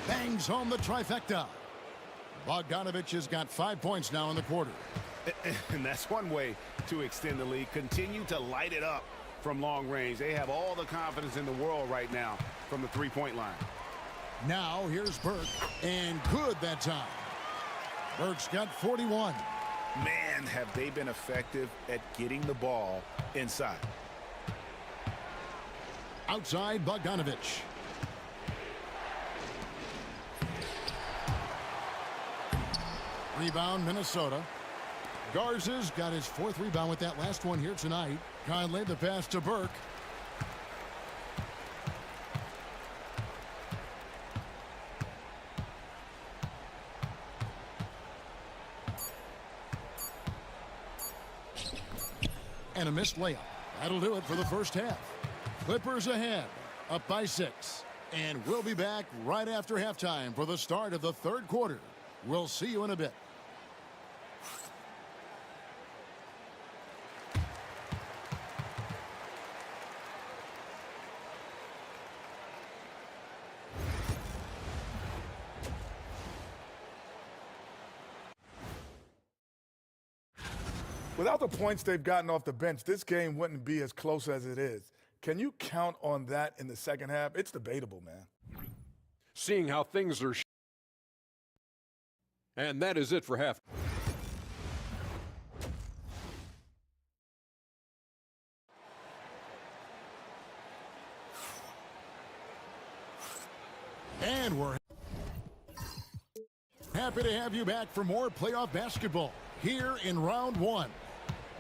Speaker 11: Bangs home the trifecta. Bogdanovich has got 5 points now in the quarter.
Speaker 13: And that's one way to extend the lead. Continue to light it up from long range. They have all the confidence in the world right now from the three-point line.
Speaker 11: Now here's Burke. And good that time. Burke's got 41.
Speaker 13: Man, have they been effective at getting the ball inside.
Speaker 11: Outside Bogdanovich. Rebound Minnesota. Garza's got his 4th rebound with that last one here tonight. Conley the pass to Burke. And a missed layup. That'll do it for the first half. Clippers ahead, up by 6. And we'll be back right after halftime for the start of the third quarter. We'll see you in a bit.
Speaker 7: Without the points they've gotten off the bench, this game wouldn't be as close as it is. Can you count on that in the second half? It's debatable, man.
Speaker 6: Seeing how things are. And that is it for half.
Speaker 11: And we're happy to have you back for more playoff basketball here in round one.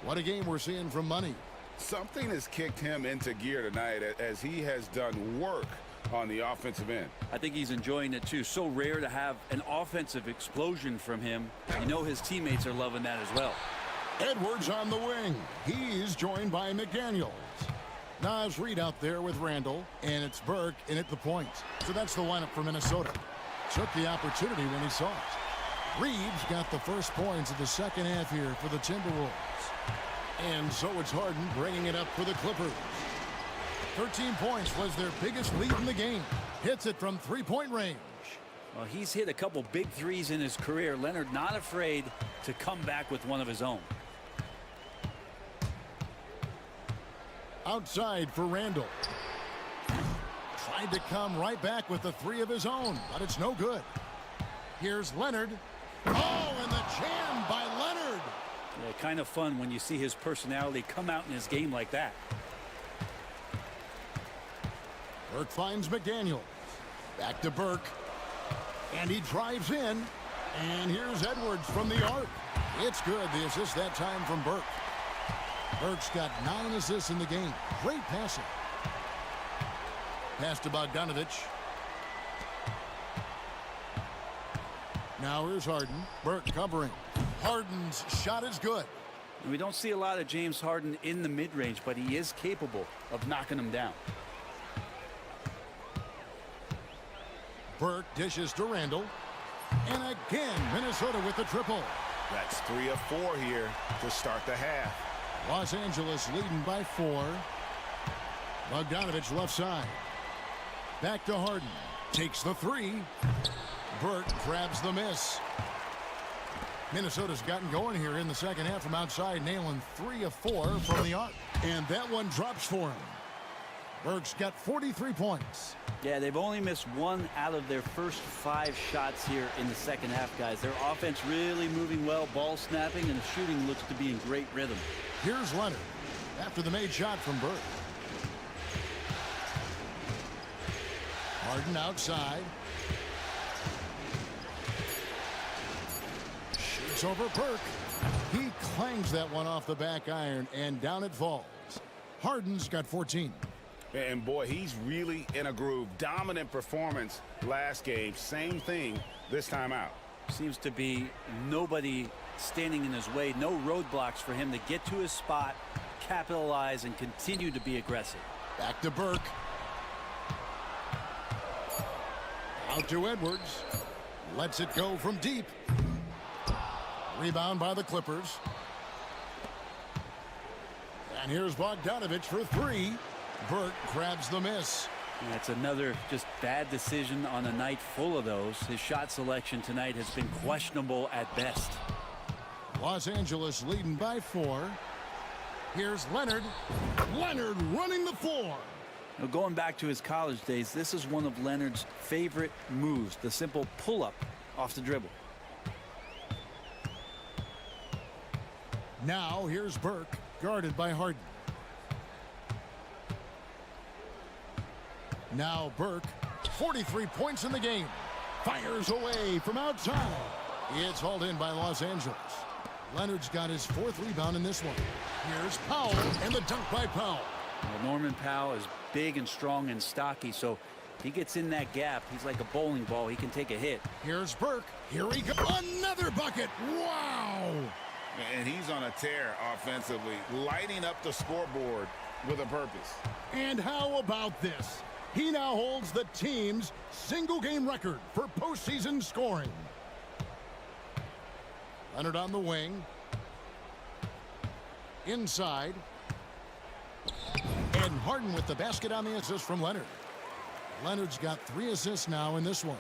Speaker 11: What a game we're seeing from Money.
Speaker 13: Something has kicked him into gear tonight as he has done work on the offensive end.
Speaker 23: I think he's enjoying it too. So rare to have an offensive explosion from him. You know his teammates are loving that as well.
Speaker 11: Edwards on the wing. He's joined by McDaniels. Nas Reed out there with Randall, and it's Burke in at the point. So that's the lineup for Minnesota. Took the opportunity when he saw it. Reeves got the first points of the second half here for the Timberwolves. And so it's Harden bringing it up for the Clippers. 13 points was their biggest lead in the game. Hits it from three-point range.
Speaker 23: Well, he's hit a couple big threes in his career. Leonard not afraid to come back with one of his own.
Speaker 11: Outside for Randall. Tried to come right back with the three of his own, but it's no good. Here's Leonard. Oh, and the jam by Leonard.
Speaker 23: Yeah, kind of fun when you see his personality come out in his game like that.
Speaker 11: Burke finds McDaniel. Back to Burke. And he drives in. And here's Edwards from the arc. It's good. The assist that time from Burke. Burke's got 9 assists in the game. Great passing. Pass to Bogdanovich. Now here's Harden. Burke covering. Harden's shot is good.
Speaker 23: We don't see a lot of James Harden in the mid-range, but he is capable of knocking him down.
Speaker 11: Burke dishes to Randall. And again, Minnesota with the triple.
Speaker 13: That's 3 of 4 here to start the half.
Speaker 11: Los Angeles leading by 4. Bogdanovich left side. Back to Harden. Takes the 3. Burke grabs the miss. Minnesota's gotten going here in the second half from outside, nailing 3 of 4 from the arc. And that one drops for him. Burke's got 43 points.
Speaker 23: Yeah, they've only missed 1 out of their first 5 shots here in the second half, guys. Their offense really moving well, ball snapping, and the shooting looks to be in great rhythm.
Speaker 11: Here's Leonard after the made shot from Burke. Harden outside. Shoots over Burke. He clangs that one off the back iron, and down it falls. Harden's got 14.
Speaker 13: And boy, he's really in a groove. Dominant performance last game. Same thing this time out.
Speaker 23: Seems to be nobody standing in his way. No roadblocks for him to get to his spot, capitalize, and continue to be aggressive.
Speaker 11: Back to Burke. Out to Edwards. Lets it go from deep. Rebound by the Clippers. And here's Bogdanovich for 3. Burke grabs the miss.
Speaker 23: That's another just bad decision on a night full of those. His shot selection tonight has been questionable at best.
Speaker 11: Los Angeles leading by 4. Here's Leonard. Leonard running the floor.
Speaker 23: Now, going back to his college days, this is one of Leonard's favorite moves, the simple pull-up off the dribble.
Speaker 11: Now here's Burke, guarded by Harden. Now Burke, 43 points in the game. Fires away from outside. It's hauled in by Los Angeles. Leonard's got his 4th rebound in this one. Here's Powell, and the dunk by Powell.
Speaker 23: Well, Norman Powell is big and strong and stocky, so he gets in that gap. He's like a bowling ball. He can take a hit.
Speaker 11: Here's Burke. Here he goes. Another bucket. Wow.
Speaker 13: And he's on a tear offensively, lighting up the scoreboard with a purpose.
Speaker 11: And how about this? He now holds the team's single-game record for postseason scoring. Leonard on the wing. Inside. And Harden with the basket on the assist from Leonard. Leonard's got 3 assists now in this one.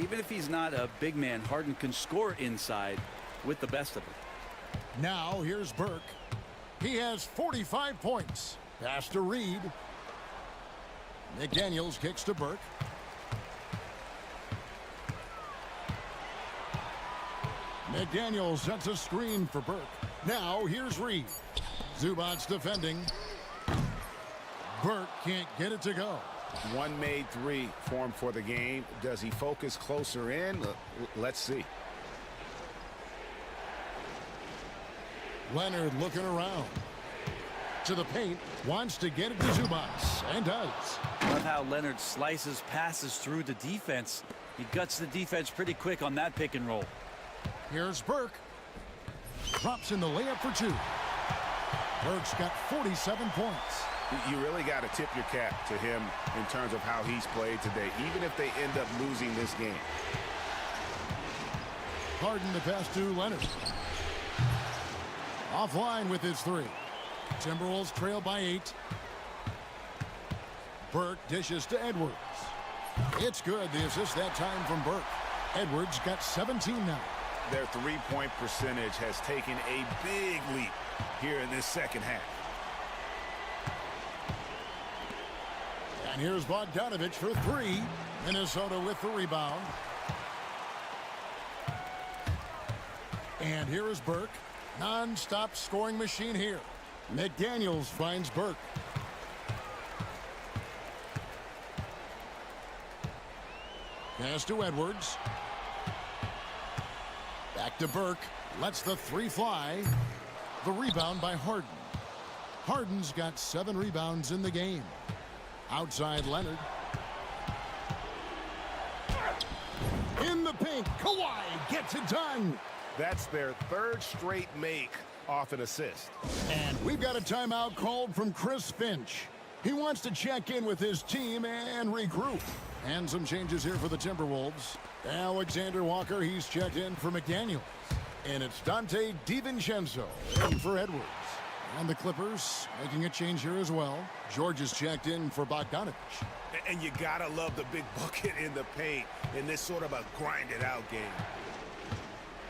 Speaker 23: Even if he's not a big man, Harden can score inside with the best of them.
Speaker 11: Now here's Burke. He has 45 points. Pass to Reed. McDaniels kicks to Burke. McDaniels sets a screen for Burke. Now here's Reed. Zubac's defending. Burke can't get it to go.
Speaker 13: One made three formed for the game. Does he focus closer in? Let's see.
Speaker 11: Leonard looking around. To the paint, wants to get it to Zubats, and does.
Speaker 23: Love how Leonard slices passes through the defense. He guts the defense pretty quick on that pick and roll.
Speaker 11: Here's Burke. Drops in the layup for two. Burke's got 47 points.
Speaker 13: You really got to tip your cap to him in terms of how he's played today, even if they end up losing this game.
Speaker 11: Harden the pass to Leonard. Offline with his three. Timberwolves trail by 8. Burke dishes to Edwards. It's good. The assist that time from Burke. Edwards got 17 now.
Speaker 13: Their three-point percentage has taken a big leap here in this second half.
Speaker 11: And here's Bogdanovich for three. Minnesota with the rebound. And here is Burke. Non-stop scoring machine here. McDaniels finds Burke. Pass to Edwards. Back to Burke. Lets the three fly. The rebound by Harden. Harden's got 7 rebounds in the game. Outside Leonard. In the paint, Kawhi gets it done.
Speaker 13: That's their third straight make off an assist.
Speaker 11: And we've got a timeout called from Chris Finch. He wants to check in with his team and regroup. And some changes here for the Timberwolves. Alexander Walker, he's checked in for McDaniels. And it's Dante DiVincenzo in for Edwards. And the Clippers making a change here as well. George is checked in for Bogdanovich.
Speaker 13: And you gotta love the big bucket in the paint in this sort of a grinded-out game.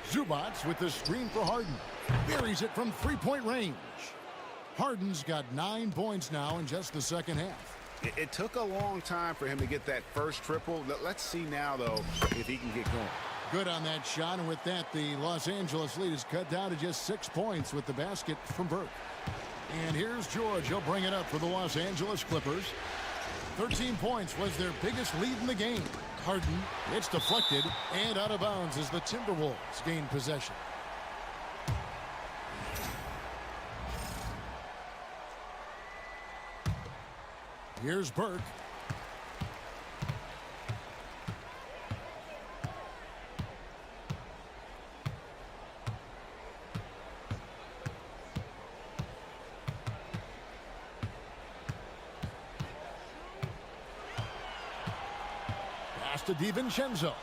Speaker 11: Zubats with the screen for Harden. Buries it from three-point range. Harden's got 9 points now in just the second half.
Speaker 13: It took a long time for him to get that first triple. Let's see now, though, if he can get going.
Speaker 11: Good on that shot, and with that, the Los Angeles lead is cut down to just 6 points with the basket from Burke. And here's George. He'll bring it up for the Los Angeles Clippers. 13 points was their biggest lead in the game. Harden, it's deflected and out of bounds as the Timberwolves gain possession. Here's Burke. Pass to DiVincenzo.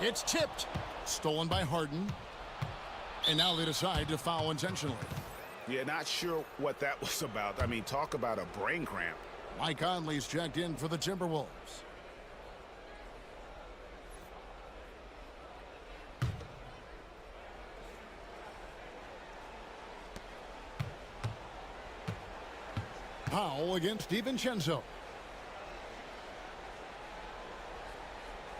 Speaker 11: It's tipped. Stolen by Harden. And now they decide to foul intentionally.
Speaker 13: Yeah, not sure what that was about. I mean, talk about a brain cramp.
Speaker 11: Mike Conley's checked in for the Timberwolves. Powell against DiVincenzo.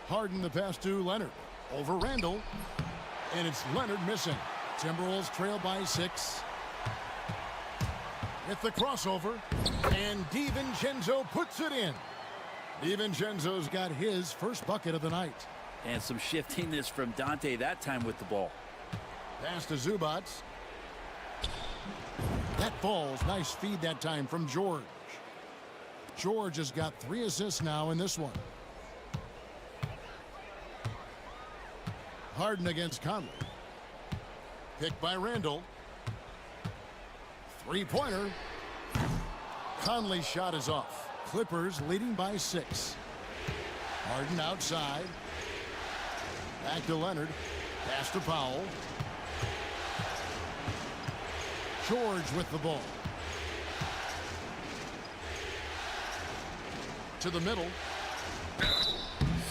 Speaker 11: Harden the pass to Leonard. Over Randall. And it's Leonard missing. Timberwolves trail by 6. With the crossover. And DiVincenzo puts it in. DiVincenzo's got his first bucket of the night.
Speaker 23: And some shiftiness from Dante that time with the ball.
Speaker 11: Pass to Zubats. That falls. Nice feed that time from George. George has got 3 assists now in this one. Harden against Conley. Picked by Randall. 3-pointer. Conley's shot is off. Clippers leading by 6. Harden outside. Back to Leonard. Pass to Powell. George with the ball. To the middle.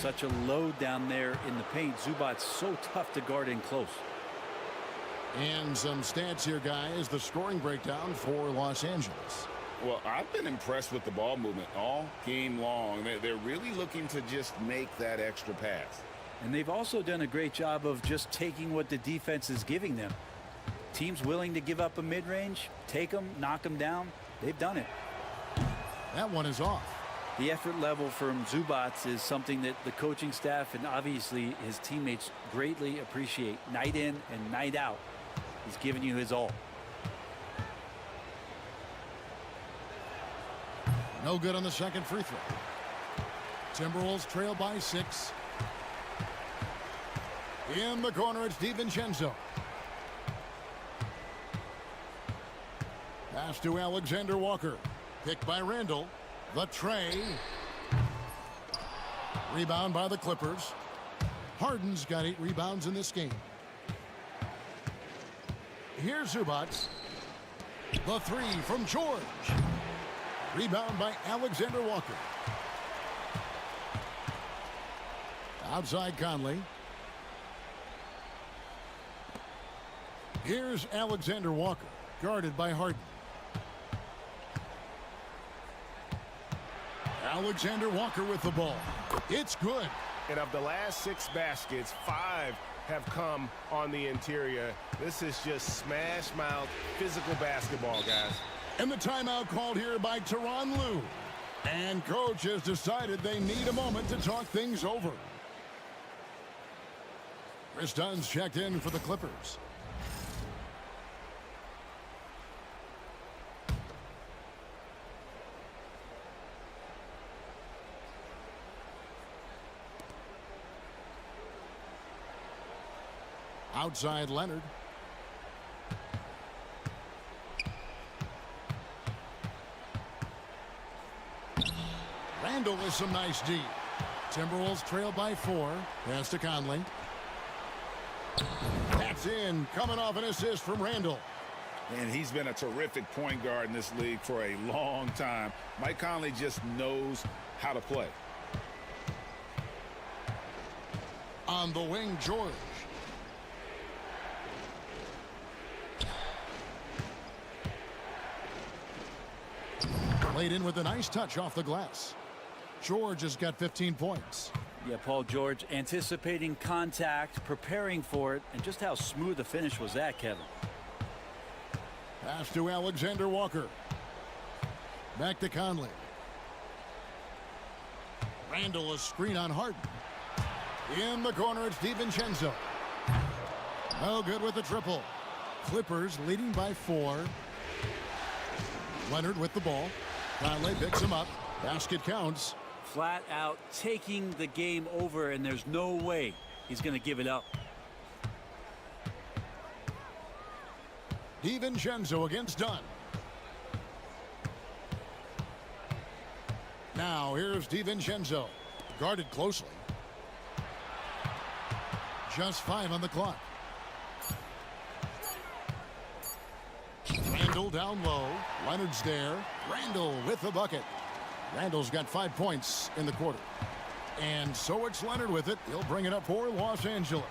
Speaker 23: Such a load down there in the paint. Zubats so tough to guard in close.
Speaker 11: And some stats here, guys. The scoring breakdown for Los Angeles.
Speaker 13: Well, I've been impressed with the ball movement all game long. They're really looking to just make that extra pass.
Speaker 23: And they've also done a great job of just taking what the defense is giving them. Teams willing to give up a mid-range, take them, knock them down. They've done it.
Speaker 11: That one is off.
Speaker 23: The effort level from Zubats is something that the coaching staff and obviously his teammates greatly appreciate. Night in and night out, he's giving you his all.
Speaker 11: No good on the second free throw. Timberwolves trail by 6. In the corner, it's DiVincenzo. Pass to Alexander Walker. Picked by Randall. The tray. Rebound by the Clippers. Harden's got 8 rebounds in this game. Here's Zubats. The 3 from George. Rebound by Alexander Walker. Outside Conley. Here's Alexander Walker, guarded by Harden. Alexander Walker with the ball. It's good.
Speaker 13: And of the last 6 baskets, 5 have come on the interior. This is just smash mouth physical basketball, guys.
Speaker 11: And the timeout called here by Tyronn Lue. And coach has decided they need a moment to talk things over. Chris Dunn's checked in for the Clippers. Outside Leonard. Randall with some nice D. Timberwolves trail by 4. Pass to Conley. That's in. Coming off an assist from Randall.
Speaker 13: And he's been a terrific point guard in this league for a long time. Mike Conley just knows how to play.
Speaker 11: On the wing, George. Played in with a nice touch off the glass. George has got 15 points.
Speaker 23: Yeah, Paul George anticipating contact, preparing for it, and just how smooth the finish was that, Kevin.
Speaker 11: Pass to Alexander Walker. Back to Conley. Randall, a screen on Harden. In the corner, it's DiVincenzo. No good with the triple. Clippers leading by 4. Leonard with the ball. Conley picks him up. Basket counts.
Speaker 23: Flat out taking the game over, and there's no way he's going to give it up.
Speaker 11: DiVincenzo against Dunn. Now here's DiVincenzo. Guarded closely. Just 5 on the clock. Randall down low. Leonard's there. Randall with the bucket. Randall's got 5 points in the quarter. And so it's Leonard with it. He'll bring it up for Los Angeles.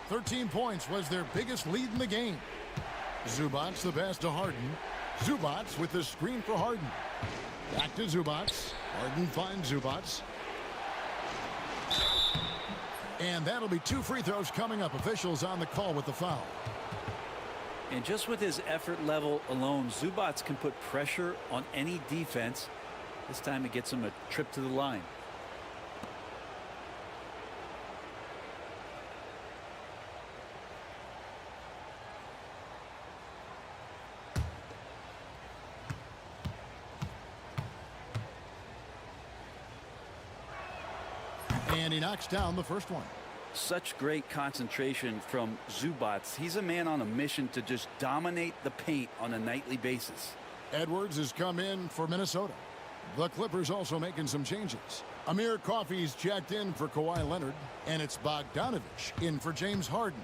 Speaker 11: 13 points was their biggest lead in the game. Zubats the pass to Harden. Zubats with the screen for Harden. Back to Zubats. Harden finds Zubats. And that'll be 2 free throws coming up. Officials on the call with the foul.
Speaker 23: And just with his effort level alone, Zubats can put pressure on any defense. This time it gets him a trip to the line.
Speaker 11: And he knocks down the first one.
Speaker 23: Such great concentration from Zubats. He's a man on a mission to just dominate the paint on a nightly basis.
Speaker 11: Edwards has come in for Minnesota. The Clippers also making some changes. Amir Coffey's checked in for Kawhi Leonard, and it's Bogdanovich in for James Harden.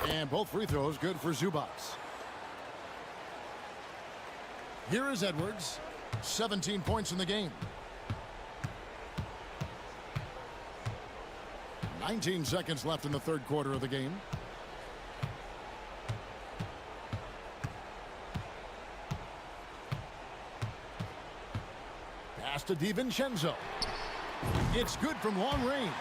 Speaker 11: And both free throws good for Zubats. Here is Edwards. 17 points in the game. 19 seconds left in the third quarter of the game. Pass to DiVincenzo. It's good from long range.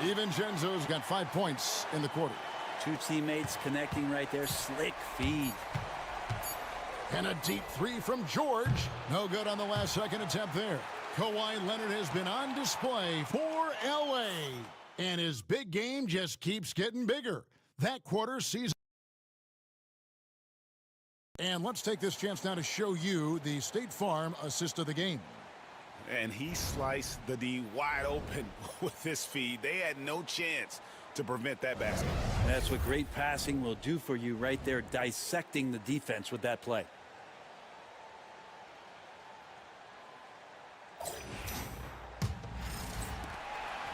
Speaker 11: DiVincenzo's got 5 points in the quarter.
Speaker 23: 2 teammates connecting right there. Slick feed.
Speaker 11: And a deep three from George. No good on the last second attempt there. Kawhi Leonard has been on display for LA. And his big game just keeps getting bigger. That quarter sees. And let's take this chance now to show you the State Farm assist of the game.
Speaker 13: And he sliced the D wide open with his feed. They had no chance to prevent that basket.
Speaker 23: That's what great passing will do for you right there, dissecting the defense with that play.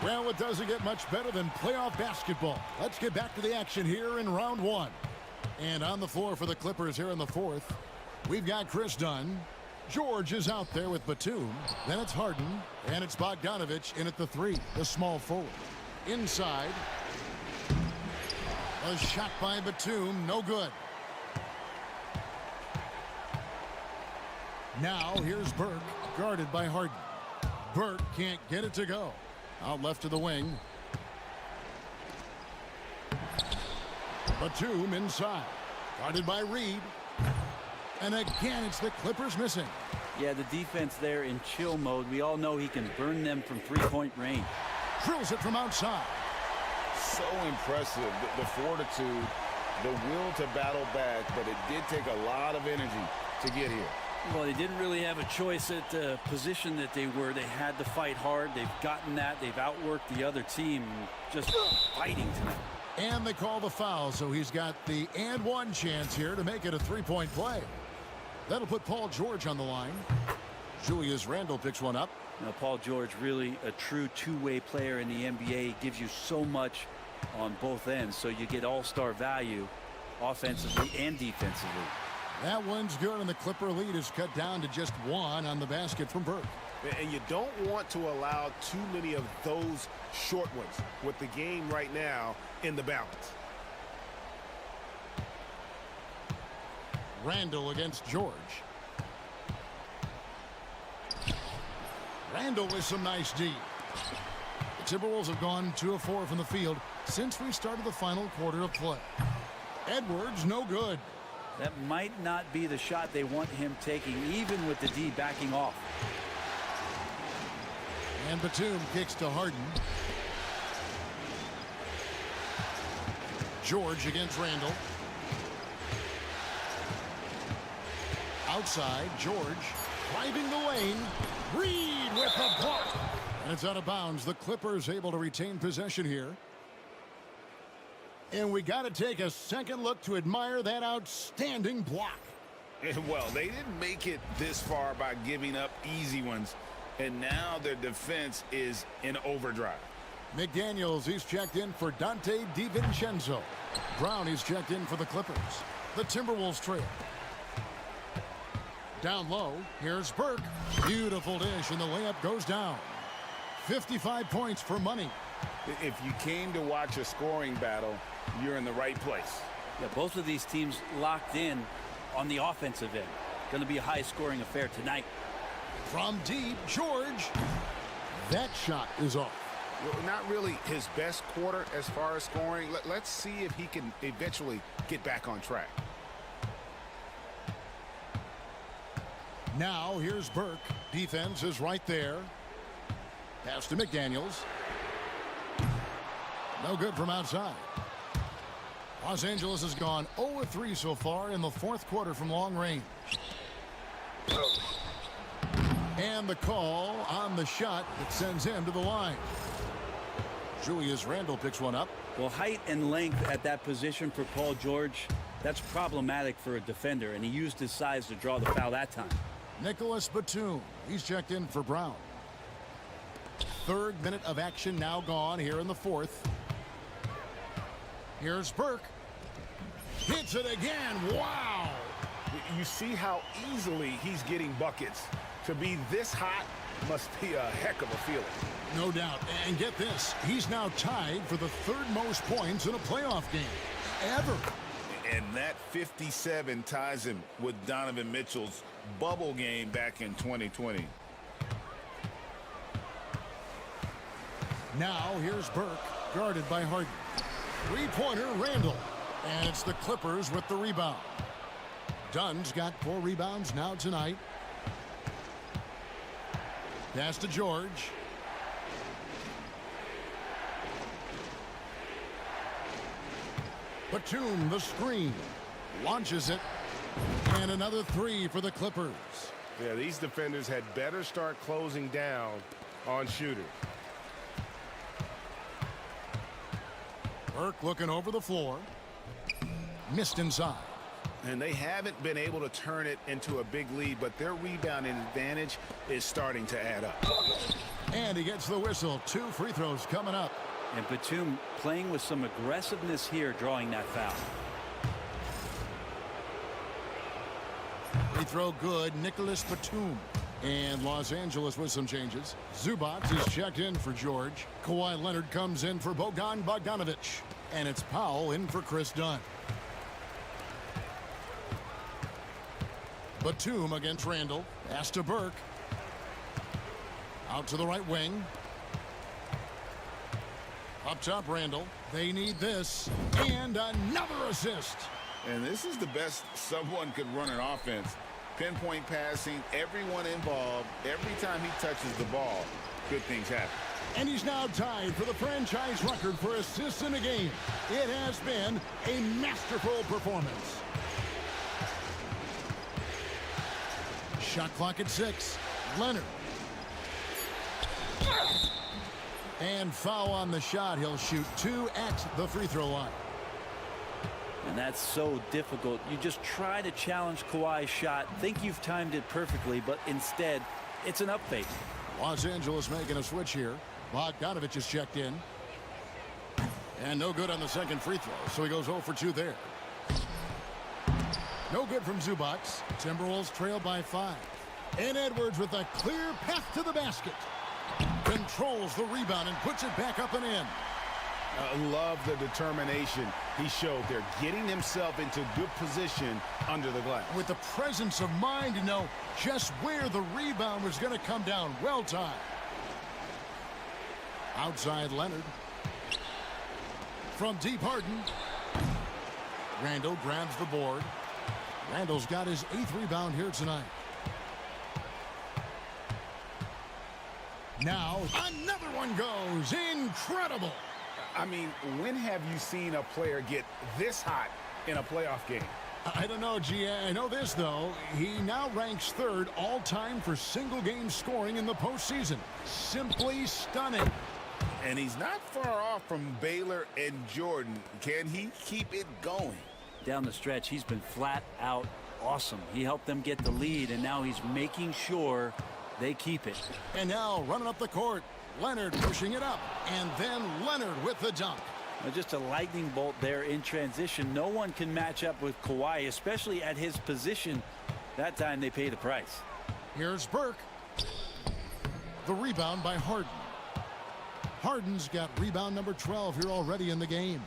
Speaker 11: Well, it doesn't get much better than playoff basketball. Let's get back to the action here in round one. And on the floor for the Clippers here in the fourth, we've got Chris Dunn. George is out there with Batum. Then it's Harden. And it's Bogdanovich in at the three, the small forward. Inside. A shot by Batum, no good. Now here's Burke, guarded by Harden. Burke can't get it to go. Out left to the wing. Batum inside. Guarded by Reed. And again, it's the Clippers missing.
Speaker 23: Yeah, the defense there in chill mode. We all know he can burn them from three-point range.
Speaker 11: Drills it from outside.
Speaker 13: So impressive, the fortitude, the will to battle back, but it did take a lot of energy to get here.
Speaker 23: Well, they didn't really have a choice at the position that they were. They had to fight hard. They've gotten that. They've outworked the other team, just fighting tonight.
Speaker 11: And they call the foul, so he's got the and one chance here to make it a three-point play. That'll put Paul George on the line. Julius Randle picks one up.
Speaker 23: Now, Paul George, really a true two-way player in the NBA. Gives you so much on both ends, so you get all-star value offensively and defensively.
Speaker 11: That one's good, and the Clipper lead is cut down to just one on the basket from Burke.
Speaker 13: And you don't want to allow too many of those short ones with the game right now in the balance.
Speaker 11: Randle against George. Randle with some nice D. The Timberwolves have gone 2 of 4 from the field since we started the final quarter of play. Edwards, no good.
Speaker 23: That might not be the shot they want him taking, even with the D backing off.
Speaker 11: And Batum kicks to Harden. George against Randle. Outside, George driving the lane. Reed with the block. And it's out of bounds. The Clippers able to retain possession here. And we got to take a second look to admire that outstanding block.
Speaker 13: Well, they didn't make it this far by giving up easy ones. And now their defense is in overdrive.
Speaker 11: McDaniels, he's checked in for Dante DiVincenzo. Brown, he's checked in for the Clippers. The Timberwolves trail. Down low, here's Burke. Beautiful dish, and the layup goes down. 55 points for money.
Speaker 13: If you came to watch a scoring battle, you're in the right place.
Speaker 23: Yeah, both of these teams locked in on the offensive end. Going to be a high-scoring affair tonight.
Speaker 11: From deep, George. That shot is off.
Speaker 13: Well, not really his best quarter as far as scoring. Let's see if he can eventually get back on track.
Speaker 11: Now here's Burke. Defense is right there. Pass to McDaniels. No good from outside. Los Angeles has gone 0-3 so far in the fourth quarter from long range. And the call on the shot that sends him to the line. Julius Randle picks one up.
Speaker 23: Well, height and length at that position for Paul George, that's problematic for a defender, and he used his size to draw the foul that time.
Speaker 11: Nicholas Batum, he's checked in for Brown. Third minute of action now gone here in the fourth. Here's Burke. Hits it again. Wow.
Speaker 13: You see how easily he's getting buckets. To be this hot must be a heck of a feeling.
Speaker 11: No doubt. And get this, he's now tied for the third most points in a playoff game ever.
Speaker 13: And that 57 ties him with Donovan Mitchell's bubble game back in 2020.
Speaker 11: Now here's Burke, guarded by Harden. Three-pointer Randle. And it's the Clippers with the rebound. Dunn's got 4 rebounds now tonight. Pass to George. Batum, the screen. Launches it. And another 3 for the Clippers.
Speaker 13: Yeah, these defenders had better start closing down on shooters.
Speaker 11: Burke looking over the floor. Missed inside.
Speaker 13: And they haven't been able to turn it into a big lead, but their rebounding advantage is starting to add up.
Speaker 11: And he gets the whistle. 2 free throws coming up.
Speaker 23: And Batum playing with some aggressiveness here, drawing that foul.
Speaker 11: Free throw good. Nicholas Batum. And Los Angeles with some changes. Zubac is checked in for George. Kawhi Leonard comes in for Bogan Bogdanovic. And it's Powell in for Chris Dunn. Batum against Randall. Pass to Burke. Out to the right wing. Up top, Randall. They need this. And another assist.
Speaker 13: And this is the best someone could run an offense. Pinpoint passing, everyone involved. Every time he touches the ball, good things happen.
Speaker 11: And he's now tied for the franchise record for assists in a game. It has been a masterful performance. Shot clock at 6. Leonard. And foul on the shot. He'll shoot 2 at the free throw line.
Speaker 23: And that's so difficult. You just try to challenge Kawhi's shot, think you've timed it perfectly, but instead, it's an up fake.
Speaker 11: Los Angeles making a switch here. Bogdanovic is checked in. And no good on the second free throw, so he goes 0 for 2 there. No good from Zubac. Timberwolves trail by 5. And Edwards with a clear path to the basket. Controls the rebound and puts it back up and in.
Speaker 13: I love the determination he showed there, getting himself into good position under the glass.
Speaker 11: With the presence of mind to know just where the rebound was going to come down. Well timed. Outside Leonard. From deep, Harden. Randall grabs the board. Randall's got his 8th rebound here tonight. Now another one goes. Incredible.
Speaker 13: I mean, when have you seen a player get this hot in a playoff game?
Speaker 11: I don't know, G. I know this, though. He now ranks 3rd all-time for single-game scoring in the postseason. Simply stunning.
Speaker 13: And he's not far off from Baylor and Jordan. Can he keep it going?
Speaker 23: Down the stretch, he's been flat out awesome. He helped them get the lead, and now he's making sure they keep it.
Speaker 11: And now running up the court. Leonard pushing it up, and then Leonard with the dunk.
Speaker 23: Just a lightning bolt there in transition. No one can match up with Kawhi, especially at his position. That time they pay the price.
Speaker 11: Here's Burke. The rebound by Harden. Harden's got rebound number 12 here already in the game.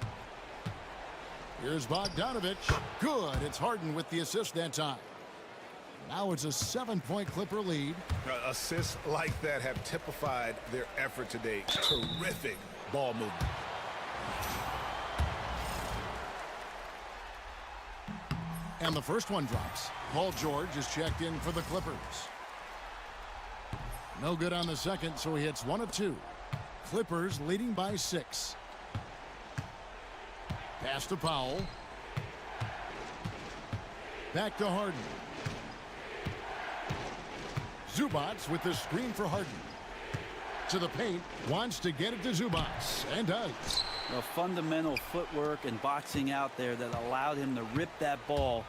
Speaker 11: Here's Bogdanovic. Good. It's Harden with the assist that time. Now it's a 7-point Clipper lead.
Speaker 13: Assists like that have typified their effort today. Terrific ball movement.
Speaker 11: And the first one drops. Paul George is checked in for the Clippers. No good on the second, so he hits 1 of 2. Clippers leading by 6. Pass to Powell. Back to Harden. Zubac with the screen for Harden. To the paint, wants to get it to Zubac, and does.
Speaker 23: The fundamental footwork and boxing out there that allowed him to rip that ball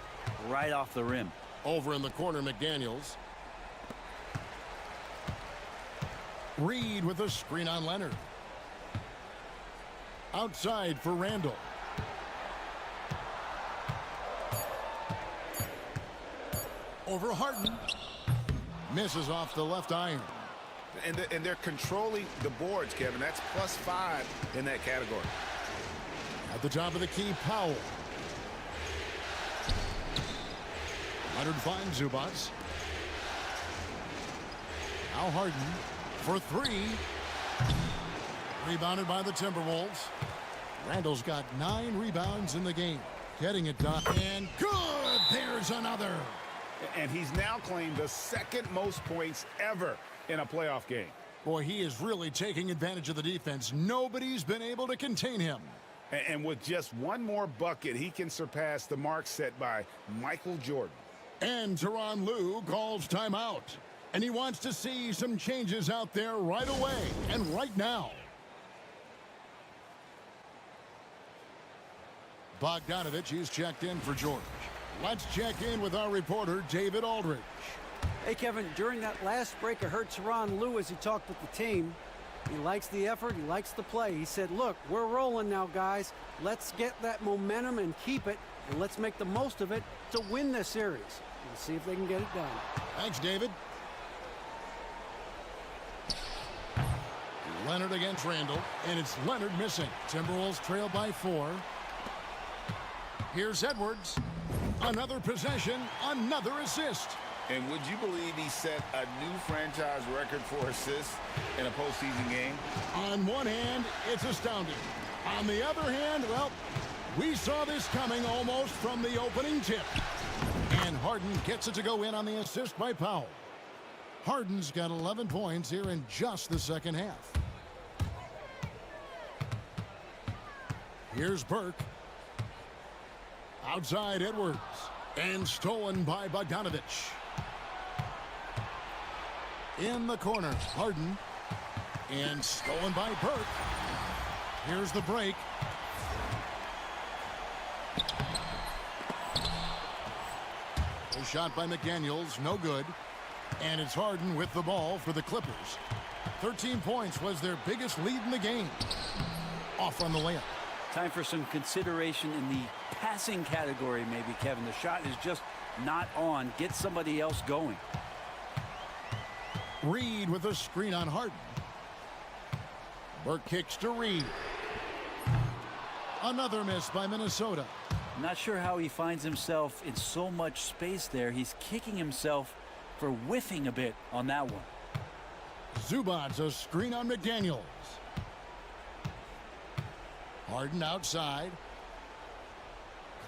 Speaker 23: right off the rim.
Speaker 11: Over in the corner, McDaniels. Reed with a screen on Leonard. Outside for Randall. Over Harden. Misses off the left iron.
Speaker 13: And they're controlling the boards, Kevin. That's +5 in that category.
Speaker 11: At the top of the key, Powell. Leonard finds Zubac. Now Harden for 3. Rebounded by the Timberwolves. Randall's got 9 rebounds in the game. Getting it done. And good! There's another.
Speaker 13: And he's now claimed the second most points ever in a playoff game.
Speaker 11: Boy, he is really taking advantage of the defense. Nobody's been able to contain him.
Speaker 13: And with just one more bucket, he can surpass the mark set by Michael Jordan.
Speaker 11: And Tyronn Lue calls timeout. And he wants to see some changes out there right away and right now. Bogdanovich is checked in for George. Let's check in with our reporter, David Aldridge.
Speaker 14: Hey, Kevin, during that last break, I heard Tyronn Lue as he talked with the team. He likes the effort. He likes the play. He said, look, we're rolling now, guys. Let's get that momentum and keep it, and let's make the most of it to win this series. We'll see if they can get it done.
Speaker 11: Thanks, David. Leonard against Randall, and it's Leonard missing. Timberwolves trail by 4. Here's Edwards. Another possession, another assist.
Speaker 13: And would you believe he set a new franchise record for assists in a postseason game?
Speaker 11: On one hand, it's astounding. On the other hand, well, we saw this coming almost from the opening tip. And Harden gets it to go in on the assist by Powell. Harden's got 11 points here in just the second half. Here's Burke. Outside Edwards. And stolen by Bogdanovich. In the corner, Harden. And stolen by Burke. Here's the break. A shot by McDaniels, no good. And it's Harden with the ball for the Clippers. 13 points was their biggest lead in the game. Off on the layup.
Speaker 23: Time for some consideration in the passing category, maybe, Kevin. The shot is just not on. Get somebody else going.
Speaker 11: Reed with a screen on Harden. Burke kicks to Reed. Another miss by Minnesota.
Speaker 23: Not sure how he finds himself in so much space there. He's kicking himself for whiffing a bit on that one.
Speaker 11: Zubac's a screen on McDaniels. Harden outside.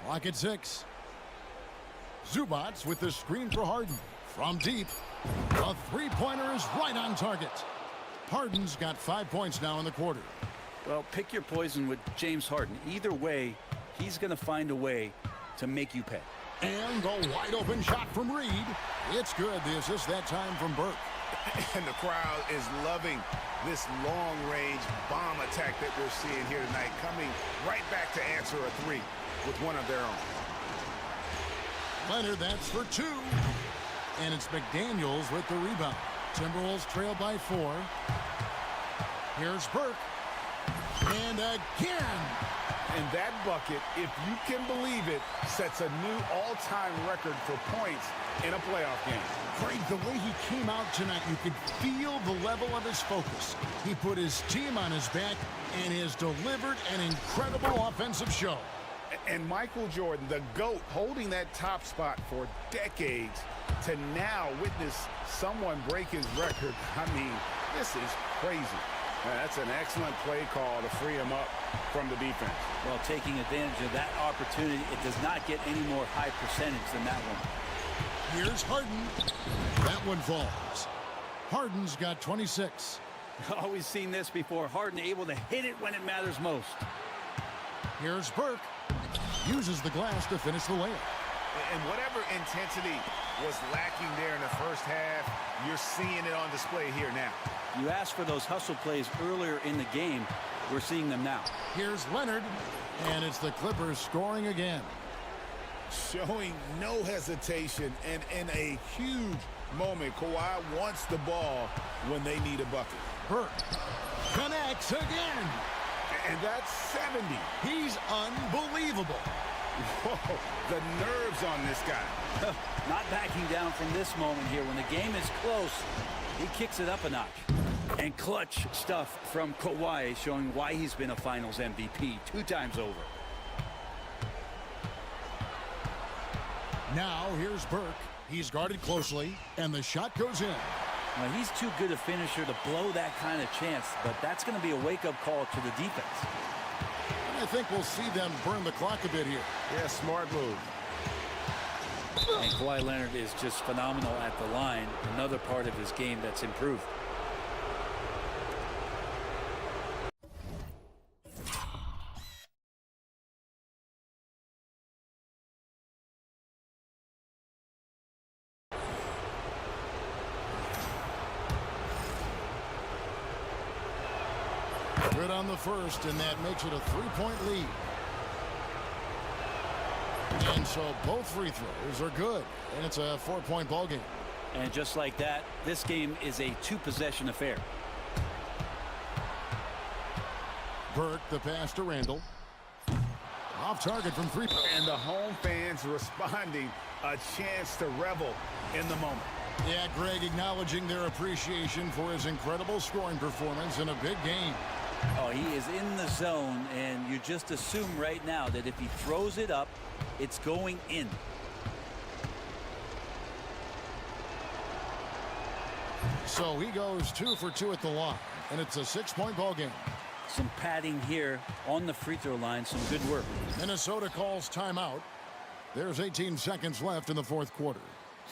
Speaker 11: Clock at 6. Zubac's with the screen for Harden. From deep. A three-pointer is right on target. Harden's got 5 points now in the quarter.
Speaker 23: Well, pick your poison with James Harden. Either way, he's going to find a way to make you pay.
Speaker 11: And the wide open shot from Reed. It's good. The assist that time from Burke.
Speaker 13: And the crowd is loving this long-range bomb attack that we're seeing here tonight, coming right back to answer a three with one of their own.
Speaker 11: Leonard, that's for 2. And it's McDaniels with the rebound. Timberwolves trail by 4. Here's Burke. And again.
Speaker 13: And that bucket, if you can believe it, sets a new all-time record for points in a playoff game.
Speaker 11: Craig, the way he came out tonight, you could feel the level of his focus. He put his team on his back and has delivered an incredible offensive show.
Speaker 13: And Michael Jordan, the GOAT, holding that top spot for decades, to now witness someone break his record. I mean, this is crazy. That's an excellent play call to free him up from the defense.
Speaker 23: Well, taking advantage of that opportunity, it does not get any more high percentage than that one.
Speaker 11: Here's Harden. That one falls. Harden's got 26.
Speaker 23: Always seen this before. Harden able to hit it when it matters most.
Speaker 11: Here's Burke. Uses the glass to finish the layup.
Speaker 13: And whatever intensity was lacking there in the first half, you're seeing it on display here now.
Speaker 23: You asked for those hustle plays earlier in the game. We're seeing them now.
Speaker 11: Here's Leonard, and it's the Clippers scoring again.
Speaker 13: Showing no hesitation, and in a huge moment, Kawhi wants the ball when they need a bucket.
Speaker 11: Burke connects again.
Speaker 13: And that's 70.
Speaker 11: He's unbelievable.
Speaker 13: Whoa, the nerves on this guy.
Speaker 23: Not backing down from this moment here. When the game is close, he kicks it up a notch. And clutch stuff from Kawhi, showing why he's been a Finals MVP 2 times over.
Speaker 11: Now here's Burke. He's guarded closely, and the shot goes in.
Speaker 23: Now, he's too good a finisher to blow that kind of chance, but that's going to be a wake-up call to the defense.
Speaker 11: And I think we'll see them burn the clock a bit here.
Speaker 13: Yeah, smart move.
Speaker 23: And Kawhi Leonard is just phenomenal at the line. Another part of his game that's improved.
Speaker 11: Good on the first, and that makes it a 3-point lead. And so both free throws are good, and it's a 4-point ball game.
Speaker 23: And just like that, this game is a 2-possession affair.
Speaker 11: Burke, the pass to Randall. Off target from 3.
Speaker 13: And the home fans responding, a chance to revel in the moment.
Speaker 11: Yeah, Greg acknowledging their appreciation for his incredible scoring performance in a big game.
Speaker 23: Oh, he is in the zone, and you just assume right now that if he throws it up, it's going in.
Speaker 11: So he goes 2 for 2 at the line, and it's a 6-point ball game.
Speaker 23: Some padding here on the free throw line, some good work.
Speaker 11: Minnesota calls timeout. There's 18 seconds left in the fourth quarter.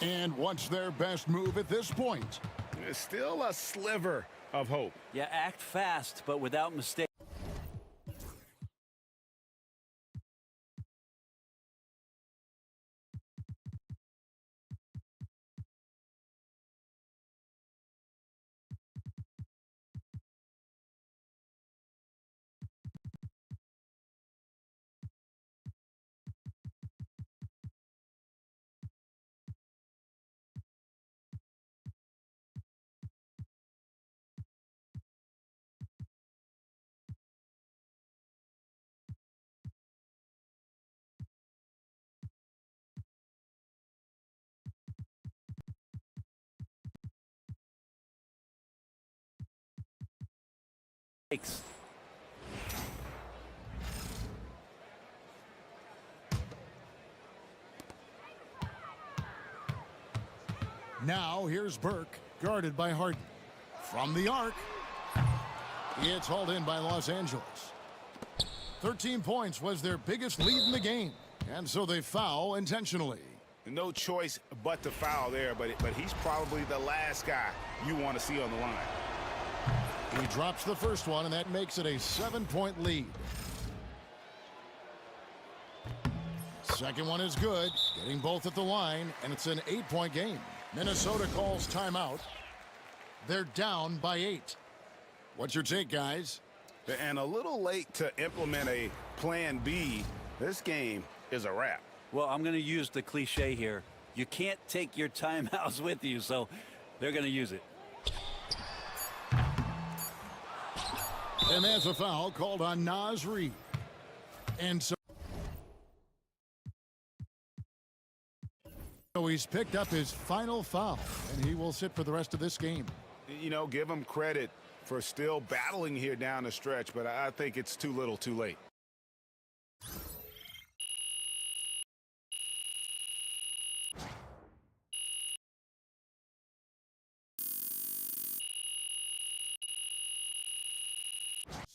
Speaker 11: And what's their best move at this point?
Speaker 13: There's still a sliver of hope.
Speaker 23: Yeah, act fast, but without mistake.
Speaker 11: Now here's Burke, guarded by Harden. From the arc, it's hauled in by Los Angeles. 13 points was their biggest lead in the game, and so they foul intentionally.
Speaker 13: No choice but to foul there, but he's probably the last guy you want to see on the line.
Speaker 11: He drops the first one, and that makes it a 7-point lead. Second one is good, getting both at the line, and it's an 8-point game. Minnesota calls timeout. They're down by 8. What's your take, guys?
Speaker 13: And a little late to implement a plan B. This game is a wrap.
Speaker 23: Well, I'm going to use the cliche here. You can't take your timeouts with you, so they're going to use it.
Speaker 11: And that's a foul called on Naz Reid. And so he's picked up his final foul, and he will sit for the rest of this game.
Speaker 13: You know, give him credit for still battling here down the stretch, but I think it's too little too late.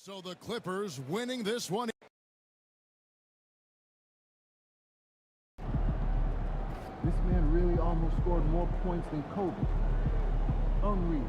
Speaker 11: So the Clippers winning this one.
Speaker 15: This man really almost scored more points than Kobe. Unreal.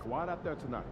Speaker 15: Wide out there tonight.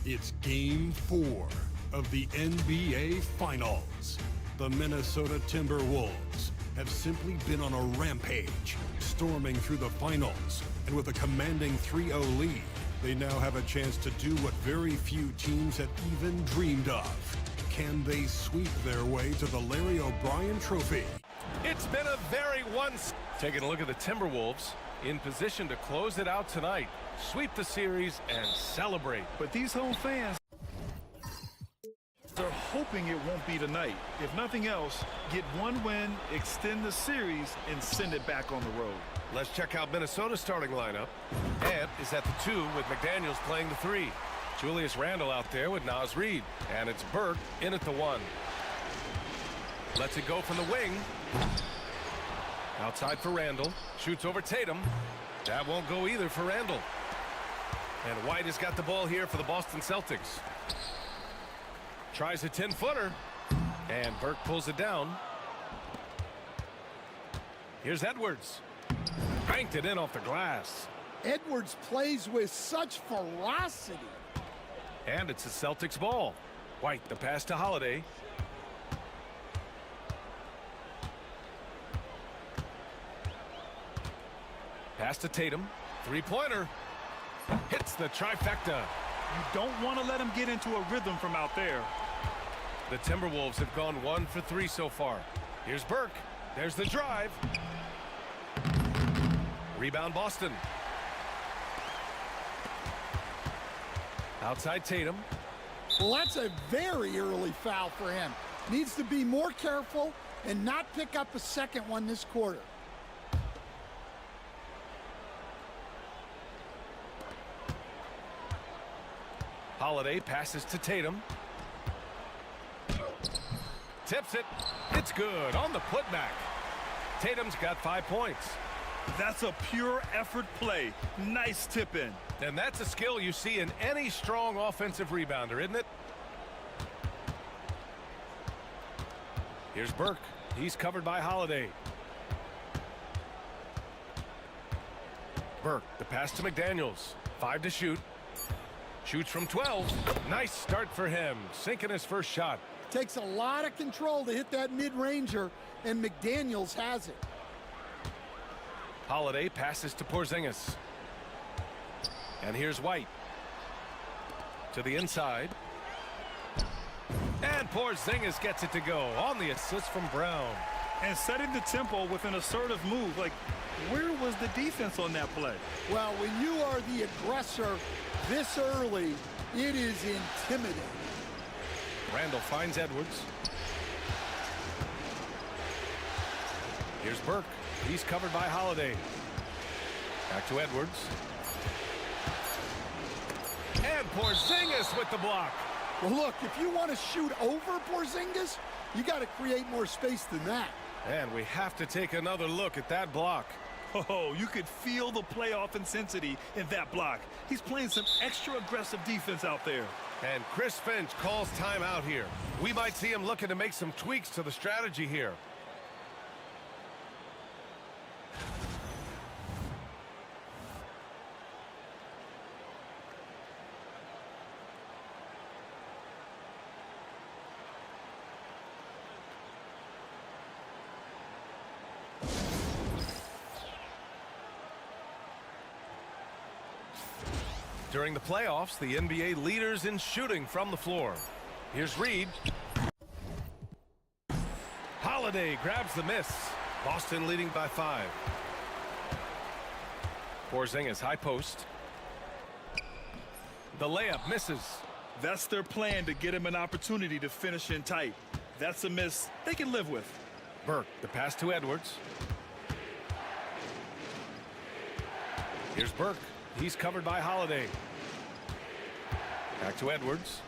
Speaker 12: It's Game 4 of the NBA Finals. The Minnesota Timberwolves have simply been on a rampage, storming through the finals. And with a commanding 3-0 lead, they now have a chance to do what very few teams have even dreamed of. Can they sweep their way to the Larry O'Brien Trophy?
Speaker 1: It's been a very Taking a look at the Timberwolves, in position to close it out tonight, sweep the series, and celebrate.
Speaker 3: But these home fans are hoping it won't be tonight. If nothing else, get one win, extend the series, and send it back on the road.
Speaker 1: Let's check out Minnesota's starting lineup. Ant is at the 2 with McDaniels playing the 3. Julius Randle out there with Naz Reid. And it's Burke in at the 1. Lets it go from the wing. Outside for Randle. Shoots over Tatum. That won't go either for Randle. And White has got the ball here for the Boston Celtics. Tries a 10-footer. And Burke pulls it down. Here's Edwards. Banked it in off the glass.
Speaker 2: Edwards plays with such ferocity.
Speaker 1: And it's the Celtics ball. White, the pass to Holiday. Pass to Tatum. Three-pointer. Hits the trifecta.
Speaker 3: You don't want to let him get into a rhythm from out there.
Speaker 1: The Timberwolves have gone 1 for 3 so far. Here's Burke. There's the drive. Rebound Boston. Outside Tatum.
Speaker 2: Well, that's a very early foul for him. Needs to be more careful and not pick up a second one this quarter.
Speaker 1: Holiday passes to Tatum. Tips it. It's good on the putback. Tatum's got 5 points.
Speaker 3: That's a pure effort play. Nice tip in.
Speaker 1: And that's a skill you see in any strong offensive rebounder, isn't it? Here's Burke. He's covered by Holiday. Burke, the pass to McDaniels. 5 to shoot. Shoots from 12. Nice start for him. Sinking his first shot.
Speaker 2: Takes a lot of control to hit that mid-ranger, and McDaniels has it.
Speaker 1: Holiday passes to Porzingis. And here's White. To the inside. And Porzingis gets it to go on the assist from Brown.
Speaker 3: And setting the tempo with an assertive move. Like, where was the defense on that play?
Speaker 2: Well, when you are the aggressor this early, it is intimidating.
Speaker 1: Randle finds Edwards. Here's Burke. He's covered by Holiday. Back to Edwards. And Porzingis with the block.
Speaker 2: Well, look, if you want to shoot over Porzingis, you got to create more space than that.
Speaker 1: And we have to take another look at that block.
Speaker 3: Oh, you could feel the playoff intensity in that block. He's playing some extra aggressive defense out there.
Speaker 1: And Chris Finch calls timeout here. We might see him looking to make some tweaks to the strategy here. During the playoffs, the NBA leaders in shooting from the floor. Here's Reid. Holiday grabs the miss. Boston leading by 5. Porzingis high post. The layup misses.
Speaker 3: That's their plan, to get him an opportunity to finish in tight. That's a miss they can live with.
Speaker 1: Burke, the pass to Edwards. Here's Burke. He's covered by Holiday. Back to Edwards.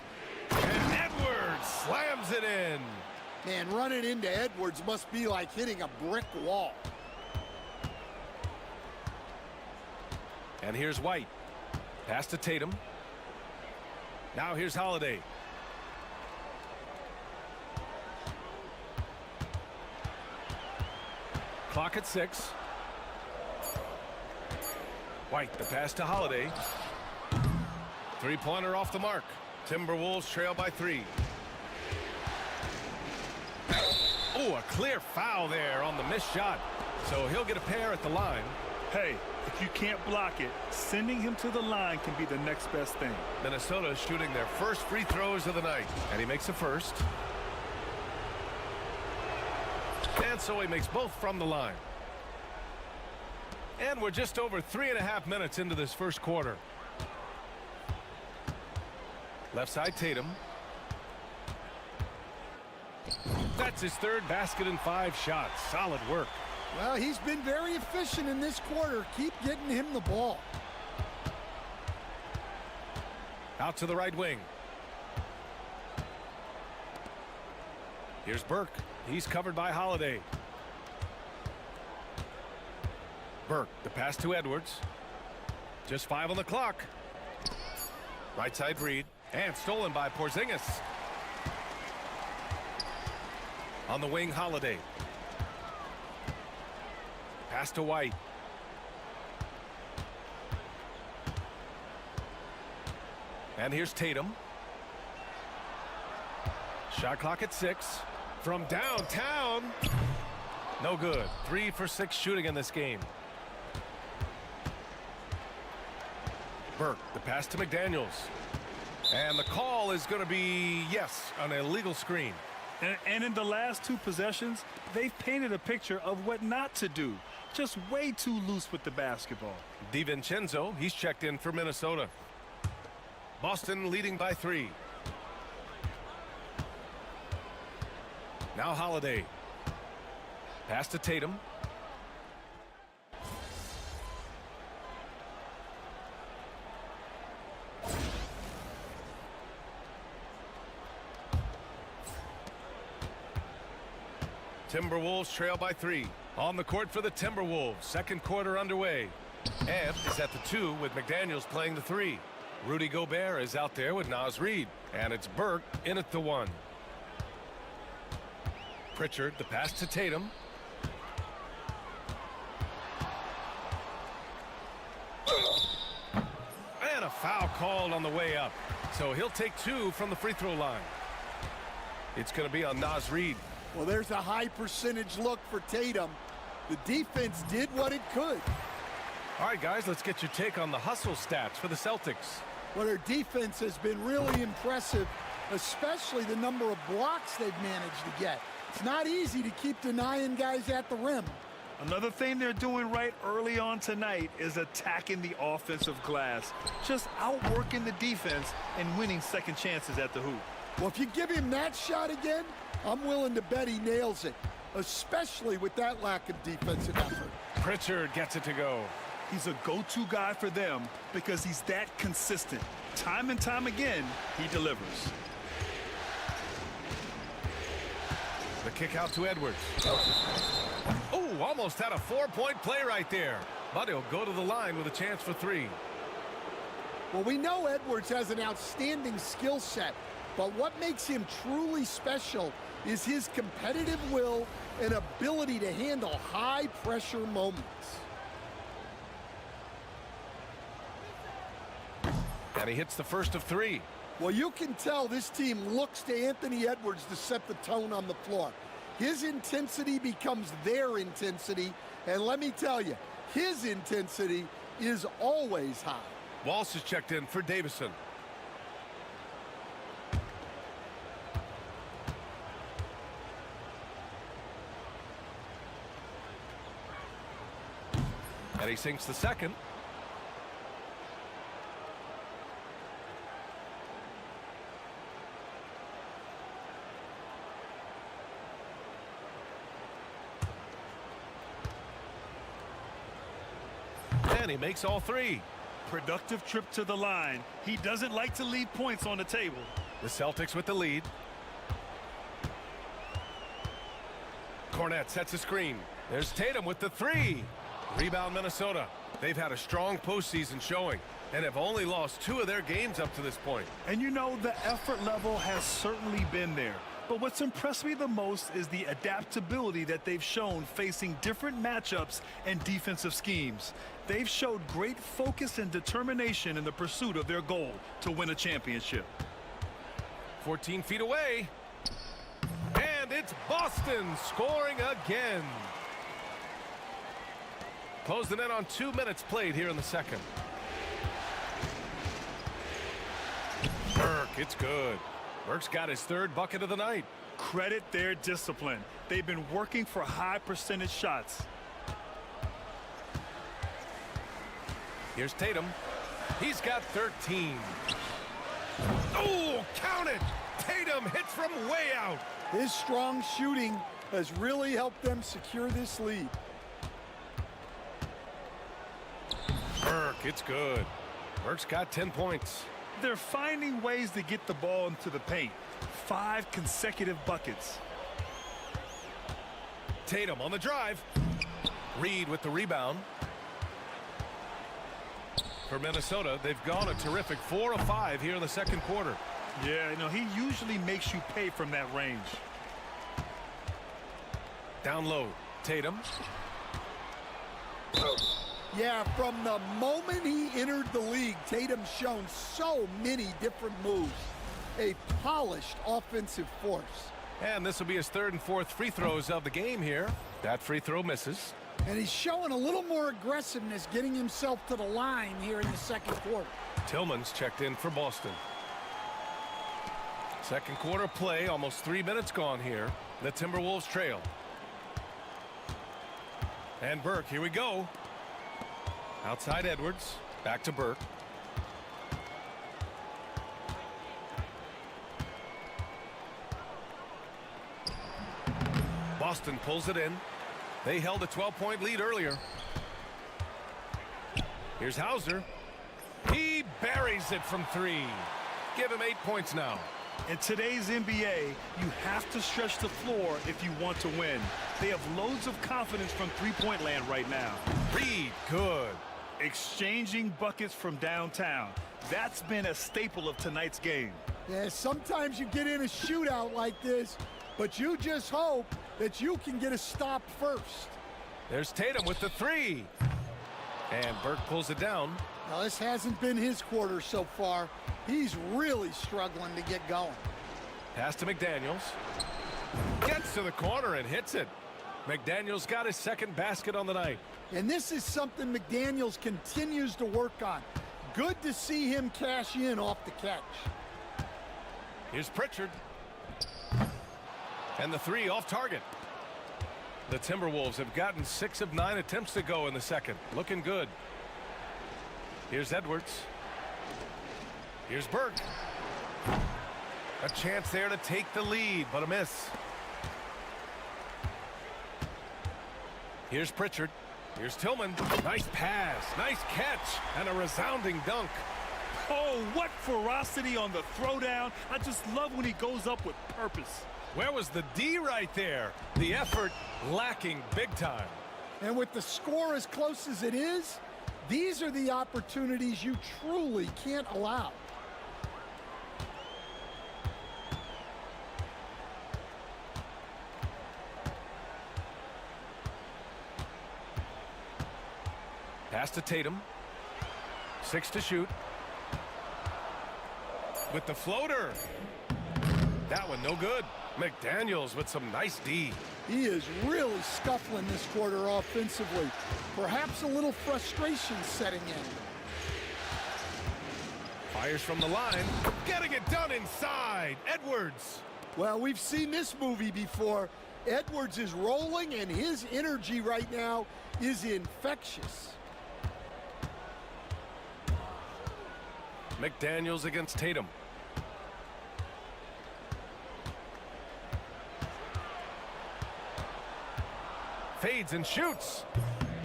Speaker 1: And Edwards slams it in.
Speaker 2: Man, running into Edwards must be like hitting a brick wall.
Speaker 1: And here's White. Pass to Tatum. Now here's Holiday. Clock at 6. White, the pass to Holiday. Three-pointer off the mark. Timberwolves trail by 3. Oh, a clear foul there on the missed shot. So he'll get a pair at the line.
Speaker 3: Hey, if you can't block it, sending him to the line can be the next best thing.
Speaker 1: Minnesota is shooting their first free throws of the night, and he makes the first. And so he makes both from the line. And we're just over 3.5 minutes into this first quarter. Left side, Tatum. That's his third basket in 5 shots. Solid work.
Speaker 2: Well, he's been very efficient in this quarter. Keep getting him the ball.
Speaker 1: Out to the right wing. Here's Burke. He's covered by Holiday. Burke, the pass to Edwards. Just 5 on the clock. Right side Reed. And stolen by Porzingis. On the wing, Holiday. Pass to White. And here's Tatum. Shot clock at 6. From downtown. No good. 3 for 6 shooting in this game. Burke, the pass to McDaniels. And the call is going to be, yes, an illegal screen.
Speaker 3: And in the last 2 possessions, they've painted a picture of what not to do. Just way too loose with the basketball.
Speaker 1: DiVincenzo, he's checked in for Minnesota. Boston leading by 3. Now Holiday. Pass to Tatum. Timberwolves trail by 3. On the court for the Timberwolves. Second quarter underway. Ant is at the 2 with McDaniels playing the 3. Rudy Gobert is out there with Naz Reid. And it's Burke in at the 1. Pritchard, the pass to Tatum. And a foul called on the way up. So he'll take 2 from the free throw line. It's going to be on Naz Reid.
Speaker 2: Well, there's a high percentage look for Tatum. The defense did what it could.
Speaker 1: All right, guys, let's get your take on the hustle stats for the Celtics.
Speaker 2: Well, their defense has been really impressive, especially the number of blocks they've managed to get. It's not easy to keep denying guys at the rim.
Speaker 3: Another thing they're doing right early on tonight is attacking the offensive glass. Just outworking the defense and winning second chances at the hoop.
Speaker 2: Well, if you give him that shot again, I'm willing to bet he nails it, especially with that lack of defensive effort.
Speaker 1: Pritchard gets it to go.
Speaker 3: He's a go-to guy for them because he's that consistent. Time and time again, he delivers.
Speaker 1: The kick out to Edwards. Oh, almost had a 4-point play right there. But he'll go to the line with a chance for 3.
Speaker 2: Well, we know Edwards has an outstanding skill set, but what makes him truly special is his competitive will and ability to handle high-pressure moments.
Speaker 1: And he hits the first of 3.
Speaker 2: Well, you can tell this team looks to Anthony Edwards to set the tone on the floor. His intensity becomes their intensity, and let me tell you, his intensity is always high.
Speaker 1: Walsh is checked in for Davison. And he sinks the second. And he makes all 3.
Speaker 3: Productive trip to the line. He doesn't like to leave points on the table.
Speaker 1: The Celtics with the lead. Cornette sets a screen. There's Tatum with the 3. Rebound Minnesota. They've had a strong postseason showing and have only lost 2 of their games up to this point.
Speaker 3: And you know, the effort level has certainly been there. But what's impressed me the most is the adaptability that they've shown facing different matchups and defensive schemes. They've showed great focus and determination in the pursuit of their goal to win a championship.
Speaker 1: 14 feet away. And it's Boston scoring again. Closing in on 2 minutes played here in the second. Burke, it's good. Burke's got his third bucket of the night.
Speaker 3: Credit their discipline. They've been working for high percentage shots.
Speaker 1: Here's Tatum. He's got 13. Oh, count it! Tatum hits from way out.
Speaker 2: His strong shooting has really helped them secure this lead.
Speaker 1: Burke, it's good. Burke's got 10 points.
Speaker 3: They're finding ways to get the ball into the paint. 5 consecutive buckets.
Speaker 1: Tatum on the drive. Reed with the rebound. For Minnesota, they've gone a terrific 4 of 5 here in the second quarter.
Speaker 3: Yeah, you know, he usually makes you pay from that range.
Speaker 1: Down low, Tatum.
Speaker 2: Yeah, from the moment he entered the league, Tatum's shown so many different moves. A polished offensive force.
Speaker 1: And this will be his third and fourth free throws of the game here. That free throw misses.
Speaker 2: And he's showing a little more aggressiveness, getting himself to the line here in the second quarter.
Speaker 1: Tillman's checked in for Boston. Second quarter play, almost 3 minutes gone here. The Timberwolves trail. And Burke, here we go. Outside Edwards, back to Burke. Boston pulls it in. They held a 12-point lead earlier. Here's Hauser. He buries it from 3. Give him 8 points now.
Speaker 3: In today's NBA, you have to stretch the floor if you want to win. They have loads of confidence from three-point land right now.
Speaker 1: Reed, good.
Speaker 3: Exchanging buckets from downtown. That's been a staple of tonight's game.
Speaker 2: Yeah, sometimes you get in a shootout like this, but you just hope that you can get a stop first.
Speaker 1: There's Tatum with the 3. And Burke pulls it down.
Speaker 2: Now, this hasn't been his quarter so far. He's really struggling to get going.
Speaker 1: Pass to McDaniels. Gets to the corner and hits it. McDaniels got his second basket on the night.
Speaker 2: And this is something McDaniels continues to work on. Good to see him cash in off the catch.
Speaker 1: Here's Pritchard. And the 3 off target. The Timberwolves have gotten 6 of 9 attempts to go in the second. Looking good. Here's Edwards. Here's Burke. A chance there to take the lead, but a miss. Here's Pritchard. Here's Tillman. Nice pass. Nice catch. And a resounding dunk.
Speaker 3: Oh, what ferocity on the throwdown. I just love when he goes up with purpose.
Speaker 1: Where was the D right there? The effort lacking big time.
Speaker 2: And with the score as close as it is, these are the opportunities you truly can't allow.
Speaker 1: Pass to Tatum. 6 to shoot. With the floater. That one no good. McDaniels with some nice D.
Speaker 2: He is really scuffling this quarter offensively. Perhaps a little frustration setting in.
Speaker 1: Fires from the line. Getting it done inside. Edwards.
Speaker 2: Well, we've seen this movie before. Edwards is rolling, and his energy right now is infectious.
Speaker 1: McDaniels against Tatum. Fades and shoots.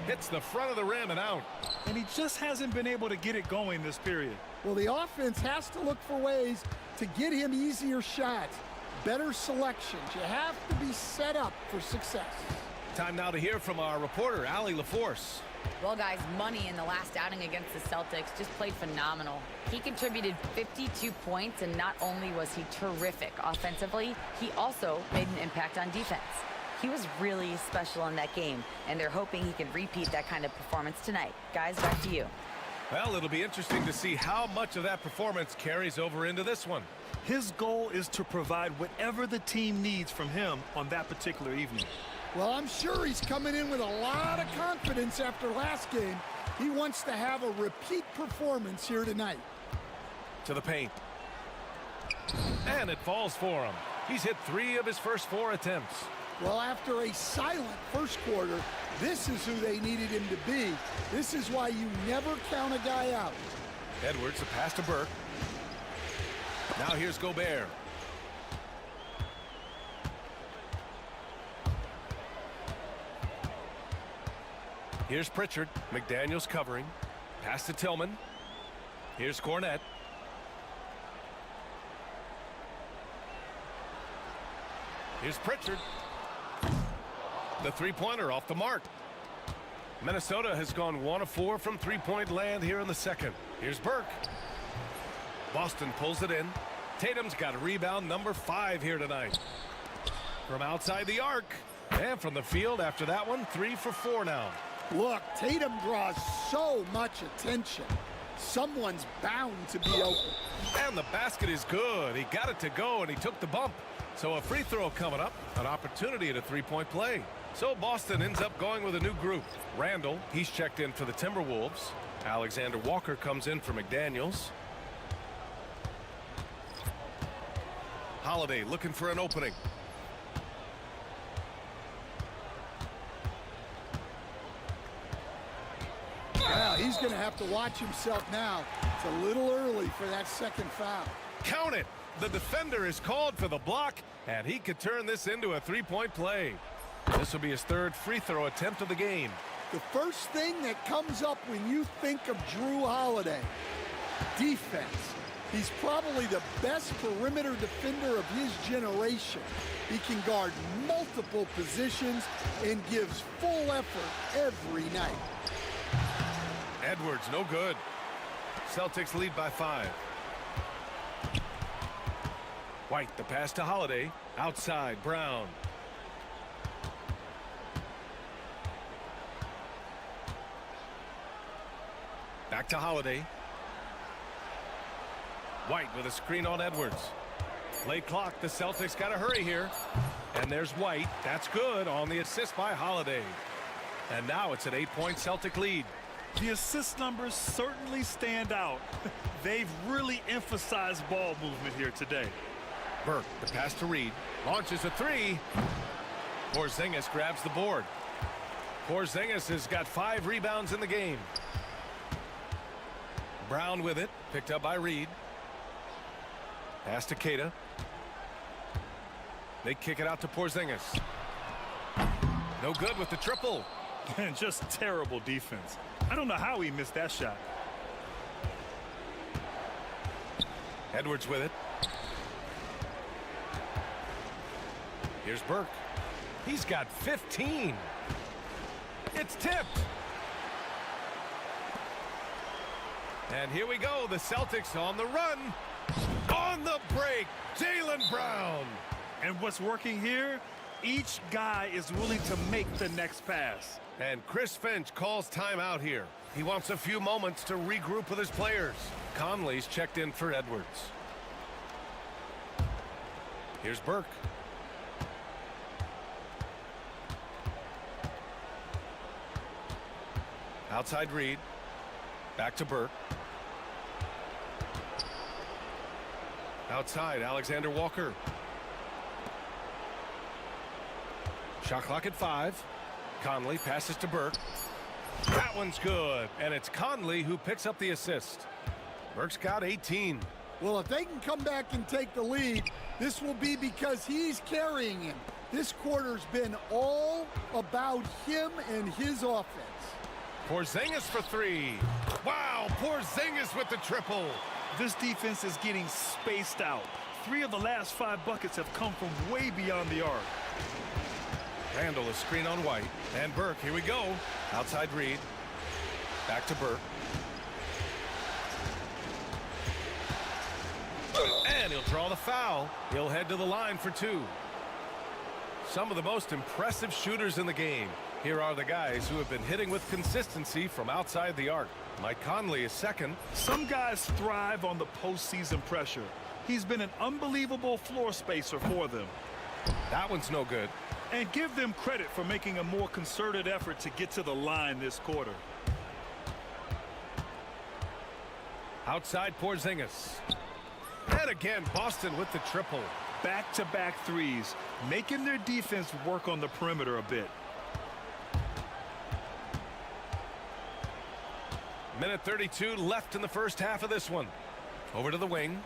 Speaker 1: Hits the front of the rim and out.
Speaker 3: And he just hasn't been able to get it going this period.
Speaker 2: Well, the offense has to look for ways to get him easier shots, better selections. You have to be set up for success.
Speaker 1: Time now to hear from our reporter, Allie LaForce.
Speaker 5: Well, guys, Money in the last outing against the Celtics just played phenomenal. He contributed 52 points, and not only was he terrific offensively, he also made an impact on defense. He was really special in that game, and they're hoping he can repeat that kind of performance tonight. Guys, back to you.
Speaker 1: Well, it'll be interesting to see how much of that performance carries over into this one.
Speaker 3: His goal is to provide whatever the team needs from him on that particular evening.
Speaker 2: Well, I'm sure he's coming in with a lot of confidence after last game. He wants to have a repeat performance here tonight.
Speaker 1: To the paint. And it falls for him. He's hit 3 of his first 4 attempts.
Speaker 2: Well, after a silent first quarter, this is who they needed him to be. This is why you never count a guy out.
Speaker 1: Edwards, a pass to Burke. Now here's Gobert. Here's Pritchard. McDaniels covering. Pass to Tillman. Here's Cornette. Here's Pritchard. The three-pointer off the mark. Minnesota has gone 1 of 4 from three-point land here in the second. Here's Burke. Boston pulls it in. Tatum's got a rebound number 5 here tonight. From outside the arc. And from the field after that one, 3 for 4 now.
Speaker 2: Look, Tatum draws so much attention. Someone's bound to be open.
Speaker 1: And the basket is good. He got it to go, and he took the bump. So a free throw coming up, an opportunity at a three-point play. So Boston ends up going with a new group. Randall, he's checked in for the Timberwolves. Alexander Walker comes in for McDaniels. Holiday looking for an opening.
Speaker 2: Well, he's going to have to watch himself now. It's a little early for that second foul.
Speaker 1: Count it. The defender is called for the block, and he could turn this into a three-point play. This will be his 3rd free throw attempt of the game.
Speaker 2: The first thing that comes up when you think of Drew Holiday, defense. He's probably the best perimeter defender of his generation. He can guard multiple positions and gives full effort every night.
Speaker 1: Edwards, no good. Celtics lead by 5. White, the pass to Holiday. Outside, Brown. Back to Holiday. White with a screen on Edwards. Late clock, the Celtics got to hurry here. And there's White. That's good on the assist by Holiday. And now it's an 8-point Celtic lead.
Speaker 3: The assist numbers certainly stand out. They've really emphasized ball movement here today.
Speaker 1: Burke, the pass to Reed. Launches a 3. Porzingis grabs the board. Porzingis has got 5 rebounds in the game. Brown with it. Picked up by Reed. Pass to Keita. They kick it out to Porzingis. No good with the triple.
Speaker 3: And just terrible defense. I don't know how he missed that shot.
Speaker 1: Edwards with it. Here's Burke. He's got 15. It's tipped. And here we go. The Celtics on the run. On the break, Jaylen Brown.
Speaker 3: And what's working here? Each guy is willing to make the next pass.
Speaker 1: And Chris Finch calls timeout here. He wants a few moments to regroup with his players. Conley's checked in for Edwards. Here's Burke. Outside Reed. Back to Burke. Outside, Alexander Walker. Shot clock at 5. Conley passes to Burke. That one's good. And it's Conley who picks up the assist. Burke's got 18.
Speaker 2: Well, if they can come back and take the lead, this will be because he's carrying him. This quarter's been all about him and his offense.
Speaker 1: Porzingis for 3. Wow, Porzingis with the triple.
Speaker 3: This defense is getting spaced out. 3 of the last 5 buckets have come from way beyond the arc.
Speaker 1: Randall, a screen on White. And Burke, here we go. Outside Reed. Back to Burke. And he'll draw the foul. He'll head to the line for 2. Some of the most impressive shooters in the game. Here are the guys who have been hitting with consistency from outside the arc. Mike Conley is second.
Speaker 3: Some guys thrive on the postseason pressure. He's been an unbelievable floor spacer for them.
Speaker 1: That one's no good.
Speaker 3: And give them credit for making a more concerted effort to get to the line this quarter.
Speaker 1: Outside Porzingis. And again, Boston with the triple.
Speaker 3: Back-to-back threes, making their defense work on the perimeter a bit.
Speaker 1: Minute 32 left in the first half of this one. Over to the wing.